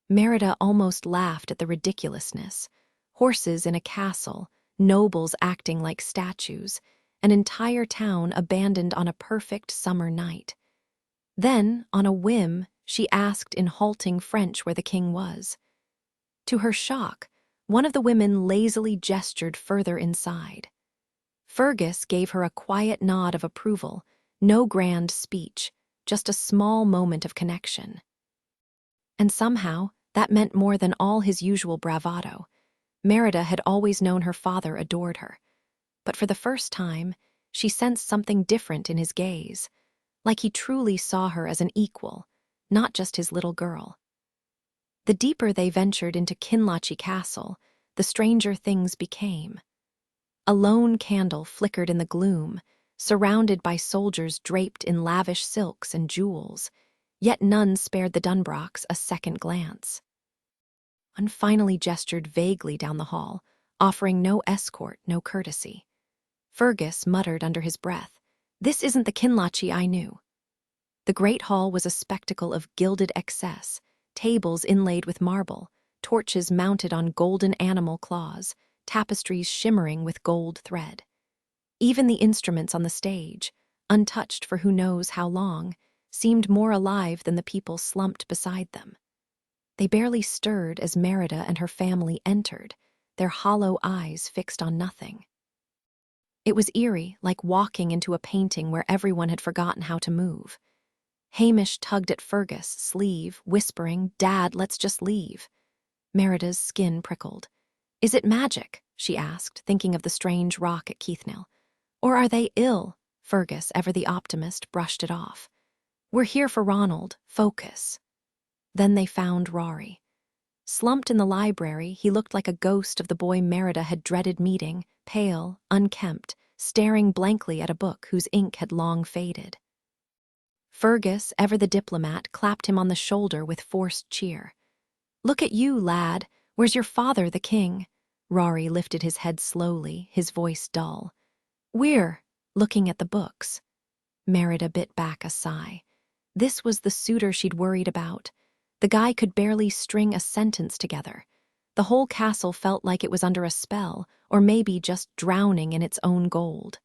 Merida almost laughed at the ridiculousness. Horses in a castle, nobles acting like statues, an entire town abandoned on a perfect summer night. Then, on a whim, she asked in halting French where the king was. To her shock, one of the women lazily gestured further inside. Fergus gave her a quiet nod of approval, no grand speech, just a small moment of connection. And somehow, that meant more than all his usual bravado. Merida had always known her father adored her. But for the first time, she sensed something different in his gaze, like he truly saw her as an equal, not just his little girl. The deeper they ventured into Kinlochie Castle, the stranger things became. A lone candle flickered in the gloom, surrounded by soldiers draped in lavish silks and jewels, yet none spared the Dunbrocks a second glance. One finally gestured vaguely down the hall, offering no escort, no courtesy. Fergus muttered under his breath, "This isn't the Kinlochie I knew." The great hall was a spectacle of gilded excess, tables inlaid with marble, torches mounted on golden animal claws, tapestries shimmering with gold thread. Even the instruments on the stage, untouched for who knows how long, seemed more alive than the people slumped beside them. They barely stirred as Merida and her family entered, their hollow eyes fixed on nothing. It was eerie, like walking into a painting where everyone had forgotten how to move. Hamish tugged at Fergus' sleeve, whispering, "Dad, let's just leave." Merida's skin prickled. "Is it magic?" she asked, thinking of the strange rock at Keithnil. "Or are they ill?" Fergus, ever the optimist, brushed it off. "We're here for Ronald. Focus." Then they found Rory. Slumped in the library, he looked like a ghost of the boy Merida had dreaded meeting, pale, unkempt, staring blankly at a book whose ink had long faded. Fergus, ever the diplomat, clapped him on the shoulder with forced cheer. "Look at you, lad. Where's your father, the king?" Rory lifted his head slowly, his voice dull. "We're looking at the books." Merida bit back a sigh. This was the suitor she'd worried about. The guy could barely string a sentence together. The whole castle felt like it was under a spell, or maybe just drowning in its own gold.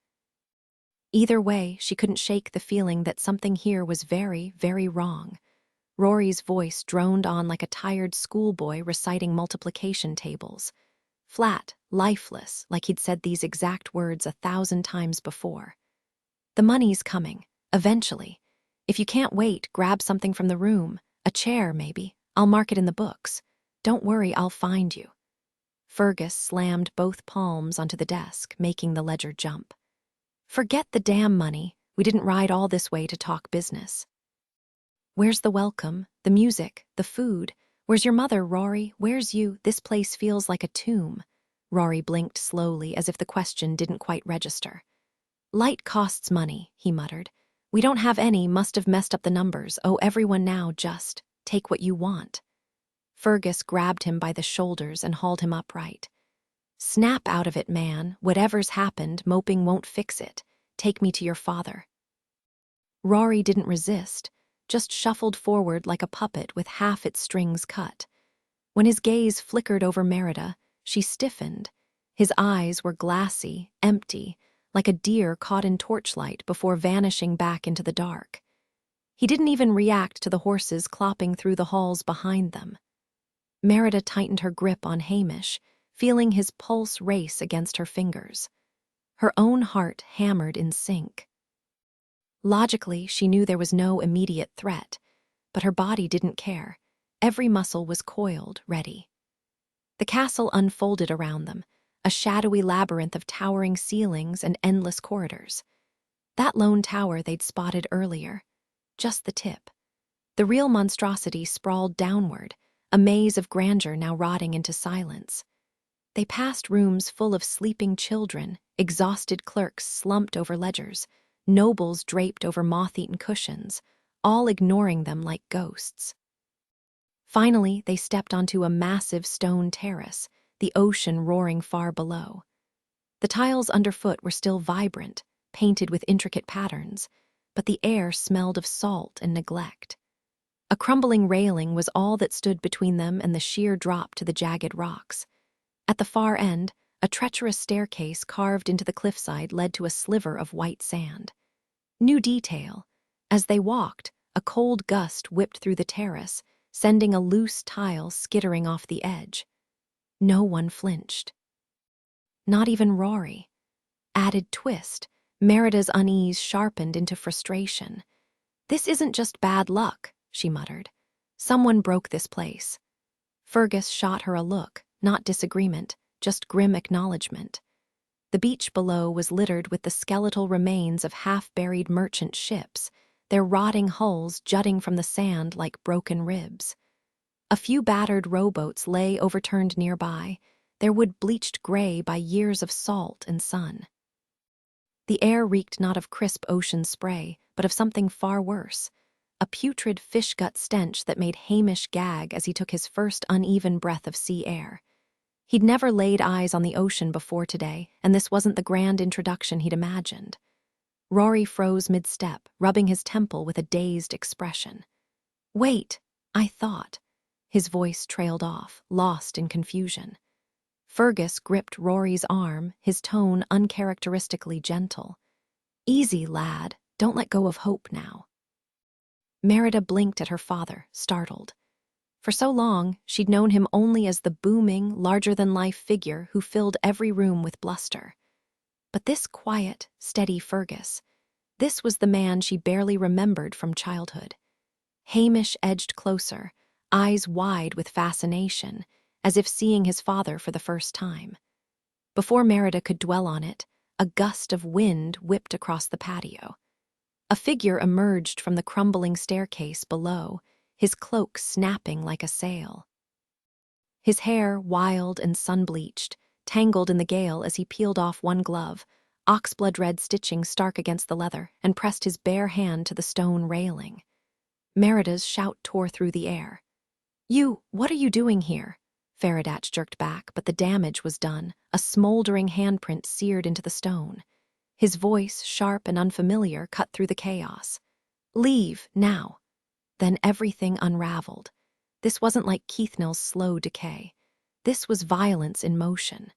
Either way, she couldn't shake the feeling that something here was very, very wrong. Rory's voice droned on like a tired schoolboy reciting multiplication tables. Flat, lifeless, like he'd said these exact words 1,000 times before. "The money's coming, eventually. If you can't wait, grab something from the room. A chair, maybe. I'll mark it in the books. Don't worry, I'll find you. Fergus slammed both palms onto the desk, making the ledger jump. Forget the damn money. We didn't ride all this way to talk business. Where's the welcome, the music, the food? Where's your mother, Rory? Where's you? This place feels like a tomb. Rory blinked slowly as if the question didn't quite register. Light costs money, he muttered. We don't have any, must have messed up the numbers. Oh, everyone now, just take what you want. Fergus grabbed him by the shoulders and hauled him upright. Snap out of it, man. Whatever's happened, moping won't fix it. Take me to your father. Rory didn't resist, just shuffled forward like a puppet with half its strings cut. When his gaze flickered over Merida, she stiffened. His eyes were glassy, empty, like a deer caught in torchlight before vanishing back into the dark. He didn't even react to the horses clopping through the halls behind them. Merida tightened her grip on Hamish, feeling his pulse race against her fingers. Her own heart hammered in sync. Logically, she knew there was no immediate threat, but her body didn't care. Every muscle was coiled, ready. The castle unfolded around them, a shadowy labyrinth of towering ceilings and endless corridors. That lone tower they'd spotted earlier. Just the tip. The real monstrosity sprawled downward, a maze of grandeur now rotting into silence. They passed rooms full of sleeping children, exhausted clerks slumped over ledgers, nobles draped over moth-eaten cushions, all ignoring them like ghosts. Finally, they stepped onto a massive stone terrace, the ocean roaring far below. The tiles underfoot were still vibrant, painted with intricate patterns, but the air smelled of salt and neglect. A crumbling railing was all that stood between them and the sheer drop to the jagged rocks. At the far end, a treacherous staircase carved into the cliffside led to a sliver of white sand. New detail. As they walked, a cold gust whipped through the terrace, sending a loose tile skittering off the edge. No one flinched. Not even Rory. Added twist, Merida's unease sharpened into frustration. This isn't just bad luck, she muttered. Someone broke this place. Fergus shot her a look, not disagreement, just grim acknowledgement. The beach below was littered with the skeletal remains of half-buried merchant ships, their rotting hulls jutting from the sand like broken ribs. A few battered rowboats lay overturned nearby, their wood bleached gray by years of salt and sun. The air reeked not of crisp ocean spray, but of something far worse, a putrid fish-gut stench that made Hamish gag as he took his first uneven breath of sea air. He'd never laid eyes on the ocean before today, and this wasn't the grand introduction he'd imagined. Rory froze mid-step, rubbing his temple with a dazed expression. Wait, I thought. His voice trailed off, lost in confusion. Fergus gripped Rory's arm, his tone uncharacteristically gentle. Easy, lad. Don't let go of hope now. Merida blinked at her father, startled. For so long, she'd known him only as the booming, larger-than-life figure who filled every room with bluster. But this quiet, steady Fergus, this was the man she barely remembered from childhood. Hamish edged closer, eyes wide with fascination, as if seeing his father for the first time. Before Merida could dwell on it, a gust of wind whipped across the patio. A figure emerged from the crumbling staircase below, his cloak snapping like a sail. His hair, wild and sun-bleached, tangled in the gale as he peeled off one glove, oxblood-red stitching stark against the leather, and pressed his bare hand to the stone railing. Merida's shout tore through the air. You, what are you doing here? Faradatch jerked back, but the damage was done, a smoldering handprint seared into the stone. His voice, sharp and unfamiliar, cut through the chaos. Leave, now. Then everything unraveled. This wasn't like Keithnill's slow decay. This was violence in motion.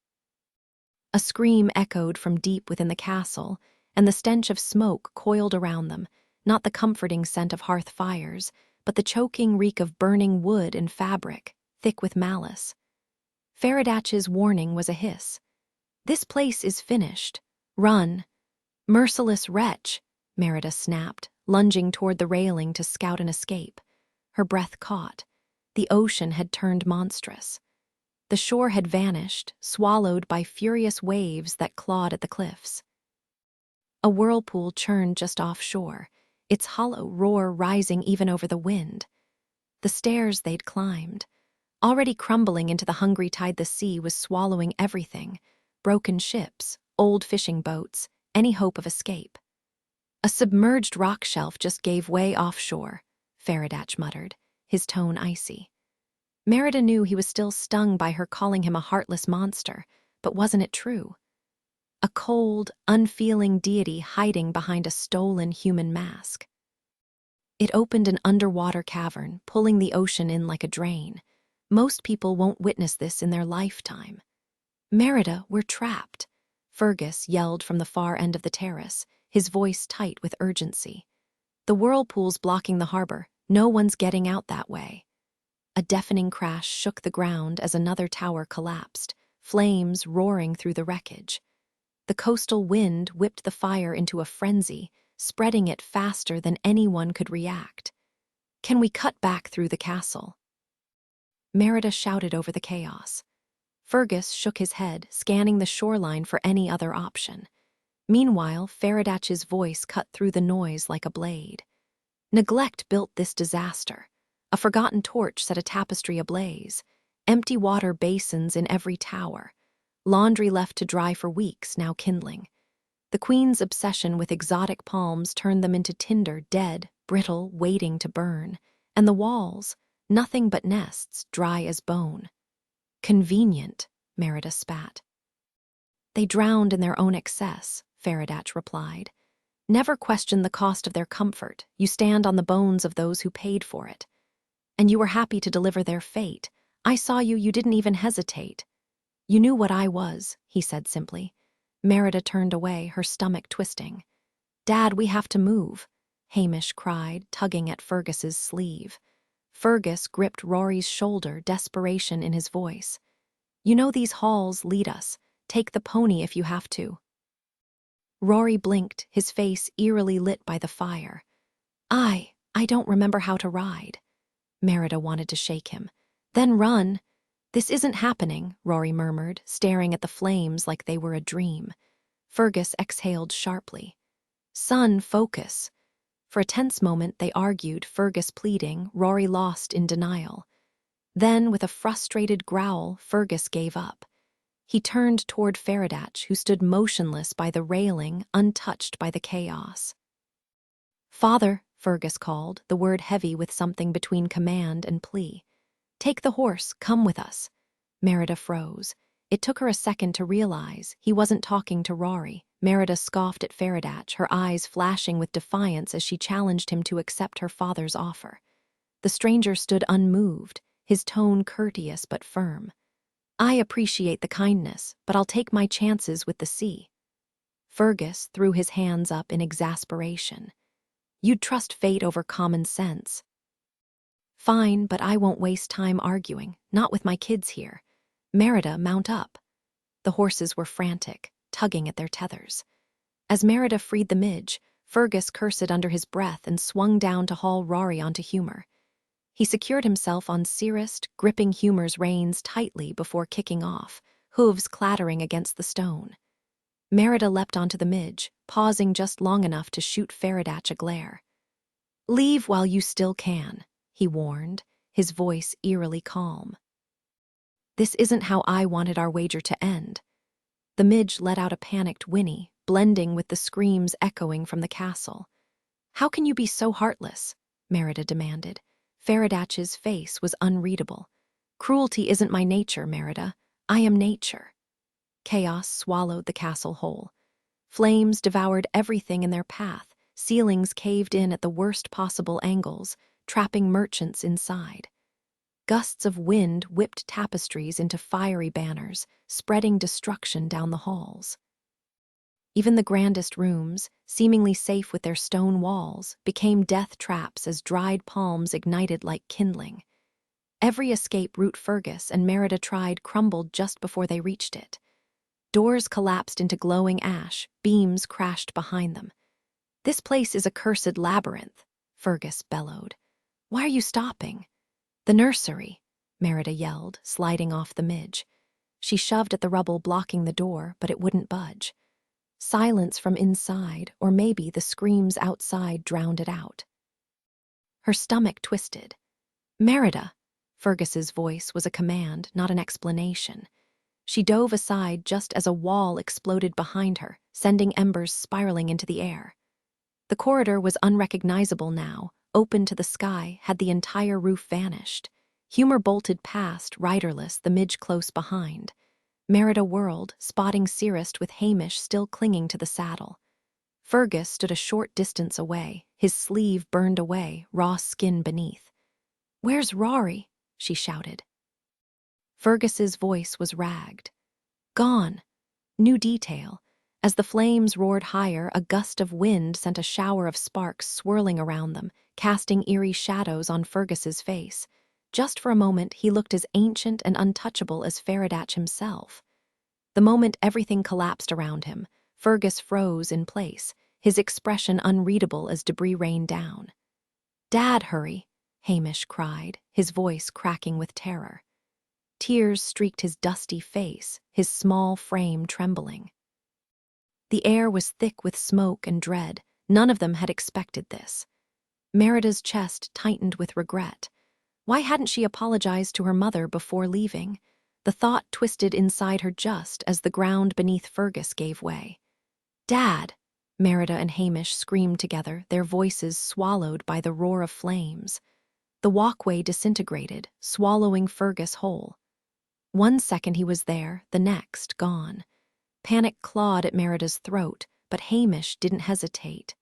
A scream echoed from deep within the castle, and the stench of smoke coiled around them, not the comforting scent of hearth fires, but the choking reek of burning wood and fabric, thick with malice. Faradatch's warning was a hiss. This place is finished. Run. Merciless wretch, Merida snapped, lunging toward the railing to scout an escape. Her breath caught. The ocean had turned monstrous. The shore had vanished, swallowed by furious waves that clawed at the cliffs. A whirlpool churned just offshore, its hollow roar rising even over the wind. The stairs they'd climbed, already crumbling into the hungry tide, the sea was swallowing everything: broken ships, old fishing boats, any hope of escape. A submerged rock shelf just gave way offshore, Faradatch muttered, his tone icy. Merida knew he was still stung by her calling him a heartless monster, but wasn't it true? A cold, unfeeling deity hiding behind a stolen human mask. It opened an underwater cavern, pulling the ocean in like a drain. Most people won't witness this in their lifetime. "Merida, we're trapped," Fergus yelled from the far end of the terrace, his voice tight with urgency. "The whirlpool's blocking the harbor. No one's getting out that way." A deafening crash shook the ground as another tower collapsed, flames roaring through the wreckage. The coastal wind whipped the fire into a frenzy, spreading it faster than anyone could react. "Can we cut back through the castle?" Merida shouted over the chaos. Fergus shook his head, scanning the shoreline for any other option. Meanwhile, Faradatch's voice cut through the noise like a blade. "Neglect built this disaster. A forgotten torch set a tapestry ablaze. Empty water basins in every tower. Laundry left to dry for weeks, now kindling. The Queen's obsession with exotic palms turned them into tinder, dead, brittle, waiting to burn. And the walls, nothing but nests, dry as bone." "Convenient," Merida spat. "They drowned in their own excess," Faradatch replied. "Never question the cost of their comfort. You stand on the bones of those who paid for it. And you were happy to deliver their fate. I saw you, you didn't even hesitate." "You knew what I was," he said simply. Merida turned away, her stomach twisting. "Dad, we have to move," Hamish cried, tugging at Fergus's sleeve. Fergus gripped Rory's shoulder, desperation in his voice. "You know these halls lead us. Take the pony if you have to." Rory blinked, his face eerily lit by the fire. I don't remember how to ride." Merida wanted to shake him. "Then run." "This isn't happening," Rory murmured, staring at the flames like they were a dream. Fergus exhaled sharply. "Son, focus." For a tense moment they argued, Fergus pleading, Rory lost in denial. Then, with a frustrated growl, Fergus gave up. He turned toward Faradatch, who stood motionless by the railing, untouched by the chaos. "Father," Fergus called, the word heavy with something between command and plea. "Take the horse, come with us." Merida froze. It took her a second to realize he wasn't talking to Rory. Merida scoffed at Faradatch, her eyes flashing with defiance as she challenged him to accept her father's offer. The stranger stood unmoved, his tone courteous but firm. "I appreciate the kindness, but I'll take my chances with the sea." Fergus threw his hands up in exasperation. "You'd trust fate over common sense." "Fine, but I won't waste time arguing, not with my kids here." "Merida, mount up." The horses were frantic, tugging at their tethers. As Merida freed the midge, Fergus cursed under his breath and swung down to haul Rory onto Humor. He secured himself on Cirrist, gripping Humor's reins tightly before kicking off, hooves clattering against the stone. Merida leapt onto the midge, pausing just long enough to shoot Faradatch a glare. "Leave while you still can," he warned, his voice eerily calm. "This isn't how I wanted our wager to end." The midge let out a panicked whinny, blending with the screams echoing from the castle. "How can you be so heartless?" Merida demanded. Faradatch's face was unreadable. "Cruelty isn't my nature, Merida. I am nature." Chaos swallowed the castle whole. Flames devoured everything in their path, ceilings caved in at the worst possible angles, trapping merchants inside. Gusts of wind whipped tapestries into fiery banners, spreading destruction down the halls. Even the grandest rooms, seemingly safe with their stone walls, became death traps as dried palms ignited like kindling. Every escape route Fergus and Merida tried crumbled just before they reached it. Doors collapsed into glowing ash, beams crashed behind them. "This place is a cursed labyrinth," Fergus bellowed. "Why are you stopping?" "The nursery," Merida yelled, sliding off the midge. She shoved at the rubble blocking the door, but it wouldn't budge. Silence from inside, or maybe the screams outside drowned it out. Her stomach twisted. "Merida!" Fergus's voice was a command, not an explanation. She dove aside just as a wall exploded behind her, sending embers spiraling into the air. The corridor was unrecognizable now, open to the sky had the entire roof vanished. Humor bolted past, riderless, the midge close behind. Merida whirled, spotting Cirrus with Hamish still clinging to the saddle. Fergus stood a short distance away, his sleeve burned away, raw skin beneath. "Where's Rory?" she shouted. Fergus's voice was ragged. "Gone." New detail. As the flames roared higher, a gust of wind sent a shower of sparks swirling around them, casting eerie shadows on Fergus's face. Just for a moment, he looked as ancient and untouchable as Faradatch himself. The moment everything collapsed around him, Fergus froze in place, his expression unreadable as debris rained down. "Dad, hurry!" Hamish cried, his voice cracking with terror. Tears streaked his dusty face, his small frame trembling. The air was thick with smoke and dread. None of them had expected this. Merida's chest tightened with regret. Why hadn't she apologized to her mother before leaving? The thought twisted inside her just as the ground beneath Fergus gave way. "Dad!" Merida and Hamish screamed together, their voices swallowed by the roar of flames. The walkway disintegrated, swallowing Fergus whole. One second he was there, the next gone. Panic clawed at Merida's throat, but Hamish didn't hesitate.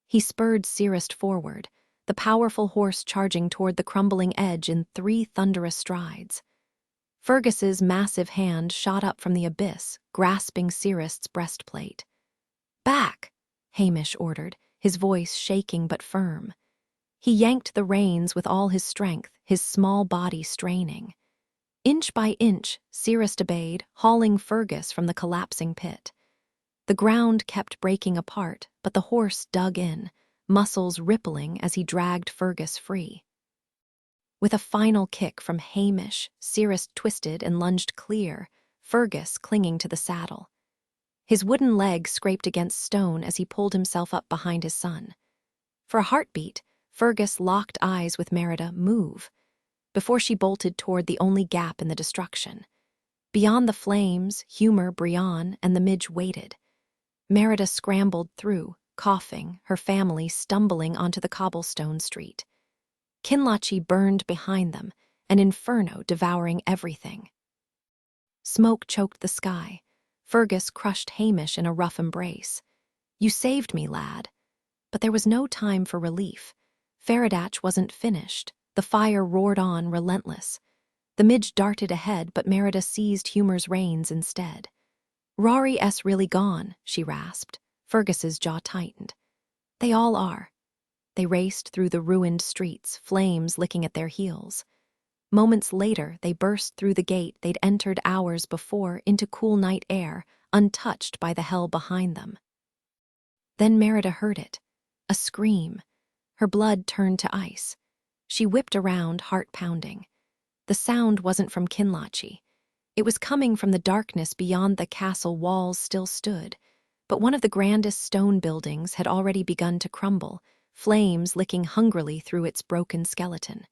He spurred Cirrus forward, the powerful horse charging toward the crumbling edge in 3 thunderous strides. Fergus's massive hand shot up from the abyss, grasping Cirrus's breastplate. "Back!" Hamish ordered, his voice shaking but firm. He yanked the reins with all his strength, his small body straining. Inch by inch, Cirrus obeyed, hauling Fergus from the collapsing pit. The ground kept breaking apart, but the horse dug in, muscles rippling as he dragged Fergus free. With a final kick from Hamish, Cirrus twisted and lunged clear, Fergus clinging to the saddle. His wooden leg scraped against stone as he pulled himself up behind his son. For a heartbeat, Fergus locked eyes with Merida, "Move," before she bolted toward the only gap in the destruction. Beyond the flames, Humor, Brian, and the midge waited. Merida scrambled through, coughing, her family stumbling onto the cobblestone street. Kinlachi burned behind them, an inferno devouring everything. Smoke choked the sky. Fergus crushed Hamish in a rough embrace. "You saved me, lad." But there was no time for relief. Faradatch wasn't finished. The fire roared on, relentless. The midge darted ahead, but Merida seized Humor's reins instead. "Rory's really gone," she rasped. Fergus's jaw tightened. "They all are." They raced through the ruined streets, flames licking at their heels. Moments later, they burst through the gate they'd entered hours before into cool night air, untouched by the hell behind them. Then Merida heard it. A scream. Her blood turned to ice. She whipped around, heart pounding. The sound wasn't from Kinlachi. It was coming from the darkness beyond the castle walls still stood, but one of the grandest stone buildings had already begun to crumble, flames licking hungrily through its broken skeleton.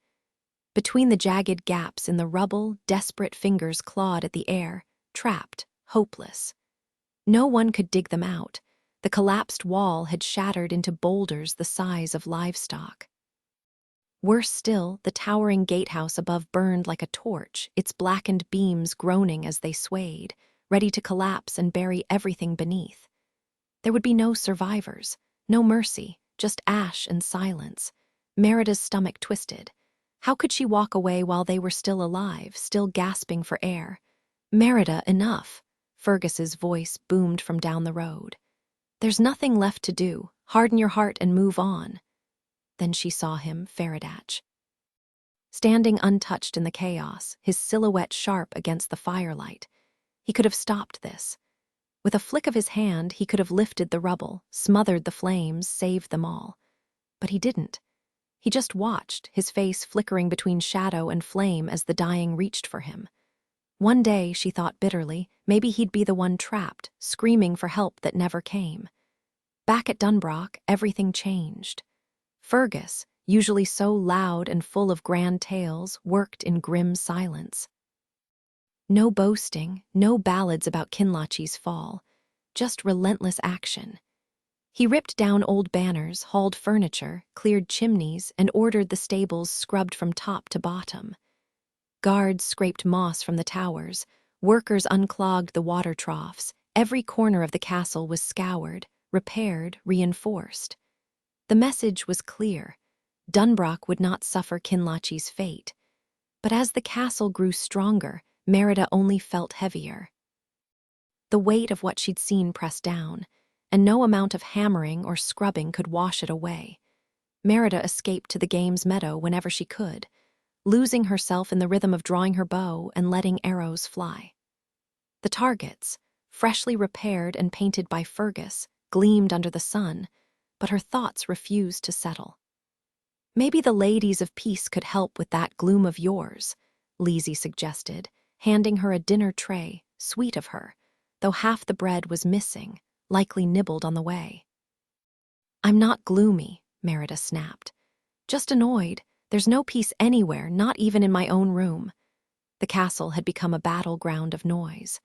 Between the jagged gaps in the rubble, desperate fingers clawed at the air, trapped, hopeless. No one could dig them out. The collapsed wall had shattered into boulders the size of livestock. Worse still, the towering gatehouse above burned like a torch, its blackened beams groaning as they swayed, ready to collapse and bury everything beneath. There would be no survivors, no mercy, just ash and silence. Merida's stomach twisted. How could she walk away while they were still alive, still gasping for air? "Merida, enough!" Fergus's voice boomed from down the road. "There's nothing left to do. Harden your heart and move on." Then she saw him, Faradatch. Standing untouched in the chaos, his silhouette sharp against the firelight. He could have stopped this. With a flick of his hand, he could have lifted the rubble, smothered the flames, saved them all. But he didn't. He just watched, his face flickering between shadow and flame as the dying reached for him. One day, she thought bitterly, maybe he'd be the one trapped, screaming for help that never came. Back at Dunbrock, everything changed. Fergus, usually so loud and full of grand tales, worked in grim silence. No boasting, no ballads about Kinloch's fall, just relentless action. He ripped down old banners, hauled furniture, cleared chimneys, and ordered the stables scrubbed from top to bottom. Guards scraped moss from the towers, workers unclogged the water troughs, every corner of the castle was scoured, repaired, reinforced. The message was clear. Dunbrock would not suffer Kinloch's fate. But as the castle grew stronger, Merida only felt heavier. The weight of what she'd seen pressed down, and no amount of hammering or scrubbing could wash it away. Merida escaped to the game's meadow whenever she could, losing herself in the rhythm of drawing her bow and letting arrows fly. The targets, freshly repaired and painted by Fergus, gleamed under the sun, but her thoughts refused to settle. "Maybe the ladies of peace could help with that gloom of yours," Lizzie suggested, handing her a dinner tray, sweet of her, though half the bread was missing, likely nibbled on the way. "I'm not gloomy," Merida snapped. "Just annoyed. There's no peace anywhere, not even in my own room." The castle had become a battleground of noise.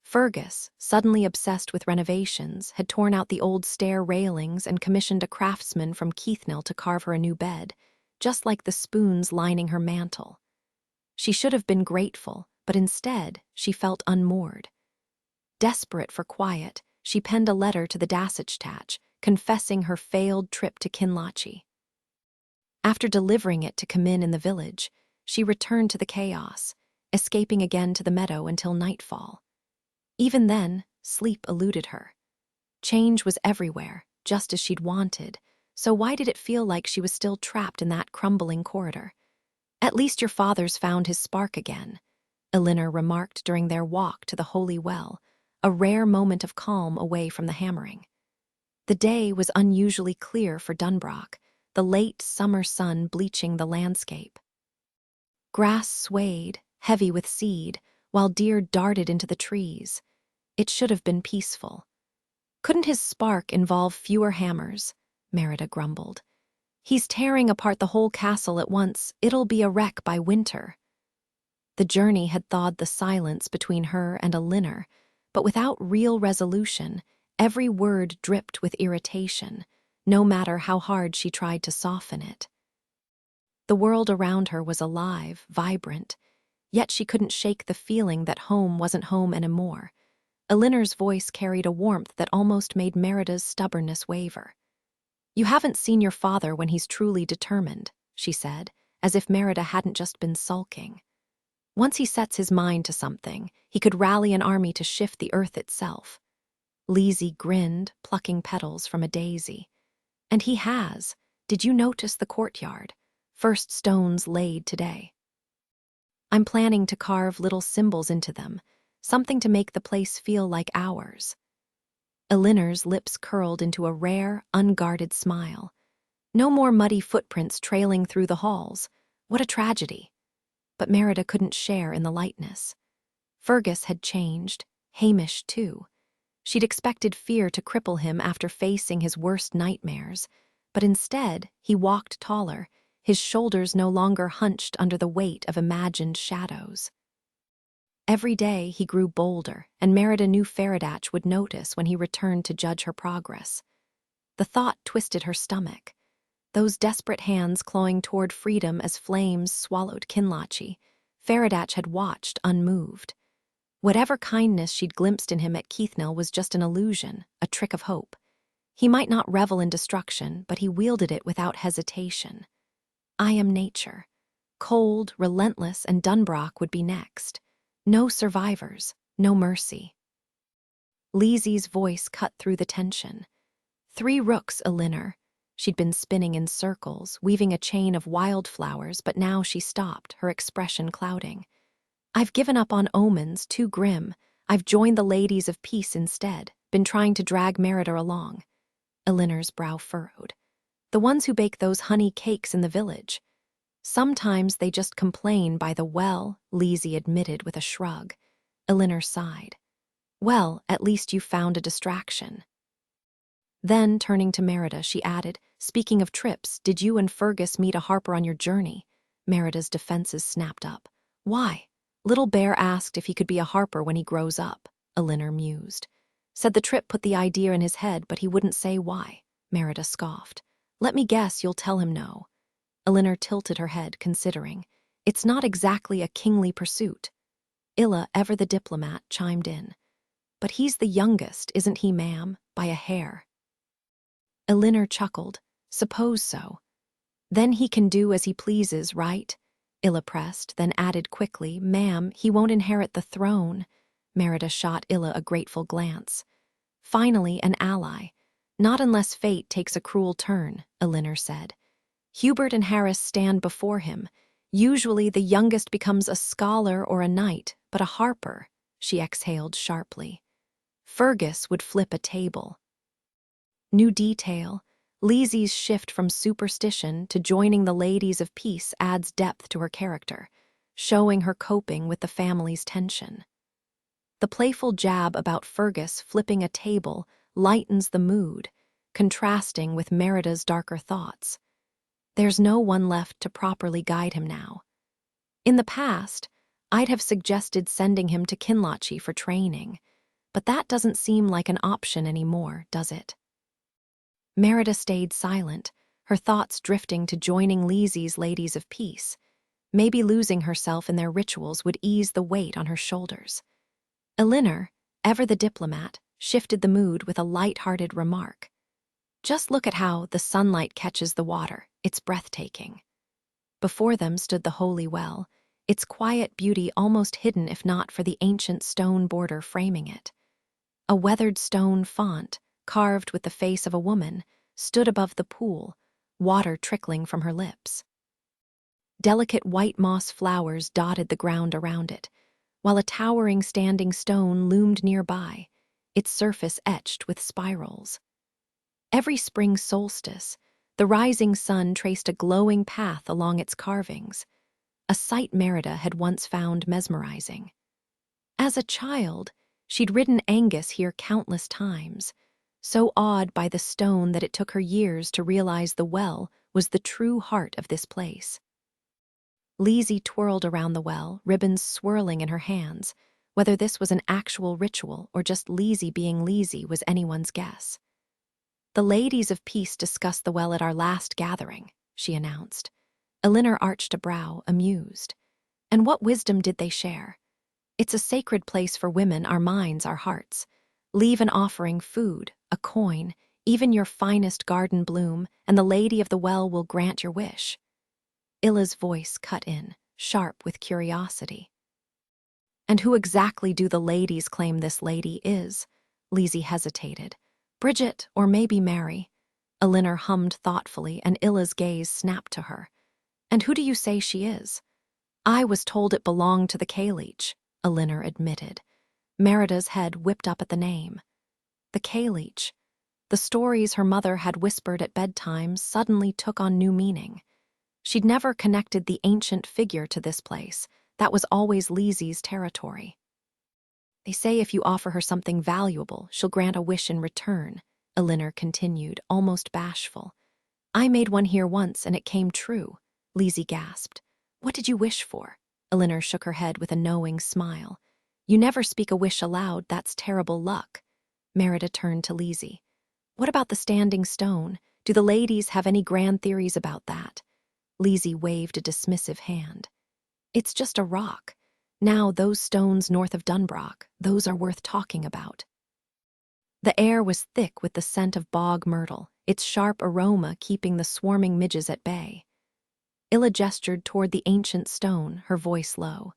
Fergus, suddenly obsessed with renovations, had torn out the old stair railings and commissioned a craftsman from Keithnell to carve her a new bed, just like the spoons lining her mantel. She should have been grateful, but instead, she felt unmoored. Desperate for quiet, she penned a letter to the Dassetch, confessing her failed trip to Kinloch. After delivering it to Camin in the village, she returned to the chaos, escaping again to the meadow until nightfall. Even then, sleep eluded her. Change was everywhere, just as she'd wanted, so why did it feel like she was still trapped in that crumbling corridor? "At least your father's found his spark again," Elinor remarked during their walk to the Holy Well, a rare moment of calm away from the hammering. The day was unusually clear for Dunbrock, the late summer sun bleaching the landscape. Grass swayed, heavy with seed, while deer darted into the trees. It should have been peaceful. "Couldn't his spark involve fewer hammers?" Merida grumbled. "He's tearing apart the whole castle at once. It'll be a wreck by winter." The journey had thawed the silence between her and Elinor, but without real resolution, every word dripped with irritation, no matter how hard she tried to soften it. The world around her was alive, vibrant, yet she couldn't shake the feeling that home wasn't home anymore. Elinor's voice carried a warmth that almost made Merida's stubbornness waver. "You haven't seen your father when he's truly determined," she said, as if Merida hadn't just been sulking. "Once he sets his mind to something, he could rally an army to shift the earth itself." Lizzie grinned, plucking petals from a daisy. "And he has. Did you notice the courtyard? First stones laid today. I'm planning to carve little symbols into them, something to make the place feel like ours." Elinor's lips curled into a rare, unguarded smile. No more muddy footprints trailing through the halls. What a tragedy. But Merida couldn't share in the lightness. Fergus had changed, Hamish too. She'd expected fear to cripple him after facing his worst nightmares, but instead he walked taller, his shoulders no longer hunched under the weight of imagined shadows. Every day he grew bolder, and Merida knew Faradatch would notice when he returned to judge her progress. The thought twisted her stomach. Those desperate hands clawing toward freedom as flames swallowed Kinloch. Faradatch had watched, unmoved. Whatever kindness she'd glimpsed in him at Keithnell was just an illusion, a trick of hope. He might not revel in destruction, but he wielded it without hesitation. I am nature. Cold, relentless, and Dunbrock would be next. No survivors, no mercy. Lizzie's voice cut through the tension. 3 rooks, Elinor. She'd been spinning in circles, weaving a chain of wildflowers, but now she stopped, her expression clouding. "I've given up on omens, too grim. I've joined the ladies of peace instead, been trying to drag Merida along. Elinor's brow furrowed. The ones who bake those honey cakes in the village. Sometimes they just complain by the well, Lizzie admitted with a shrug. Elinor sighed. Well, at least you found a distraction. Then, turning to Merida, she added, speaking of trips, did you and Fergus meet a harper on your journey? Merida's defenses snapped up. Why? Little Bear asked if he could be a harper when he grows up, Elinor mused. Said the trip put the idea in his head, but he wouldn't say why. Merida scoffed. Let me guess you'll tell him no. Elinor tilted her head, considering. It's not exactly a kingly pursuit. Illa, ever the diplomat, chimed in. But he's the youngest, isn't he, ma'am? By a hair. Elinor chuckled. Suppose so. Then he can do as he pleases, right? Illa pressed, then added quickly, Ma'am, he won't inherit the throne. Merida shot Illa a grateful glance. Finally, an ally. Not unless fate takes a cruel turn, Elinor said. Hubert and Harris stand before him. Usually the youngest becomes a scholar or a knight, but a harper, she exhaled sharply. Fergus would flip a table. New detail. Lizzie's shift from superstition to joining the ladies of peace adds depth to her character, showing her coping with the family's tension. The playful jab about Fergus flipping a table lightens the mood, contrasting with Merida's darker thoughts. There's no one left to properly guide him now. In the past, I'd have suggested sending him to Kinlochie for training, but that doesn't seem like an option anymore, does it? Merida stayed silent, her thoughts drifting to joining Lizzie's ladies of peace. Maybe losing herself in their rituals would ease the weight on her shoulders. Elinor, ever the diplomat, shifted the mood with a light-hearted remark. Just look at how the sunlight catches the water. It's breathtaking. Before them stood the holy well, its quiet beauty almost hidden if not for the ancient stone border framing it. A weathered stone font, carved with the face of a woman, stood above the pool, water trickling from her lips. Delicate white moss flowers dotted the ground around it, while a towering standing stone loomed nearby, its surface etched with spirals. Every spring solstice, the rising sun traced a glowing path along its carvings, a sight Merida had once found mesmerizing. As a child, she'd ridden Angus here countless times, so awed by the stone that it took her years to realize the well was the true heart of this place. Lizzie twirled around the well, ribbons swirling in her hands. Whether this was an actual ritual or just Lizzie being Lizzie was anyone's guess. The ladies of peace discussed the well at our last gathering, she announced. Elinor arched a brow, amused. And what wisdom did they share? It's a sacred place for women, our minds, our hearts. Leave an offering, food, a coin, even your finest garden bloom, and the lady of the well will grant your wish. Illa's voice cut in, sharp with curiosity. And who exactly do the ladies claim this lady is? Lizzie hesitated. Bridget, or maybe Mary. Elinor hummed thoughtfully, and Illa's gaze snapped to her. And who do you say she is? I was told it belonged to the K-Leech, Elinor admitted. Merida's head whipped up at the name. The K-Leech. The stories her mother had whispered at bedtime suddenly took on new meaning. She'd never connected the ancient figure to this place. That was always Lizzie's territory. They say if you offer her something valuable, she'll grant a wish in return, Elinor continued, almost bashful. I made one here once and it came true, Lizzie gasped. What did you wish for? Elinor shook her head with a knowing smile. You never speak a wish aloud, that's terrible luck. Merida turned to Lizzie. What about the standing stone? Do the ladies have any grand theories about that? Lizzie waved a dismissive hand. It's just a rock. Now those stones north of Dunbrock, those are worth talking about. The air was thick with the scent of bog myrtle, its sharp aroma keeping the swarming midges at bay. Illa gestured toward the ancient stone, her voice low.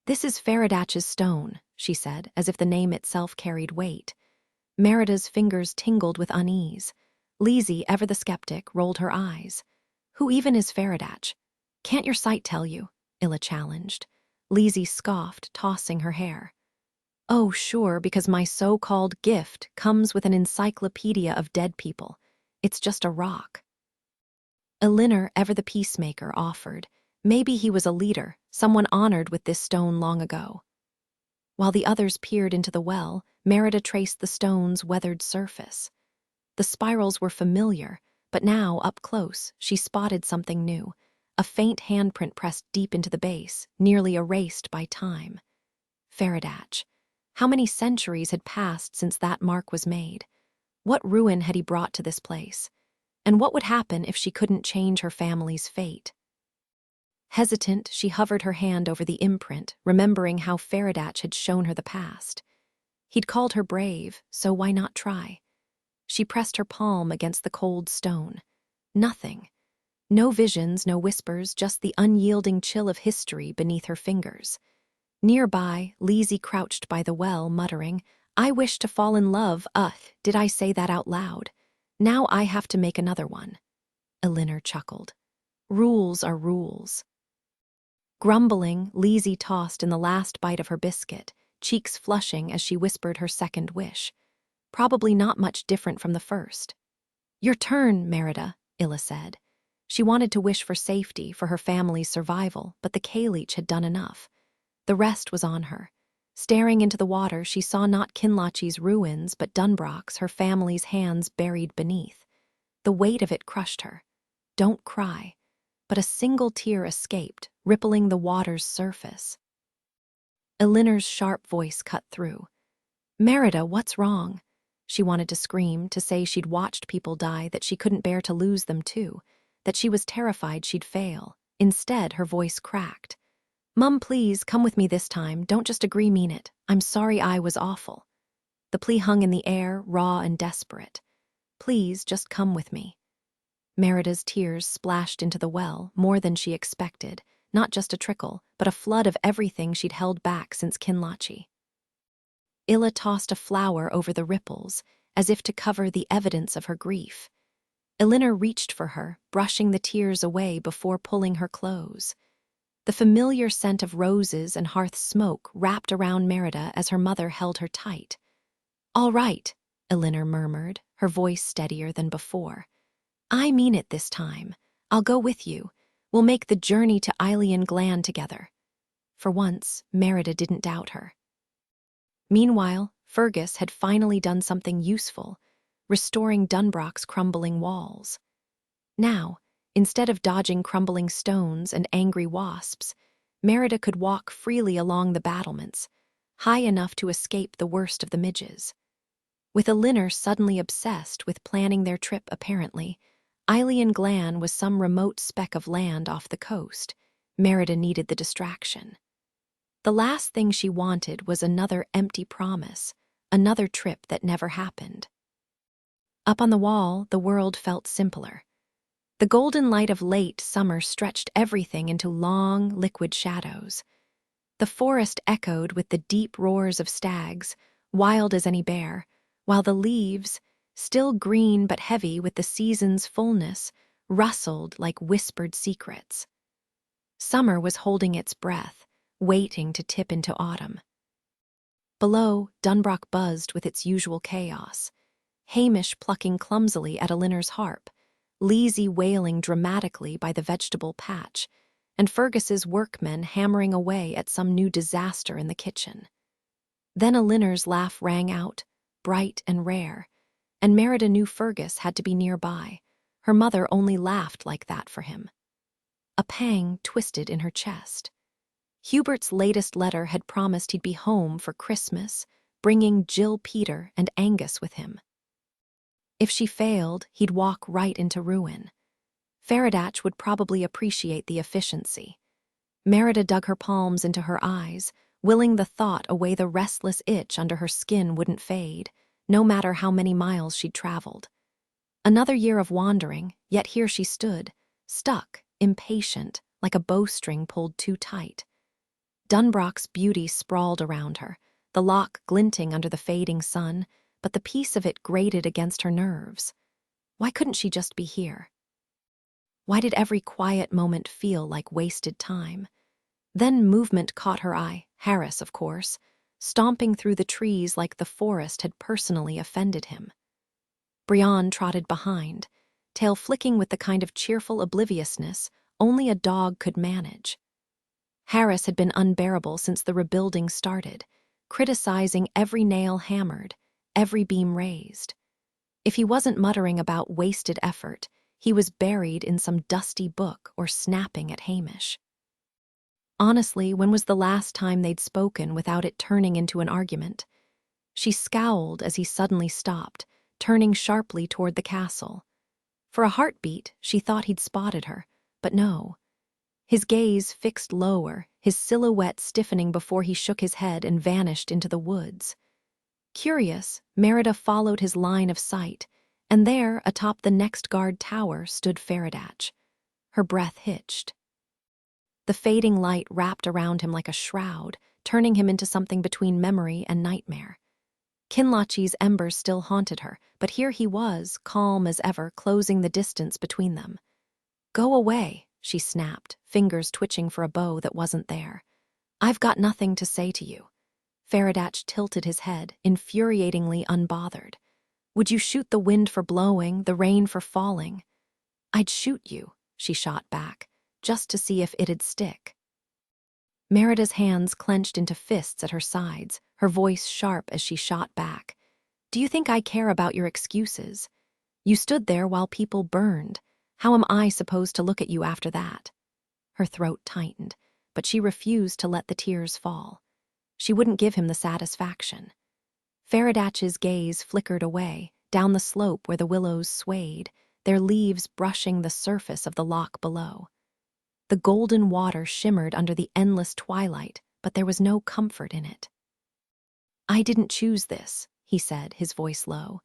This is Faradach's stone, she said, as if the name itself carried weight. Merida's fingers tingled with unease. Lizzie, ever the skeptic, rolled her eyes. Who even is Faradach? Can't your sight tell you? Illa challenged. Lizzie scoffed, tossing her hair. Oh, sure, because my so-called gift comes with an encyclopedia of dead people. It's just a rock. Elinor, ever the peacemaker, offered. Maybe he was a leader, someone honored with this stone long ago. While the others peered into the well, Merida traced the stone's weathered surface. The spirals were familiar, but now, up close, she spotted something new. A faint handprint pressed deep into the base, nearly erased by time. Faradatch. How many centuries had passed since that mark was made? What ruin had he brought to this place? And what would happen if she couldn't change her family's fate? Hesitant, she hovered her hand over the imprint, remembering how Faradatch had shown her the past. He'd called her brave, so why not try? She pressed her palm against the cold stone. Nothing. No visions, no whispers, just the unyielding chill of history beneath her fingers. Nearby, Lizzie crouched by the well, muttering, "I wish to fall in love, did I say that out loud? Now I have to make another one." Elinor chuckled. Rules are rules. Grumbling, Lizzie tossed in the last bite of her biscuit, cheeks flushing as she whispered her second wish. Probably not much different from the first. "Your turn, Merida," Illa said. She wanted to wish for safety, for her family's survival, but the K-Leech had done enough. The rest was on her. Staring into the water, she saw not Kinlachi's ruins, but Dunbrock's, her family's hands buried beneath. The weight of it crushed her. Don't cry. But a single tear escaped, rippling the water's surface. Elinor's sharp voice cut through. "Merida, what's wrong?" She wanted to scream, to say she'd watched people die, that she couldn't bear to lose them too, that she was terrified she'd fail. Instead, her voice cracked. "Mum, please, come with me this time. Don't just agree, mean it. I'm sorry I was awful." The plea hung in the air, raw and desperate. "Please, just come with me." Merida's tears splashed into the well, more than she expected, not just a trickle, but a flood of everything she'd held back since Kinlachi. Illa tossed a flower over the ripples, as if to cover the evidence of her grief. Elinor reached for her, brushing the tears away before pulling her close. The familiar scent of roses and hearth smoke wrapped around Merida as her mother held her tight. "All right," Elinor murmured, her voice steadier than before. "I mean it this time. I'll go with you. We'll make the journey to Ilian Glan together." For once, Merida didn't doubt her. Meanwhile, Fergus had finally done something useful, restoring Dunbrock's crumbling walls. Now, instead of dodging crumbling stones and angry wasps, Merida could walk freely along the battlements, high enough to escape the worst of the midges. With Elinor suddenly obsessed with planning their trip apparently, Ilian Glan was some remote speck of land off the coast. Merida needed the distraction. The last thing she wanted was another empty promise, another trip that never happened. Up on the wall, the world felt simpler. The golden light of late summer stretched everything into long, liquid shadows. The forest echoed with the deep roars of stags, wild as any bear, while the leaves, still green but heavy with the season's fullness, rustled like whispered secrets. Summer was holding its breath, waiting to tip into autumn. Below, Dunbrock buzzed with its usual chaos. Hamish plucking clumsily at Elinor's harp, Lizzie wailing dramatically by the vegetable patch, and Fergus's workmen hammering away at some new disaster in the kitchen. Then Elinor's laugh rang out, bright and rare, and Merida knew Fergus had to be nearby. Her mother only laughed like that for him. A pang twisted in her chest. Hubert's latest letter had promised he'd be home for Christmas, bringing Jill Peter and Angus with him. If she failed, he'd walk right into ruin. Faradatch would probably appreciate the efficiency. Merida dug her palms into her eyes, willing the thought away the restless itch under her skin wouldn't fade, no matter how many miles she'd traveled. Another year of wandering, yet here she stood, stuck, impatient, like a bowstring pulled too tight. Dunbrock's beauty sprawled around her, the lock glinting under the fading sun, but the piece of it grated against her nerves. Why couldn't she just be here? Why did every quiet moment feel like wasted time? Then movement caught her eye, Harris, of course, stomping through the trees like the forest had personally offended him. Brienne trotted behind, tail flicking with the kind of cheerful obliviousness only a dog could manage. Harris had been unbearable since the rebuilding started, criticizing every nail hammered, every beam raised. If he wasn't muttering about wasted effort, he was buried in some dusty book or snapping at Hamish. Honestly, when was the last time they'd spoken without it turning into an argument? She scowled as he suddenly stopped, turning sharply toward the castle. For a heartbeat, she thought he'd spotted her, but no. His gaze fixed lower, his silhouette stiffening before he shook his head and vanished into the woods. Curious, Merida followed his line of sight, and there, atop the next guard tower, stood Faradatch. Her breath hitched. The fading light wrapped around him like a shroud, turning him into something between memory and nightmare. Kinloch's embers still haunted her, but here he was, calm as ever, closing the distance between them. "Go away," she snapped, fingers twitching for a bow that wasn't there. "I've got nothing to say to you." Faradatch tilted his head, infuriatingly unbothered. "Would you shoot the wind for blowing, the rain for falling?" "I'd shoot you," she shot back, just to see if it'd stick. Merida's hands clenched into fists at her sides, her voice sharp as she shot back. "Do you think I care about your excuses? You stood there while people burned. How am I supposed to look at you after that?" Her throat tightened, but she refused to let the tears fall. She wouldn't give him the satisfaction. Faradatch's gaze flickered away, down the slope where the willows swayed, their leaves brushing the surface of the loch below. The golden water shimmered under the endless twilight, but there was no comfort in it. "I didn't choose this," he said, his voice low.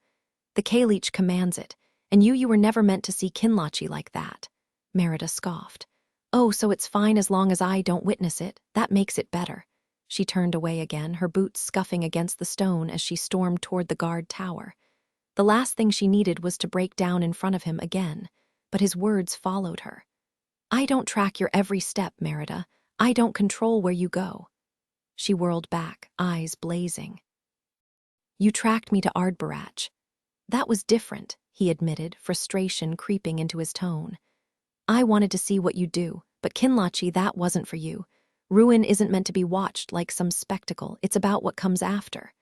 "The Kaleech commands it, and you were never meant to see Kinloch like that." Merida scoffed. "Oh, so it's fine as long as I don't witness it. That makes it better." She turned away again, her boots scuffing against the stone as she stormed toward the guard tower. The last thing she needed was to break down in front of him again, but his words followed her. "I don't track your every step, Merida. I don't control where you go." She whirled back, eyes blazing. "You tracked me to Ardbarach." "That was different," he admitted, frustration creeping into his tone. "I wanted to see what you do, but Kinloch, that wasn't for you. Ruin isn't meant to be watched like some spectacle. It's about what comes after."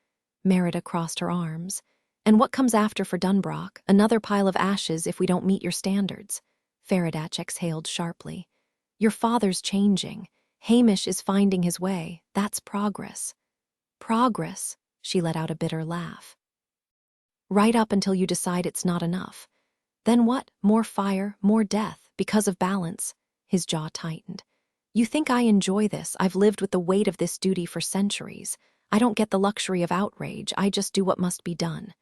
Merida crossed her arms. "And what comes after for Dunbroch? Another pile of ashes if we don't meet your standards." Faradatch exhaled sharply. "Your father's changing. Hamish is finding his way. That's progress." "Progress?" She let out a bitter laugh. "Right up until you decide it's not enough. Then what? More fire, more death, because of balance." His jaw tightened. "You think I enjoy this? I've lived with the weight of this duty for centuries. I don't get the luxury of outrage. I just do what must be done."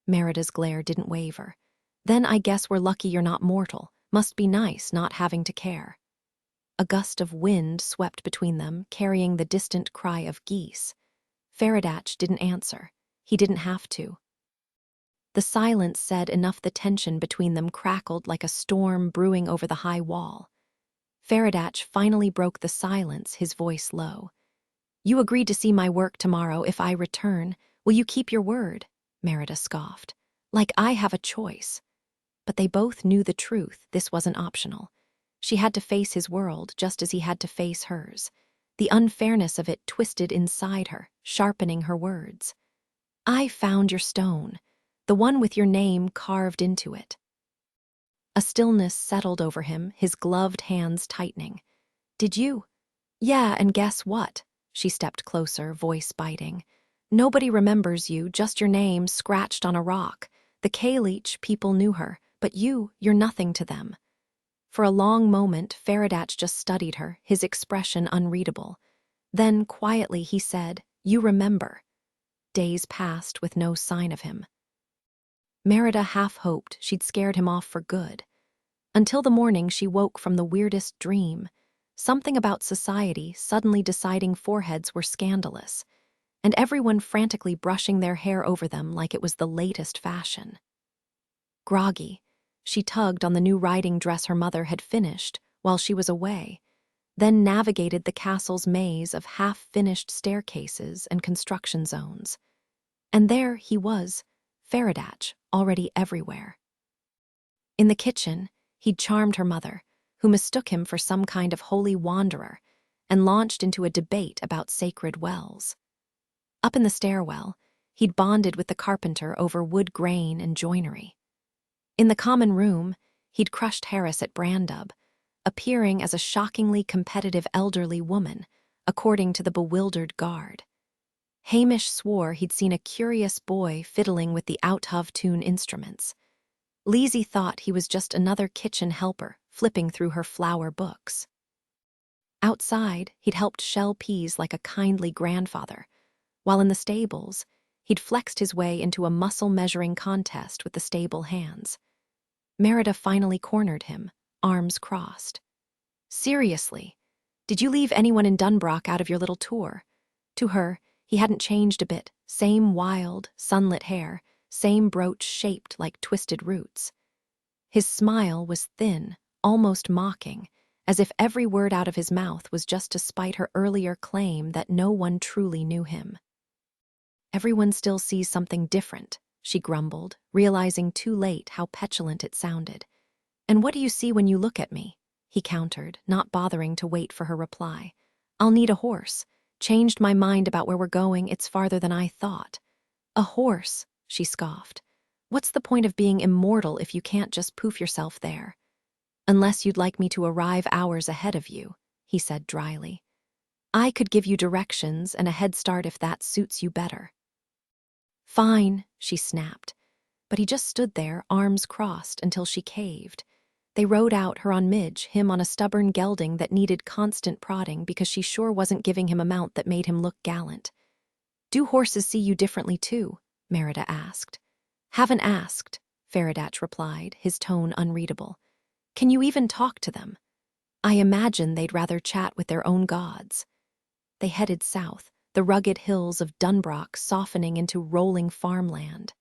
Merida's glare didn't waver. "Then I guess we're lucky you're not mortal. Must be nice not having to care." A gust of wind swept between them, carrying the distant cry of geese. Faradatch didn't answer. He didn't have to. The silence said enough. The tension between them crackled like a storm brewing over the high wall. Faradatch finally broke the silence, his voice low. "You agreed to see my work tomorrow if I return. Will you keep your word?" Merida scoffed. "Like I have a choice." But they both knew the truth. This wasn't optional. She had to face his world just as he had to face hers. The unfairness of it twisted inside her, sharpening her words. "I found your stone, the one with your name carved into it." A stillness settled over him, his gloved hands tightening. "Did you?" "Yeah, and guess what?" She stepped closer, voice biting. "Nobody remembers you, just your name scratched on a rock. The Kaleech people knew her, but you're nothing to them." For a long moment, Faradatch just studied her, his expression unreadable. Then, quietly, he said, "You remember." Days passed with no sign of him. Merida half hoped she'd scared him off for good. Until the morning she woke from the weirdest dream. Something about society suddenly deciding foreheads were scandalous, and everyone frantically brushing their hair over them like it was the latest fashion. Groggy, she tugged on the new riding dress her mother had finished while she was away. then navigated the castle's maze of half-finished staircases and construction zones. And there he was, Faradatch, already everywhere. In the kitchen, he'd charmed her mother, who mistook him for some kind of holy wanderer, and launched into a debate about sacred wells. Up in the stairwell, he'd bonded with the carpenter over wood grain and joinery. In the common room, he'd crushed Harris at Brandub, appearing as a shockingly competitive elderly woman, according to the bewildered guard. Hamish swore he'd seen a curious boy fiddling with the out-of-tune instruments. Lizzie thought he was just another kitchen helper flipping through her flower books. Outside, he'd helped shell peas like a kindly grandfather, while in the stables, he'd flexed his way into a muscle-measuring contest with the stable hands. Merida finally cornered him, arms crossed. "Seriously, did you leave anyone in Dunbrock out of your little tour?" To her, he hadn't changed a bit, same wild, sunlit hair, same brooch shaped like twisted roots. His smile was thin, almost mocking, as if every word out of his mouth was just to spite her earlier claim that no one truly knew him. "Everyone still sees something different," she grumbled, realizing too late how petulant it sounded. "And what do you see when you look at me?" he countered, not bothering to wait for her reply. "I'll need a horse. Changed my mind about where we're going, it's farther than I thought." "A horse," she scoffed. "What's the point of being immortal if you can't just poof yourself there?" "Unless you'd like me to arrive hours ahead of you," he said dryly. "I could give you directions and a head start if that suits you better." "Fine," she snapped, but he just stood there, arms crossed, until she caved. They rode out, her on Midge, him on a stubborn gelding that needed constant prodding because she sure wasn't giving him a mount that made him look gallant. "Do horses see you differently too?" Merida asked. "Haven't asked," Faradatch replied, his tone unreadable. "Can you even talk to them?" "I imagine they'd rather chat with their own gods." They headed south, the rugged hills of Dunbrock softening into rolling farmland.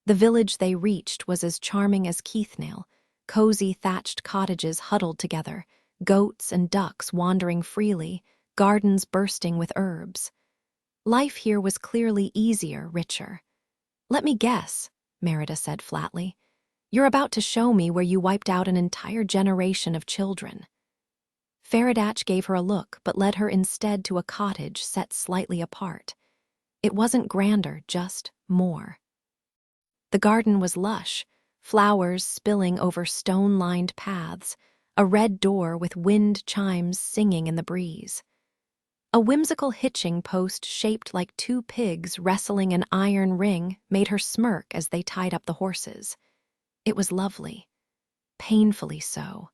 The village they reached was as charming as Keithnale, cozy thatched cottages huddled together, goats and ducks wandering freely, gardens bursting with herbs. Life here was clearly easier, richer. "Let me guess," Merida said flatly. "You're about to show me where you wiped out an entire generation of children." Faradatch gave her a look, but led her instead to a cottage set slightly apart. It wasn't grander, just more. The garden was lush, flowers spilling over stone-lined paths, a red door with wind chimes singing in the breeze. A whimsical hitching post shaped like two pigs wrestling an iron ring made her smirk as they tied up the horses. It was lovely, painfully so.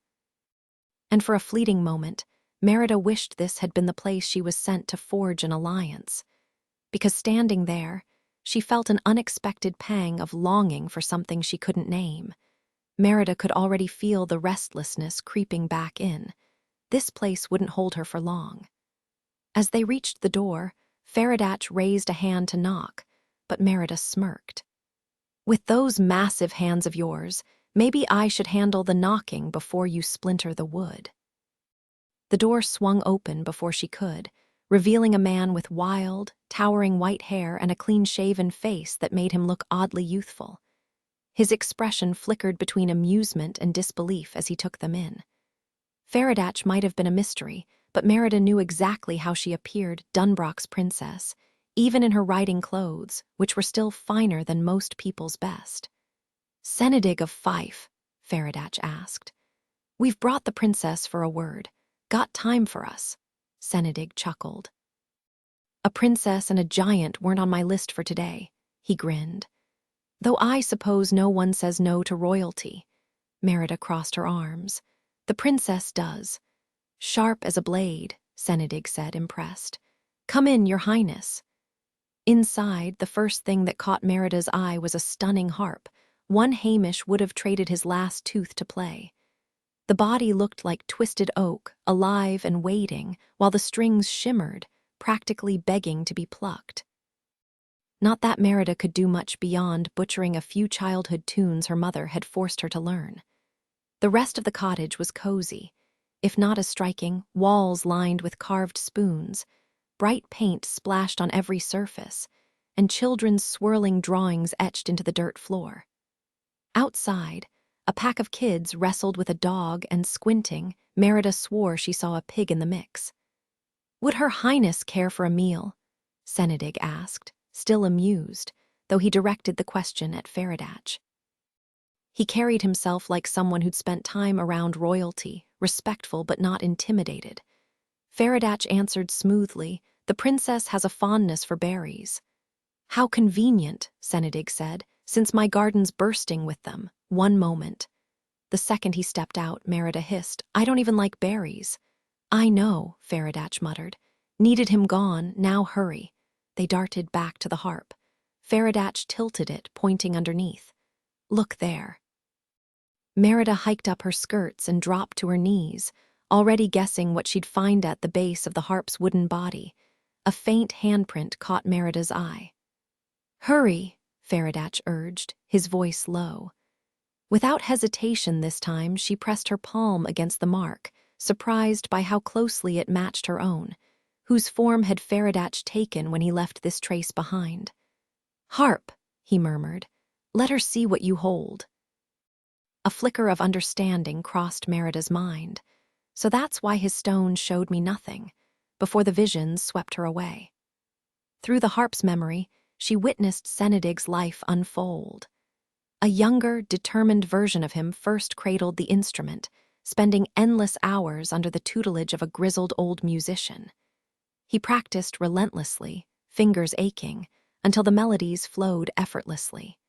And for a fleeting moment, Merida wished this had been the place she was sent to forge an alliance. Because standing there, she felt an unexpected pang of longing for something she couldn't name. Merida could already feel the restlessness creeping back in. This place wouldn't hold her for long. As they reached the door, Faradatch raised a hand to knock, but Merida smirked. "With those massive hands of yours, maybe I should handle the knocking before you splinter the wood." The door swung open before she could, revealing a man with wild, towering white hair and a clean-shaven face that made him look oddly youthful. His expression flickered between amusement and disbelief as he took them in. Faradatch might have been a mystery, but Merida knew exactly how she appeared, Dunbrock's princess, even in her riding clothes, which were still finer than most people's best. "Senadig of Fife?" Faradatch asked. "We've brought the princess for a word. Got time for us?" Senadig chuckled. "A princess and a giant weren't on my list for today," he grinned. "Though I suppose no one says no to royalty." Merida crossed her arms. "The princess does." "Sharp as a blade," Senadig said, impressed. "Come in, your highness." Inside, the first thing that caught Merida's eye was a stunning harp, one Hamish would have traded his last tooth to play. The body looked like twisted oak, alive and waiting, while the strings shimmered, practically begging to be plucked. Not that Merida could do much beyond butchering a few childhood tunes her mother had forced her to learn. The rest of the cottage was cozy. if not as striking, walls lined with carved spoons, bright paint splashed on every surface, and children's swirling drawings etched into the dirt floor. Outside, a pack of kids wrestled with a dog, and squinting, Merida swore she saw a pig in the mix. "Would Her Highness care for a meal?" Senedig asked, still amused, though he directed the question at Faradatch. He carried himself like someone who'd spent time around royalty, respectful but not intimidated. Faradatch answered smoothly, "The princess has a fondness for berries." "How convenient," Senedig said, "since my garden's bursting with them. One moment." The second he stepped out, Merida hissed, "I don't even like berries." "I know," Faradatch muttered. "Needed him gone, now hurry." They darted back to the harp. Faradatch tilted it, pointing underneath. "Look there." Merida hiked up her skirts and dropped to her knees, already guessing what she'd find at the base of the harp's wooden body. A faint handprint caught Merida's eye. "Hurry," Faradatch urged, his voice low. Without hesitation this time, she pressed her palm against the mark, surprised by how closely it matched her own. Whose form had Faradatch taken when he left this trace behind? "Harp," he murmured. "Let her see what you hold." A flicker of understanding crossed Merida's mind. So that's why his stone showed me nothing, before the visions swept her away. Through the harp's memory, she witnessed Senedig's life unfold. A younger, determined version of him first cradled the instrument, spending endless hours under the tutelage of a grizzled old musician. He practiced relentlessly, fingers aching, until the melodies flowed effortlessly.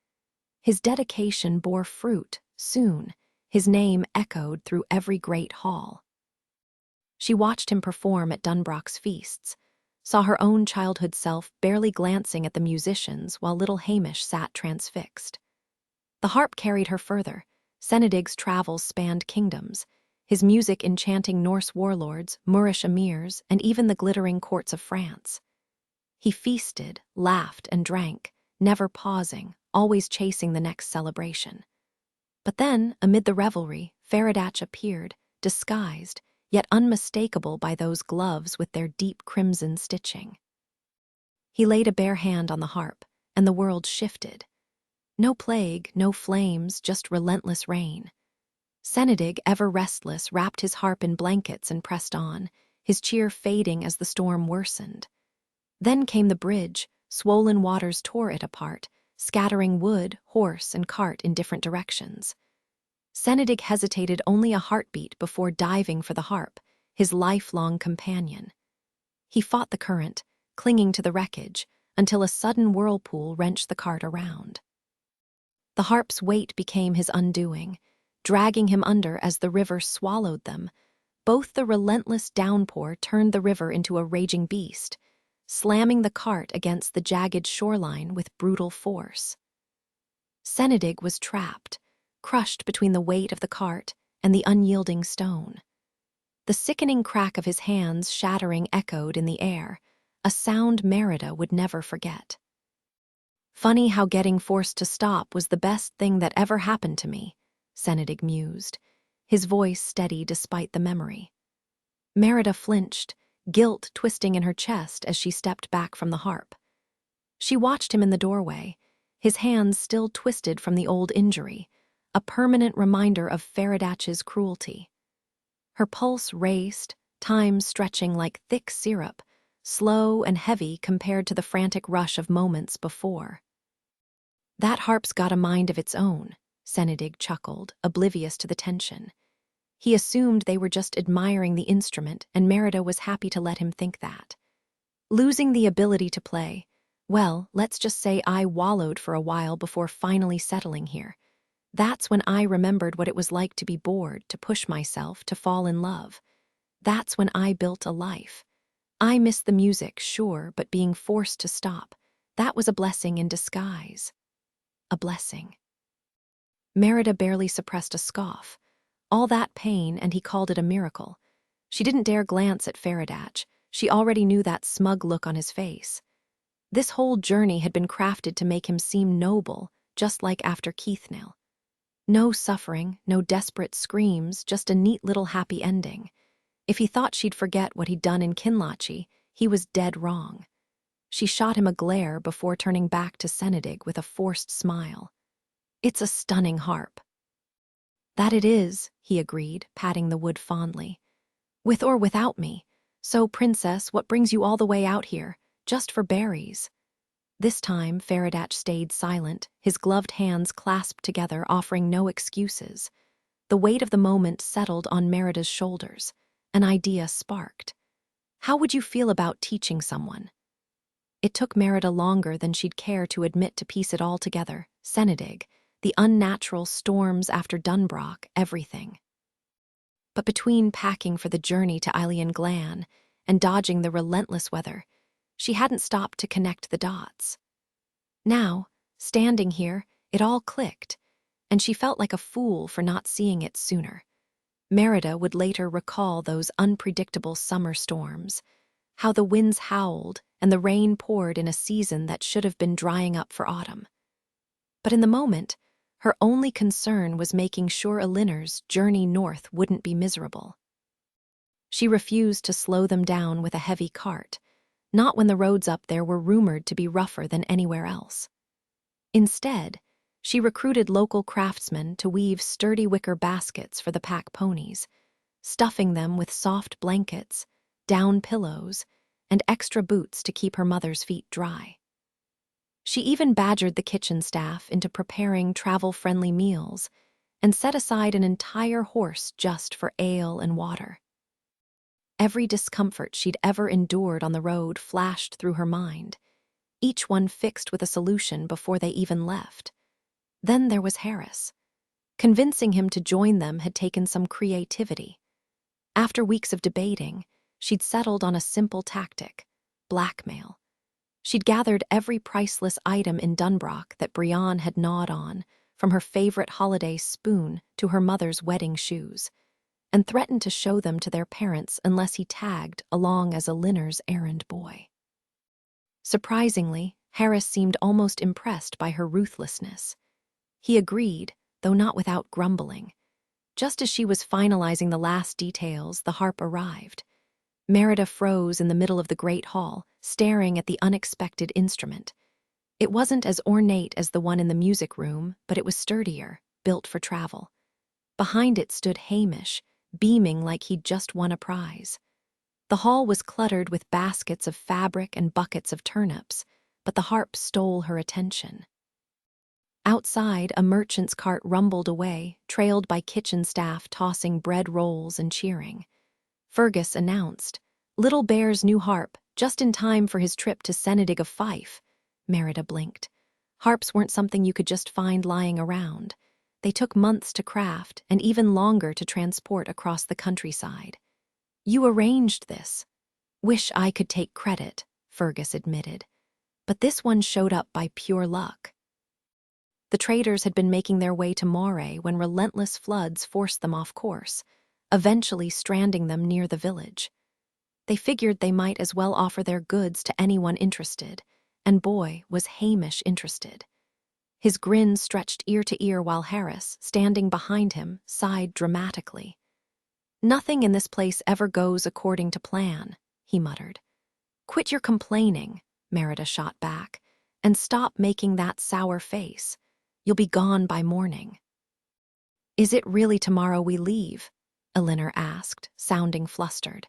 His dedication bore fruit. Soon, his name echoed through every great hall. She watched him perform at Dunbrock's feasts, saw her own childhood self barely glancing at the musicians while little Hamish sat transfixed. The harp carried her further. Senedig's travels spanned kingdoms, his music enchanting Norse warlords, Moorish emirs, and even the glittering courts of France. He feasted, laughed, and drank, never pausing, always chasing the next celebration. But then, amid the revelry, Faradatch appeared, disguised, yet unmistakable by those gloves with their deep crimson stitching. He laid a bare hand on the harp, and the world shifted. No plague, no flames, just relentless rain. Senedig, ever restless, wrapped his harp in blankets and pressed on, his cheer fading as the storm worsened. Then came the bridge. Swollen waters tore it apart, scattering wood, horse, and cart in different directions. Senedig hesitated only a heartbeat before diving for the harp, his lifelong companion. He fought the current, clinging to the wreckage, until a sudden whirlpool wrenched the cart around. The harp's weight became his undoing, dragging him under as the river swallowed them. Both the relentless downpour turned the river into a raging beast, slamming the cart against the jagged shoreline with brutal force. Senedig was trapped, crushed between the weight of the cart and the unyielding stone. The sickening crack of his hands shattering echoed in the air, a sound Merida would never forget. "Funny how getting forced to stop was the best thing that ever happened to me," Senedig mused, his voice steady despite the memory. Merida flinched, guilt twisting in her chest as she stepped back from the harp. She watched him in the doorway, his hands still twisted from the old injury, a permanent reminder of Faradatch's cruelty. Her pulse raced, time stretching like thick syrup, slow and heavy compared to the frantic rush of moments before. "That harp's got a mind of its own," Senedig chuckled, oblivious to the tension. He assumed they were just admiring the instrument, and Merida was happy to let him think that. Losing the ability to play, well, let's just say I wallowed for a while before finally settling here. That's when I remembered what it was like to be bored, to push myself, to fall in love. That's when I built a life. I missed the music, sure, but being forced to stop, that was a blessing in disguise. A blessing. Merida barely suppressed a scoff. All that pain, and he called it a miracle. She didn't dare glance at Faradatch. She already knew that smug look on his face. This whole journey had been crafted to make him seem noble, just like after Keithnil. No suffering, no desperate screams, just a neat little happy ending. If he thought she'd forget what he'd done in Kinlachi, he was dead wrong. She shot him a glare before turning back to Senedig with a forced smile. "It's a stunning harp." "That it is," he agreed, patting the wood fondly. "With or without me. So, princess, what brings you all the way out here? Just for berries?" This time, Faradat stayed silent, his gloved hands clasped together, offering no excuses. The weight of the moment settled on Merida's shoulders. An idea sparked. "How would you feel about teaching someone?" It took Merida longer than she'd care to admit to piece it all together. Senedig, the unnatural storms after Dunbrock, everything. But between packing for the journey to Ilian Glan and dodging the relentless weather, she hadn't stopped to connect the dots. Now, standing here, it all clicked, and she felt like a fool for not seeing it sooner. Merida would later recall those unpredictable summer storms, how the winds howled and the rain poured in a season that should have been drying up for autumn. But in the moment, her only concern was making sure Elinar's journey north wouldn't be miserable. She refused to slow them down with a heavy cart, not when the roads up there were rumored to be rougher than anywhere else. Instead, she recruited local craftsmen to weave sturdy wicker baskets for the pack ponies, stuffing them with soft blankets, down pillows, and extra boots to keep her mother's feet dry. She even badgered the kitchen staff into preparing travel-friendly meals and set aside an entire horse just for ale and water. Every discomfort she'd ever endured on the road flashed through her mind, each one fixed with a solution before they even left. Then there was Harris. Convincing him to join them had taken some creativity. After weeks of debating, she'd settled on a simple tactic: blackmail. She'd gathered every priceless item in Dunbrock that Brienne had gnawed on, from her favorite holiday spoon to her mother's wedding shoes, and threatened to show them to their parents unless he tagged along as Elinar's errand boy. Surprisingly, Harris seemed almost impressed by her ruthlessness. He agreed, though not without grumbling. Just as she was finalizing the last details, the harp arrived. Merida froze in the middle of the great hall, staring at the unexpected instrument. It wasn't as ornate as the one in the music room, but it was sturdier, built for travel. Behind it stood Hamish, beaming like he'd just won a prize. The hall was cluttered with baskets of fabric and buckets of turnips, but the harp stole her attention. Outside, a merchant's cart rumbled away, trailed by kitchen staff tossing bread rolls and cheering. Fergus announced, "Little Bear's new harp, just in time for his trip to Senedig of Fife." Merida blinked. Harps weren't something you could just find lying around. They took months to craft and even longer to transport across the countryside. "You arranged this." "Wish I could take credit," Fergus admitted. "But this one showed up by pure luck." The traders had been making their way to Moray when relentless floods forced them off course, eventually stranding them near the village. They figured they might as well offer their goods to anyone interested, and boy, was Hamish interested. His grin stretched ear to ear while Harris, standing behind him, sighed dramatically. "Nothing in this place ever goes according to plan," he muttered. "Quit your complaining," Merida shot back, "and stop making that sour face. You'll be gone by morning." "Is it really tomorrow we leave?" Elinar asked, sounding flustered.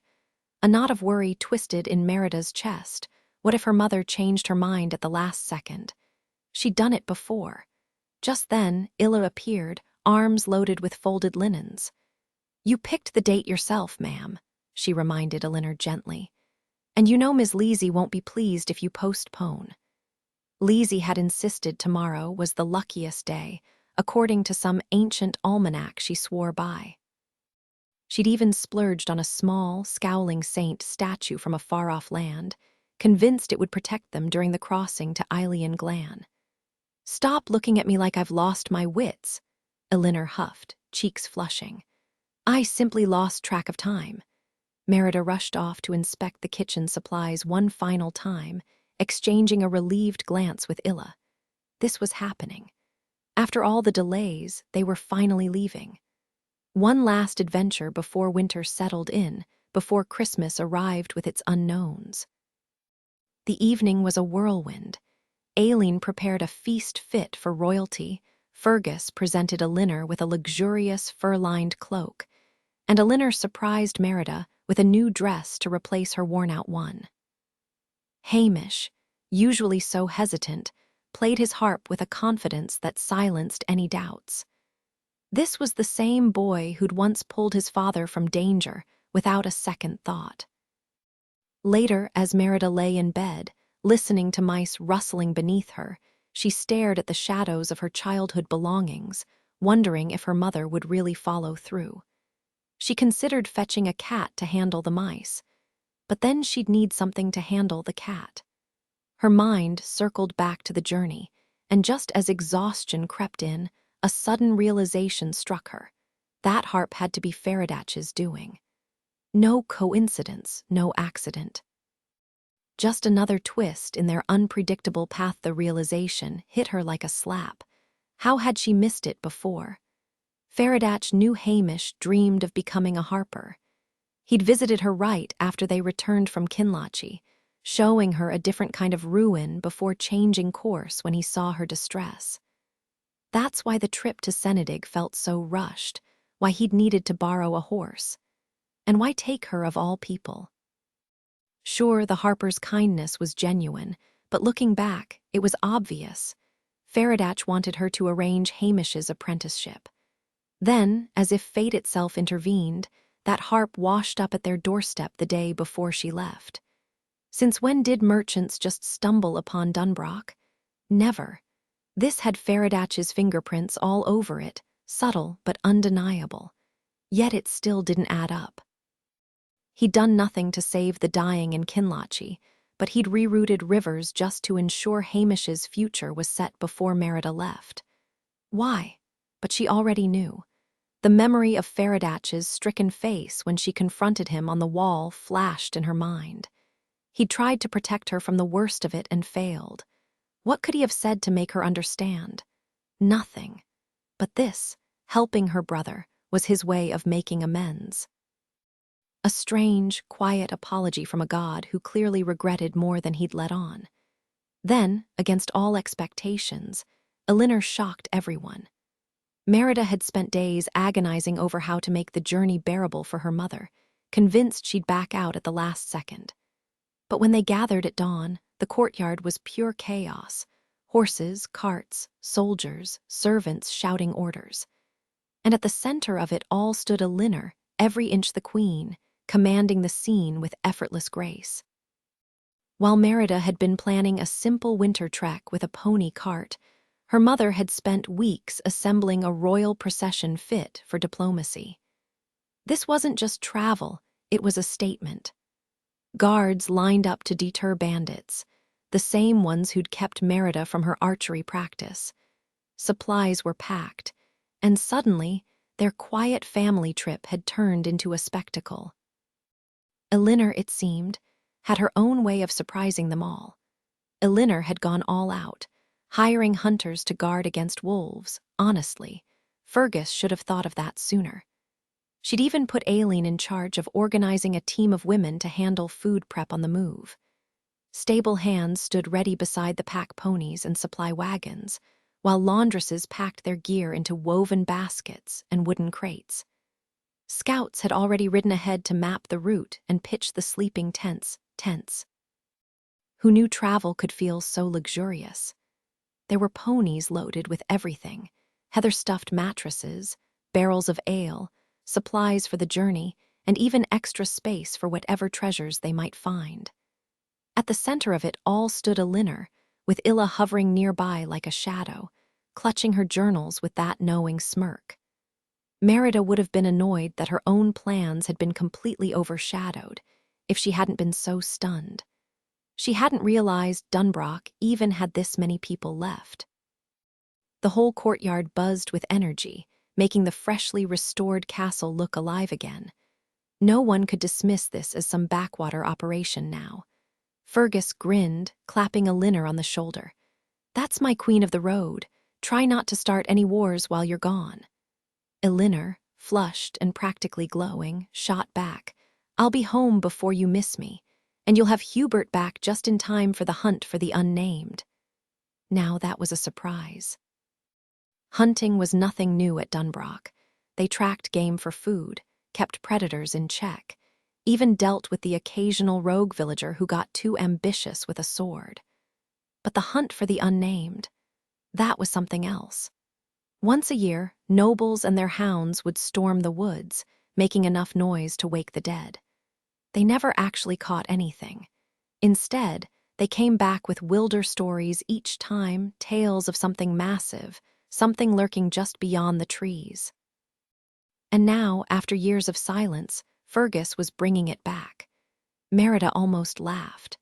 A knot of worry twisted in Merida's chest. What if her mother changed her mind at the last second? She'd done it before. Just then, Illa appeared, arms loaded with folded linens. "You picked the date yourself, ma'am," she reminded Elinar gently. "And you know Miss Leesy won't be pleased if you postpone." Leesy had insisted tomorrow was the luckiest day, according to some ancient almanac she swore by. She'd even splurged on a small, scowling saint statue from a far-off land, convinced it would protect them during the crossing to Ilian Glan. "Stop looking at me like I've lost my wits," Elinar huffed, cheeks flushing. "I simply lost track of time." Merida rushed off to inspect the kitchen supplies one final time, exchanging a relieved glance with Illa. This was happening. After all the delays, they were finally leaving. One last adventure before winter settled in, before Christmas arrived with its unknowns. The evening was a whirlwind. Aileen prepared a feast fit for royalty, Fergus presented Elinor with a luxurious fur-lined cloak, and Elinor surprised Merida with a new dress to replace her worn-out one. Hamish, usually so hesitant, played his harp with a confidence that silenced any doubts. This was the same boy who'd once pulled his father from danger without a second thought. Later, as Merida lay in bed, listening to mice rustling beneath her, she stared at the shadows of her childhood belongings, wondering if her mother would really follow through. She considered fetching a cat to handle the mice, but then she'd need something to handle the cat. Her mind circled back to the journey, and just as exhaustion crept in, a sudden realization struck her. That harp had to be Faradach's doing. No coincidence, no accident. Just another twist in their unpredictable path. The realization hit her like a slap. How had she missed it before? Faradach knew Hamish dreamed of becoming a harper. He'd visited her right after they returned from Kinlochie, showing her a different kind of ruin before changing course when he saw her distress. That's why the trip to Senadig felt so rushed, why he'd needed to borrow a horse. And why take her of all people? Sure, the harper's kindness was genuine, but looking back, it was obvious. Faradach wanted her to arrange Hamish's apprenticeship. Then, as if fate itself intervened, that harp washed up at their doorstep the day before she left. Since when did merchants just stumble upon Dunbroch? Never. This had Faradach's fingerprints all over it, subtle but undeniable. Yet it still didn't add up. He'd done nothing to save the dying in Kinlochie, but he'd rerouted rivers just to ensure Hamish's future was set before Merida left. Why? But she already knew. The memory of Faradach's stricken face when she confronted him on the wall flashed in her mind. He'd tried to protect her from the worst of it and failed. What could he have said to make her understand? Nothing. But this, helping her brother, was his way of making amends. A strange, quiet apology from a god who clearly regretted more than he'd let on. Then, against all expectations, Elinor shocked everyone. Merida had spent days agonizing over how to make the journey bearable for her mother, convinced she'd back out at the last second. But when they gathered at dawn, the courtyard was pure chaos. Horses, carts, soldiers, servants shouting orders. And at the center of it all stood Elinor, every inch the queen, commanding the scene with effortless grace. While Merida had been planning a simple winter trek with a pony cart, her mother had spent weeks assembling a royal procession fit for diplomacy. This wasn't just travel, it was a statement. Guards lined up to deter bandits, the same ones who'd kept Merida from her archery practice. Supplies were packed, and suddenly, their quiet family trip had turned into a spectacle. Elinor, it seemed, had her own way of surprising them all. Elinor had gone all out, hiring hunters to guard against wolves. Honestly, Fergus should have thought of that sooner. She'd even put Aileen in charge of organizing a team of women to handle food prep on the move. Stable hands stood ready beside the pack ponies and supply wagons, while laundresses packed their gear into woven baskets and wooden crates. Scouts had already ridden ahead to map the route and pitch the sleeping tents. Who knew travel could feel so luxurious? There were ponies loaded with everything: heather-stuffed mattresses, barrels of ale, supplies for the journey, and even extra space for whatever treasures they might find. At the center of it all stood Elinor, with Illa hovering nearby like a shadow, clutching her journals with that knowing smirk. Merida would have been annoyed that her own plans had been completely overshadowed if she hadn't been so stunned. She hadn't realized Dunbroch even had this many people left. The whole courtyard buzzed with energy, making the freshly restored castle look alive again. No one could dismiss this as some backwater operation now. Fergus grinned, clapping Elinor on the shoulder. "That's my queen of the road. Try not to start any wars while you're gone." Elinor, flushed and practically glowing, shot back, I'll be home before you miss me, and you'll have Hubert back just in time for the hunt for the unnamed." Now that was a surprise. Hunting was nothing new at Dunbrock. They tracked game for food, kept predators in check, even dealt with the occasional rogue villager who got too ambitious with a sword. But the hunt for the unnamed, that was something else. Once a year, nobles and their hounds would storm the woods, making enough noise to wake the dead. They never actually caught anything. Instead, they came back with wilder stories each time, tales of something massive, something lurking just beyond the trees. And now, after years of silence, Fergus was bringing it back. Merida almost laughed.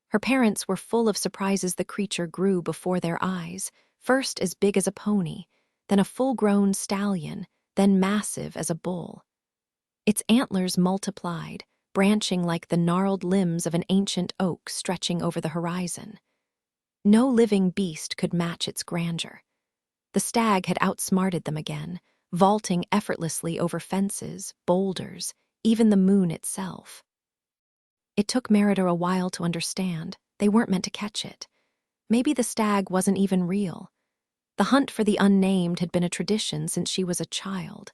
Her parents were full of surprises the creature grew before their eyes, first as big as a pony, then a full-grown stallion, then massive as a bull. Its antlers multiplied, branching like the gnarled limbs of an ancient oak stretching over the horizon. No living beast could match its grandeur. The stag had outsmarted them again, vaulting effortlessly over fences, boulders, even the moon itself. It took Merida a while to understand. They weren't meant to catch it. Maybe the stag wasn't even real. The hunt for the unnamed had been a tradition since she was a child.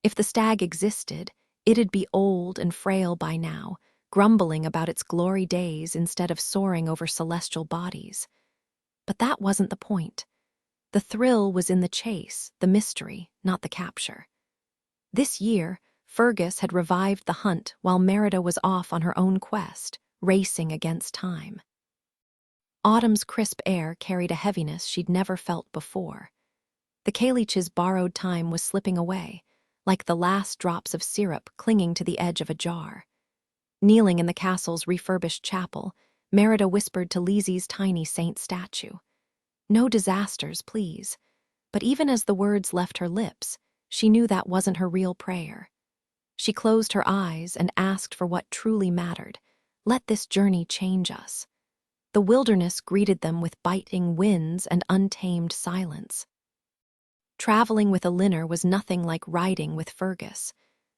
If the stag existed, it'd be old and frail by now, grumbling about its glory days instead of soaring over celestial bodies. But that wasn't the point. The thrill was in the chase, the mystery, not the capture. This year, Fergus had revived the hunt while Merida was off on her own quest, racing against time. Autumn's crisp air carried a heaviness she'd never felt before. The Kalich's borrowed time was slipping away, like the last drops of syrup clinging to the edge of a jar. Kneeling in the castle's refurbished chapel, Merida whispered to Lizzie's tiny saint statue, "No disasters, please." But even as the words left her lips, she knew that wasn't her real prayer. She closed her eyes and asked for what truly mattered. Let this journey change us. The wilderness greeted them with biting winds and untamed silence. Traveling with a linner was nothing like riding with Fergus.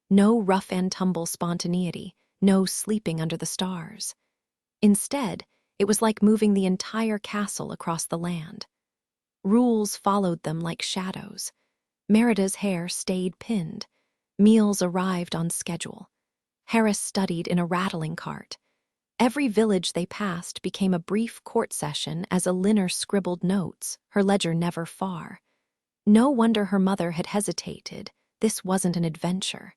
No rough-and-tumble spontaneity, no sleeping under the stars. Instead, it was like moving the entire castle across the land. Rules followed them like shadows. Merida's hair stayed pinned. Meals arrived on schedule. Harris studied in a rattling cart. Every village they passed became a brief court session as a linner scribbled notes, her ledger never far. No wonder her mother had hesitated. This wasn't an adventure.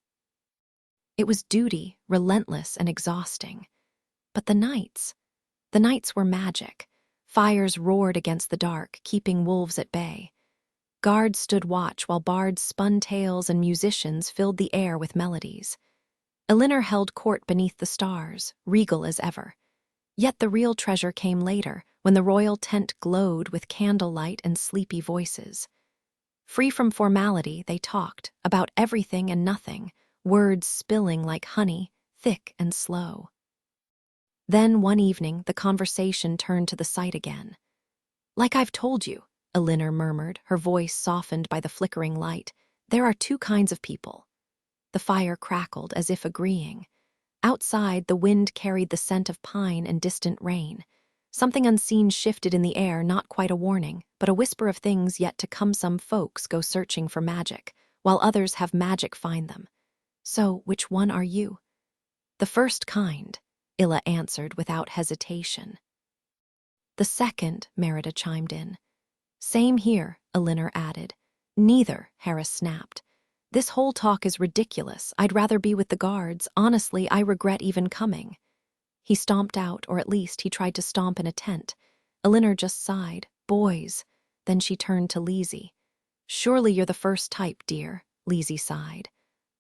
It was duty, relentless and exhausting. But the nights were magic. Fires roared against the dark, keeping wolves at bay. Guards stood watch while bards spun tales and musicians filled the air with melodies. Elinor held court beneath the stars, regal as ever. Yet the real treasure came later, when the royal tent glowed with candlelight and sleepy voices. Free from formality, they talked, about everything and nothing, words spilling like honey, thick and slow. Then one evening, the conversation turned to the sight again. "Like I've told you," Elinor murmured, her voice softened by the flickering light, "there are two kinds of people." The fire crackled as if agreeing. Outside, the wind carried the scent of pine and distant rain. Something unseen shifted in the air, not quite a warning, but a whisper of things yet to come. Some folks go searching for magic, while others have magic find them. So, which one are you? "The first kind," Illa answered without hesitation. "The second," Merida chimed in. "Same here," Elinor added. "Neither," Harris snapped. "This whole talk is ridiculous. I'd rather be with the guards. Honestly, I regret even coming." He stomped out, or at least he tried to stomp in a tent. Elinor just sighed. "Boys." Then she turned to Lizzie. "Surely you're the first type, dear," Lizzie sighed.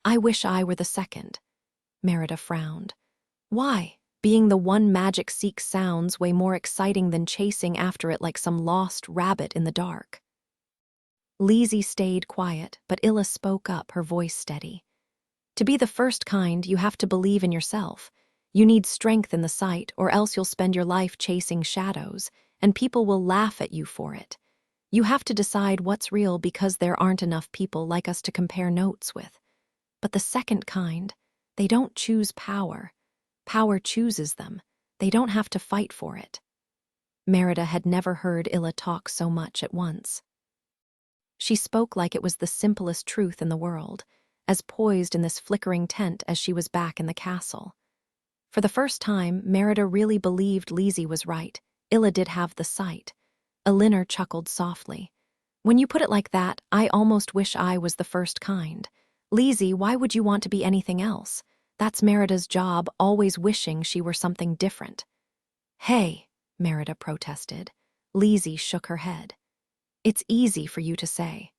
"I wish I were the second." Merida frowned. "Why? Being the one magic seeks sounds way more exciting than chasing after it like some lost rabbit in the dark." Lizzie stayed quiet, but Illa spoke up, her voice steady. "To be the first kind, you have to believe in yourself. You need strength in the sight, or else you'll spend your life chasing shadows, and people will laugh at you for it. You have to decide what's real because there aren't enough people like us to compare notes with. But the second kind, They don't choose power. Power chooses them. They don't have to fight for it. Merida had never heard Illa talk so much at once. She spoke like it was the simplest truth in the world, as poised in this flickering tent as she was back in the castle. For the first time, Merida really believed Lizzie was right. Illa did have the sight. Elinor chuckled softly. When you put it like that, I almost wish I was the first kind. Lizzie, why would you want to be anything else? That's Merida's job, always wishing she were something different. Hey, Merida protested. Lizzie shook her head. It's easy for you to say.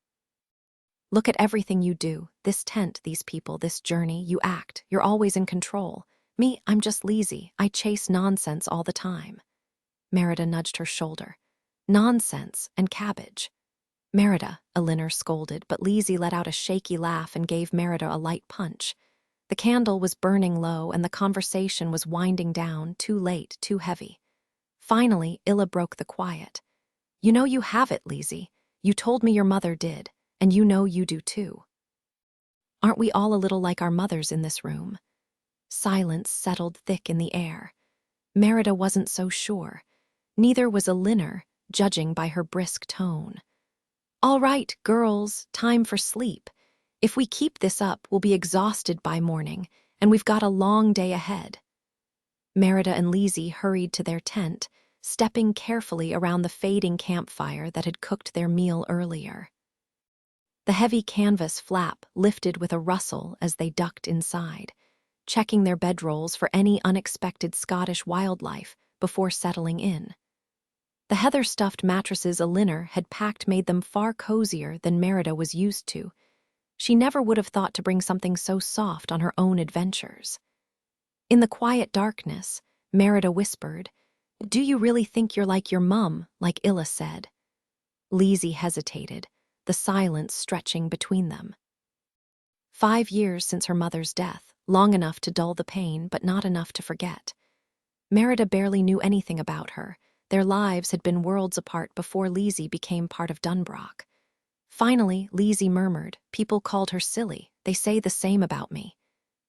Look at everything you do, this tent, these people, this journey, you act, you're always in control. Me, I'm just Lizzie, I chase nonsense all the time. Merida nudged her shoulder. Nonsense and cabbage. Merida, Elinor scolded, but Lizzie let out a shaky laugh and gave Merida a light punch. The candle was burning low and the conversation was winding down, too late, too heavy. Finally, Illa broke the quiet. You know you have it, Lizzie. You told me your mother did, and you know you do too. Aren't we all a little like our mothers in this room? Silence settled thick in the air. Merida wasn't so sure. Neither was Elinor, judging by her brisk tone. All right, girls, time for sleep. If we keep this up, we'll be exhausted by morning, and we've got a long day ahead. Merida and Lizzie hurried to their tent, stepping carefully around the fading campfire that had cooked their meal earlier. The heavy canvas flap lifted with a rustle as they ducked inside, checking their bedrolls for any unexpected Scottish wildlife before settling in. The heather-stuffed mattresses Elinor had packed made them far cozier than Merida was used to. She never would have thought to bring something so soft on her own adventures. In the quiet darkness, Merida whispered, Do you really think you're like your mum, like Illa said? Lizzie hesitated, the silence stretching between them. 5 years since her mother's death, long enough to dull the pain, but not enough to forget. Merida barely knew anything about her. Their lives had been worlds apart before Lizzie became part of Dunbrock. Finally, Lizzie murmured, People called her silly. They say the same about me.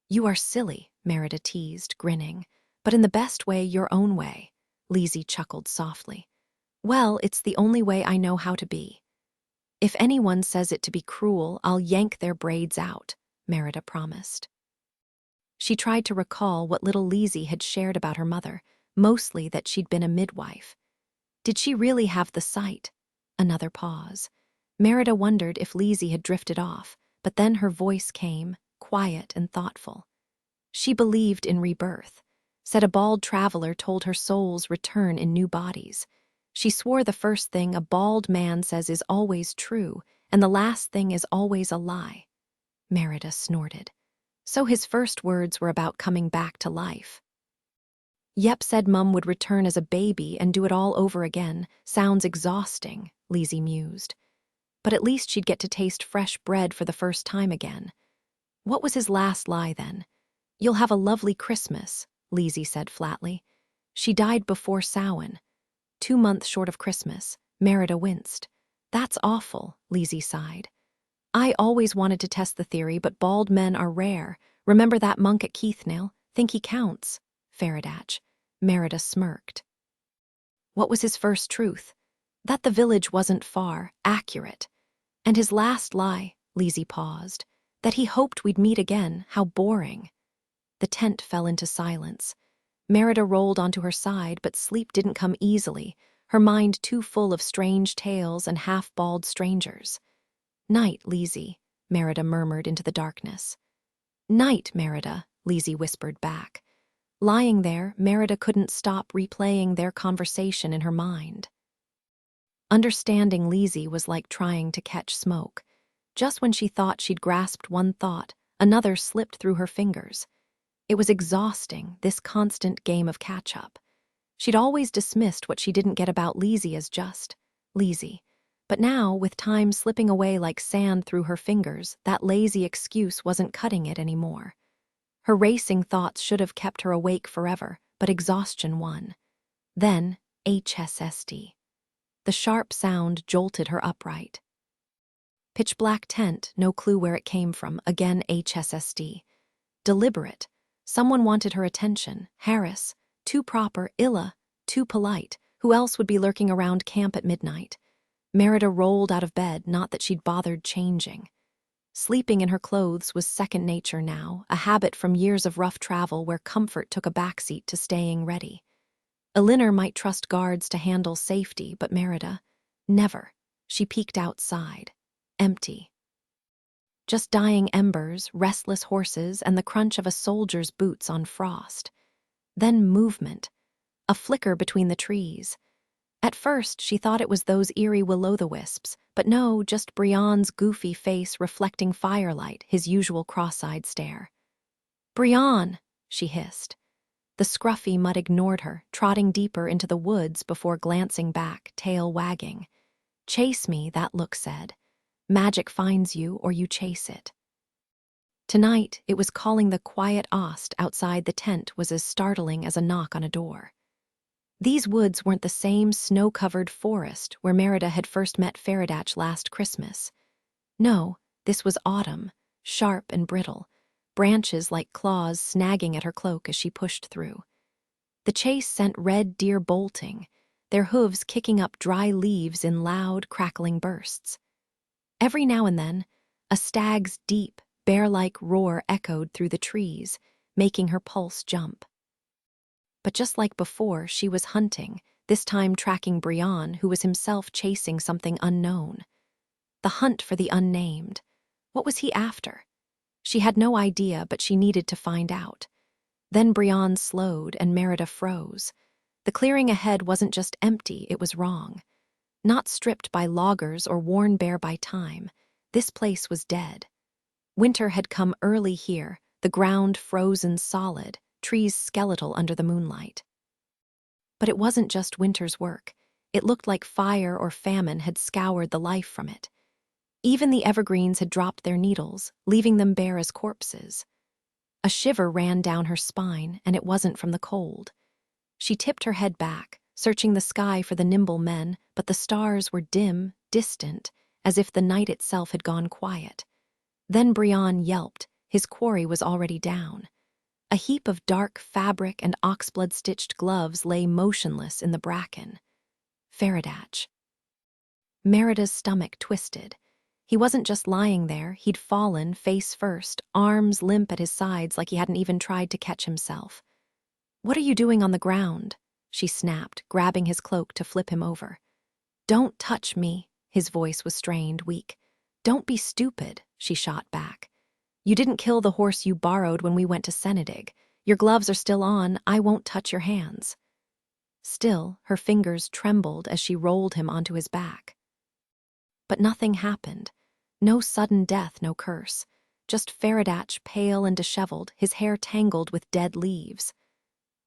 You are silly, Merida teased, grinning. But in the best way, your own way. Lizzie chuckled softly. Well, it's the only way I know how to be. If anyone says it to be cruel, I'll yank their braids out, Merida promised. She tried to recall what little Lizzie had shared about her mother, mostly that she'd been a midwife. Did she really have the sight? Another pause. Merida wondered if Lizzie had drifted off, but then her voice came, quiet and thoughtful. She believed in rebirth, said a bald traveler told her souls return in new bodies. She swore the first thing a bald man says is always true, and the last thing is always a lie. Merida snorted. So his first words were about coming back to life. Yep, said Mum would return as a baby and do it all over again. Sounds exhausting, Lizzie mused. But at least she'd get to taste fresh bread for the first time again. What was his last lie then? You'll have a lovely Christmas, Lizzie said flatly. She died before Samhain. 2 months short of Christmas. Merida winced. That's awful, Lizzie sighed. I always wanted to test the theory, but bald men are rare. Remember that monk at Keithnale? Think he counts? Faradatch. Merida smirked. What was his first truth? That the village wasn't far, accurate. And his last lie, Lizzie paused, that he hoped we'd meet again. How boring. The tent fell into silence. Merida rolled onto her side, but sleep didn't come easily, her mind too full of strange tales and half-bald strangers. Night, Lizzie, Merida murmured into the darkness. Night, Merida, Lizzie whispered back. Lying there, Merida couldn't stop replaying their conversation in her mind. Understanding Lizzie was like trying to catch smoke. Just when she thought she'd grasped one thought, another slipped through her fingers. It was exhausting, this constant game of catch-up. She'd always dismissed what she didn't get about Lizzie as just Lizzie. But now, with time slipping away like sand through her fingers, that lazy excuse wasn't cutting it anymore. Her racing thoughts should have kept her awake forever, but exhaustion won. Then, HSSD. The sharp sound jolted her upright. Pitch-black tent, no clue where it came from, again HSSD. Deliberate. Someone wanted her attention. Harris. Too proper. Illa. Too polite. Who else would be lurking around camp at midnight? Merida rolled out of bed, not that she'd bothered changing. Sleeping in her clothes was second nature now, a habit from years of rough travel where comfort took a backseat to staying ready. Elinor might trust guards to handle safety, but Merida, never. She peeked outside. Empty. Just dying embers, restless horses, and the crunch of a soldier's boots on frost. Then movement. A flicker between the trees. At first, she thought it was those eerie will-o'-the-wisps, but no, just Brian's goofy face reflecting firelight, his usual cross-eyed stare. "Brian!" she hissed. The scruffy mutt ignored her, trotting deeper into the woods before glancing back, tail wagging. "Chase me," that look said. "Magic finds you, or you chase it." Tonight, it was calling the quiet Ost outside the tent was as startling as a knock on a door. These woods weren't the same snow-covered forest where Merida had first met Faradatch last Christmas. No, this was autumn, sharp and brittle, branches like claws snagging at her cloak as she pushed through. The chase sent red deer bolting, their hooves kicking up dry leaves in loud, crackling bursts. Every now and then, a stag's deep, bear-like roar echoed through the trees, making her pulse jump. But just like before, she was hunting, this time tracking Brian, who was himself chasing something unknown. The hunt for the unnamed. What was he after? She had no idea, but she needed to find out. Then Brian slowed and Merida froze. The clearing ahead wasn't just empty, it was wrong. Not stripped by loggers or worn bare by time. This place was dead. Winter had come early here, the ground frozen solid, trees skeletal under the moonlight. But it wasn't just winter's work. It looked like fire or famine had scoured the life from it. Even the evergreens had dropped their needles, leaving them bare as corpses. A shiver ran down her spine, and it wasn't from the cold. She tipped her head back, searching the sky for the nimble men, but the stars were dim, distant, as if the night itself had gone quiet. Then Brian yelped. His quarry was already down. A heap of dark fabric and oxblood-stitched gloves lay motionless in the bracken. Faradatch. Merida's stomach twisted. He wasn't just lying there, he'd fallen, face first, arms limp at his sides like he hadn't even tried to catch himself. "What are you doing on the ground?" she snapped, grabbing his cloak to flip him over. "Don't touch me," his voice was strained, weak. "Don't be stupid," she shot back. "You didn't kill the horse you borrowed when we went to Senedig. Your gloves are still on, I won't touch your hands." Still, her fingers trembled as she rolled him onto his back. But nothing happened. No sudden death, no curse. Just Faradatch, pale and disheveled, his hair tangled with dead leaves.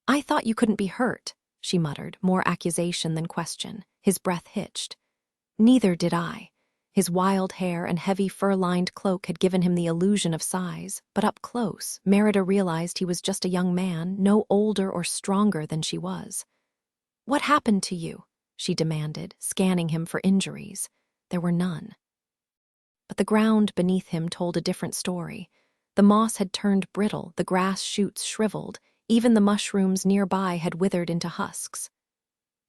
"I thought you couldn't be hurt," she muttered, more accusation than question. His breath hitched. "Neither did I." His wild hair and heavy fur-lined cloak had given him the illusion of size, but up close, Merida realized he was just a young man, no older or stronger than she was. "What happened to you?" she demanded, scanning him for injuries. There were none. But the ground beneath him told a different story. The moss had turned brittle, the grass shoots shriveled, even the mushrooms nearby had withered into husks.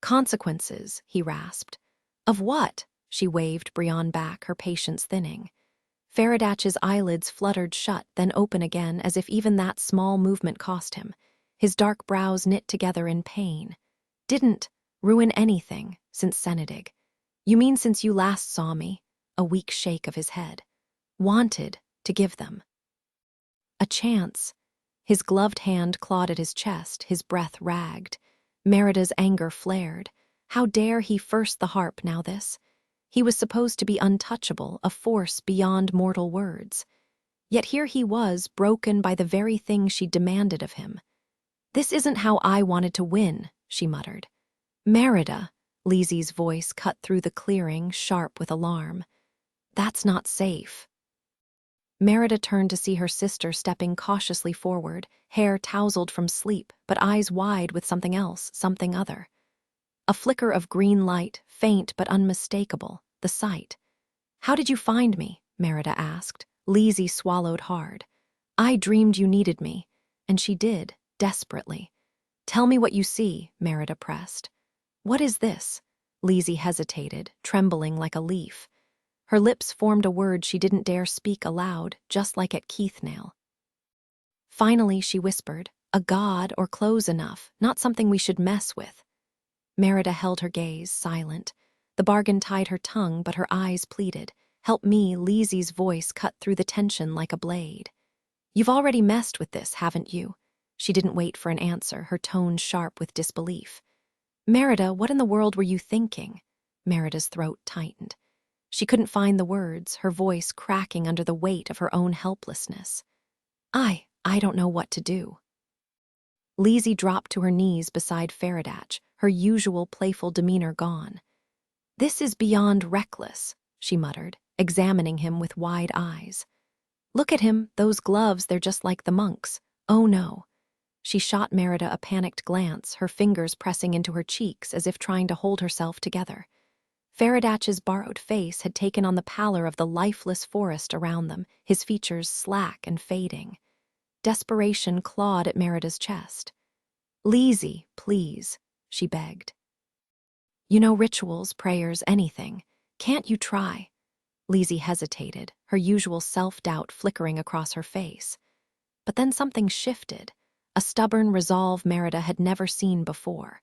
"Consequences," he rasped. "Of what?" She waved Brian back, her patience thinning. Faradatch's eyelids fluttered shut, then open again, as if even that small movement cost him. His dark brows knit together in pain. "Didn't ruin anything since Senedig. You mean since you last saw me?" A weak shake of his head. "Wanted to give them." A chance. His gloved hand clawed at his chest, his breath ragged. Merida's anger flared. How dare he first the harp now this? He was supposed to be untouchable, a force beyond mortal words. Yet here he was, broken by the very thing she demanded of him. "This isn't how I wanted to win," she muttered. "Merida," Lizzie's voice cut through the clearing, sharp with alarm. "That's not safe." Merida turned to see her sister stepping cautiously forward, hair tousled from sleep, but eyes wide with something else, something other. A flicker of green light, faint but unmistakable, the sight. "How did you find me?" Merida asked. Lizzie swallowed hard. I dreamed you needed me. And she did, desperately. Tell me what you see, Merida pressed. What is this? Lizzie hesitated, trembling like a leaf. Her lips formed a word she didn't dare speak aloud, just like at Keithnail. Finally, she whispered, a god or close enough, not something we should mess with. Merida held her gaze, silent. The bargain tied her tongue, but her eyes pleaded. Help me, Lizzie's voice cut through the tension like a blade. You've already messed with this, haven't you? She didn't wait for an answer, her tone sharp with disbelief. Merida, what in the world were you thinking? Merida's throat tightened. She couldn't find the words, her voice cracking under the weight of her own helplessness. I don't know what to do. Lizzie dropped to her knees beside Faradatch, her usual playful demeanor gone. This is beyond reckless, she muttered, examining him with wide eyes. Look at him, those gloves, they're just like the monks. Oh no. She shot Merida a panicked glance, her fingers pressing into her cheeks as if trying to hold herself together. Faradatch's borrowed face had taken on the pallor of the lifeless forest around them, his features slack and fading. Desperation clawed at Merida's chest. Lizzie, please, she begged. You know rituals, prayers, anything. Can't you try? Lizzie hesitated, her usual self-doubt flickering across her face. But then something shifted, a stubborn resolve Merida had never seen before.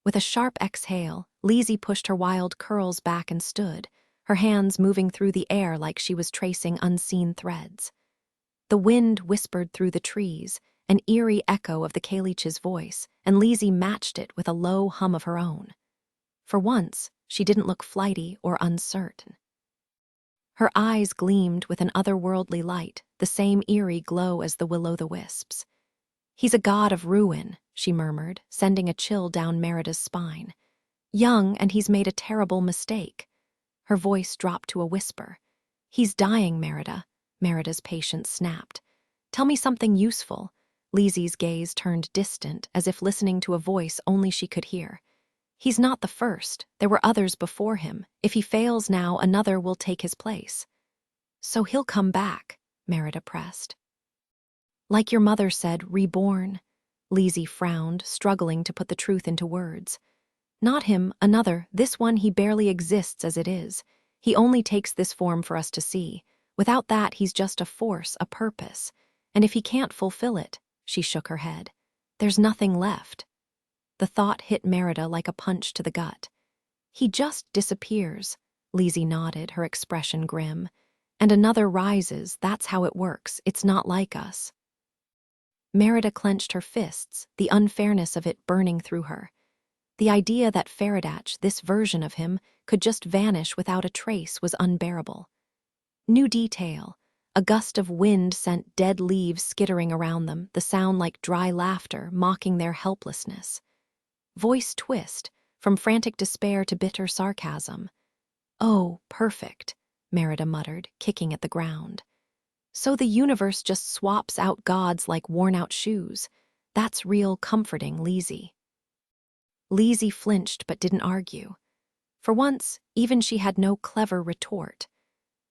With a sharp exhale, Lizzie pushed her wild curls back and stood, her hands moving through the air like she was tracing unseen threads. The wind whispered through the trees, an eerie echo of the Kalich's voice, and Lizzie matched it with a low hum of her own. For once, she didn't look flighty or uncertain. Her eyes gleamed with an otherworldly light, the same eerie glow as the will-o'-the-wisps. He's a god of ruin, she murmured, sending a chill down Merida's spine. Young, and he's made a terrible mistake. Her voice dropped to a whisper. He's dying, Merida. Merida's patience snapped. Tell me something useful. Lizzie's gaze turned distant, as if listening to a voice only she could hear. He's not the first. There were others before him. If he fails now, another will take his place. So he'll come back, Merida pressed. Like your mother said, reborn. Lizzie frowned, struggling to put the truth into words. Not him, another. This one, he barely exists as it is. He only takes this form for us to see. Without that, he's just a force, a purpose. And if he can't fulfill it, she shook her head, there's nothing left. The thought hit Merida like a punch to the gut. He just disappears. Lizzie nodded, her expression grim. And another rises, that's how it works, it's not like us. Merida clenched her fists, the unfairness of it burning through her. The idea that Faradatch, this version of him, could just vanish without a trace was unbearable. New detail. A gust of wind sent dead leaves skittering around them, the sound like dry laughter, mocking their helplessness. Voice twist, from frantic despair to bitter sarcasm. Oh, perfect, Merida muttered, kicking at the ground. So the universe just swaps out gods like worn-out shoes. That's real comforting, Lizzie. Lizzie flinched but didn't argue. For once, even she had no clever retort.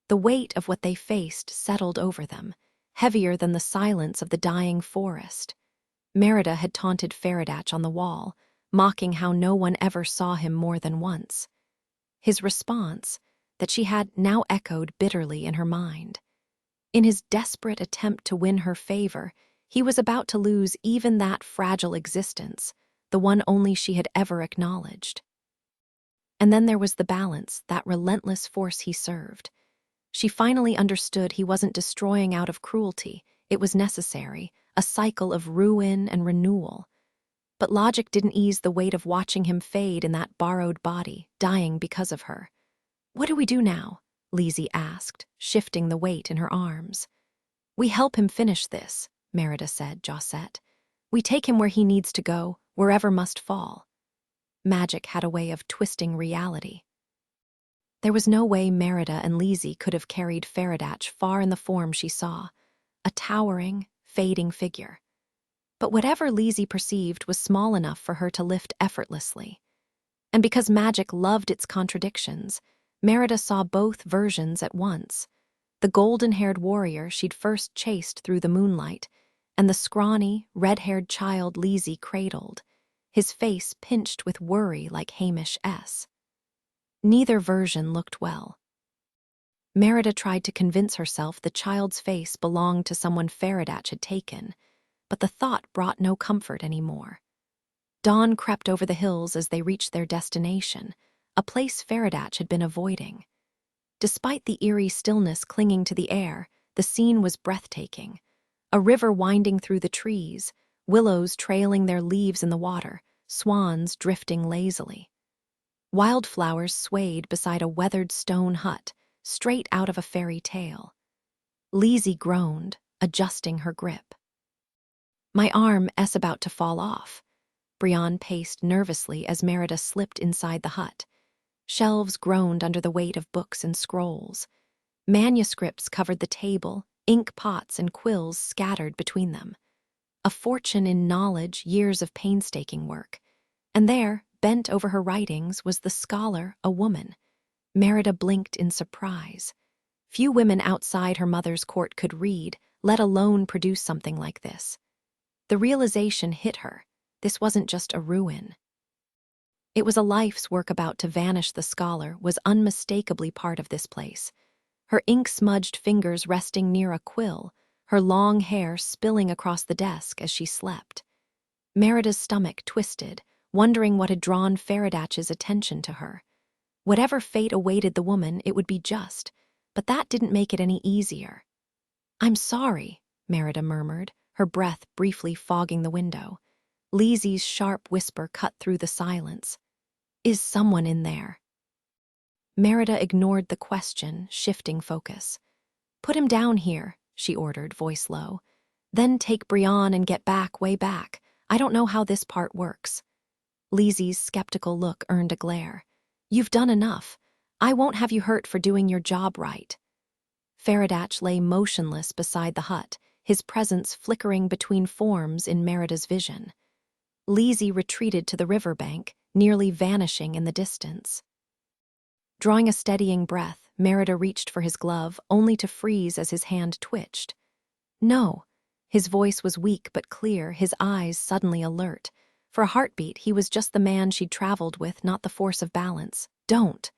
The weight of what they faced settled over them, heavier than the silence of the dying forest. Merida had taunted Faradatch on the wall, mocking how no one ever saw him more than once. His response, that she had now echoed bitterly in her mind. In his desperate attempt to win her favor, he was about to lose even that fragile existence, the one only she had ever acknowledged. And then there was the balance, that relentless force he served. She finally understood he wasn't destroying out of cruelty, it was necessary, a cycle of ruin and renewal. But logic didn't ease the weight of watching him fade in that borrowed body, dying because of her. What do we do now? Lizzie asked, shifting the weight in her arms. We help him finish this, Merida said, jaw set. We take him where he needs to go, wherever must fall. Magic had a way of twisting reality. There was no way Merida and Lizzie could have carried Faradatch far in the form she saw, a towering, fading figure. But whatever Lizzie perceived was small enough for her to lift effortlessly. And because magic loved its contradictions, Merida saw both versions at once. the golden-haired warrior she'd first chased through the moonlight, and the scrawny, red-haired child Lizzie cradled, his face pinched with worry like Hamish S. Neither version looked well. Merida tried to convince herself the child's face belonged to someone Faradatch had taken, but the thought brought no comfort anymore. Dawn crept over the hills as they reached their destination, a place Faradatch had been avoiding. Despite the eerie stillness clinging to the air, the scene was breathtaking. A river winding through the trees, willows trailing their leaves in the water, swans drifting lazily. Wildflowers swayed beside a weathered stone hut, straight out of a fairy tale. Lizzie groaned, adjusting her grip. "My arm is about to fall off." Brian paced nervously as Merida slipped inside the hut. Shelves groaned under the weight of books and scrolls. Manuscripts covered the table, ink pots and quills scattered between them. A fortune in knowledge, years of painstaking work. And there, bent over her writings, was the scholar, a woman. Merida blinked in surprise. Few women outside her mother's court could read, let alone produce something like this. The realization hit her. This wasn't just a ruin. It was a life's work about to vanish. The scholar was unmistakably part of this place. Her ink-smudged fingers resting near a quill, her long hair spilling across the desk as she slept. Merida's stomach twisted, wondering what had drawn Faradatch's attention to her. Whatever fate awaited the woman, it would be just, but that didn't make it any easier. "I'm sorry," Merida murmured, her breath briefly fogging the window. Lizzie's sharp whisper cut through the silence. "Is someone in there?" Merida ignored the question, shifting focus. "Put him down here," she ordered, voice low. "Then take Brian and get back, way back. I don't know how this part works." Lizzie's skeptical look earned a glare. "You've done enough. I won't have you hurt for doing your job right." Faradatch lay motionless beside the hut, his presence flickering between forms in Merida's vision. Lizzie retreated to the riverbank, nearly vanishing in the distance. Drawing a steadying breath, Merida reached for his glove, only to freeze as his hand twitched. "No." His voice was weak but clear, his eyes suddenly alert. For a heartbeat, he was just the man she'd traveled with, not the force of balance. "Don't."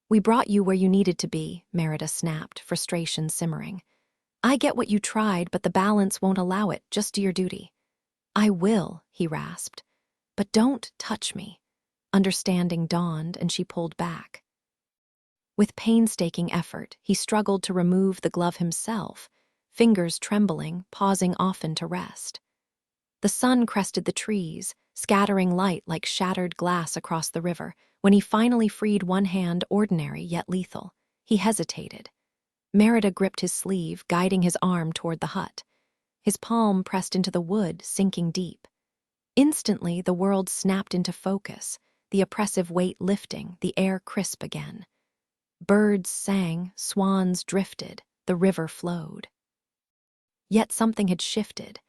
"We brought you where you needed to be," Merida snapped, frustration simmering. "I get what you tried, but the balance won't allow it. Just do your duty." "I will," he rasped. "But don't touch me." Understanding dawned, and she pulled back. With painstaking effort, he struggled to remove the glove himself, fingers trembling, pausing often to rest. The sun crested the trees, scattering light like shattered glass across the river. When he finally freed one hand, ordinary yet lethal, he hesitated. Merida gripped his sleeve, guiding his arm toward the hut. His palm pressed into the wood, sinking deep. Instantly, the world snapped into focus, the oppressive weight lifting, the air crisp again. Birds sang, swans drifted, the river flowed. Yet something had shifted.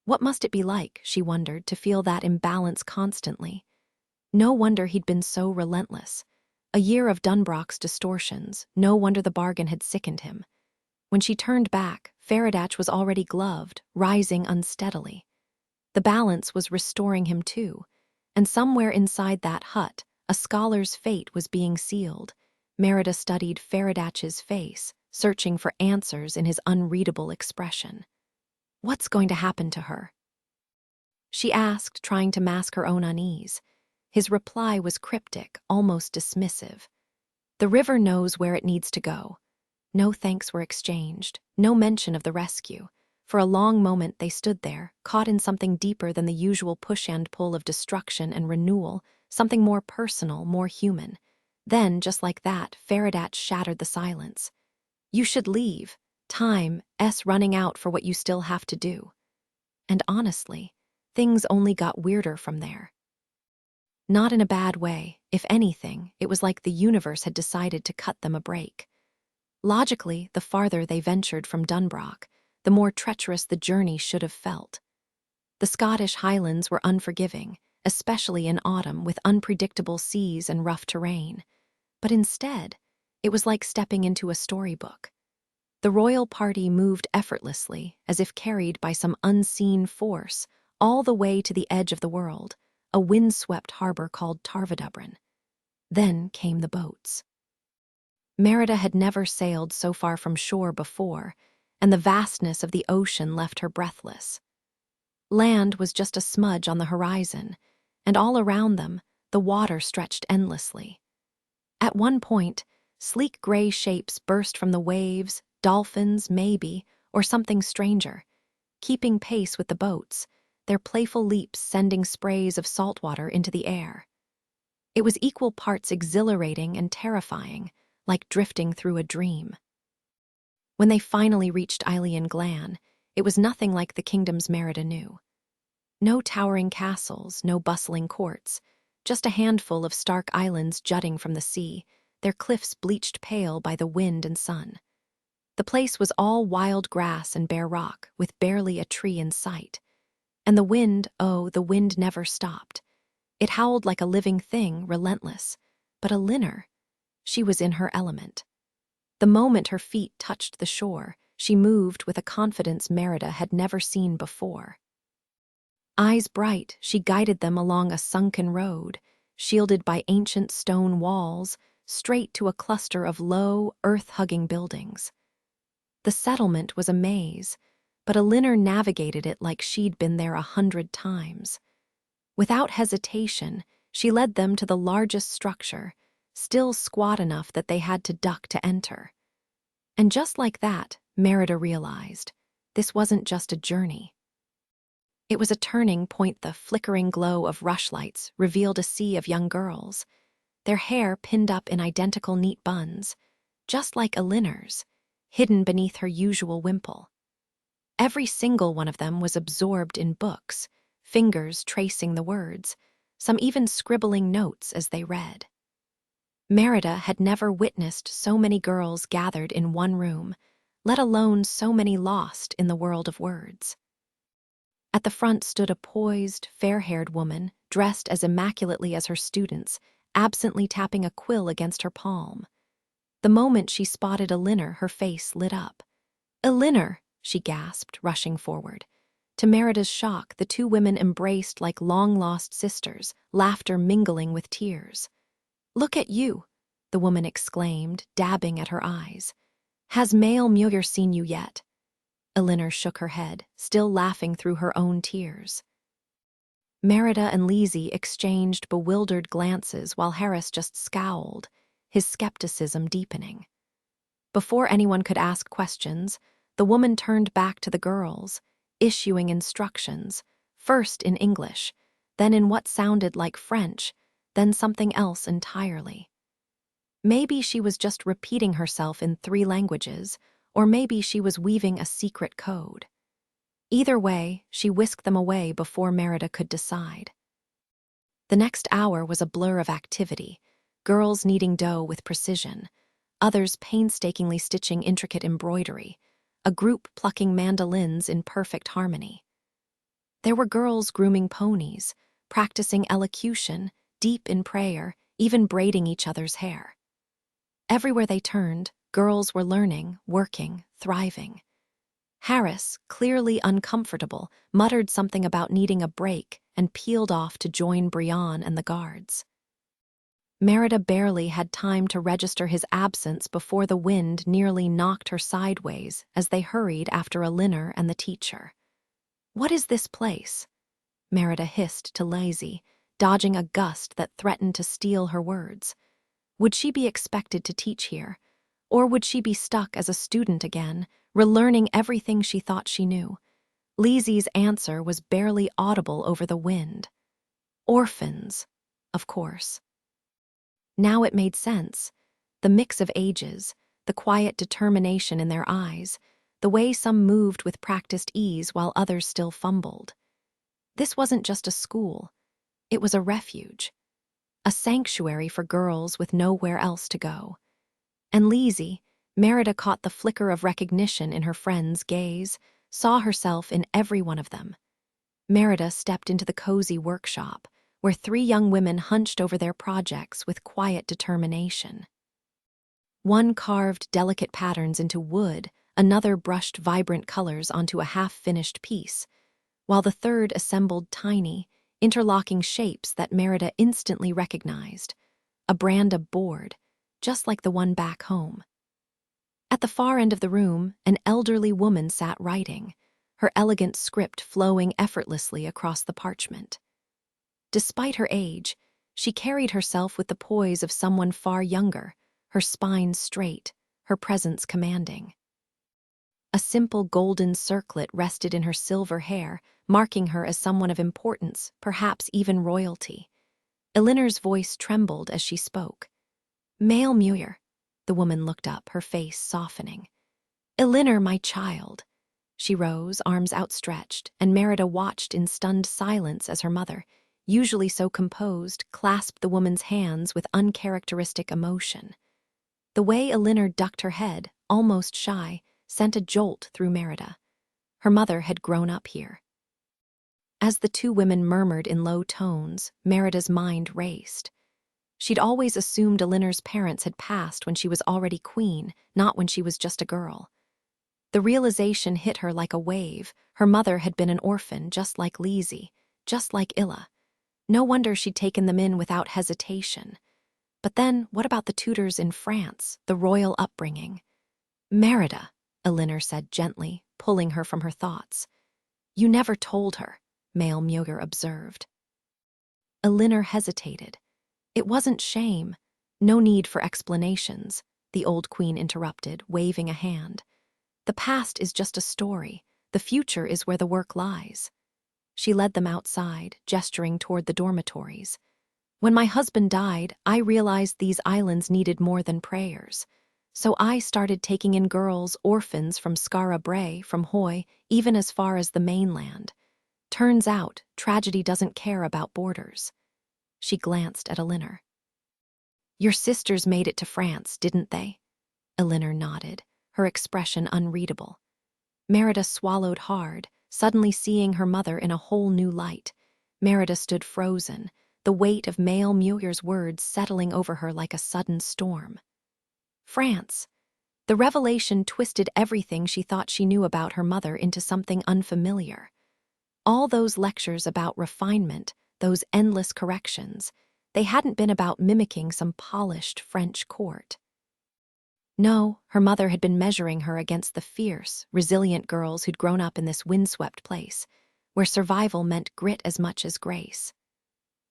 What must it be like, she wondered, to feel that imbalance constantly? No wonder he'd been so relentless. A year of Dunbrock's distortions, no wonder the bargain had sickened him. When she turned back, Faradatch was already gloved, rising unsteadily. The balance was restoring him too, and somewhere inside that hut, a scholar's fate was being sealed. Merida studied Faradatch's face, searching for answers in his unreadable expression. "What's going to happen to her?" she asked, trying to mask her own unease. His reply was cryptic, almost dismissive. "The river knows where it needs to go." No thanks were exchanged, no mention of the rescue. For a long moment they stood there, caught in something deeper than the usual push and pull of destruction and renewal, something more personal, more human. Then, just like that, Faradatch shattered the silence. "You should leave. Time's running out for what you still have to do." And honestly, things only got weirder from there. Not in a bad way. If anything, it was like the universe had decided to cut them a break. Logically, the farther they ventured from Dunbrock, the more treacherous the journey should have felt. The Scottish Highlands were unforgiving, especially in autumn with unpredictable seas and rough terrain. But instead, it was like stepping into a storybook. The royal party moved effortlessly, as if carried by some unseen force, all the way to the edge of the world, a windswept harbor called Tarvadubran. Then came the boats. Merida had never sailed so far from shore before, and the vastness of the ocean left her breathless. Land was just a smudge on the horizon, and all around them, the water stretched endlessly. At one point, sleek gray shapes burst from the waves, dolphins, maybe, or something stranger, keeping pace with the boats, their playful leaps sending sprays of salt water into the air. It was equal parts exhilarating and terrifying, like drifting through a dream. When they finally reached Ilian Glan, it was nothing like the kingdoms Merida knew. No towering castles, no bustling courts, just a handful of stark islands jutting from the sea, their cliffs bleached pale by the wind and sun. The place was all wild grass and bare rock, with barely a tree in sight. And the wind, oh, the wind never stopped. It howled like a living thing, relentless. But Elinor, she was in her element. The moment her feet touched the shore, she moved with a confidence Merida had never seen before. Eyes bright, she guided them along a sunken road, shielded by ancient stone walls, straight to a cluster of low, earth-hugging buildings. The settlement was a maze, but Elinor navigated it like she'd been there 100 times. Without hesitation, she led them to the largest structure, still squat enough that they had to duck to enter. And just like that, Merida realized, this wasn't just a journey. It was a turning point. The flickering glow of rushlights revealed a sea of young girls, their hair pinned up in identical neat buns, just like Elinor's, hidden beneath her usual wimple. Every single one of them was absorbed in books, fingers tracing the words, some even scribbling notes as they read. Merida had never witnessed so many girls gathered in one room, let alone so many lost in the world of words. At the front stood a poised, fair-haired woman, dressed as immaculately as her students, absently tapping a quill against her palm. The moment she spotted Elinor, her face lit up. "Elinor!" she gasped, rushing forward. To Merida's shock, the two women embraced like long-lost sisters, laughter mingling with tears. "Look at you," the woman exclaimed, dabbing at her eyes. "Has Mael Muir seen you yet?" Elinor shook her head, still laughing through her own tears. Merida and Lizzie exchanged bewildered glances while Harris just scowled, his skepticism deepening. Before anyone could ask questions, the woman turned back to the girls, issuing instructions, first in English, then in what sounded like French, then something else entirely. Maybe she was just repeating herself in 3 languages, or maybe she was weaving a secret code. Either way, she whisked them away before Merida could decide. The next hour was a blur of activity, girls kneading dough with precision, others painstakingly stitching intricate embroidery, a group plucking mandolins in perfect harmony. There were girls grooming ponies, practicing elocution, deep in prayer, even braiding each other's hair. Everywhere they turned, girls were learning, working, thriving. Harris, clearly uncomfortable, muttered something about needing a break and peeled off to join Brian and the guards. Merida barely had time to register his absence before the wind nearly knocked her sideways as they hurried after Elinor and the teacher. "What is this place?" Merida hissed to Lizzie, dodging a gust that threatened to steal her words. Would she be expected to teach here? Or would she be stuck as a student again, relearning everything she thought she knew? Lizzie's answer was barely audible over the wind. Orphans, of course. Now it made sense. The mix of ages, the quiet determination in their eyes, the way some moved with practiced ease while others still fumbled. This wasn't just a school. It was a refuge. A sanctuary for girls with nowhere else to go. And Lizzie, Merida caught the flicker of recognition in her friend's gaze, saw herself in every one of them. Merida stepped into the cozy workshop, where 3 young women hunched over their projects with quiet determination. One carved delicate patterns into wood, another brushed vibrant colors onto a half-finished piece, while the third assembled tiny, interlocking shapes that Merida instantly recognized, a brand of board, just like the one back home. At the far end of the room, an elderly woman sat writing, her elegant script flowing effortlessly across the parchment. Despite her age, she carried herself with the poise of someone far younger, her spine straight, her presence commanding. A simple golden circlet rested in her silver hair, marking her as someone of importance, perhaps even royalty. Elinor's voice trembled as she spoke. "Mael Muir." The woman looked up, her face softening. "Elinor, my child." She rose, arms outstretched, and Merida watched in stunned silence as her mother, usually so composed, clasped the woman's hands with uncharacteristic emotion. The way Elinor ducked her head, almost shy, sent a jolt through Merida. Her mother had grown up here. As the two women murmured in low tones, Merida's mind raced. She'd always assumed Elinor's parents had passed when she was already queen, not when she was just a girl. The realization hit her like a wave. Her mother had been an orphan, just like Lizzie, just like Illa. No wonder she'd taken them in without hesitation. But then, what about the tutors in France, the royal upbringing? "Merida," Elinor said gently, pulling her from her thoughts. "You never told her," Mael Muir observed. Elinor hesitated. "It wasn't shame. No need for explanations," the old queen interrupted, waving a hand. "The past is just a story. The future is where the work lies." She led them outside, gesturing toward the dormitories. "When my husband died, I realized these islands needed more than prayers. So I started taking in girls, orphans from Skara Brae, from Hoy, even as far as the mainland. Turns out, tragedy doesn't care about borders." She glanced at Elinor. "Your sisters made it to France, didn't they?" Elinor nodded, her expression unreadable. Merida swallowed hard, suddenly seeing her mother in a whole new light. Merida stood frozen, the weight of Mael Muir's words settling over her like a sudden storm. France. The revelation twisted everything she thought she knew about her mother into something unfamiliar. All those lectures about refinement, those endless corrections, they hadn't been about mimicking some polished French court. No, her mother had been measuring her against the fierce, resilient girls who'd grown up in this windswept place, where survival meant grit as much as grace.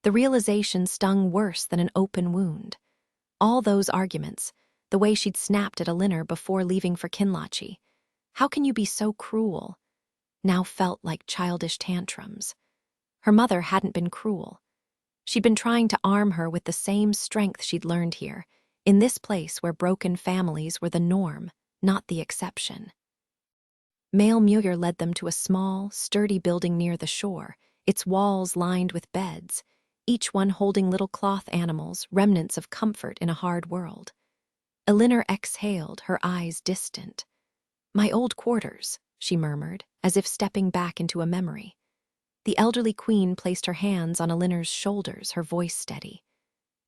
The realization stung worse than an open wound. All those arguments, the way she'd snapped at Elinor before leaving for Kinlochie. "How can you be so cruel?" now felt like childish tantrums. Her mother hadn't been cruel. She'd been trying to arm her with the same strength she'd learned here, in this place where broken families were the norm, not the exception. Mael Muir led them to a small, sturdy building near the shore, its walls lined with beds, each one holding little cloth animals, remnants of comfort in a hard world. Elinor exhaled, her eyes distant. "My old quarters," she murmured, as if stepping back into a memory. The elderly queen placed her hands on Elinor's shoulders, her voice steady.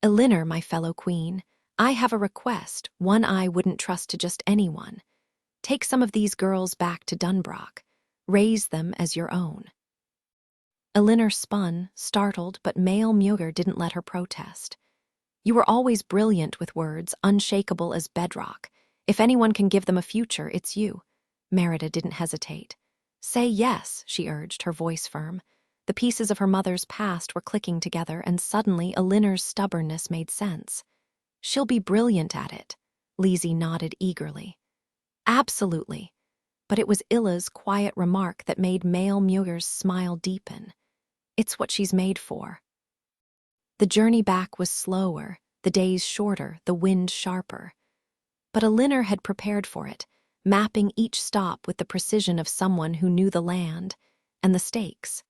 "Elinor, my fellow queen, I have a request, one I wouldn't trust to just anyone. Take some of these girls back to Dunbroch. Raise them as your own." Elinor spun, startled, but Mael Muir didn't let her protest. "You were always brilliant with words, unshakable as bedrock. If anyone can give them a future, it's you." Merida didn't hesitate. "Say yes," she urged, her voice firm. The pieces of her mother's past were clicking together, and suddenly Elinor's stubbornness made sense. "She'll be brilliant at it." Lizzie nodded eagerly. "Absolutely." But it was Illa's quiet remark that made Mael Muir's smile deepen. "It's what she's made for." The journey back was slower, the days shorter, the wind sharper. But Elinor had prepared for it, mapping each stop with the precision of someone who knew the land and the stakes.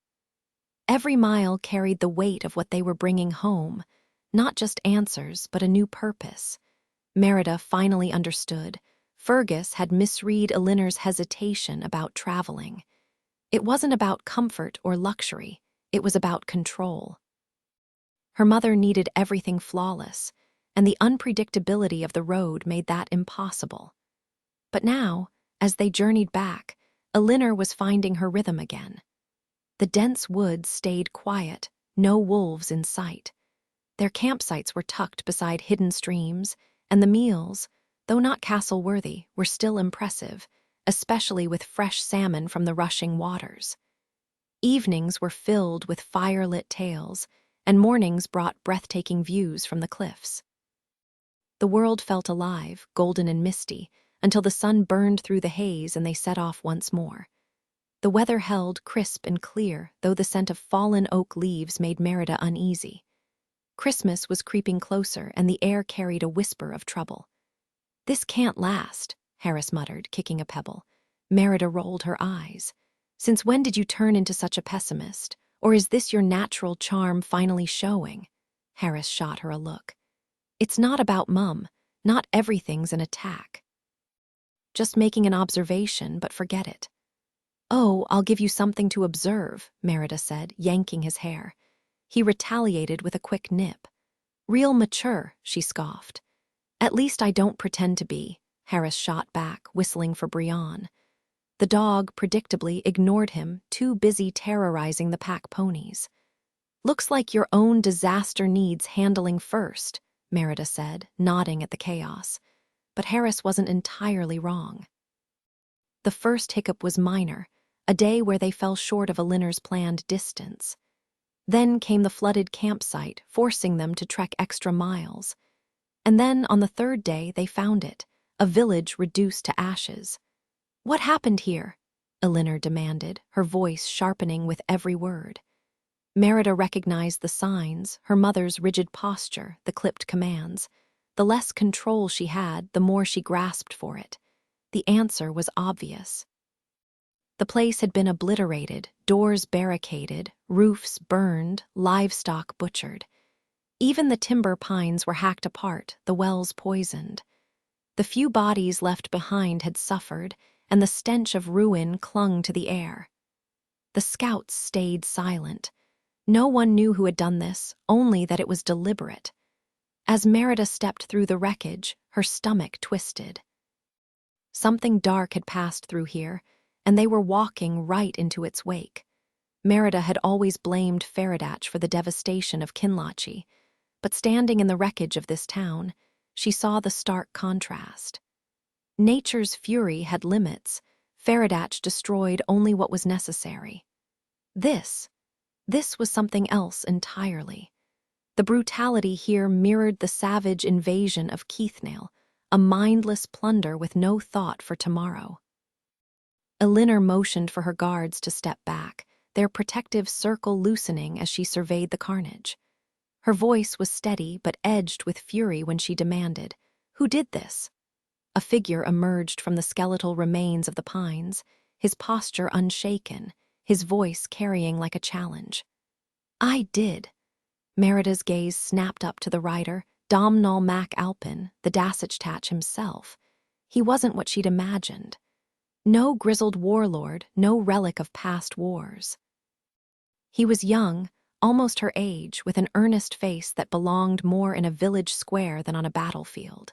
Every mile carried the weight of what they were bringing home, not just answers, but a new purpose. Merida finally understood. Fergus had misread Elinor's hesitation about traveling. It wasn't about comfort or luxury, it was about control. Her mother needed everything flawless, and the unpredictability of the road made that impossible. But now, As they journeyed back, Elinor was finding her rhythm again. The dense woods stayed quiet, no wolves in sight. Their campsites were tucked beside hidden streams, and the meals, though not castle-worthy, were still impressive, especially with fresh salmon from the rushing waters. Evenings were filled with fire-lit tales, and mornings brought breathtaking views from the cliffs. The world felt alive, golden and misty, until the sun burned through the haze and they set off once more. The weather held crisp and clear, though the scent of fallen oak leaves made Merida uneasy. Christmas was creeping closer, and the air carried a whisper of trouble. "This can't last," Harris muttered, kicking a pebble. Merida rolled her eyes. "Since when did you turn into such a pessimist? Or is this your natural charm finally showing?" Harris shot her a look. "It's not about Mum. Not everything's an attack. Just making an observation, but forget it." "Oh, I'll give you something to observe," Merida said, yanking his hair. He retaliated with a quick nip. "Real mature," she scoffed. "At least I don't pretend to be," Harris shot back, whistling for Brian. The dog, predictably, ignored him, too busy terrorizing the pack ponies. "Looks like your own disaster needs handling first," Merida said, nodding at the chaos. But Harris wasn't entirely wrong. The first hiccup was minor, a day where they fell short of Elinor's planned distance. Then came the flooded campsite, forcing them to trek extra miles. And then, on the third day, they found it, a village reduced to ashes. "What happened here?" Elinor demanded, her voice sharpening with every word. Merida recognized the signs, her mother's rigid posture, the clipped commands. The less control she had, the more she grasped for it. The answer was obvious. The place had been obliterated, doors barricaded, roofs burned, livestock butchered. Even the timber pines were hacked apart, the wells poisoned. The few bodies left behind had suffered, and the stench of ruin clung to the air. The scouts stayed silent. No one knew who had done this, only that it was deliberate. As Merida stepped through the wreckage, her stomach twisted. Something dark had passed through here, and they were walking right into its wake. Merida had always blamed Faradatch for the devastation of Kinlachi, but standing in the wreckage of this town, she saw the stark contrast. Nature's fury had limits. Faradatch destroyed only what was necessary. This was something else entirely. The brutality here mirrored the savage invasion of Keithnale, a mindless plunder with no thought for tomorrow. Elinor motioned for her guards to step back, their protective circle loosening as she surveyed the carnage. Her voice was steady but edged with fury when she demanded, "Who did this?" A figure emerged from the skeletal remains of the pines, his posture unshaken, his voice carrying like a challenge. "I did." Merida's gaze snapped up to the rider, Domhnall Mac Alpin, the Dasich himself. He wasn't what she'd imagined. No grizzled warlord, no relic of past wars. He was young, almost her age, with an earnest face that belonged more in a village square than on a battlefield.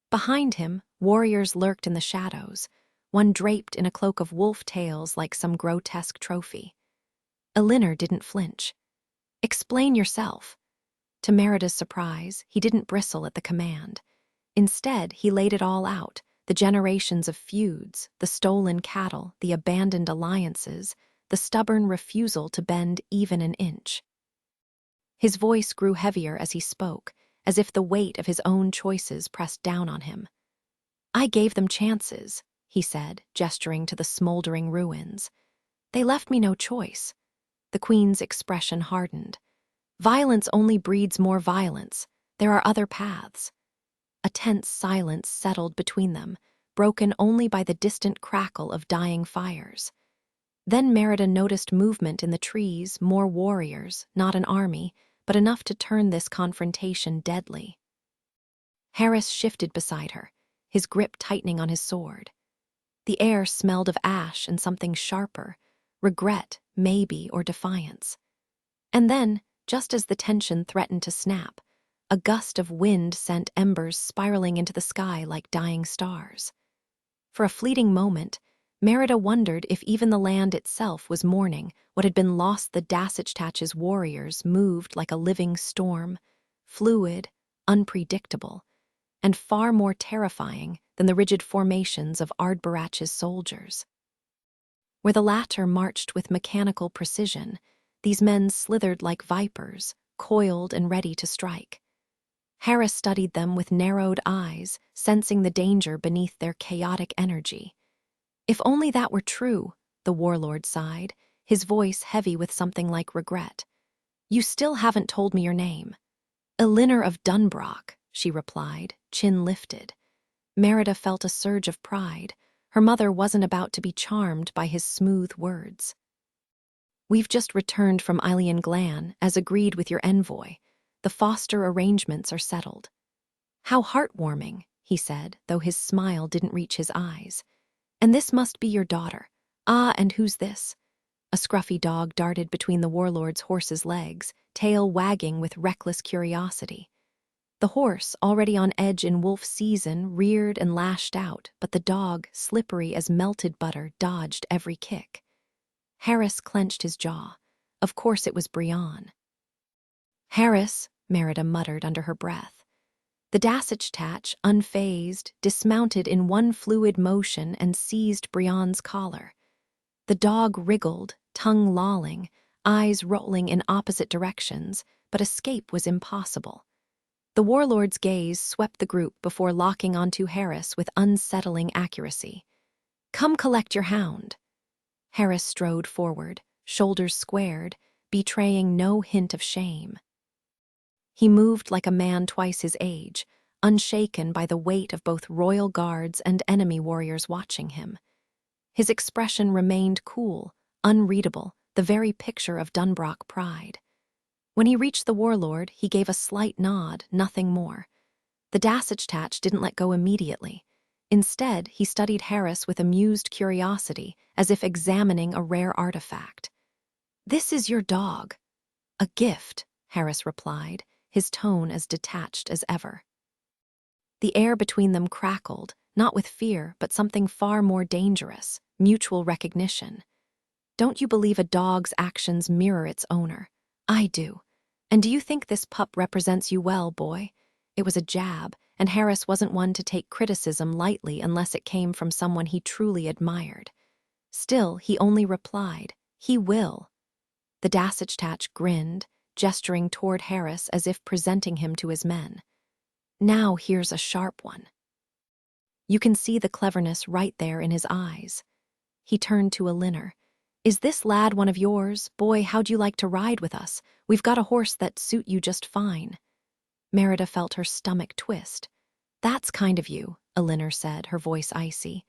Behind him, warriors lurked in the shadows, one draped in a cloak of wolf tails like some grotesque trophy. Elinor didn't flinch. "Explain yourself." To Merida's surprise, he didn't bristle at the command. Instead, he laid it all out, the generations of feuds, the stolen cattle, the abandoned alliances, the stubborn refusal to bend even an inch. His voice grew heavier as he spoke, as if the weight of his own choices pressed down on him. "I gave them chances," he said, gesturing to the smoldering ruins. "They left me no choice." The Queen's expression hardened. "Violence only breeds more violence. There are other paths." A tense silence settled between them, broken only by the distant crackle of dying fires. Then Merida noticed movement in the trees, more warriors, not an army, but enough to turn this confrontation deadly. Harris shifted beside her, his grip tightening on his sword. The air smelled of ash and something sharper, regret, maybe, or defiance. And then, just as the tension threatened to snap, a gust of wind sent embers spiraling into the sky like dying stars. For a fleeting moment, Merida wondered if even the land itself was mourning what had been lost. The Dasich warriors moved like a living storm, fluid, unpredictable, and far more terrifying than the rigid formations of Ardbarach's soldiers. Where the latter marched with mechanical precision, these men slithered like vipers, coiled and ready to strike. Harris studied them with narrowed eyes, sensing the danger beneath their chaotic energy. If only that were true, the warlord sighed, his voice heavy with something like regret. You still haven't told me your name. Elinor of Dunbrock, she replied, chin lifted. Merida felt a surge of pride. Her mother wasn't about to be charmed by his smooth words. We've just returned from Ilian Glan, as agreed with your envoy. The foster arrangements are settled. How heartwarming, he said, though his smile didn't reach his eyes. And this must be your daughter. Ah, and who's this? A scruffy dog darted between the warlord's horse's legs, tail wagging with reckless curiosity. The horse, already on edge in wolf season, reared and lashed out, but the dog, slippery as melted butter, dodged every kick. Harris clenched his jaw. Of course it was Brian. Harris, Merida muttered under her breath. The Dasich, unfazed, dismounted in one fluid motion and seized Brian's collar. The dog wriggled, tongue lolling, eyes rolling in opposite directions, but escape was impossible. The warlord's gaze swept the group before locking onto Harris with unsettling accuracy. Come collect your hound. Harris strode forward, shoulders squared, betraying no hint of shame. He moved like a man twice his age, unshaken by the weight of both royal guards and enemy warriors watching him. His expression remained cool, unreadable, the very picture of Dunbrock pride. When he reached the warlord, he gave a slight nod, nothing more. The Dasich didn't let go immediately. Instead, he studied Harris with amused curiosity, as if examining a rare artifact. This is your dog. A gift, Harris replied, his tone as detached as ever. The air between them crackled, not with fear, but something far more dangerous, mutual recognition. Don't you believe a dog's actions mirror its owner? I do. And do you think this pup represents you well, boy? It was a jab, and Harris wasn't one to take criticism lightly unless it came from someone he truly admired. Still, he only replied, he will. The Dasich grinned, gesturing toward Harris as if presenting him to his men. Now here's a sharp one. You can see the cleverness right there in his eyes. He turned to Elinor. Is this lad one of yours? Boy, how'd you like to ride with us? We've got a horse that suit you just fine. Merida felt her stomach twist. That's kind of you, Elinor said, her voice icy.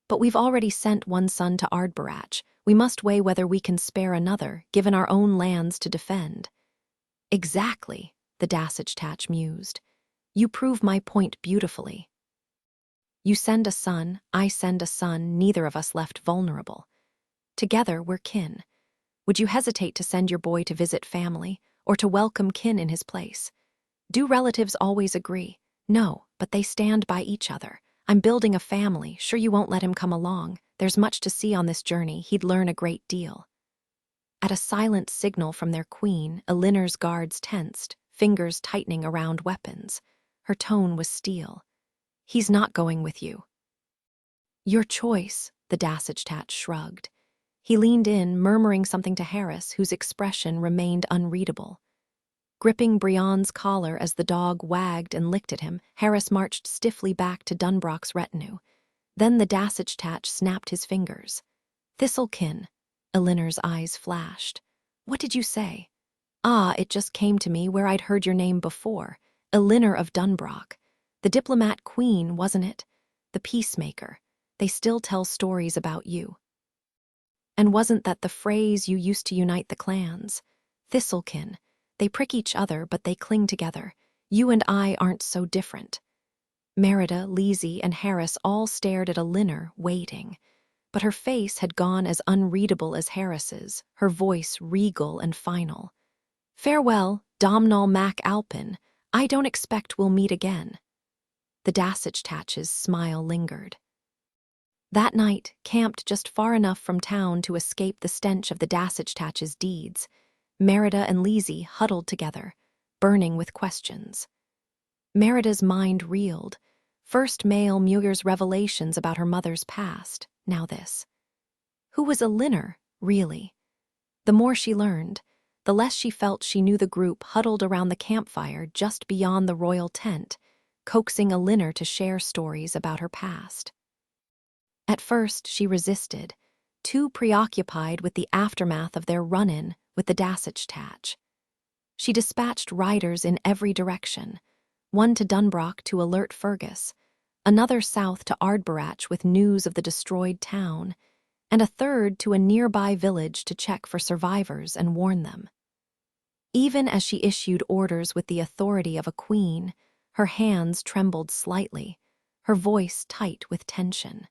But we've already sent one son to Ardbarach. We must weigh whether we can spare another, given our own lands to defend. Exactly, the Dasich mused. You prove my point beautifully. You send a son, I send a son, neither of us left vulnerable. Together we're kin. Would you hesitate to send your boy to visit family, or to welcome kin in his place? Do relatives always agree? No, but they stand by each other. I'm building a family, sure you won't let him come along. There's much to see on this journey, he'd learn a great deal. At a silent signal from their queen, Elinor's guards tensed, fingers tightening around weapons. Her tone was steel. He's not going with you. Your choice, the Dasich shrugged. He leaned in, murmuring something to Harris, whose expression remained unreadable. Gripping Brian's collar as the dog wagged and licked at him, Harris marched stiffly back to Dunbrock's retinue. Then the Dasich snapped his fingers. Thistlekin, Elinor's eyes flashed. What did you say? Ah, it just came to me where I'd heard your name before. Elinor of Dunbrock. The diplomat queen, wasn't it? The peacemaker. They still tell stories about you. And wasn't that the phrase you used to unite the clans? Thistlekin. They prick each other, but they cling together. You and I aren't so different. Merida, Lizzie, and Harris all stared at Elinor, waiting. But her face had gone as unreadable as Harris's, her voice regal and final. Farewell, Domhnall Mac Alpin. I don't expect we'll meet again. The Dasich smile lingered. That night, camped just far enough from town to escape the stench of the Dasich deeds, Merida and Lizzie huddled together, burning with questions. Merida's mind reeled. First Mail Muir's revelations about her mother's past, now this. Who was Elinor, really? The more she learned, the less she felt she knew the group huddled around the campfire just beyond the royal tent, coaxing Elinor to share stories about her past. At first, she resisted, too preoccupied with the aftermath of their run-in with the Dasich. She dispatched riders in every direction, one to Dunbroch to alert Fergus, another south to Ardborach with news of the destroyed town, and a third to a nearby village to check for survivors and warn them. Even as she issued orders with the authority of a queen, her hands trembled slightly, her voice tight with tension.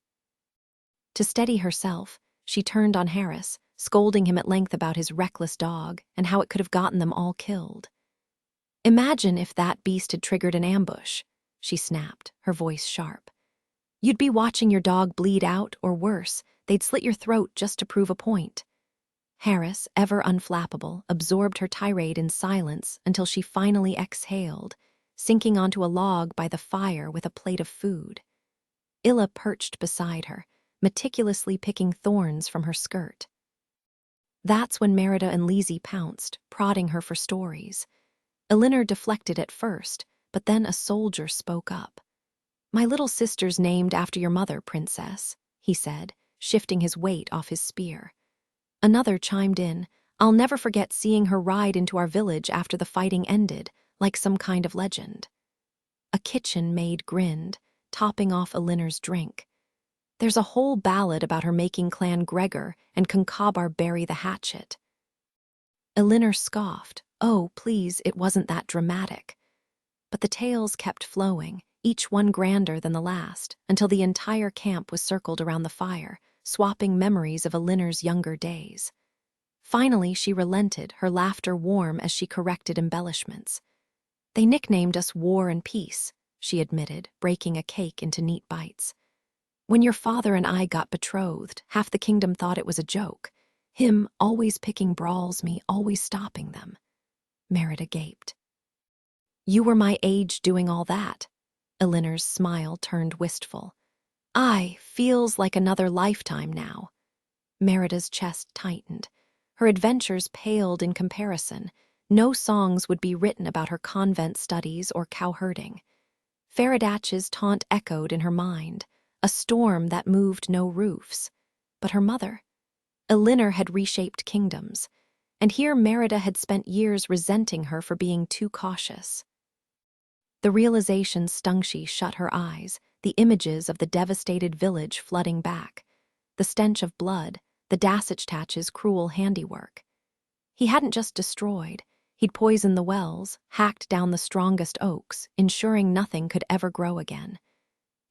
To steady herself, she turned on Harris, scolding him at length about his reckless dog and how it could have gotten them all killed. "Imagine if that beast had triggered an ambush," she snapped, her voice sharp. "You'd be watching your dog bleed out, or worse, they'd slit your throat just to prove a point." Harris, ever unflappable, absorbed her tirade in silence until she finally exhaled, sinking onto a log by the fire with a plate of food. Illa perched beside her, meticulously picking thorns from her skirt. That's when Merida and Lizzie pounced, prodding her for stories. Elinor deflected at first, but then a soldier spoke up. "My little sister's named after your mother, Princess," he said, shifting his weight off his spear. Another chimed in, "I'll never forget seeing her ride into our village after the fighting ended, like some kind of legend." A kitchen maid grinned, topping off Elinor's drink. "There's a whole ballad about her making Clan Gregor and Concabar bury the hatchet." Elinor scoffed. Oh, please, it wasn't that dramatic. But the tales kept flowing, each one grander than the last, until the entire camp was circled around the fire, swapping memories of Elinor's younger days. Finally, she relented, her laughter warm as she corrected embellishments. "They nicknamed us War and Peace," she admitted, breaking a cake into neat bites. "When your father and I got betrothed, half the kingdom thought it was a joke. Him always picking brawls, me always stopping them." Merida gaped. "You were my age doing all that." Elinor's smile turned wistful. "Aye, feels like another lifetime now." Merida's chest tightened. Her adventures paled in comparison. No songs would be written about her convent studies or cowherding. Faradach's taunt echoed in her mind, a storm that moved no roofs. But her mother? Elinor had reshaped kingdoms, and here Merida had spent years resenting her for being too cautious. The realization stung. She shut her eyes, the images of the devastated village flooding back, the stench of blood, the Dasich cruel handiwork. He hadn't just destroyed, he'd poisoned the wells, hacked down the strongest oaks, ensuring nothing could ever grow again.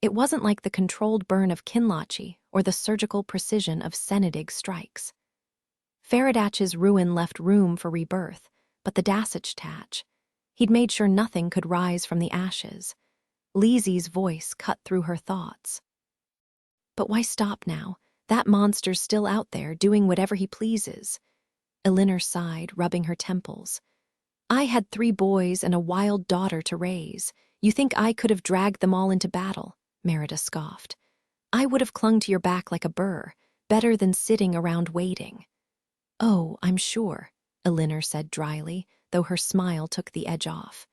It wasn't like the controlled burn of Kinlochie or the surgical precision of Senedig's strikes. Faradach's ruin left room for rebirth, but the Dasich, he'd made sure nothing could rise from the ashes. Lizzie's voice cut through her thoughts. "But why stop now? That monster's still out there, doing whatever he pleases." Elinor sighed, rubbing her temples. "I had 3 boys and a wild daughter to raise. You think I could have dragged them all into battle?" Merida scoffed. "I would have clung to your back like a burr, better than sitting around waiting." "Oh, I'm sure," Elinor said dryly, though her smile took the edge off.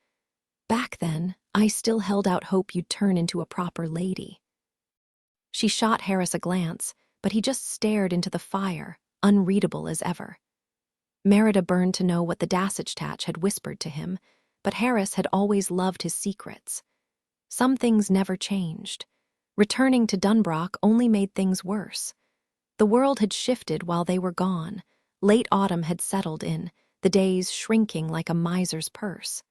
"Back then, I still held out hope you'd turn into a proper lady." She shot Harris a glance, but he just stared into the fire, unreadable as ever. Merida burned to know what the Dasich had whispered to him, but Harris had always loved his secrets. Some things never changed. Returning to Dunbroch only made things worse. The world had shifted while they were gone. Late autumn had settled in, the days shrinking like a miser's purse.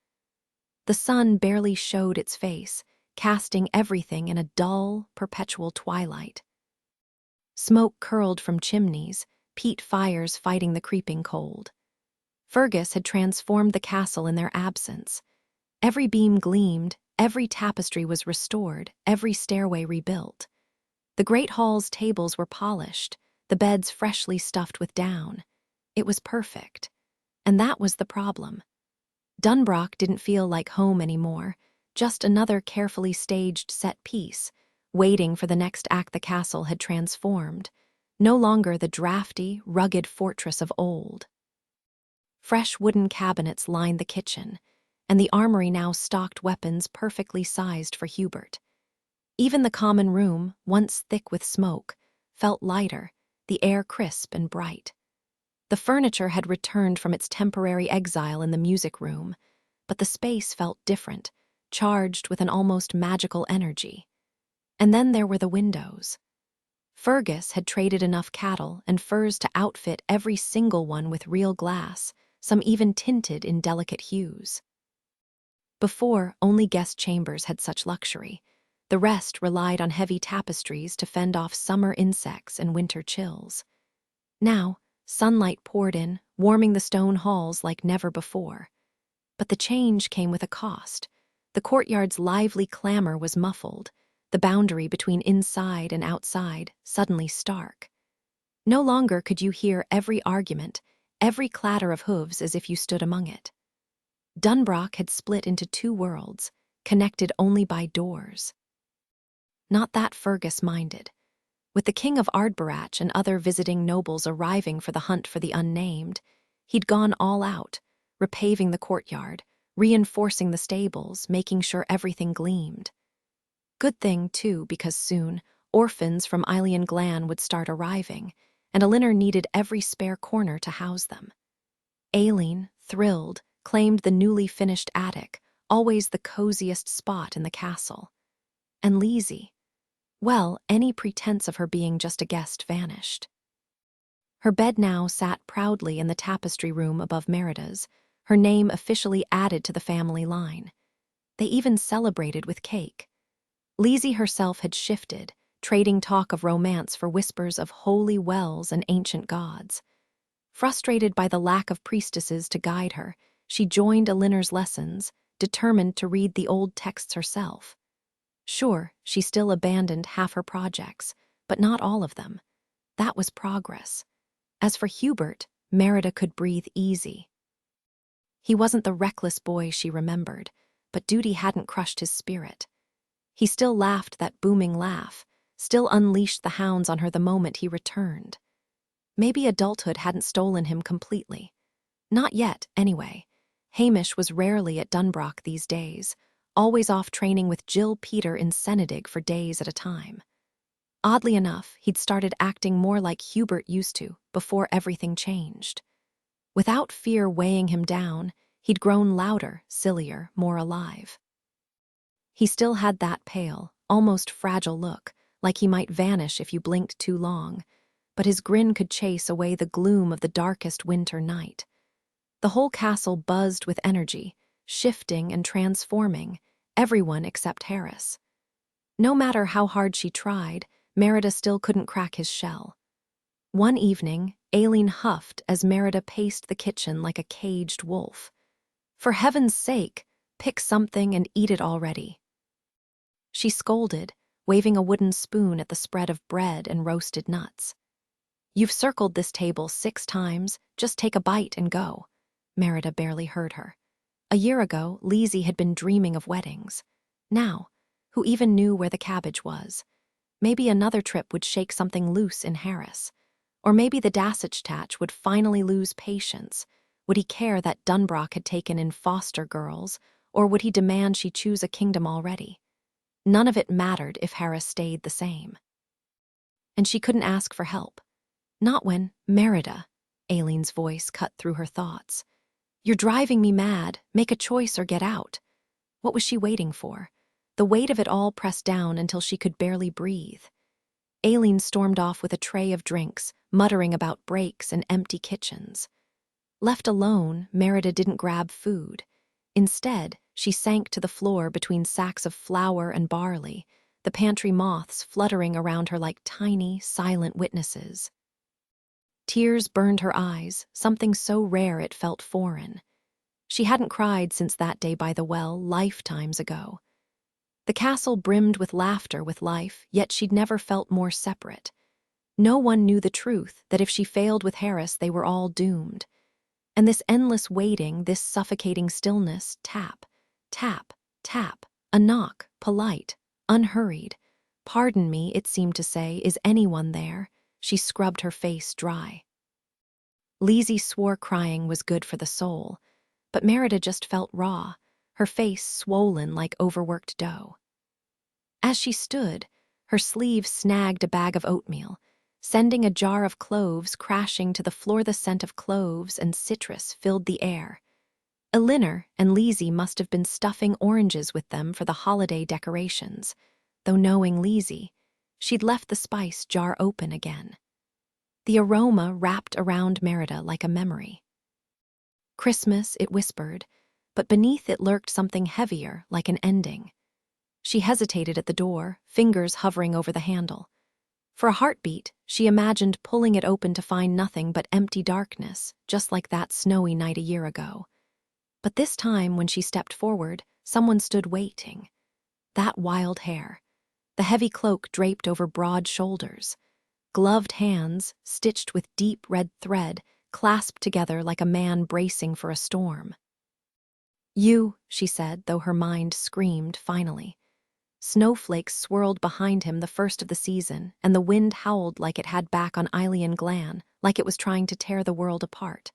The sun barely showed its face, casting everything in a dull, perpetual twilight. Smoke curled from chimneys, peat fires fighting the creeping cold. Fergus had transformed the castle in their absence. Every beam gleamed, every tapestry was restored, every stairway rebuilt. The great hall's tables were polished, the beds freshly stuffed with down. It was perfect. And that was the problem. Dunbrock didn't feel like home anymore, just another carefully staged set piece, waiting for the next act the castle had transformed, no longer the drafty, rugged fortress of old. Fresh wooden cabinets lined the kitchen, and the armory now stocked weapons perfectly sized for Hubert. Even the common room, once thick with smoke, felt lighter, the air crisp and bright. The furniture had returned from its temporary exile in the music room, but the space felt different, charged with an almost magical energy. And then there were the windows. Fergus had traded enough cattle and furs to outfit every single one with real glass, some even tinted in delicate hues. Before, only guest chambers had such luxury. The rest relied on heavy tapestries to fend off summer insects and winter chills. Now, sunlight poured in, warming the stone halls like never before. But the change came with a cost. The courtyard's lively clamor was muffled, the boundary between inside and outside suddenly stark. No longer could you hear every argument, every clatter of hooves as if you stood among it. Dunbrock had split into two worlds, connected only by doors. Not that Fergus minded. With the King of Ardbarach and other visiting nobles arriving for the hunt for the unnamed, he'd gone all out, repaving the courtyard, reinforcing the stables, making sure everything gleamed. Good thing, too, because soon, orphans from Ailion Glan would start arriving, and Elinor needed every spare corner to house them. Aileen, thrilled, claimed the newly finished attic, always the coziest spot in the castle. And Lizzie, well, any pretense of her being just a guest vanished. Her bed now sat proudly in the tapestry room above Merida's, her name officially added to the family line. They even celebrated with cake. Lizzie herself had shifted, trading talk of romance for whispers of holy wells and ancient gods. Frustrated by the lack of priestesses to guide her, she joined Elinor's lessons, determined to read the old texts herself. Sure, she still abandoned half her projects, but not all of them. That was progress. As for Hubert, Merida could breathe easy. He wasn't the reckless boy she remembered, but duty hadn't crushed his spirit. He still laughed that booming laugh, still unleashed the hounds on her the moment he returned. Maybe adulthood hadn't stolen him completely. Not yet, anyway. Hamish was rarely at Dunbrock these days, always off training with Jill Peter in Senedig for days at a time. Oddly enough, he'd started acting more like Hubert used to before everything changed. Without fear weighing him down, he'd grown louder, sillier, more alive. He still had that pale, almost fragile look, like he might vanish if you blinked too long, but his grin could chase away the gloom of the darkest winter night. The whole castle buzzed with energy, shifting and transforming, everyone except Harris. No matter how hard she tried, Merida still couldn't crack his shell. One evening, Aileen huffed as Merida paced the kitchen like a caged wolf. For heaven's sake, pick something and eat it already. She scolded, waving a wooden spoon at the spread of bread and roasted nuts. You've circled this table 6 times, just take a bite and go. Merida barely heard her. A year ago, Lizzie had been dreaming of weddings. Now, who even knew where the cabbage was? Maybe another trip would shake something loose in Harris. Or maybe the Dasich would finally lose patience. Would he care that Dunbrock had taken in foster girls, or would he demand she choose a kingdom already? None of it mattered if Harris stayed the same. And she couldn't ask for help. Not when, Merida, Aileen's voice cut through her thoughts. You're driving me mad, make a choice or get out. What was she waiting for? The weight of it all pressed down until she could barely breathe. Aileen stormed off with a tray of drinks, muttering about breaks and empty kitchens. Left alone, Merida didn't grab food. Instead, she sank to the floor between sacks of flour and barley, the pantry moths fluttering around her like tiny, silent witnesses. Tears burned her eyes, something so rare it felt foreign. She hadn't cried since that day by the well, lifetimes ago. The castle brimmed with laughter, with life, yet she'd never felt more separate. No one knew the truth, that if she failed with Harris, they were all doomed. And this endless waiting, this suffocating stillness, tap, tap, tap, a knock, polite, unhurried. "Pardon me," it seemed to say, "is anyone there?" She scrubbed her face dry. Lizzie swore crying was good for the soul, but Merida just felt raw, her face swollen like overworked dough. As she stood, her sleeve snagged a bag of oatmeal, sending a jar of cloves crashing to the floor. The scent of cloves and citrus filled the air. Elinor and Lizzie must have been stuffing oranges with them for the holiday decorations, though knowing Lizzie, she'd left the spice jar open again. The aroma wrapped around Merida like a memory. "Christmas," it whispered, but beneath it lurked something heavier, like an ending. She hesitated at the door, fingers hovering over the handle. For a heartbeat, she imagined pulling it open to find nothing but empty darkness, just like that snowy night a year ago. But this time, when she stepped forward, someone stood waiting. That wild hair, the heavy cloak draped over broad shoulders, gloved hands, stitched with deep red thread, clasped together like a man bracing for a storm. "You," she said, though her mind screamed, finally. Snowflakes swirled behind him, the first of the season, and the wind howled like it had back on Eilean Glan, like it was trying to tear the world apart.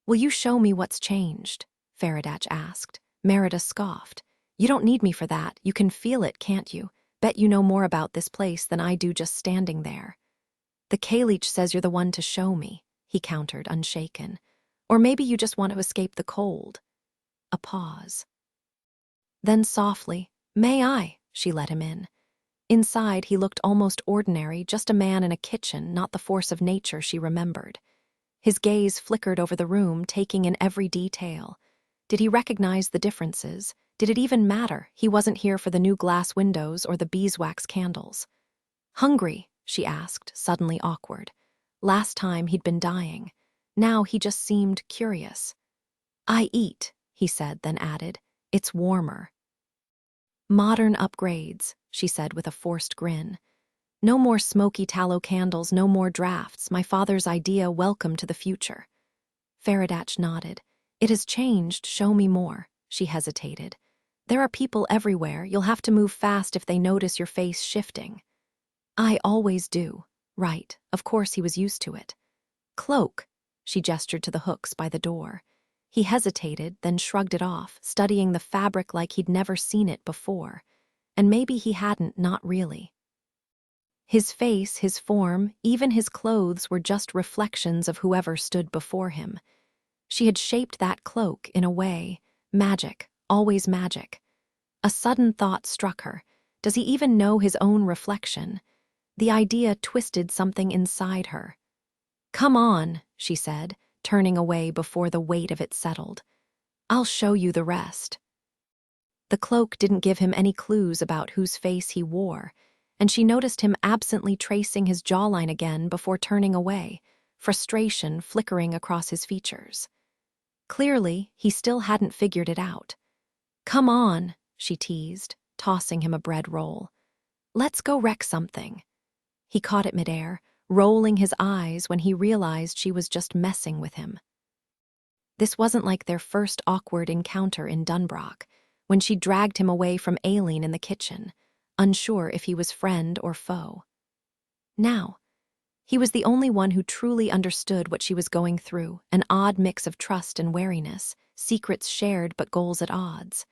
"Will you show me what's changed?" Faradatch asked. Merida scoffed. "You don't need me for that. You can feel it, can't you? Bet you know more about this place than I do just standing there." "The Kaleech says you're the one to show me," he countered, unshaken. "Or maybe you just want to escape the cold." A pause. Then softly, "May I?" She let him in. Inside, he looked almost ordinary, just a man in a kitchen, not the force of nature she remembered. His gaze flickered over the room, taking in every detail. Did he recognize the differences? Did it even matter? He wasn't here for the new glass windows or the beeswax candles. "Hungry?" she asked, suddenly awkward. Last time he'd been dying. Now he just seemed curious. "I eat," he said, then added, "It's warmer." "Modern upgrades," she said with a forced grin. "No more smoky tallow candles, no more drafts. My father's idea, welcome to the future." Faradatch nodded. "It has changed, show me more." She hesitated. "There are people everywhere. You'll have to move fast if they notice your face shifting." "I always do." Right, of course he was used to it. "Cloak." She gestured to the hooks by the door. He hesitated, then shrugged it off, studying the fabric like he'd never seen it before. And maybe he hadn't, not really. His face, his form, even his clothes were just reflections of whoever stood before him. She had shaped that cloak in a way. Magic, always magic. A sudden thought struck her. Does he even know his own reflection? The idea twisted something inside her. "Come on," she said, turning away before the weight of it settled. "I'll show you the rest." The cloak didn't give him any clues about whose face he wore, and she noticed him absently tracing his jawline again before turning away, frustration flickering across his features. Clearly, he still hadn't figured it out. "Come on," she teased, tossing him a bread roll. "Let's go wreck something." He caught it midair, rolling his eyes when he realized she was just messing with him. This wasn't like their first awkward encounter in Dunbrock, when she dragged him away from Aileen in the kitchen, unsure if he was friend or foe. Now, he was the only one who truly understood what she was going through, an odd mix of trust and wariness, secrets shared but goals at odds.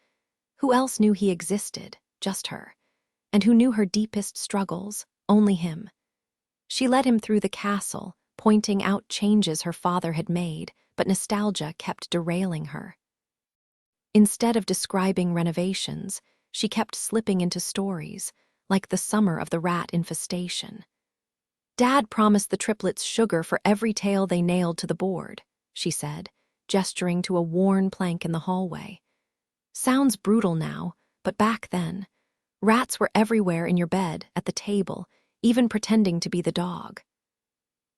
Who else knew he existed? Just her. And who knew her deepest struggles? Only him. She led him through the castle, pointing out changes her father had made, but nostalgia kept derailing her. Instead of describing renovations, she kept slipping into stories, like the summer of the rat infestation. "Dad promised the triplets sugar for every tale they nailed to the board," she said, gesturing to a worn plank in the hallway. "Sounds brutal now, but back then, rats were everywhere in your bed, at the table, even pretending to be the dog."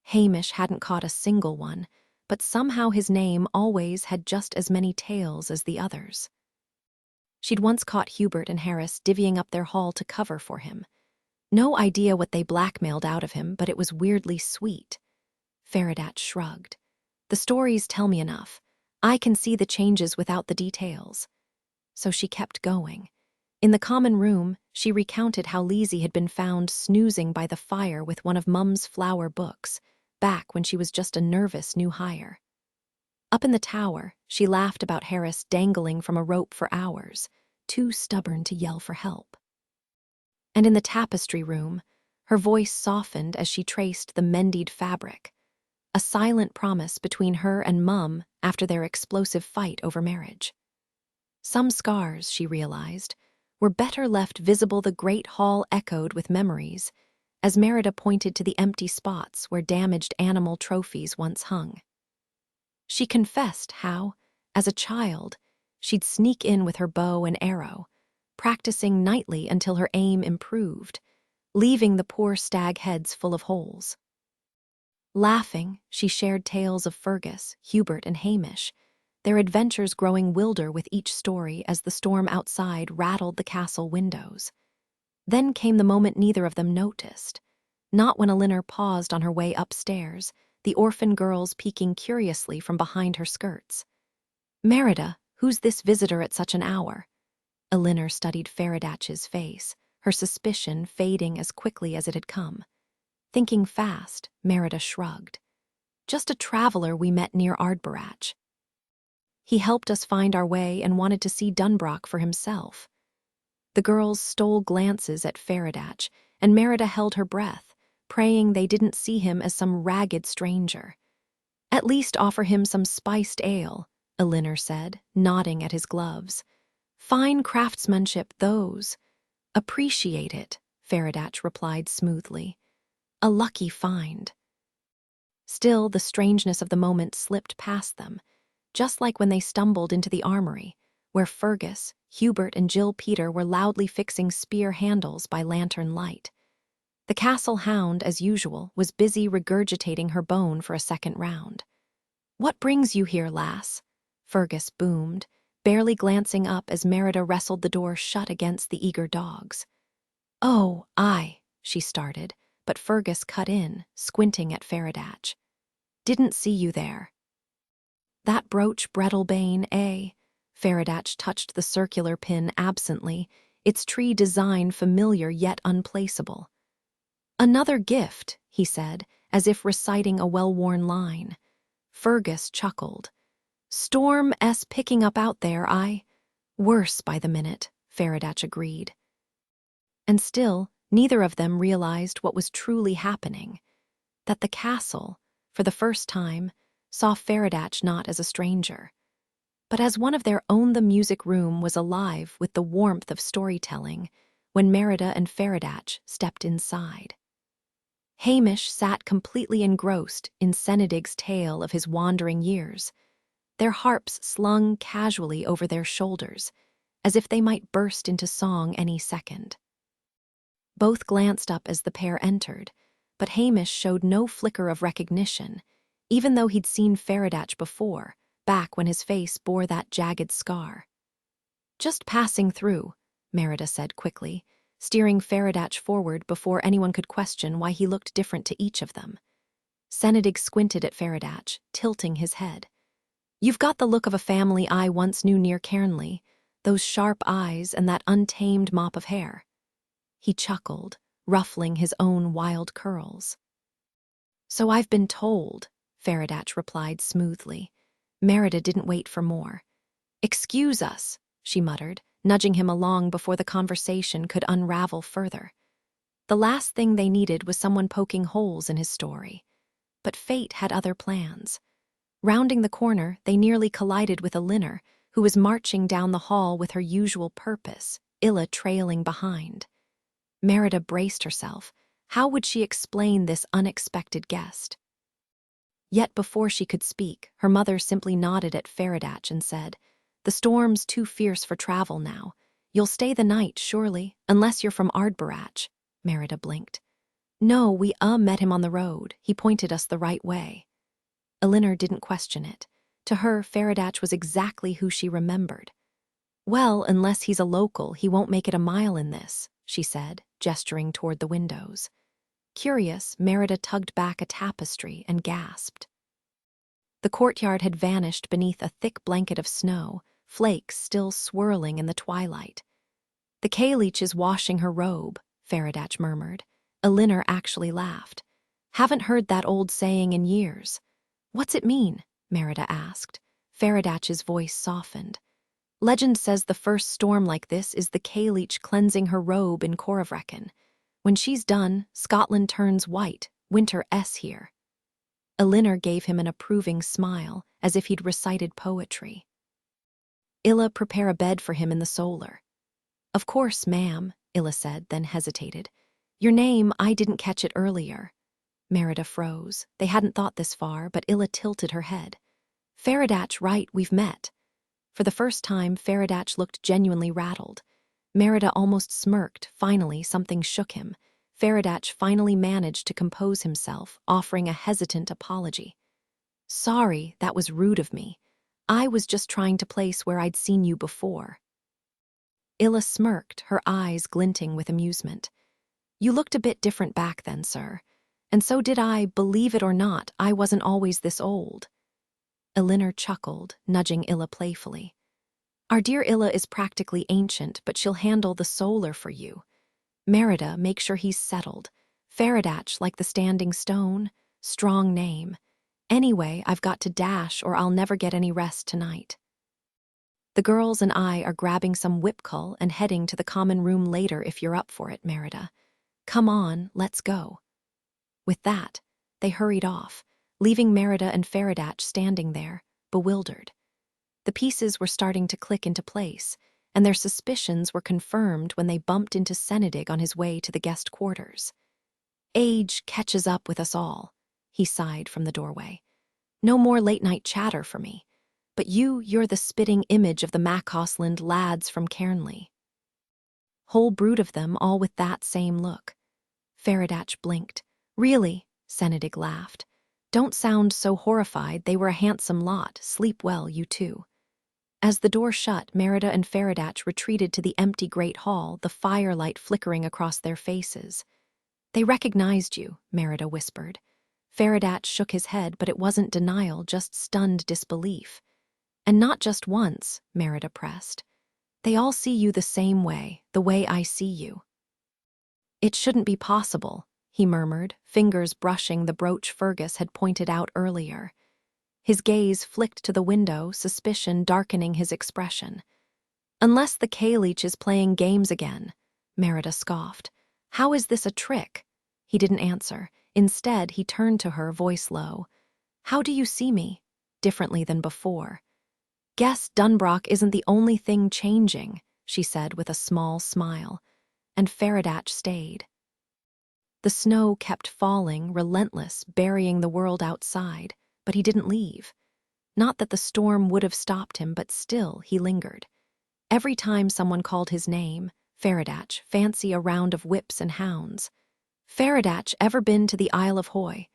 Hamish hadn't caught a single one, but somehow his name always had just as many tails as the others. She'd once caught Hubert and Harris divvying up their haul to cover for him. No idea what they blackmailed out of him, but it was weirdly sweet. Faradat shrugged. The stories tell me enough. I can see the changes without the details. So she kept going. In the common room, she recounted how Lizzie had been found snoozing by the fire with one of Mum's flower books, back when she was just a nervous new hire. Up in the tower, she laughed about Harris dangling from a rope for hours, too stubborn to yell for help. And in the tapestry room, her voice softened as she traced the mended fabric, a silent promise between her and Mum after their explosive fight over marriage. Some scars, she realized, were better left visible. The great hall echoed with memories, as Merida pointed to the empty spots where damaged animal trophies once hung. She confessed how, as a child, she'd sneak in with her bow and arrow, practicing nightly until her aim improved, leaving the poor stag heads full of holes. Laughing, she shared tales of Fergus, Hubert, and Hamish, their adventures growing wilder with each story as the storm outside rattled the castle windows. Then came the moment neither of them noticed, not when Elinor paused on her way upstairs, the orphan girls peeking curiously from behind her skirts. "Merida, who's this visitor at such an hour?" Elinor studied Faradat's face, her suspicion fading as quickly as it had come. Thinking fast, Merida shrugged. "Just a traveler we met near Ardborach. He helped us find our way and wanted to see Dunbroch for himself." The girls stole glances at Faradat, and Merida held her breath, praying they didn't see him as some ragged stranger. "At least offer him some spiced ale," Elinor said, nodding at his gloves. "Fine craftsmanship, those." "Appreciate it," Faradat replied smoothly. "A lucky find." Still, the strangeness of the moment slipped past them, just like when they stumbled into the armory, where Fergus, Hubert, and Jill Peter were loudly fixing spear handles by lantern light. The castle hound, as usual, was busy regurgitating her bone for a second round. "What brings you here, lass?" Fergus boomed, barely glancing up as Merida wrestled the door shut against the eager dogs. "Oh, she started, but Fergus cut in, squinting at Faradat. "Didn't see you there." "That brooch Breadalbane, eh?" Faradat touched the circular pin absently, its tree design familiar yet unplaceable. "Another gift," he said, as if reciting a well-worn line. Fergus chuckled. "Storm picking up out there, Worse by the minute," Faradat agreed. And still, neither of them realized what was truly happening. That the castle, for the first time, saw Faradat not as a stranger, but as one of their own. The music room was alive with the warmth of storytelling when Merida and Faradat stepped inside. Hamish sat completely engrossed in Senedig's tale of his wandering years, their harps slung casually over their shoulders, as if they might burst into song any second. Both glanced up as the pair entered, but Hamish showed no flicker of recognition, even though he'd seen Faradat before, back when his face bore that jagged scar. "Just passing through," Merida said quickly, steering Faradat forward before anyone could question why he looked different to each of them. Senedig squinted at Faradat, tilting his head. "You've got the look of a family I once knew near Cairnley, those sharp eyes and that untamed mop of hair." He chuckled, ruffling his own wild curls. "So I've been told," Faradat replied smoothly. Merida didn't wait for more. "Excuse us," she muttered, nudging him along before the conversation could unravel further. The last thing they needed was someone poking holes in his story. But fate had other plans. Rounding the corner, they nearly collided with Elinor, who was marching down the hall with her usual purpose, Illa trailing behind. Merida braced herself. How would she explain this unexpected guest? Yet before she could speak, her mother simply nodded at Faradat and said, "The storm's too fierce for travel now. You'll stay the night, surely, unless you're from Ardborach." Merida blinked. "No, we met him on the road. He pointed us the right way." Elinor didn't question it. To her, Faradat was exactly who she remembered. Well, unless he's a local, he won't make it a mile in this, she said, gesturing toward the windows. Curious, Merida tugged back a tapestry and gasped. The courtyard had vanished beneath a thick blanket of snow, flakes still swirling in the twilight. The K-leech is washing her robe, Faradatch murmured. Elinor actually laughed. Haven't heard that old saying in years. What's it mean? Merida asked. Faradatch's voice softened. Legend says the first storm like this is the K-leech cleansing her robe in Corvrecken. When she's done, Scotland turns white, winter S here. Elinor gave him an approving smile, as if he'd recited poetry. Illa, prepare a bed for him in the solar. Of course, ma'am, Illa said, then hesitated. Your name, I didn't catch it earlier. Merida froze. They hadn't thought this far, but Illa tilted her head. Faradatch, right, we've met. For the first time, Faradatch looked genuinely rattled. Merida almost smirked. Finally, something shook him. Faradatch finally managed to compose himself, offering a hesitant apology. Sorry, that was rude of me. I was just trying to place where I'd seen you before. Illa smirked, her eyes glinting with amusement. You looked a bit different back then, sir. And so did I. Believe it or not, I wasn't always this old. Elinor chuckled, nudging Illa playfully. Our dear Illa is practically ancient, but she'll handle the solar for you. Merida, make sure he's settled. Faradatch, like the standing stone. Strong name. Anyway, I've got to dash or I'll never get any rest tonight. The girls and I are grabbing some whipcull and heading to the common room later if you're up for it, Merida. Come on, let's go. With that, they hurried off, leaving Merida and Faradatch standing there, bewildered. The pieces were starting to click into place, and their suspicions were confirmed when they bumped into Senedig on his way to the guest quarters. Age catches up with us all, he sighed from the doorway. No more late-night chatter for me. But you're the spitting image of the Mackosland lads from Cairnley. Whole brood of them, all with that same look. Faradatch blinked. Really? Senedig laughed. Don't sound so horrified. They were a handsome lot. Sleep well, you two. As the door shut, Merida and Faradatch retreated to the empty great hall, the firelight flickering across their faces. They recognized you, Merida whispered. Faradatch shook his head, but it wasn't denial, just stunned disbelief. And not just once, Merida pressed. They all see you the same way, the way I see you. It shouldn't be possible, he murmured, fingers brushing the brooch Fergus had pointed out earlier. His gaze flicked to the window, suspicion darkening his expression. Unless the K-leech is playing games again, Merida scoffed. How is this a trick? He didn't answer. Instead, he turned to her, voice low. How do you see me? Differently than before. Guess Dunbrock isn't the only thing changing, she said with a small smile, and Faradatch stayed. The snow kept falling, relentless, burying the world outside, but he didn't leave. Not that the storm would have stopped him, but still he lingered. Every time someone called his name, Faradatch, fancy a round of whips and hounds. Faradatch, ever been to the Isle of Hoy?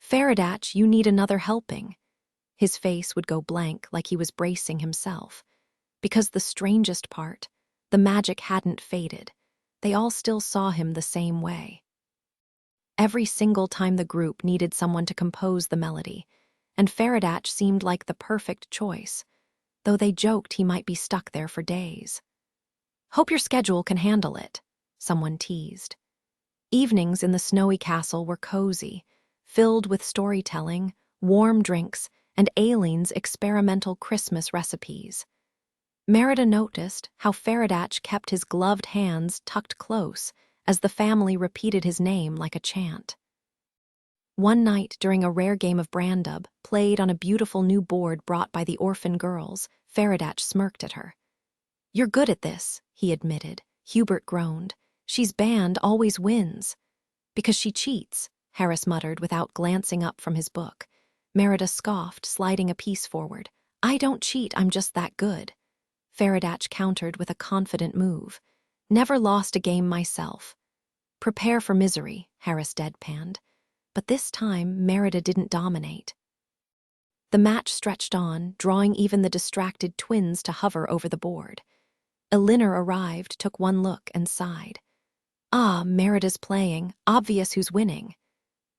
Faradatch, you need another helping. His face would go blank like he was bracing himself. Because the strangest part, the magic hadn't faded. They all still saw him the same way. Every single time the group needed someone to compose the melody, and Faradatch seemed like the perfect choice, though they joked he might be stuck there for days. Hope your schedule can handle it, someone teased. Evenings in the snowy castle were cozy, filled with storytelling, warm drinks, and Aileen's experimental Christmas recipes. Merida noticed how Faradatch kept his gloved hands tucked close as the family repeated his name like a chant. One night during a rare game of Brandub, played on a beautiful new board brought by the orphan girls, Faradatch smirked at her. You're good at this, he admitted. Hubert groaned. She's banned, always wins. Because she cheats, Harris muttered without glancing up from his book. Merida scoffed, sliding a piece forward. I don't cheat, I'm just that good. Faradatch countered with a confident move. Never lost a game myself. Prepare for misery, Harris deadpanned. But this time, Merida didn't dominate. The match stretched on, drawing even the distracted twins to hover over the board. Elinor arrived, took one look, and sighed. Ah, Merida's playing. Obvious who's winning.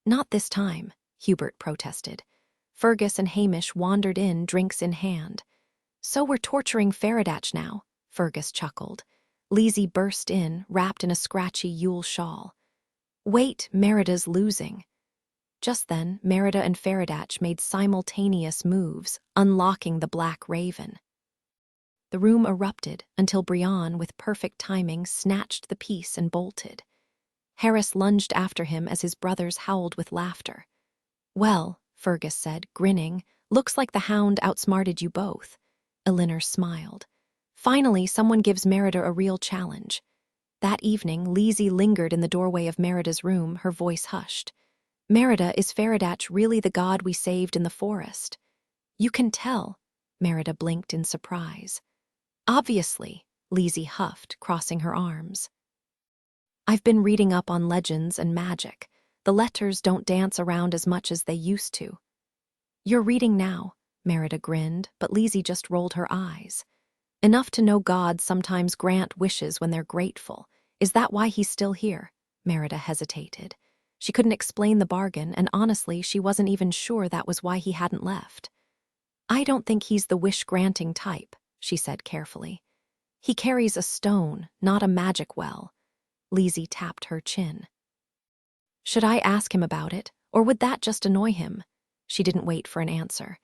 Not this time, Hubert protested. Fergus and Hamish wandered in, drinks in hand. So we're torturing Faradatch now, Fergus chuckled. Lizzie burst in, wrapped in a scratchy Yule shawl. Wait, Merida's losing. Just then, Merida and Faradatch made simultaneous moves, unlocking the Black Raven. The room erupted until Brian, with perfect timing, snatched the piece and bolted. Harris lunged after him as his brothers howled with laughter. Well, Fergus said, grinning, looks like the hound outsmarted you both. Elinor smiled. Finally, someone gives Merida a real challenge. That evening, Lizzie lingered in the doorway of Merida's room, her voice hushed. Merida, is Faradatch really the god we saved in the forest? You can tell, Merida blinked in surprise. Obviously, Lizzie huffed, crossing her arms. I've been reading up on legends and magic. The letters don't dance around as much as they used to. You're reading now, Merida grinned, but Lizzie just rolled her eyes. Enough to know gods sometimes grant wishes when they're grateful. Is that why he's still here? Merida hesitated. She couldn't explain the bargain, and honestly, she wasn't even sure that was why he hadn't left. I don't think he's the wish-granting type, she said carefully. He carries a stone, not a magic well. Lizzie tapped her chin. Should I ask him about it, or would that just annoy him? She didn't wait for an answer.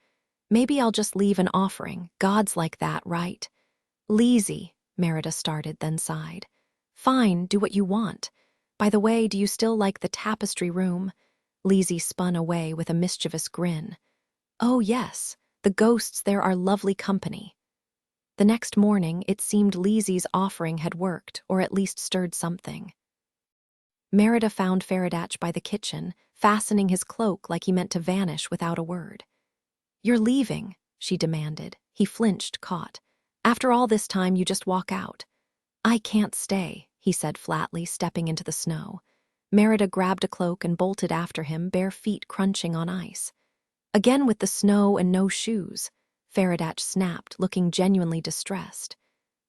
Maybe I'll just leave an offering. Gods like that, right? Lizzie, Merida started, then sighed. Fine, do what you want. By the way, do you still like the tapestry room? Lizzie spun away with a mischievous grin. Oh, yes, the ghosts there are lovely company. The next morning, it seemed Lizzie's offering had worked, or at least stirred something. Merida found Faradatch by the kitchen, fastening his cloak like he meant to vanish without a word. You're leaving, she demanded. He flinched, caught. After all this time, you just walk out. I can't stay, he said flatly, stepping into the snow. Merida grabbed a cloak and bolted after him, bare feet crunching on ice. Again with the snow and no shoes. Faradatch snapped, looking genuinely distressed.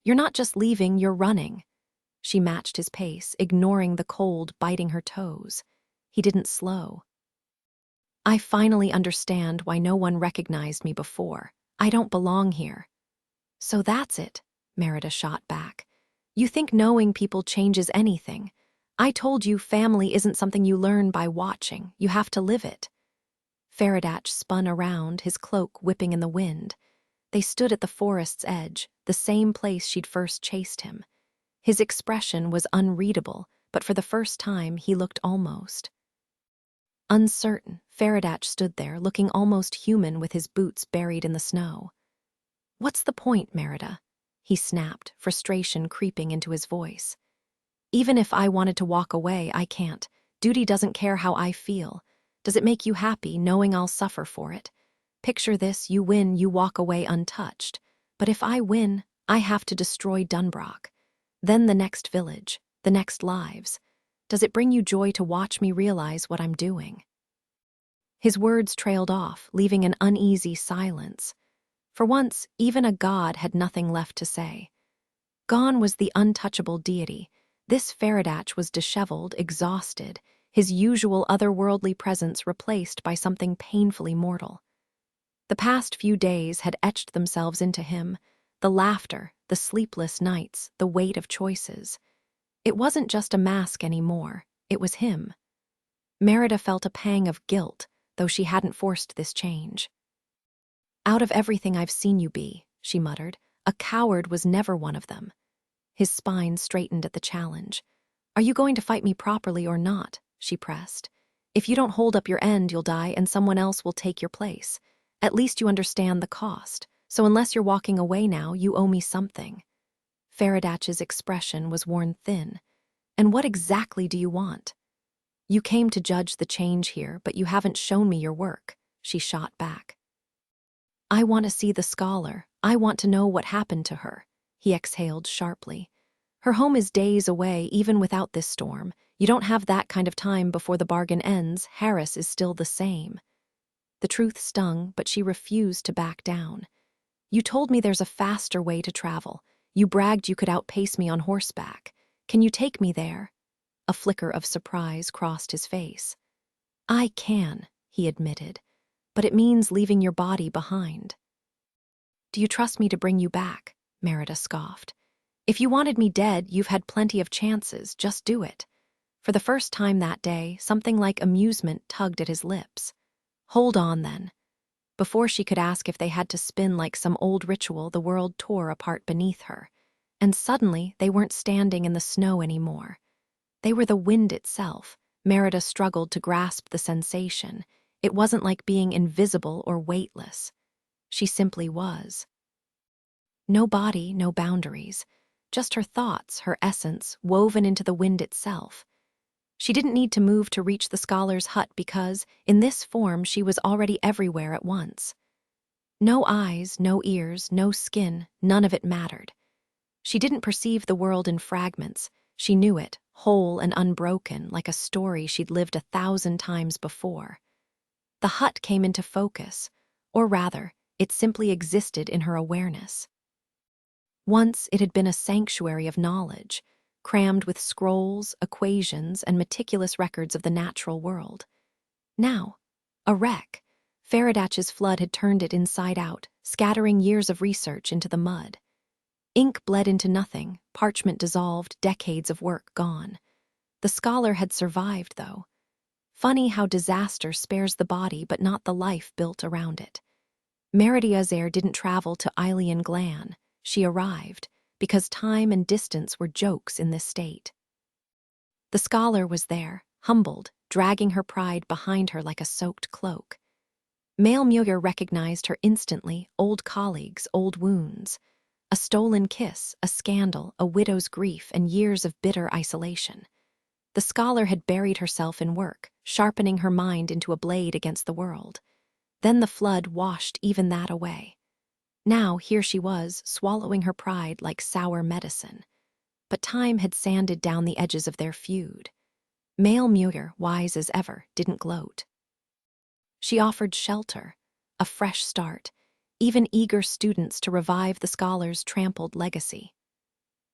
You're not just leaving, you're running. She matched his pace, ignoring the cold biting her toes. He didn't slow. I finally understand why no one recognized me before. I don't belong here. So that's it, Merida shot back. You think knowing people changes anything. I told you family isn't something you learn by watching. You have to live it. Faradatch spun around, his cloak whipping in the wind. They stood at the forest's edge, the same place she'd first chased him. His expression was unreadable, but for the first time he looked almost uncertain. Faradatch stood there, looking almost human with his boots buried in the snow. What's the point, Merida? He snapped, frustration creeping into his voice. Even if I wanted to walk away, I can't. Duty doesn't care how I feel. Does it make you happy knowing I'll suffer for it? Picture this, you win, you walk away untouched. But if I win, I have to destroy Dunbrock. Then the next village, the next lives. Does it bring you joy to watch me realize what I'm doing? His words trailed off, leaving an uneasy silence. For once, even a god had nothing left to say. Gone was the untouchable deity. This Faradatch was disheveled, exhausted, his usual otherworldly presence replaced by something painfully mortal. The past few days had etched themselves into him, the laughter, the sleepless nights, the weight of choices. It wasn't just a mask anymore, it was him. Merida felt a pang of guilt, though she hadn't forced this change. Out of everything I've seen you be, she muttered, a coward was never one of them. His spine straightened at the challenge. Are you going to fight me properly or not? She pressed. If you don't hold up your end, you'll die and someone else will take your place. At least you understand the cost. So unless you're walking away now, you owe me something. Faradatch's expression was worn thin. And what exactly do you want? You came to judge the change here, but you haven't shown me your work, she shot back. I want to see the scholar. I want to know what happened to her, he exhaled sharply. Her home is days away, even without this storm. You don't have that kind of time before the bargain ends. Harris is still the same. The truth stung, but she refused to back down. You told me there's a faster way to travel. You bragged you could outpace me on horseback. Can you take me there?" A flicker of surprise crossed his face. "I can," he admitted, "but it means leaving your body behind." "Do you trust me to bring you back?" Merida scoffed. "If you wanted me dead, you've had plenty of chances. Just do it." For the first time that day, something like amusement tugged at his lips. "Hold on, then." Before she could ask if they had to spin like some old ritual, the world tore apart beneath her. And suddenly, they weren't standing in the snow anymore. They were the wind itself. Merida struggled to grasp the sensation. It wasn't like being invisible or weightless. She simply was. No body, no boundaries. Just her thoughts, her essence, woven into the wind itself. She didn't need to move to reach the scholar's hut because, in this form, she was already everywhere at once. No eyes, no ears, no skin, none of it mattered. She didn't perceive the world in fragments. She knew it, whole and unbroken, like a story she'd lived 1,000 times before. The hut came into focus, or rather, it simply existed in her awareness. Once it had been a sanctuary of knowledge, crammed with scrolls, equations, and meticulous records of the natural world. Now, a wreck, Faradach's flood had turned it inside out, scattering years of research into the mud. Ink bled into nothing, parchment dissolved, decades of work gone. The scholar had survived, though. Funny how disaster spares the body but not the life built around it. Meridia's didn't travel to Ailian Glan. She arrived, because time and distance were jokes in this state. The scholar was there, humbled, dragging her pride behind her like a soaked cloak. Maelmuir recognized her instantly, old colleagues, old wounds. A stolen kiss, a scandal, a widow's grief, and years of bitter isolation. The scholar had buried herself in work, sharpening her mind into a blade against the world. Then the flood washed even that away. Now here she was, swallowing her pride like sour medicine. But time had sanded down the edges of their feud. Maelmuir, wise as ever, didn't gloat. She offered shelter, a fresh start, even eager students to revive the scholar's trampled legacy.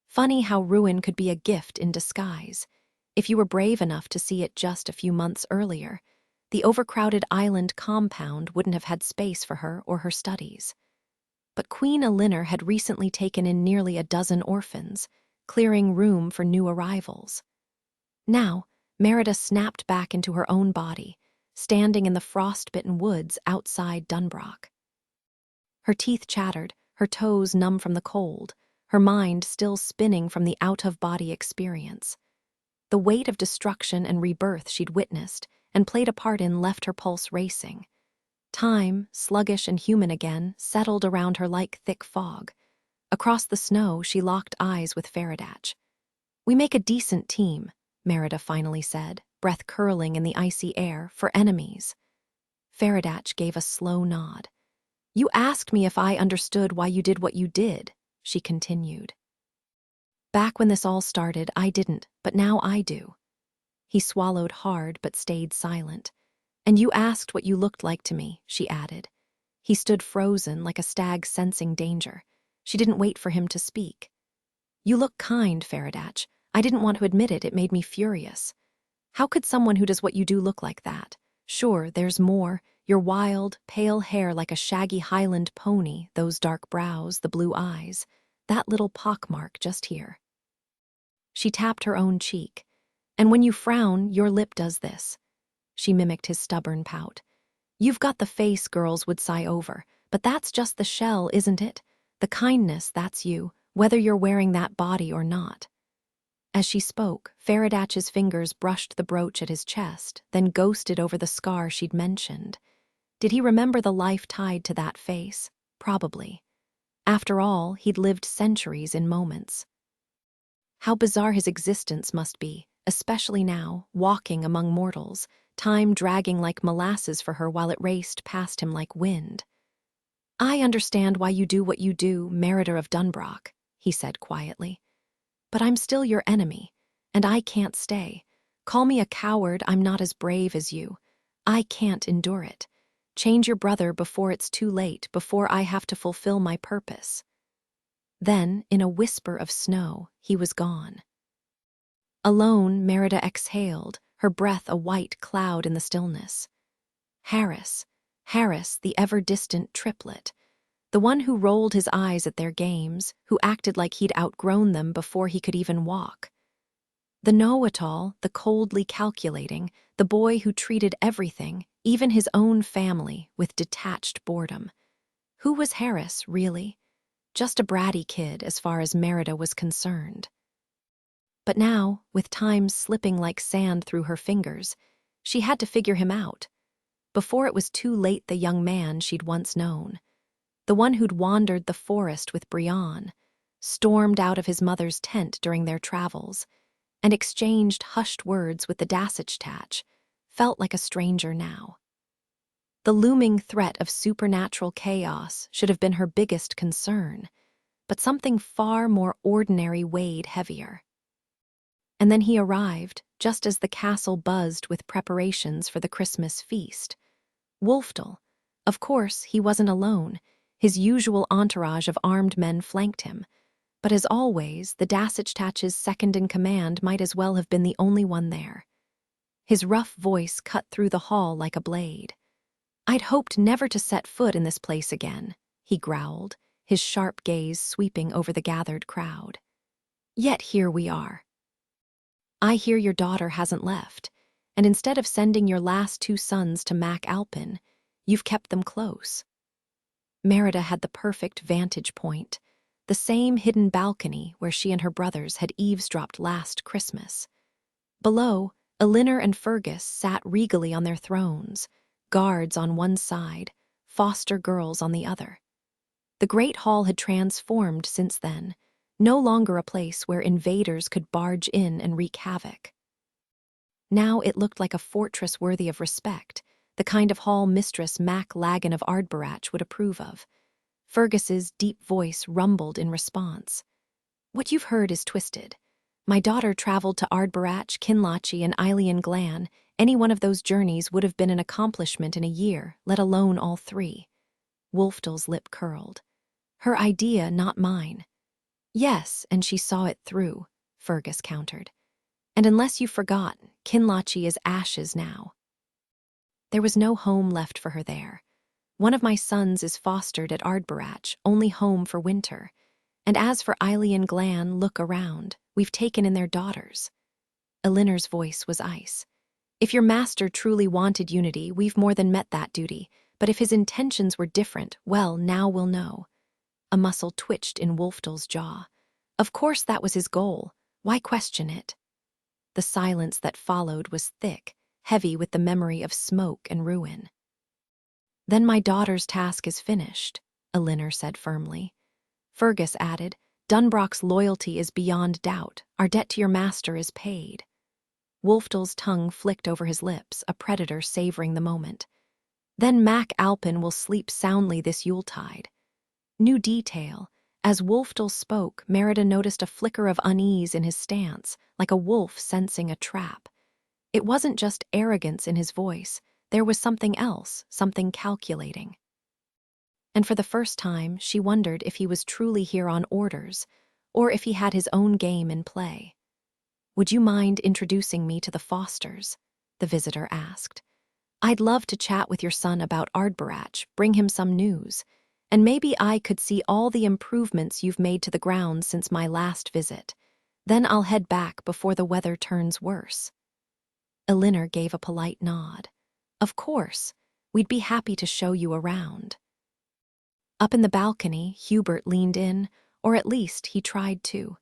Funny how ruin could be a gift in disguise. If you were brave enough to see it just a few months earlier, the overcrowded island compound wouldn't have had space for her or her studies. But Queen Elinor had recently taken in nearly a dozen orphans, clearing room for new arrivals. Now, Merida snapped back into her own body, standing in the frost-bitten woods outside Dunbrock. Her teeth chattered, her toes numb from the cold, her mind still spinning from the out-of-body experience. The weight of destruction and rebirth she'd witnessed and played a part in left her pulse racing. Time, sluggish and human again, settled around her like thick fog. Across the snow, she locked eyes with Faradach. "We make a decent team," Merida finally said, breath curling in the icy air, "for enemies." Faradach gave a slow nod. "You asked me if I understood why you did what you did," she continued. "Back when this all started, I didn't, but now I do." He swallowed hard but stayed silent. "And you asked what you looked like to me," she added. He stood frozen like a stag sensing danger. She didn't wait for him to speak. "You look kind, Faradach. I didn't want to admit it, it made me furious. How could someone who does what you do look like that? Sure, there's more. Your wild, pale hair like a shaggy Highland pony, those dark brows, the blue eyes, that little pockmark just here." She tapped her own cheek. "And when you frown, your lip does this." She mimicked his stubborn pout. "You've got the face girls would sigh over, but that's just the shell, isn't it? The kindness, that's you, whether you're wearing that body or not." As she spoke, Faradach's fingers brushed the brooch at his chest, then ghosted over the scar she'd mentioned. Did he remember the life tied to that face? Probably. After all, he'd lived centuries in moments. How bizarre his existence must be, especially now, walking among mortals, time dragging like molasses for her while it raced past him like wind. "I understand why you do what you do, Merida of Dunbrock," he said quietly. "But I'm still your enemy, and I can't stay. Call me a coward, I'm not as brave as you. I can't endure it. Change your brother before it's too late, before I have to fulfill my purpose." Then, in a whisper of snow, he was gone. Alone, Merida exhaled, her breath a white cloud in the stillness. Harris, the ever-distant triplet, the one who rolled his eyes at their games, who acted like he'd outgrown them before he could even walk. The know-it-all, the coldly calculating, the boy who treated everything, even his own family, with detached boredom. Who was Harris, really? Just a bratty kid as far as Merida was concerned. But now, with time slipping like sand through her fingers, she had to figure him out. Before it was too late, the young man she'd once known, the one who'd wandered the forest with Brianne, stormed out of his mother's tent during their travels, and exchanged hushed words with the Dasich, felt like a stranger now. The looming threat of supernatural chaos should have been her biggest concern, but something far more ordinary weighed heavier. And then he arrived, just as the castle buzzed with preparations for the Christmas feast. Wolfdal. Of course, he wasn't alone. His usual entourage of armed men flanked him. But as always, the Dasich second-in-command might as well have been the only one there. His rough voice cut through the hall like a blade. "I'd hoped never to set foot in this place again," he growled, his sharp gaze sweeping over the gathered crowd. "Yet here we are. I hear your daughter hasn't left, and instead of sending your last 2 sons to Mac Alpin, you've kept them close." Merida had the perfect vantage point, the same hidden balcony where she and her brothers had eavesdropped last Christmas. Below, Elinor and Fergus sat regally on their thrones, guards on one side, foster girls on the other. The great hall had transformed since then, no longer a place where invaders could barge in and wreak havoc. Now it looked like a fortress worthy of respect, the kind of hall Mistress Mac Lagan of Ardbarach would approve of. Fergus's deep voice rumbled in response. "What you've heard is twisted. My daughter traveled to Ardbarach, Kinlochie, and Eilean Glan. Any one of those journeys would have been an accomplishment in a year, let alone all 3. Wolfdal's lip curled. "Her idea, not mine." "Yes, and she saw it through," Fergus countered. "And unless you've forgotten, Kinlochie is ashes now. There was no home left for her there. One of my sons is fostered at Ardbarach, only home for winter. And as for Eilean Glan, look around. We've taken in their daughters." Elinor's voice was ice. "If your master truly wanted unity, we've more than met that duty. But if his intentions were different, well, now we'll know." A muscle twitched in Wolfdal's jaw. Of course that was his goal. Why question it? The silence that followed was thick, heavy with the memory of smoke and ruin. "Then my daughter's task is finished," Elinor said firmly. Fergus added, "Dunbrock's loyalty is beyond doubt. Our debt to your master is paid." Wolfdal's tongue flicked over his lips, a predator savoring the moment. "Then Mac Alpin will sleep soundly this Yuletide." New detail. As Wolfdal spoke, Merida noticed a flicker of unease in his stance, like a wolf sensing a trap. It wasn't just arrogance in his voice. There was something else, something calculating. And for the first time, she wondered if he was truly here on orders, or if he had his own game in play. "Would you mind introducing me to the Fosters?" the visitor asked. "I'd love to chat with your son about Ardbarach, bring him some news. And maybe I could see all the improvements you've made to the grounds since my last visit. Then I'll head back before the weather turns worse." Elinor gave a polite nod. "Of course, we'd be happy to show you around." Up in the balcony, Hubert leaned in, or at least he tried to.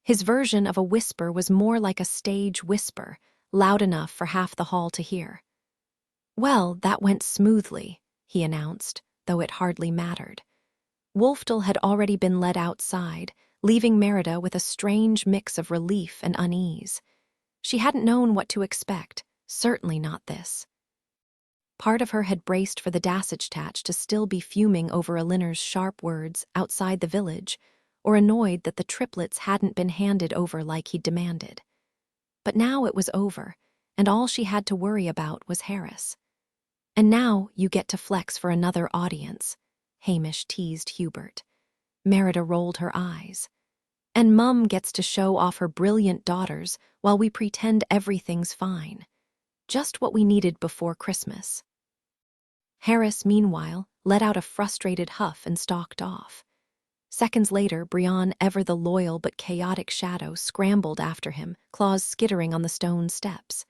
His version of a whisper was more like a stage whisper, loud enough for half the hall to hear. "Well, that went smoothly," he announced, though it hardly mattered. Wolfdal had already been led outside, leaving Merida with a strange mix of relief and unease. She hadn't known what to expect, certainly not this. Part of her had braced for the Dasich to still be fuming over Elinor's sharp words outside the village, or annoyed that the triplets hadn't been handed over like he'd demanded. But now it was over, and all she had to worry about was Harris. "And now you get to flex for another audience," Hamish teased Hubert. Merida rolled her eyes. And Mum gets to show off her brilliant daughters while we pretend everything's fine. Just what we needed before Christmas. Harris, meanwhile, let out a frustrated huff and stalked off. Seconds later, Brian, ever the loyal but chaotic shadow, scrambled after him, claws skittering on the stone steps.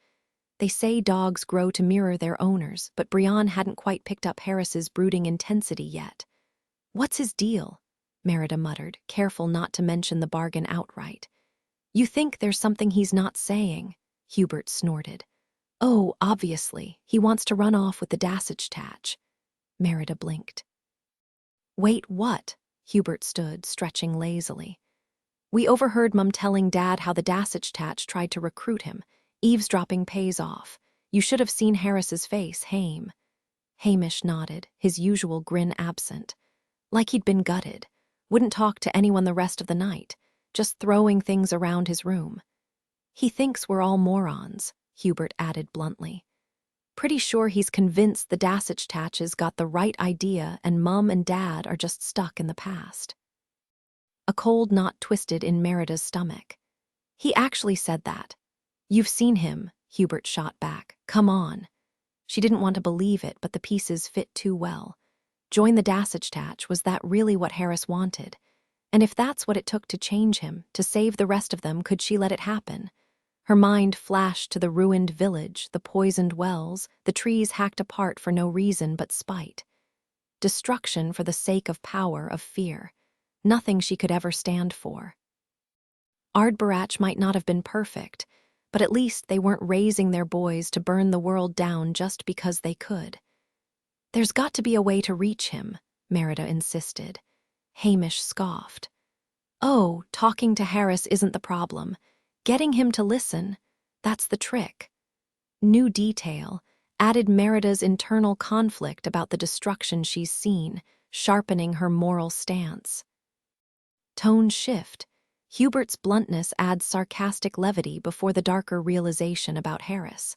They say dogs grow to mirror their owners, but Brian hadn't quite picked up Harris's brooding intensity yet. "What's his deal?" Merida muttered, careful not to mention the bargain outright. "You think there's something he's not saying?" Hubert snorted. "Oh, obviously, he wants to run off with the Dassage-Tatch." Merida blinked. "Wait, what?" Hubert stood, stretching lazily. "We overheard Mum telling Dad how the Dassage-Tatch tried to recruit him. Eavesdropping pays off. You should have seen Harris's face, Haim." Hamish nodded, his usual grin absent. Like he'd been gutted. Wouldn't talk to anyone the rest of the night, just throwing things around his room. "He thinks we're all morons," Hubert added bluntly. "Pretty sure he's convinced the Dassage-Tatches got the right idea and Mum and Dad are just stuck in the past." A cold knot twisted in Merida's stomach. "He actually said that." "You've seen him," Hubert shot back. "Come on." She didn't want to believe it, but the pieces fit too well. Join the Dassage-Tatch, was that really what Harris wanted? And if that's what it took to change him, to save the rest of them, could she let it happen? Her mind flashed to the ruined village, the poisoned wells, the trees hacked apart for no reason but spite. Destruction for the sake of power, of fear. Nothing she could ever stand for. Ardbarach might not have been perfect, but at least they weren't raising their boys to burn the world down just because they could. "There's got to be a way to reach him," Merida insisted. Hamish scoffed. "Oh, talking to Harris isn't the problem. Getting him to listen, that's the trick." New detail added Merida's internal conflict about the destruction she's seen, sharpening her moral stance. Tone shift. Hubert's bluntness adds sarcastic levity before the darker realization about Harris.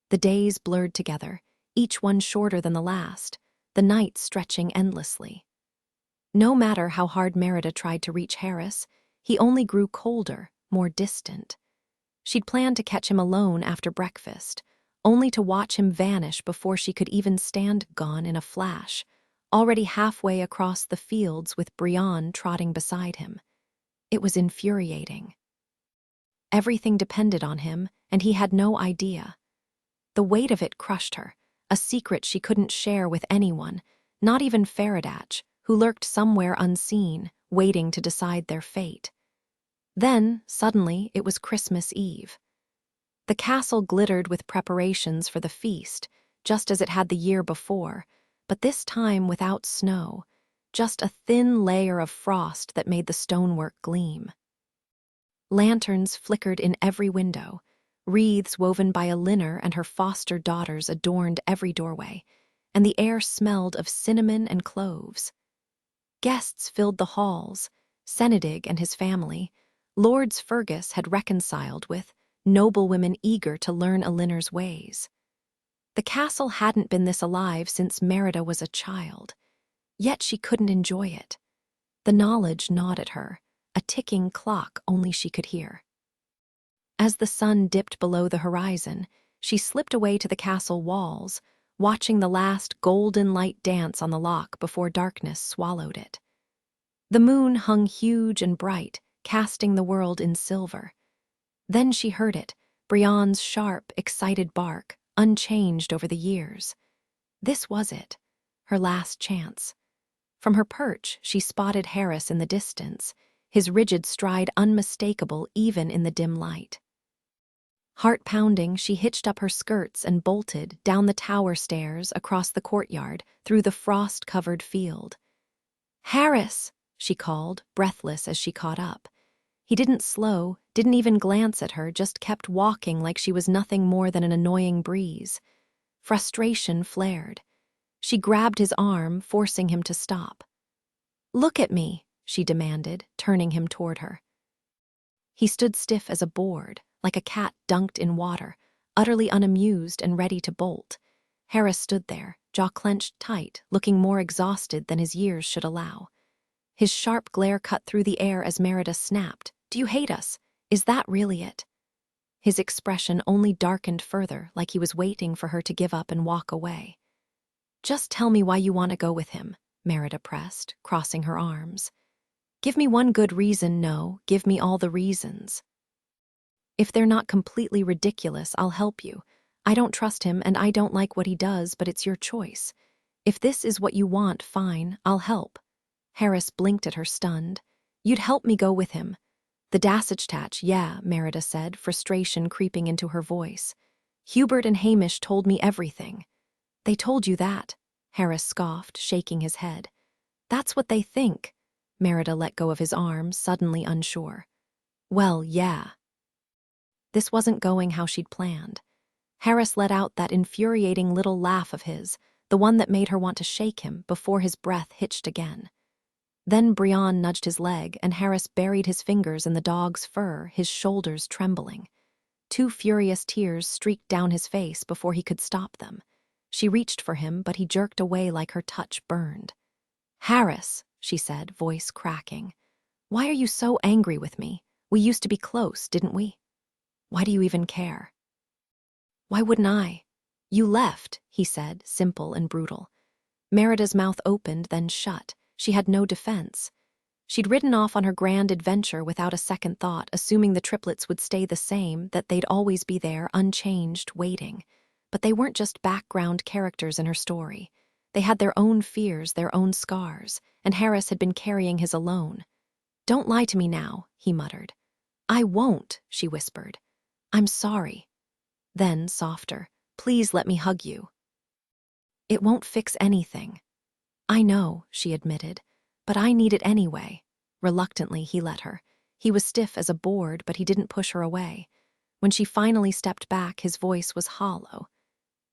The days blurred together, each one shorter than the last, the nights stretching endlessly. No matter how hard Merida tried to reach Harris, he only grew colder, more distant. She'd planned to catch him alone after breakfast, only to watch him vanish before she could even stand, gone in a flash, already halfway across the fields with Brian trotting beside him. It was infuriating. Everything depended on him, and he had no idea. The weight of it crushed her, a secret she couldn't share with anyone, not even Faradach, who lurked somewhere unseen, waiting to decide their fate. Then, suddenly, it was Christmas Eve. The castle glittered with preparations for the feast, just as it had the year before, but this time without snow, just a thin layer of frost that made the stonework gleam. Lanterns flickered in every window. Wreaths woven by Elinor and her foster daughters adorned every doorway, and the air smelled of cinnamon and cloves. Guests filled the halls, Senedig and his family. Lords Fergus had reconciled with, noblewomen eager to learn Elinor's ways. The castle hadn't been this alive since Merida was a child, yet she couldn't enjoy it. The knowledge gnawed at her, a ticking clock only she could hear. As the sun dipped below the horizon, she slipped away to the castle walls, watching the last golden light dance on the lock before darkness swallowed it. The moon hung huge and bright, casting the world in silver. Then she heard it, Brian's sharp, excited bark, unchanged over the years. This was it, her last chance. From her perch, she spotted Harris in the distance, his rigid stride unmistakable even in the dim light. Heart pounding, she hitched up her skirts and bolted down the tower stairs, across the courtyard, through the frost-covered field. "Harris!" she called, breathless as she caught up. He didn't slow, didn't even glance at her, just kept walking like she was nothing more than an annoying breeze. Frustration flared. She grabbed his arm, forcing him to stop. "Look at me," she demanded, turning him toward her. He stood stiff as a board, like a cat dunked in water, utterly unamused and ready to bolt. Harris stood there, jaw clenched tight, looking more exhausted than his years should allow. His sharp glare cut through the air as Merida snapped. "Do you hate us? Is that really it?" His expression only darkened further, like he was waiting for her to give up and walk away. "Just tell me why you want to go with him," Merida pressed, crossing her arms. "Give me one good reason, no, give me all the reasons. If they're not completely ridiculous, I'll help you. I don't trust him and I don't like what he does, but it's your choice. If this is what you want, fine, I'll help." Harris blinked at her, stunned. "You'd help me go with him?" "The Dasage, yeah," Merida said, frustration creeping into her voice. "Hubert and Hamish told me everything." "They told you that?" Harris scoffed, shaking his head. "That's what they think." Merida let go of his arm, suddenly unsure. "Well, yeah." This wasn't going how she'd planned. Harris let out that infuriating little laugh of his, the one that made her want to shake him before his breath hitched again. Then Brian nudged his leg, and Harris buried his fingers in the dog's fur, his shoulders trembling. 2 furious tears streaked down his face before he could stop them. She reached for him, but he jerked away like her touch burned. "Harris," she said, voice cracking, "why are you so angry with me? We used to be close, didn't we? Why do you even care?" "Why wouldn't I?" "You left," he said, simple and brutal. Merida's mouth opened, then shut. She had no defense. She'd ridden off on her grand adventure without a second thought, assuming the triplets would stay the same, that they'd always be there, unchanged, waiting. But they weren't just background characters in her story. They had their own fears, their own scars, and Harris had been carrying his alone. "Don't lie to me now," he muttered. "I won't," she whispered. "I'm sorry." Then, softer, "Please let me hug you." "It won't fix anything." "I know," she admitted, "but I need it anyway." Reluctantly, he let her. He was stiff as a board, but he didn't push her away. When she finally stepped back, his voice was hollow.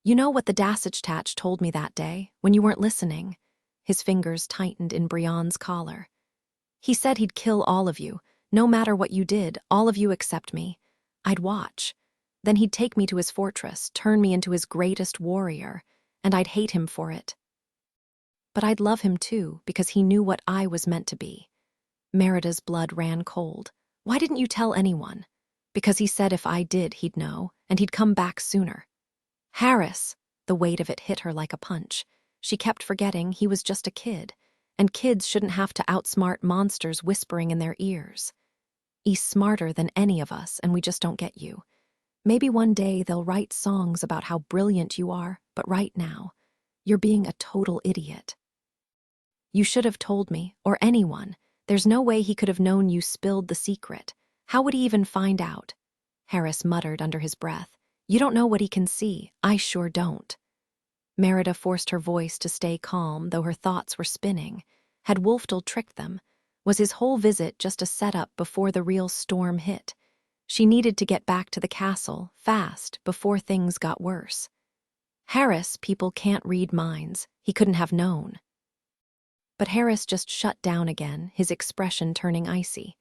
"You know what the Dasage told me that day, when you weren't listening?" His fingers tightened in Brian's collar. "He said he'd kill all of you, no matter what you did, all of you except me. I'd watch. Then he'd take me to his fortress, turn me into his greatest warrior, and I'd hate him for it. But I'd love him too, because he knew what I was meant to be." Merida's blood ran cold. "Why didn't you tell anyone?" "Because he said if I did, he'd know, and he'd come back sooner." "Harris!" The weight of it hit her like a punch. She kept forgetting he was just a kid, and kids shouldn't have to outsmart monsters whispering in their ears. "He's smarter than any of us, and we just don't get you. Maybe one day they'll write songs about how brilliant you are, but right now, you're being a total idiot. You should have told me, or anyone. There's no way he could have known you spilled the secret. How would he even find out?" Harris muttered under his breath. "You don't know what he can see. I sure don't." Merida forced her voice to stay calm, though her thoughts were spinning. Had Wolfdale tricked them? Was his whole visit just a setup before the real storm hit? She needed to get back to the castle, fast, before things got worse. Harris, people can't read minds. He couldn't have known. But Harris just shut down again, his expression turning icy.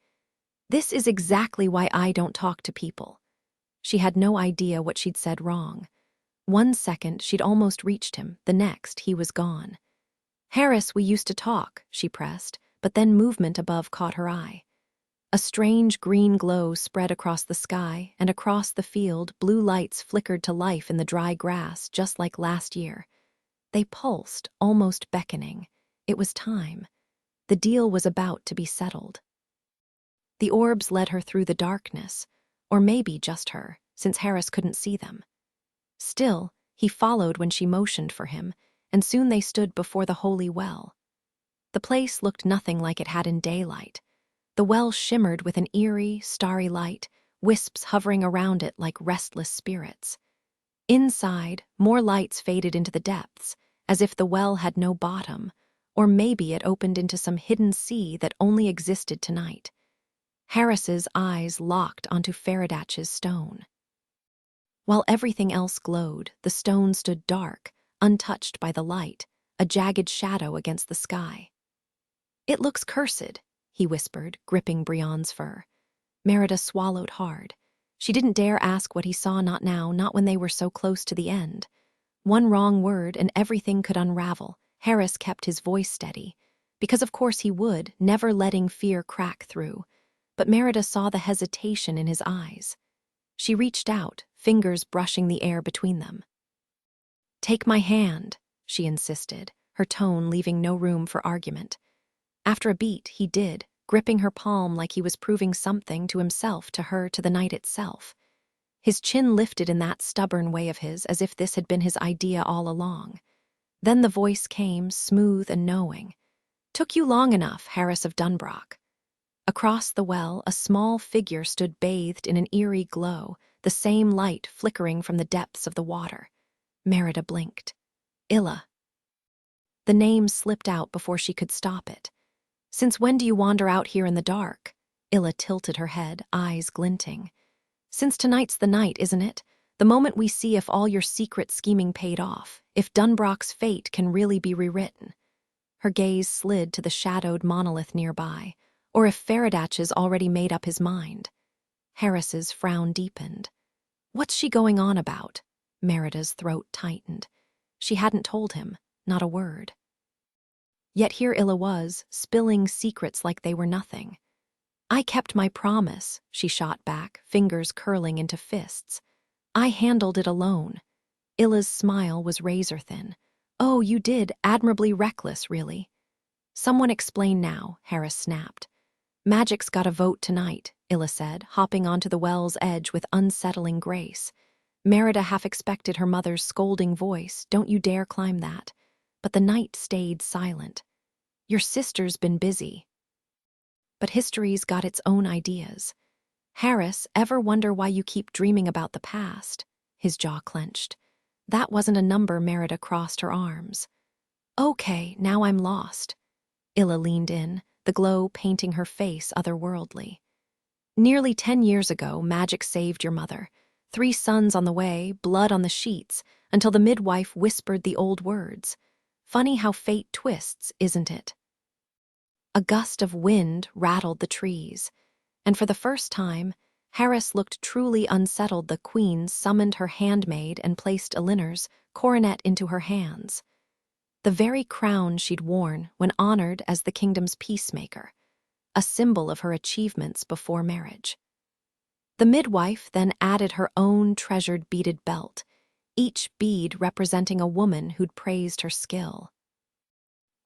"This is exactly why I don't talk to people." She had no idea what she'd said wrong. One second, she'd almost reached him. The next, he was gone. "Harris, we used to talk," she pressed, but then movement above caught her eye. A strange green glow spread across the sky, and across the field, blue lights flickered to life in the dry grass, just like last year. They pulsed, almost beckoning. It was time. The deal was about to be settled. The orbs led her through the darkness, or maybe just her, since Harris couldn't see them. Still, he followed when she motioned for him, and soon they stood before the holy well. The place looked nothing like it had in daylight. The well shimmered with an eerie, starry light, wisps hovering around it like restless spirits. Inside, more lights faded into the depths, as if the well had no bottom, or maybe it opened into some hidden sea that only existed tonight. Harris's eyes locked onto Faradach's stone. While everything else glowed, the stone stood dark, untouched by the light, a jagged shadow against the sky. "It looks cursed," he whispered, gripping Brian's fur. Merida swallowed hard. She didn't dare ask what he saw, not now, not when they were so close to the end. One wrong word and everything could unravel. Harris kept his voice steady. because of course he would, never letting fear crack through. But Merida saw the hesitation in his eyes. She reached out, fingers brushing the air between them. "Take my hand," she insisted, her tone leaving no room for argument. After a beat, he did, gripping her palm like he was proving something to himself, to her, to the night itself. His chin lifted in that stubborn way of his, as if this had been his idea all along. Then the voice came, smooth and knowing. "Took you long enough, Harris of Dunbrock." Across the well, a small figure stood bathed in an eerie glow, the same light flickering from the depths of the water. Merida blinked. "Illa." The name slipped out before she could stop it. "Since when do you wander out here in the dark?" Illa tilted her head, eyes glinting. "Since tonight's the night, isn't it? The moment we see if all your secret scheming paid off, if Dunbrock's fate can really be rewritten." Her gaze slid to the shadowed monolith nearby, or if Faradach's already made up his mind. Harris's frown deepened. What's she going on about? Merida's throat tightened. She hadn't told him, not a word. Yet here Illa was, spilling secrets like they were nothing. "I kept my promise," she shot back, fingers curling into fists. "I handled it alone." Illa's smile was razor-thin. "Oh, you did, admirably reckless, really." "Someone explain now," Harris snapped. "Magic's got a vote tonight," Illa said, hopping onto the well's edge with unsettling grace. Merida half expected her mother's scolding voice, "Don't you dare climb that." But the night stayed silent. "Your sister's been busy." But history's got its own ideas. "Harris, ever wonder why you keep dreaming about the past?" His jaw clenched. That wasn't a number. Merida crossed her arms. "Okay, now I'm lost." Illa leaned in, the glow painting her face otherworldly. "Nearly 10 years ago, magic saved your mother. 3 sons on the way, blood on the sheets, until the midwife whispered the old words. Funny how fate twists, isn't it?" A gust of wind rattled the trees, and for the first time, Harris looked truly unsettled. The queen summoned her handmaid and placed Elinor's coronet into her hands. The very crown she'd worn when honored as the kingdom's peacemaker, a symbol of her achievements before marriage. The midwife then added her own treasured beaded belt, each bead representing a woman who'd praised her skill.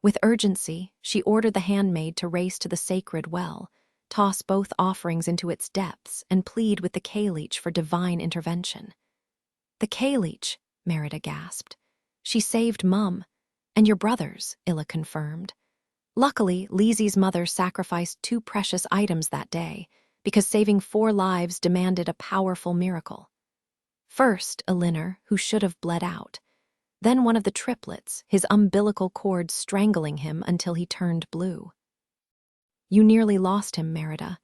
With urgency, she ordered the handmaid to race to the sacred well, toss both offerings into its depths, and plead with the K-Leech for divine intervention. "The K-Leech," Merida gasped. "She saved Mum, and your brothers," Illa confirmed. Luckily, Lizzie's mother sacrificed 2 precious items that day, because saving 4 lives demanded a powerful miracle. First, Elinor, who should have bled out. Then one of the triplets, his umbilical cord strangling him until he turned blue. "You nearly lost him, Merida."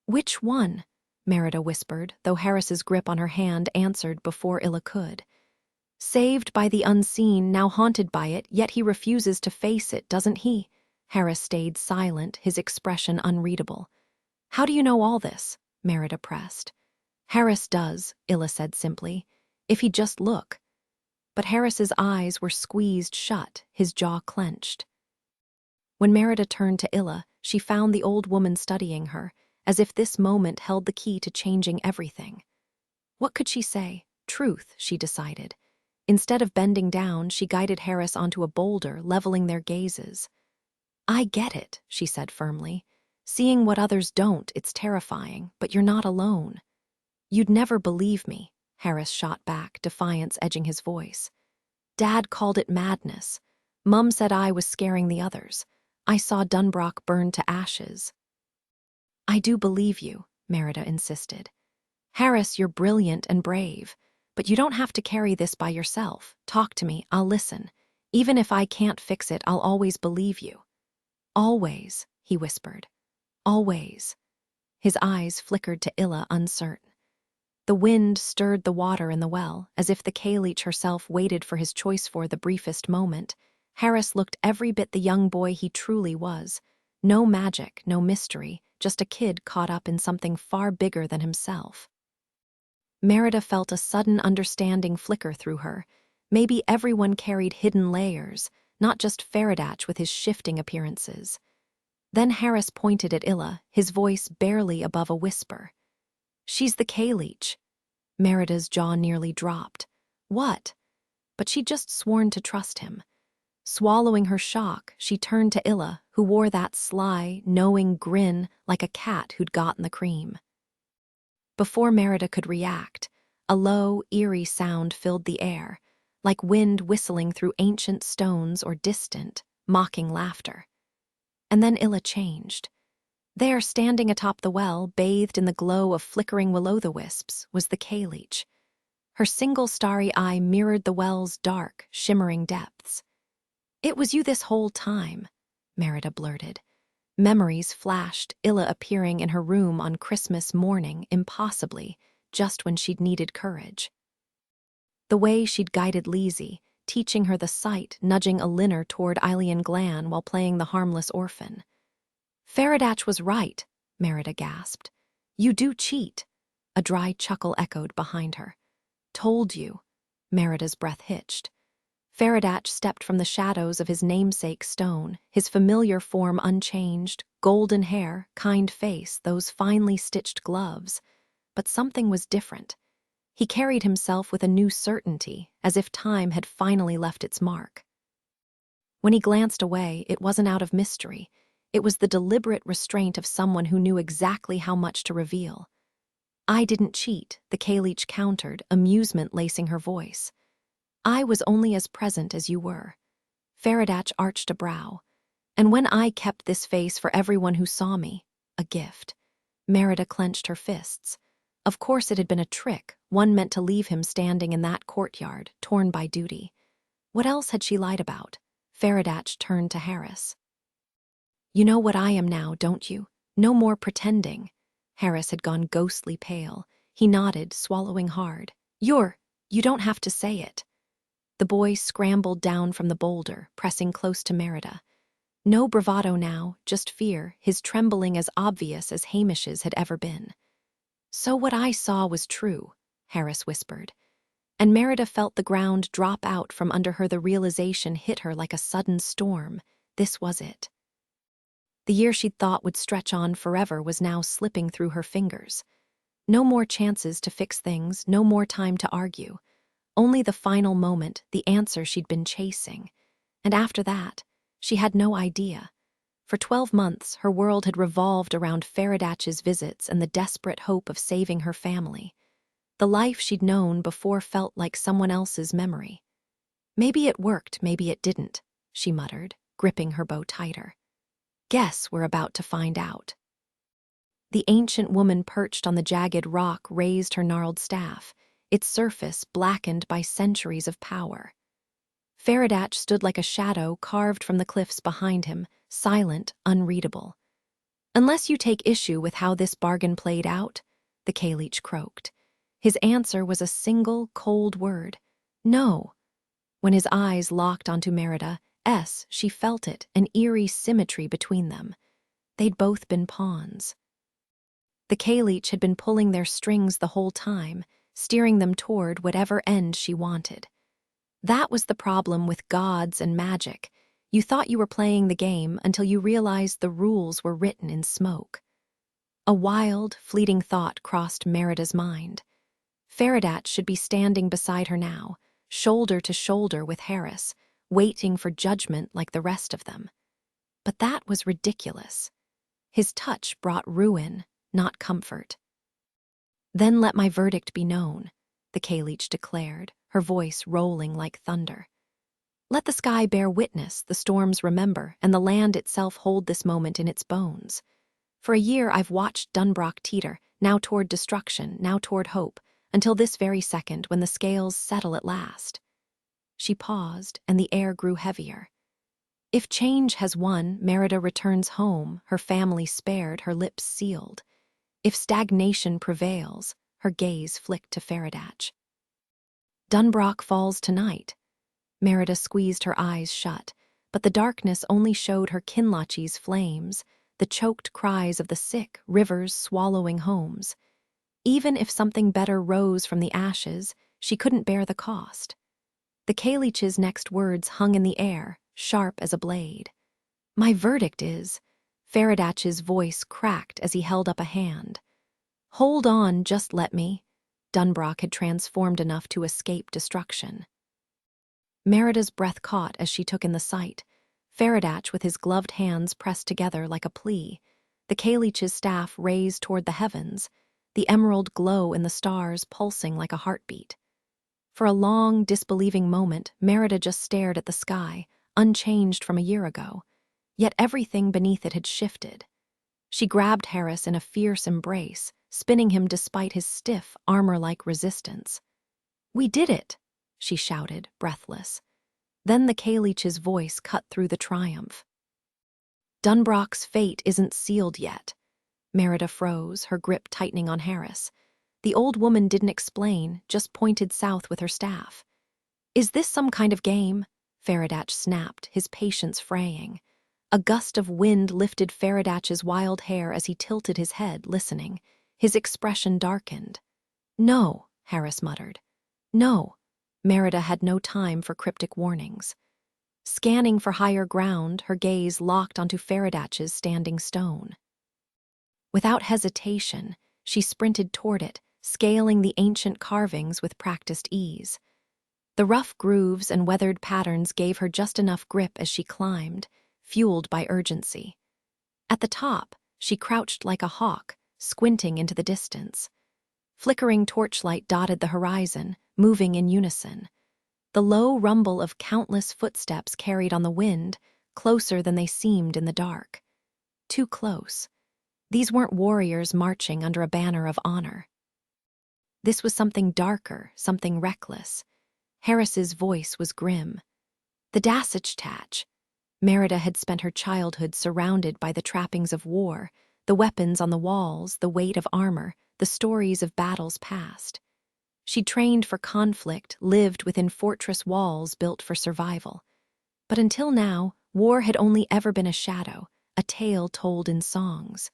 "Which one?" Merida whispered, though Harris's grip on her hand answered before Illa could. "Saved by the unseen, now haunted by it, yet he refuses to face it, doesn't he?" Harris stayed silent, his expression unreadable. "How do you know all this?" Merida pressed. "Harris does," Illa said simply. "If he'd just look." But Harris's eyes were squeezed shut, his jaw clenched. When Merida turned to Illa, she found the old woman studying her, as if this moment held the key to changing everything. What could she say? Truth, she decided. Instead of bending down, she guided Harris onto a boulder, leveling their gazes. "I get it," she said firmly. "Seeing what others don't, it's terrifying, but you're not alone." "You'd never believe me," Harris shot back, defiance edging his voice. "Dad called it madness. Mum said I was scaring the others. I saw Dunbrock burn to ashes." "I do believe you," Merida insisted. "Harris, you're brilliant and brave, but you don't have to carry this by yourself. Talk to me, I'll listen. Even if I can't fix it, I'll always believe you." "Always," he whispered. "Always." His eyes flickered to Illa, uncertain. The wind stirred the water in the well, as if the K-Leech herself waited for his choice. For the briefest moment, Harris looked every bit the young boy he truly was. No magic, no mystery, just a kid caught up in something far bigger than himself. Merida felt a sudden understanding flicker through her. Maybe everyone carried hidden layers, not just Faradach with his shifting appearances. Then Harris pointed at Illa, his voice barely above a whisper. "She's the K-Leech." Merida's jaw nearly dropped. What? But she'd just sworn to trust him. Swallowing her shock, she turned to Illa, who wore that sly, knowing grin like a cat who'd gotten the cream. Before Merida could react, a low, eerie sound filled the air, like wind whistling through ancient stones or distant, mocking laughter. And then Illa changed. There, standing atop the well, bathed in the glow of flickering will-o'-the-wisps, was the K-Leech. Her single starry eye mirrored the well's dark, shimmering depths. "It was you this whole time," Merida blurted. Memories flashed, Illa appearing in her room on Christmas morning, impossibly, just when she'd needed courage. The way she'd guided Lizzie, teaching her the sight, nudging a linner toward Eileen Glan while playing the harmless orphan. "Faradach was right," Merida gasped. "You do cheat." A dry chuckle echoed behind her. "Told you." Merida's breath hitched. Faradach stepped from the shadows of his namesake stone, his familiar form unchanged, golden hair, kind face, those finely stitched gloves. But something was different. He carried himself with a new certainty, as if time had finally left its mark. When he glanced away, it wasn't out of mystery. It was the deliberate restraint of someone who knew exactly how much to reveal. "I didn't cheat," the K-Leech countered, amusement lacing her voice. "I was only as present as you were." Faradach arched a brow. "And when I kept this face for everyone who saw me, a gift." Merida clenched her fists. Of course it had been a trick, one meant to leave him standing in that courtyard, torn by duty. What else had she lied about? Faradach turned to Harris. "You know what I am now, don't you? No more pretending." Harris had gone ghostly pale. He nodded, swallowing hard. You don't have to say it." The boy scrambled down from the boulder, pressing close to Merida. No bravado now, just fear, his trembling as obvious as Hamish's had ever been. "So what I saw was true," Harris whispered. And Merida felt the ground drop out from under her. The realization hit her like a sudden storm. This was it. The year she'd thought would stretch on forever was now slipping through her fingers. No more chances to fix things, no more time to argue. Only the final moment, the answer she'd been chasing. And after that, she had no idea. For 12 months, her world had revolved around Faradach's visits and the desperate hope of saving her family. The life she'd known before felt like someone else's memory. "Maybe it worked, maybe it didn't," she muttered, gripping her bow tighter. "Guess we're about to find out." The ancient woman perched on the jagged rock raised her gnarled staff, its surface blackened by centuries of power. Faradach stood like a shadow carved from the cliffs behind him, silent, unreadable. "Unless you take issue with how this bargain played out," the K-Leech croaked. His answer was a single, cold word. "No." When his eyes locked onto Merida, she felt it, an eerie symmetry between them. They'd both been pawns. The K-Leech had been pulling their strings the whole time, steering them toward whatever end she wanted. That was the problem with gods and magic. You thought you were playing the game until you realized the rules were written in smoke. A wild, fleeting thought crossed Merida's mind. Faradach should be standing beside her now, shoulder to shoulder with Harris, waiting for judgment like the rest of them. But that was ridiculous. His touch brought ruin, not comfort. "Then let my verdict be known," the K-Leech declared, her voice rolling like thunder. "Let the sky bear witness, the storms remember, and the land itself hold this moment in its bones. For a year I've watched Dunbrock teeter, now toward destruction, now toward hope, until this very second when the scales settle at last." She paused, and the air grew heavier. If change has won, Merida returns home, her family spared, her lips sealed. If stagnation prevails, her gaze flicked to Faradach. "Dunbrock falls tonight." Merida squeezed her eyes shut, but the darkness only showed her Kinlachi's flames, the choked cries of the sick, rivers swallowing homes. Even if something better rose from the ashes, she couldn't bear the cost. The K-Leech's next words hung in the air, sharp as a blade. "My verdict is," Faradach's voice cracked as he held up a hand. "Hold on, just let me." Dunbrock had transformed enough to escape destruction. Merida's breath caught as she took in the sight. Faradach with his gloved hands pressed together like a plea, the Kalich's staff raised toward the heavens, the emerald glow in the stars pulsing like a heartbeat. For a long, disbelieving moment, Merida just stared at the sky, unchanged from a year ago. Yet everything beneath it had shifted. She grabbed Harris in a fierce embrace, spinning him despite his stiff, armor-like resistance. "We did it!" she shouted, breathless. Then the Kalich's voice cut through the triumph. "Dunbrock's fate isn't sealed yet." Merida froze, her grip tightening on Harris. The old woman didn't explain, just pointed south with her staff. "Is this some kind of game?" Faradach snapped, his patience fraying. A gust of wind lifted Faradach's wild hair as he tilted his head, listening. His expression darkened. "No," Harris muttered. "No." Merida had no time for cryptic warnings. Scanning for higher ground, her gaze locked onto Faradach's standing stone. Without hesitation, she sprinted toward it, scaling the ancient carvings with practiced ease. The rough grooves and weathered patterns gave her just enough grip as she climbed, fueled by urgency. At the top, she crouched like a hawk, squinting into the distance. Flickering torchlight dotted the horizon, moving in unison. The low rumble of countless footsteps carried on the wind, closer than they seemed in the dark. Too close. These weren't warriors marching under a banner of honor. This was something darker, something reckless. Harris's voice was grim. "The Dasich. Merida had spent her childhood surrounded by the trappings of war, the weapons on the walls, the weight of armor, the stories of battles past. She trained for conflict, lived within fortress walls built for survival. But until now, war had only ever been a shadow, a tale told in songs.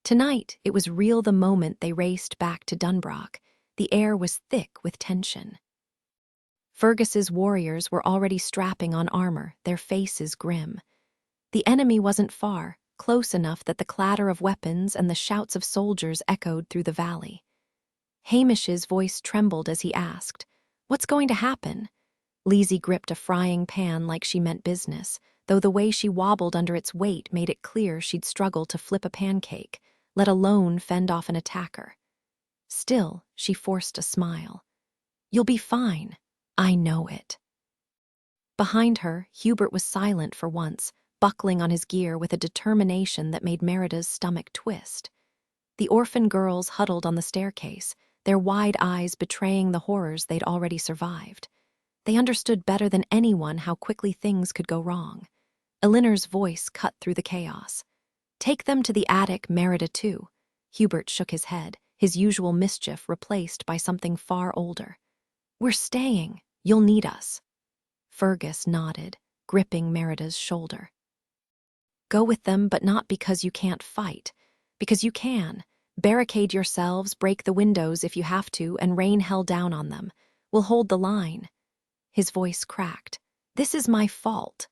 Tonight, it was real the moment they raced back to Dunbrock. The air was thick with tension. Fergus's warriors were already strapping on armor, their faces grim. The enemy wasn't far, close enough that the clatter of weapons and the shouts of soldiers echoed through the valley. Hamish's voice trembled as he asked, "What's going to happen?" Lizzie gripped a frying pan like she meant business, though the way she wobbled under its weight made it clear she'd struggle to flip a pancake, let alone fend off an attacker. Still, she forced a smile. "You'll be fine. I know it." Behind her, Hubert was silent for once, buckling on his gear with a determination that made Merida's stomach twist. The orphan girls huddled on the staircase, their wide eyes betraying the horrors they'd already survived. They understood better than anyone how quickly things could go wrong. Elinor's voice cut through the chaos. "Take them to the attic, Merida, too." Hubert shook his head, his usual mischief replaced by something far older. "We're staying. You'll need us." Fergus nodded, gripping Merida's shoulder. "Go with them, but not because you can't fight. Because you can. Barricade yourselves, break the windows if you have to, and rain hell down on them. We'll hold the line." His voice cracked. "This is my fault."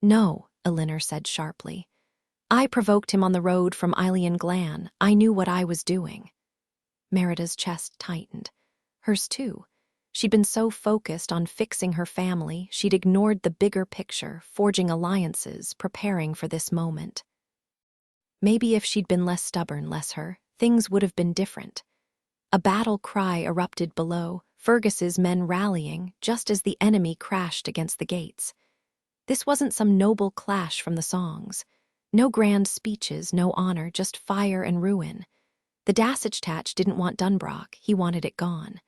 "No," Elinor said sharply. "I provoked him on the road from Ilian Glan. I knew what I was doing." Merida's chest tightened. Hers too. She'd been so focused on fixing her family, she'd ignored the bigger picture, forging alliances, preparing for this moment. Maybe if she'd been less stubborn, things would have been different. A battle cry erupted below, Fergus's men rallying just as the enemy crashed against the gates. This wasn't some noble clash from the songs. No grand speeches, no honor, just fire and ruin. The Dasich didn't want Dunbrock, he wanted it gone.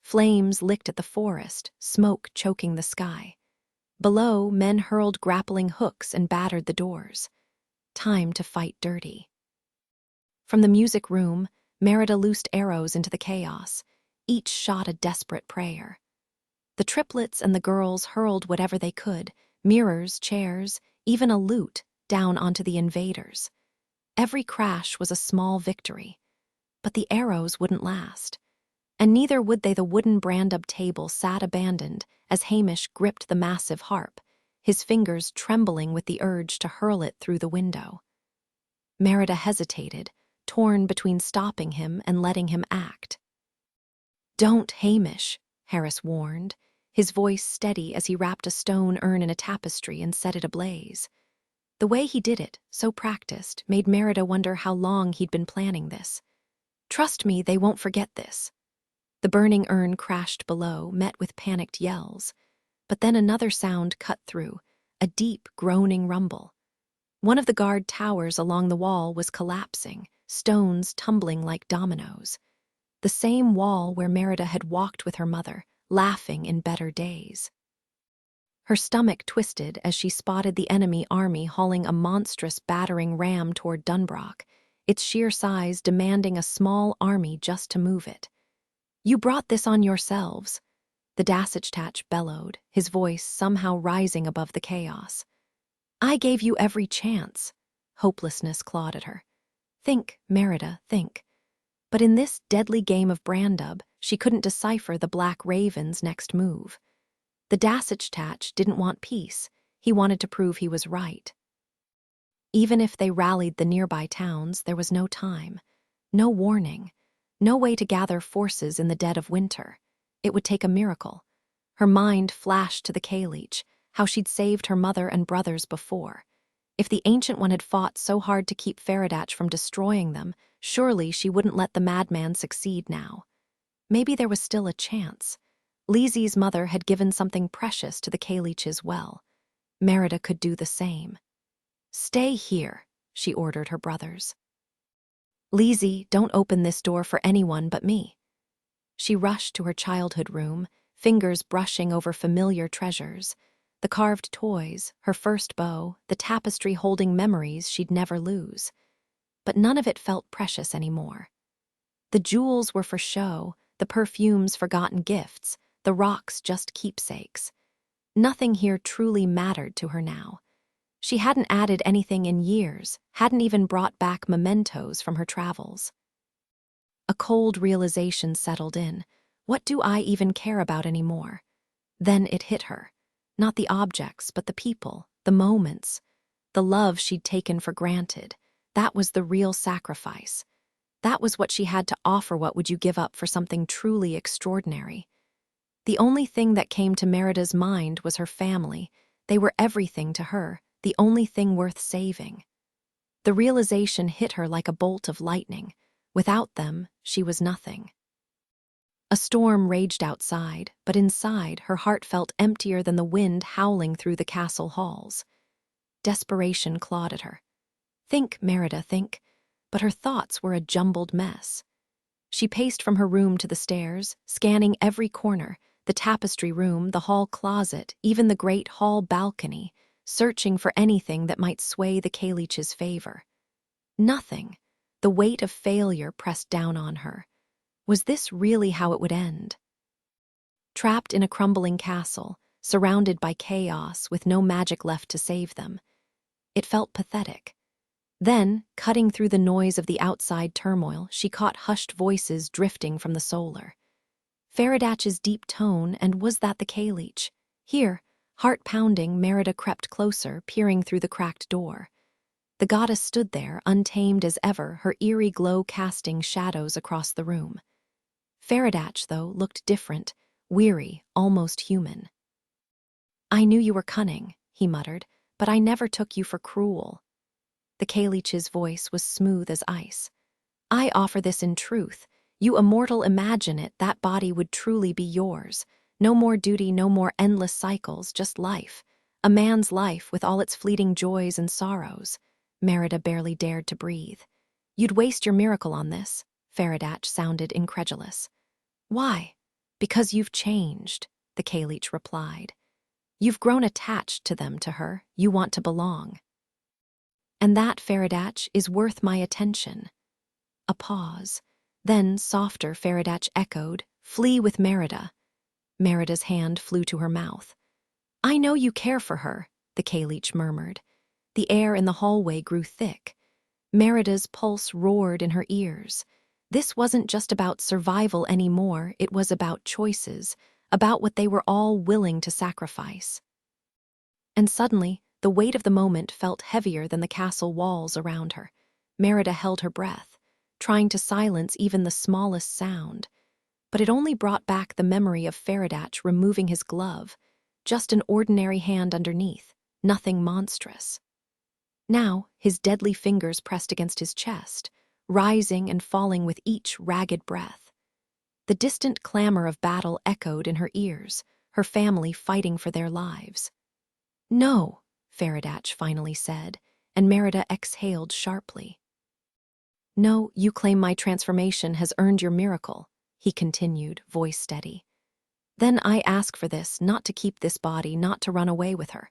Flames licked at the forest, smoke choking the sky. Below, men hurled grappling hooks and battered the doors. Time to fight dirty. From the music room, Merida loosed arrows into the chaos. Each shot a desperate prayer. The triplets and the girls hurled whatever they could, mirrors, chairs, even a lute, down onto the invaders. Every crash was a small victory. But the arrows wouldn't last. And neither would they. The wooden brand-up table sat abandoned as Hamish gripped the massive harp, his fingers trembling with the urge to hurl it through the window. Merida hesitated, torn between stopping him and letting him act. "Don't, Hamish," Harris warned, his voice steady as he wrapped a stone urn in a tapestry and set it ablaze. The way he did it, so practiced, made Merida wonder how long he'd been planning this. "Trust me, they won't forget this." The burning urn crashed below, met with panicked yells. But then another sound cut through, a deep, groaning rumble. One of the guard towers along the wall was collapsing, stones tumbling like dominoes. The same wall where Merida had walked with her mother, laughing in better days. Her stomach twisted as she spotted the enemy army hauling a monstrous battering ram toward Dunbrock, its sheer size demanding a small army just to move it. "You brought this on yourselves," the Dasich bellowed, his voice somehow rising above the chaos. "I gave you every chance." Hopelessness clawed at her. Think, Merida, think. But in this deadly game of Brandub, she couldn't decipher the Black Raven's next move. The Dasich didn't want peace. He wanted to prove he was right. Even if they rallied the nearby towns, there was no time, no warning, no way to gather forces in the dead of winter. It would take a miracle. Her mind flashed to the K-Leech, how she'd saved her mother and brothers before. If the Ancient One had fought so hard to keep Faradach from destroying them, surely she wouldn't let the madman succeed now. Maybe there was still a chance. Lizzie's mother had given something precious to the K-Leech's well. Merida could do the same. "Stay here," she ordered her brothers. "Lizzie, don't open this door for anyone but me." She rushed to her childhood room, fingers brushing over familiar treasures. The carved toys, her first bow, the tapestry holding memories she'd never lose. But none of it felt precious anymore. The jewels were for show, the perfumes forgotten gifts, the rocks just keepsakes. Nothing here truly mattered to her now. She hadn't added anything in years, hadn't even brought back mementos from her travels. A cold realization settled in. What do I even care about anymore? Then it hit her. Not the objects, but the people, the moments, the love she'd taken for granted. That was the real sacrifice. That was what she had to offer. What would you give up for something truly extraordinary? The only thing that came to Merida's mind was her family. They were everything to her, the only thing worth saving. The realization hit her like a bolt of lightning. Without them, she was nothing. A storm raged outside, but inside, her heart felt emptier than the wind howling through the castle halls. Desperation clawed at her. Think, Merida, think. But her thoughts were a jumbled mess. She paced from her room to the stairs, scanning every corner, the tapestry room, the hall closet, even the great hall balcony, searching for anything that might sway the K-Leech's favor. Nothing. The weight of failure pressed down on her. Was this really how it would end? Trapped in a crumbling castle, surrounded by chaos with no magic left to save them. It felt pathetic. Then, cutting through the noise of the outside turmoil, she caught hushed voices drifting from the solar. Faradach's deep tone, and was that the K-Leech? Here, heart-pounding, Merida crept closer, peering through the cracked door. The goddess stood there, untamed as ever, her eerie glow casting shadows across the room. Faradach, though, looked different, weary, almost human. "I knew you were cunning," he muttered, "but I never took you for cruel." The K-Leech's voice was smooth as ice. "I offer this in truth. You immortal imagine it, that body would truly be yours. No more duty, no more endless cycles, just life. A man's life with all its fleeting joys and sorrows." Merida barely dared to breathe. "You'd waste your miracle on this," Faradach sounded incredulous. "Why?" "Because you've changed," the K-Leech replied. "You've grown attached to them, to her. You want to belong." "And that, Faradach, is worth my attention." A pause. Then, softer, Faradach echoed, "Flee with Merida." Merida's hand flew to her mouth. "I know you care for her," the K-Leech murmured. The air in the hallway grew thick. Merida's pulse roared in her ears. This wasn't just about survival anymore, it was about choices, about what they were all willing to sacrifice. And suddenly, the weight of the moment felt heavier than the castle walls around her. Merida held her breath, trying to silence even the smallest sound. But it only brought back the memory of Faradatch removing his glove, just an ordinary hand underneath, nothing monstrous. Now, his deadly fingers pressed against his chest, rising and falling with each ragged breath. The distant clamor of battle echoed in her ears, her family fighting for their lives. "No," Faradatch finally said, and Merida exhaled sharply. "No, you claim my transformation has earned your miracle," he continued, voice steady. "Then I ask for this, not to keep this body, not to run away with her.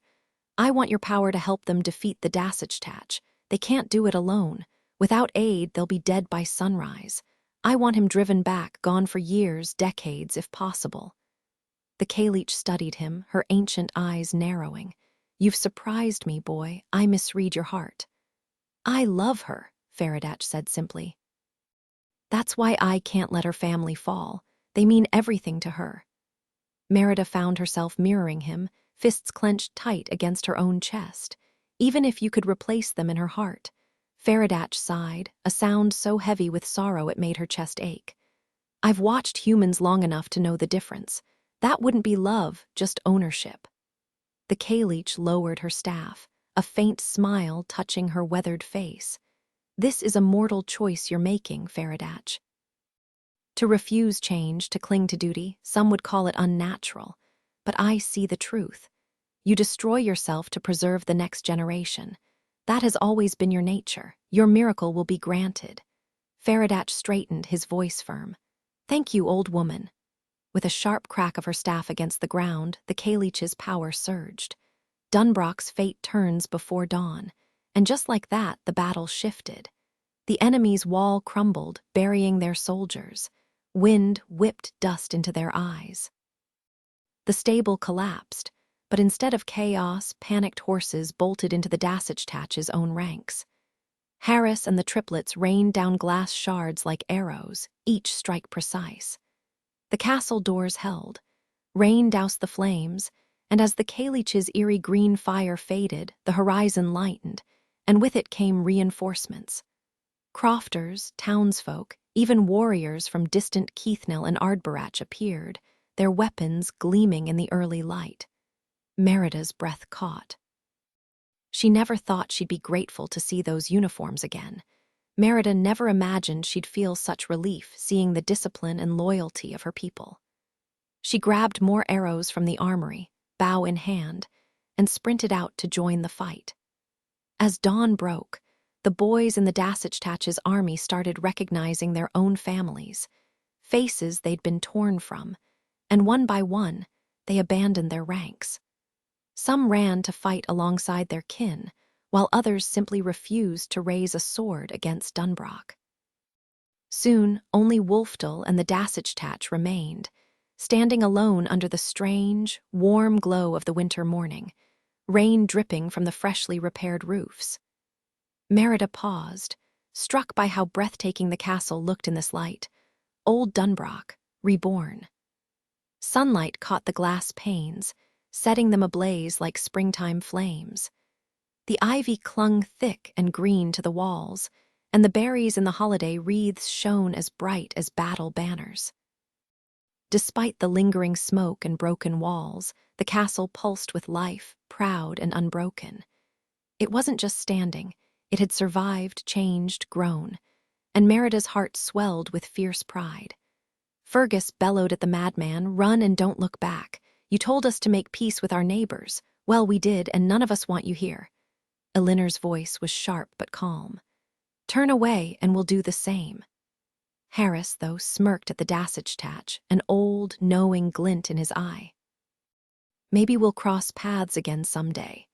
I want your power to help them defeat the Dassachtach. They can't do it alone. Without aid, they'll be dead by sunrise. I want him driven back, gone for years, decades, if possible." The Kaleech studied him, her ancient eyes narrowing. "You've surprised me, boy. I misread your heart." "I love her," Faradatch said simply. "That's why I can't let her family fall. They mean everything to her." Merida found herself mirroring him, fists clenched tight against her own chest. "Even if you could replace them in her heart." Faradatch sighed, a sound so heavy with sorrow it made her chest ache. "I've watched humans long enough to know the difference. That wouldn't be love, just ownership." The Kaleech lowered her staff, a faint smile touching her weathered face. "This is a mortal choice you're making, Faradatch. To refuse change, to cling to duty, some would call it unnatural. But I see the truth. You destroy yourself to preserve the next generation. That has always been your nature. Your miracle will be granted." Faradatch straightened, his voice firm. "Thank you, old woman." With a sharp crack of her staff against the ground, the Kaleech's power surged. Dunbrock's fate turns before dawn, and just like that, the battle shifted. The enemy's wall crumbled, burying their soldiers. Wind whipped dust into their eyes. The stable collapsed, but instead of chaos, panicked horses bolted into the Dassachtach's own ranks. Harris and the triplets rained down glass shards like arrows, each strike precise. The castle doors held. Rain doused the flames, and as the Kaleech's eerie green fire faded, the horizon lightened, and with it came reinforcements. Crofters, townsfolk, even warriors from distant Keithnell and Ardborach appeared, their weapons gleaming in the early light. Merida's breath caught. She never thought she'd be grateful to see those uniforms again. Merida never imagined she'd feel such relief seeing the discipline and loyalty of her people. She grabbed more arrows from the armory, bow in hand, and sprinted out to join the fight. As dawn broke, the boys in the Dassachtach's army started recognizing their own families, faces they'd been torn from, and one by one, they abandoned their ranks. Some ran to fight alongside their kin, while others simply refused to raise a sword against Dunbrock. Soon, only Wulfdale and the Dassachtach remained, standing alone under the strange, warm glow of the winter morning, rain dripping from the freshly repaired roofs. Merida paused, struck by how breathtaking the castle looked in this light. Old Dunbrock, reborn. Sunlight caught the glass panes, setting them ablaze like springtime flames. The ivy clung thick and green to the walls, and the berries in the holiday wreaths shone as bright as battle banners. Despite the lingering smoke and broken walls, the castle pulsed with life, proud and unbroken. It wasn't just standing, it had survived, changed, grown, and Merida's heart swelled with fierce pride. Fergus bellowed at the madman, "Run and don't look back. You told us to make peace with our neighbors. Well, we did, and none of us want you here." Elinnor's voice was sharp but calm. "Turn away, and we'll do the same." Harris, though, smirked at the Dassachtach, an old, knowing glint in his eye. "Maybe we'll cross paths again someday."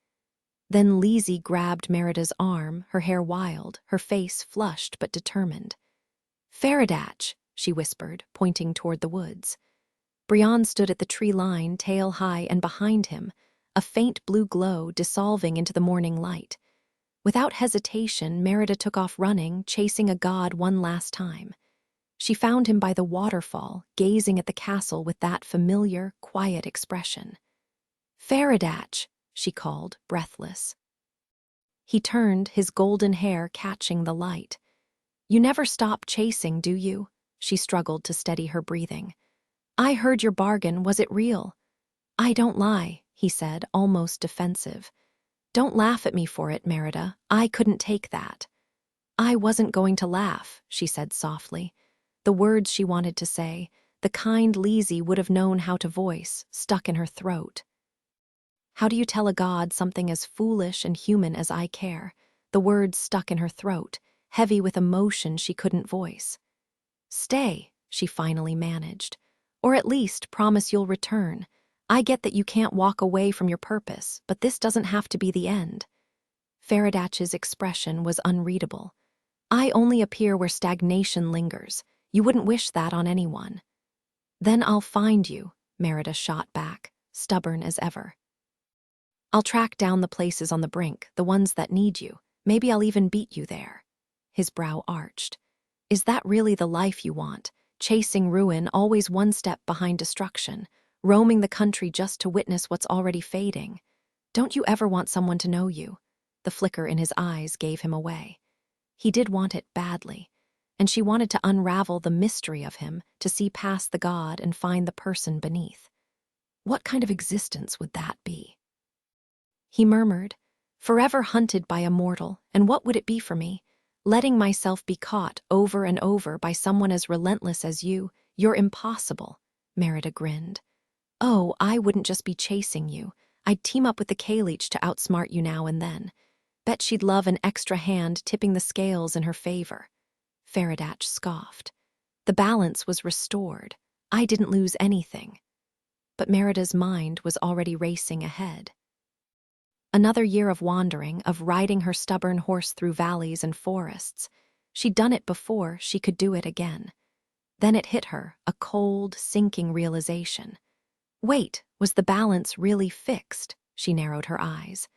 Then Lizzie grabbed Merida's arm, her hair wild, her face flushed but determined. "Faradatch," she whispered, pointing toward the woods. Brian stood at the tree line, tail high, and behind him, a faint blue glow dissolving into the morning light. Without hesitation, Merida took off running, chasing a god one last time. She found him by the waterfall, gazing at the castle with that familiar, quiet expression. "Faradatch," she called, breathless. He turned, his golden hair catching the light. You never stop chasing, do you? She struggled to steady her breathing. I heard your bargain, was it real? I don't lie, he said, almost defensive. Don't laugh at me for it, Merida. I couldn't take that. I wasn't going to laugh, she said softly. The words she wanted to say, the kind Lizzie would have known how to voice, stuck in her throat. How do you tell a god something as foolish and human as I care? The words stuck in her throat, heavy with emotion she couldn't voice. Stay, she finally managed. Or at least promise you'll return. I get that you can't walk away from your purpose, but this doesn't have to be the end. Faradach's expression was unreadable. I only appear where stagnation lingers. You wouldn't wish that on anyone. Then I'll find you, Merida shot back, stubborn as ever. I'll track down the places on the brink, the ones that need you. Maybe I'll even beat you there. His brow arched. Is that really the life you want? Chasing ruin, always one step behind destruction, roaming the country just to witness what's already fading. Don't you ever want someone to know you? The flicker in his eyes gave him away. He did want it badly, and she wanted to unravel the mystery of him, to see past the god and find the person beneath. What kind of existence would that be? He murmured, forever hunted by a mortal, and what would it be for me? Letting myself be caught over and over by someone as relentless as you. You're impossible, Merida grinned. Oh, I wouldn't just be chasing you. I'd team up with the K-Leech to outsmart you now and then. Bet she'd love an extra hand tipping the scales in her favor. Faradach scoffed. The balance was restored. I didn't lose anything. But Merida's mind was already racing ahead. Another year of wandering, of riding her stubborn horse through valleys and forests. She'd done it before, she could do it again. Then it hit her, a cold, sinking realization. Wait, was the balance really fixed? She narrowed her eyes.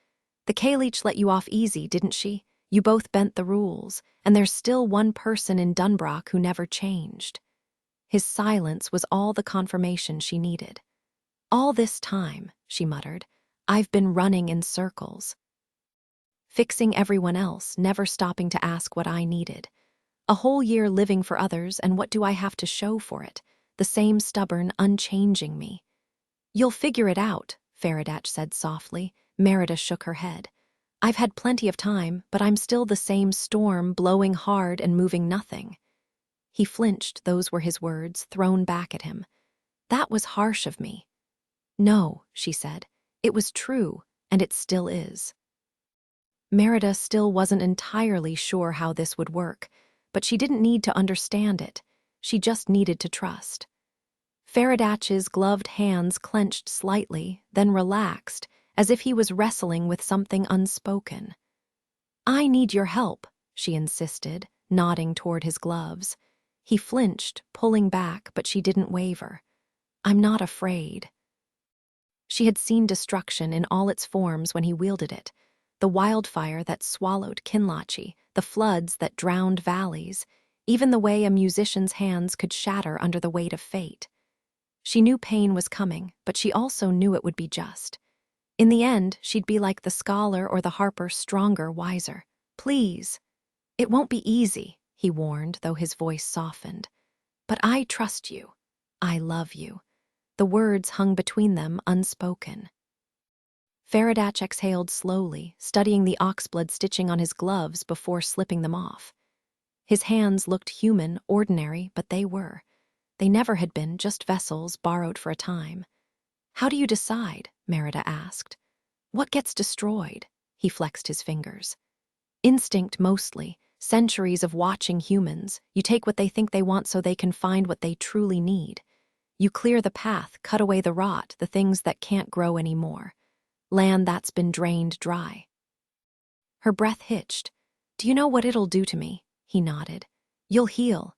The K-Leech let you off easy, didn't she? You both bent the rules, and there's still one person in Dunbrock who never changed. His silence was all the confirmation she needed. All this time, she muttered, I've been running in circles. Fixing everyone else, never stopping to ask what I needed. A whole year living for others, and what do I have to show for it? The same stubborn, unchanging me. You'll figure it out, Faradach said softly. Merida shook her head. I've had plenty of time, but I'm still the same storm, blowing hard and moving nothing. He flinched, those were his words, thrown back at him. That was harsh of me. No, she said. It was true, and it still is. Merida still wasn't entirely sure how this would work, but she didn't need to understand it. She just needed to trust. Faradach's gloved hands clenched slightly, then relaxed, as if he was wrestling with something unspoken. I need your help, she insisted, nodding toward his gloves. He flinched, pulling back, but she didn't waver. I'm not afraid. She had seen destruction in all its forms when he wielded it. The wildfire that swallowed Kinlachi, the floods that drowned valleys, even the way a musician's hands could shatter under the weight of fate. She knew pain was coming, but she also knew it would be just. In the end, she'd be like the scholar or the harper, stronger, wiser. Please. It won't be easy, he warned, though his voice softened. But I trust you. I love you. The words hung between them, unspoken. Faradach exhaled slowly, studying the oxblood stitching on his gloves before slipping them off. His hands looked human, ordinary, but they were. They never had been, just vessels borrowed for a time. How do you decide? Merida asked. What gets destroyed? He flexed his fingers. Instinct mostly, centuries of watching humans. You take what they think they want so they can find what they truly need. You clear the path, cut away the rot, the things that can't grow anymore. Land that's been drained dry. Her breath hitched. Do you know what it'll do to me? He nodded. You'll heal.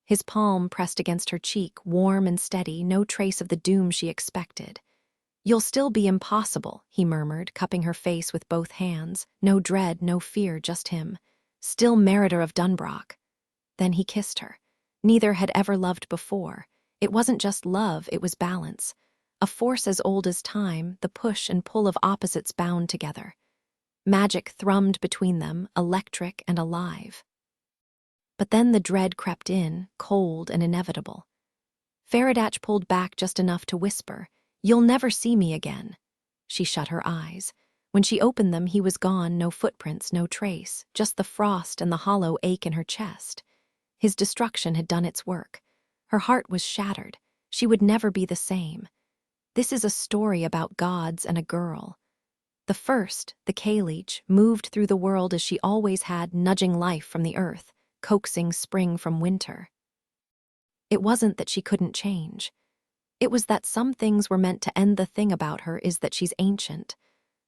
His palm pressed against her cheek, warm and steady, no trace of the doom she expected. You'll still be impossible, he murmured, cupping her face with both hands. No dread, no fear, just him. Still Merida of Dunbrock. Then he kissed her. Neither had ever loved before. It wasn't just love, it was balance. A force as old as time, the push and pull of opposites bound together. Magic thrummed between them, electric and alive. But then the dread crept in, cold and inevitable. Faradatch pulled back just enough to whisper, "You'll never see me again." She shut her eyes. When she opened them, he was gone, no footprints, no trace, just the frost and the hollow ache in her chest. His destruction had done its work. Her heart was shattered. She would never be the same. This is a story about gods and a girl. The first, the Kaleech, moved through the world as she always had, nudging life from the earth, coaxing spring from winter. It wasn't that she couldn't change. It was that some things were meant to end. The thing about her is that she's ancient,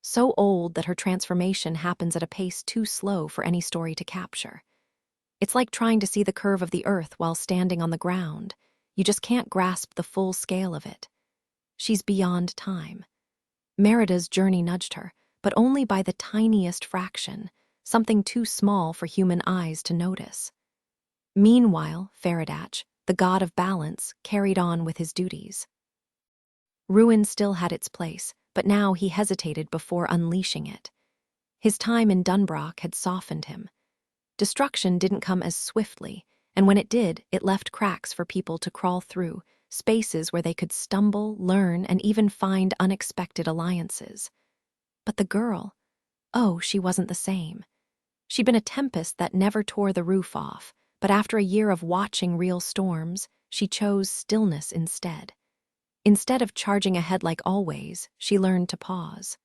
so old that her transformation happens at a pace too slow for any story to capture. It's like trying to see the curve of the earth while standing on the ground. You just can't grasp the full scale of it. She's beyond time. Merida's journey nudged her, but only by the tiniest fraction, something too small for human eyes to notice. Meanwhile, Faradatch, the god of balance, carried on with his duties. Ruin still had its place, but now he hesitated before unleashing it. His time in Dunbrock had softened him. Destruction didn't come as swiftly, and when it did, it left cracks for people to crawl through, spaces where they could stumble, learn, and even find unexpected alliances. But the girl, oh, she wasn't the same. She'd been a tempest that never tore the roof off, but after a year of watching real storms, she chose stillness instead. Instead of charging ahead like always, she learned to pause.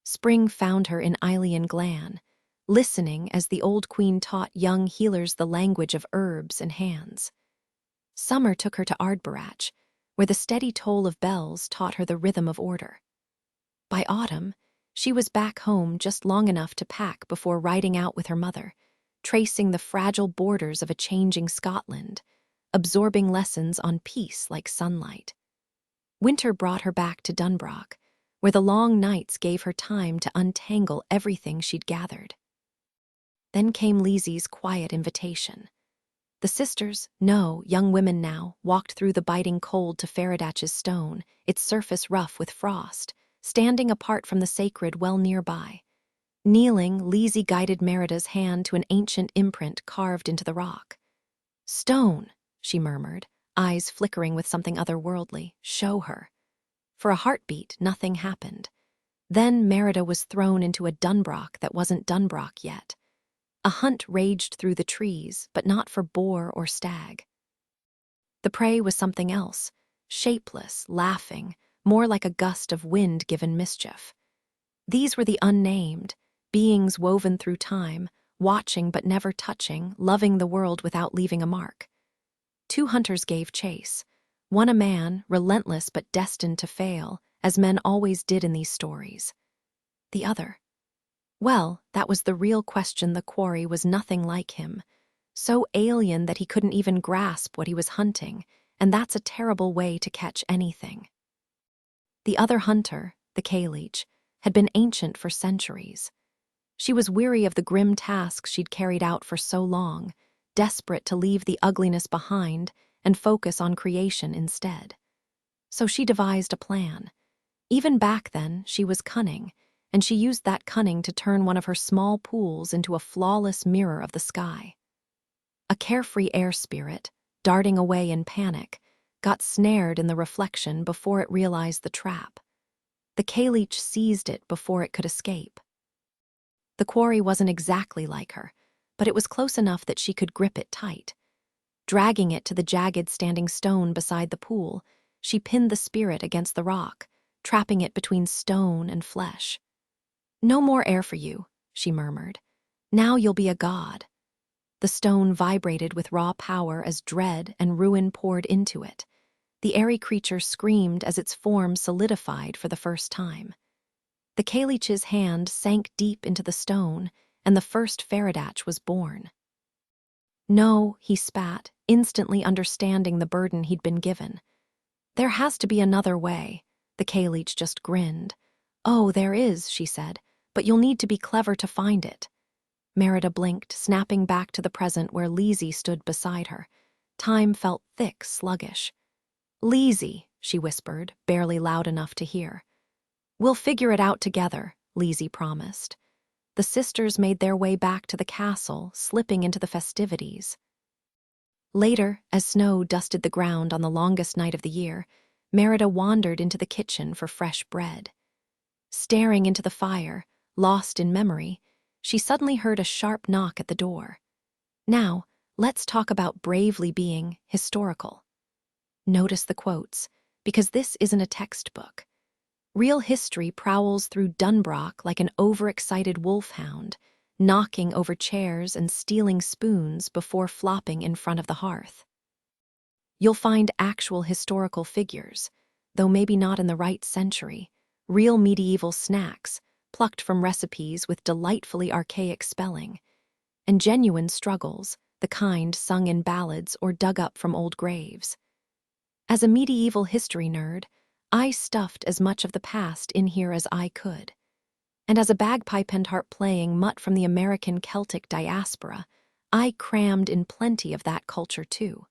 Spring found her in Aelian Glan, listening as the old queen taught young healers the language of herbs and hands. Summer took her to Ardbarach, where the steady toll of bells taught her the rhythm of order. By autumn, she was back home just long enough to pack before riding out with her mother, tracing the fragile borders of a changing Scotland, absorbing lessons on peace like sunlight. Winter brought her back to Dunbrock, where the long nights gave her time to untangle everything she'd gathered. Then came Lizzie's quiet invitation. The sisters, no, young women now, walked through the biting cold to Faradatch's stone, its surface rough with frost, standing apart from the sacred well nearby. Kneeling, Lizzie guided Merida's hand to an ancient imprint carved into the rock. "Stone," she murmured, eyes flickering with something otherworldly. "Show her." For a heartbeat, nothing happened. Then Merida was thrown into a Dunbrock that wasn't Dunbrock yet. A hunt raged through the trees, but not for boar or stag. The prey was something else, shapeless, laughing, more like a gust of wind given mischief. These were the unnamed, beings woven through time, watching but never touching, loving the world without leaving a mark. 2 hunters gave chase, one a man, relentless but destined to fail, as men always did in these stories. The other, well, that was the real question. The quarry was nothing like him, so alien that he couldn't even grasp what he was hunting, and that's a terrible way to catch anything. The other hunter, the Kaleech, had been ancient for centuries. She was weary of the grim tasks she'd carried out for so long, desperate to leave the ugliness behind and focus on creation instead. So she devised a plan. Even back then, she was cunning, and she used that cunning to turn one of her small pools into a flawless mirror of the sky. A carefree air spirit, darting away in panic, got snared in the reflection before it realized the trap. The Kaleech seized it before it could escape. The quarry wasn't exactly like her, but it was close enough that she could grip it tight. Dragging it to the jagged standing stone beside the pool, she pinned the spirit against the rock, trapping it between stone and flesh. "No more air for you," she murmured. "Now you'll be a god." The stone vibrated with raw power as dread and ruin poured into it. The airy creature screamed as its form solidified for the first time. The Kaleech's hand sank deep into the stone, and the first Faradatch was born. "No," he spat, instantly understanding the burden he'd been given. "There has to be another way." The Kaleech just grinned. "Oh, there is," she said, "but you'll need to be clever to find it." Merida blinked, snapping back to the present where Lizzie stood beside her. Time felt thick, sluggish. "Lizzie," she whispered, barely loud enough to hear. We'll figure it out together, Lizzie promised. The sisters made their way back to the castle, slipping into the festivities. Later, as snow dusted the ground on the longest night of the year, Merida wandered into the kitchen for fresh bread. Staring into the fire, lost in memory, she suddenly heard a sharp knock at the door. Now, let's talk about Bravery being historical. Notice the quotes, because this isn't a textbook. Real history prowls through Dunbrock like an overexcited wolfhound, knocking over chairs and stealing spoons before flopping in front of the hearth. You'll find actual historical figures, though maybe not in the right century, real medieval snacks, plucked from recipes with delightfully archaic spelling, and genuine struggles, the kind sung in ballads or dug up from old graves. As a medieval history nerd, I stuffed as much of the past in here as I could. And as a bagpipe and harp-playing mutt from the American Celtic diaspora, I crammed in plenty of that culture too.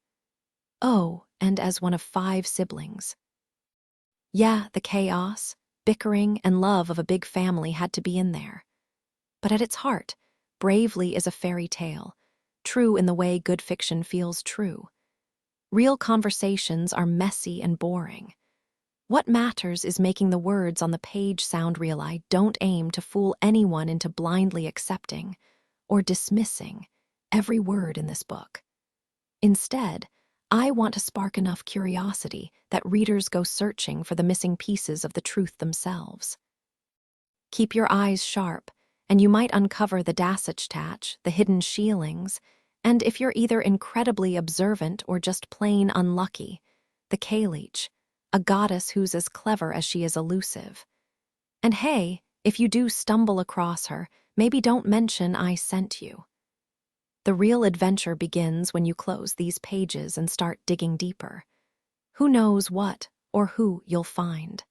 Oh, and as one of 5 siblings. Yeah, the chaos, bickering, and love of a big family had to be in there. But at its heart, Bravery is a fairy tale, true in the way good fiction feels true. Real conversations are messy and boring. What matters is making the words on the page sound real. I don't aim to fool anyone into blindly accepting or dismissing every word in this book. Instead, I want to spark enough curiosity that readers go searching for the missing pieces of the truth themselves. Keep your eyes sharp, and you might uncover the Dasich-Tatch, the hidden Sheelings, and if you're either incredibly observant or just plain unlucky, the Kaleech, a goddess who's as clever as she is elusive. And hey, if you do stumble across her, maybe don't mention I sent you. The real adventure begins when you close these pages and start digging deeper. Who knows what or who you'll find?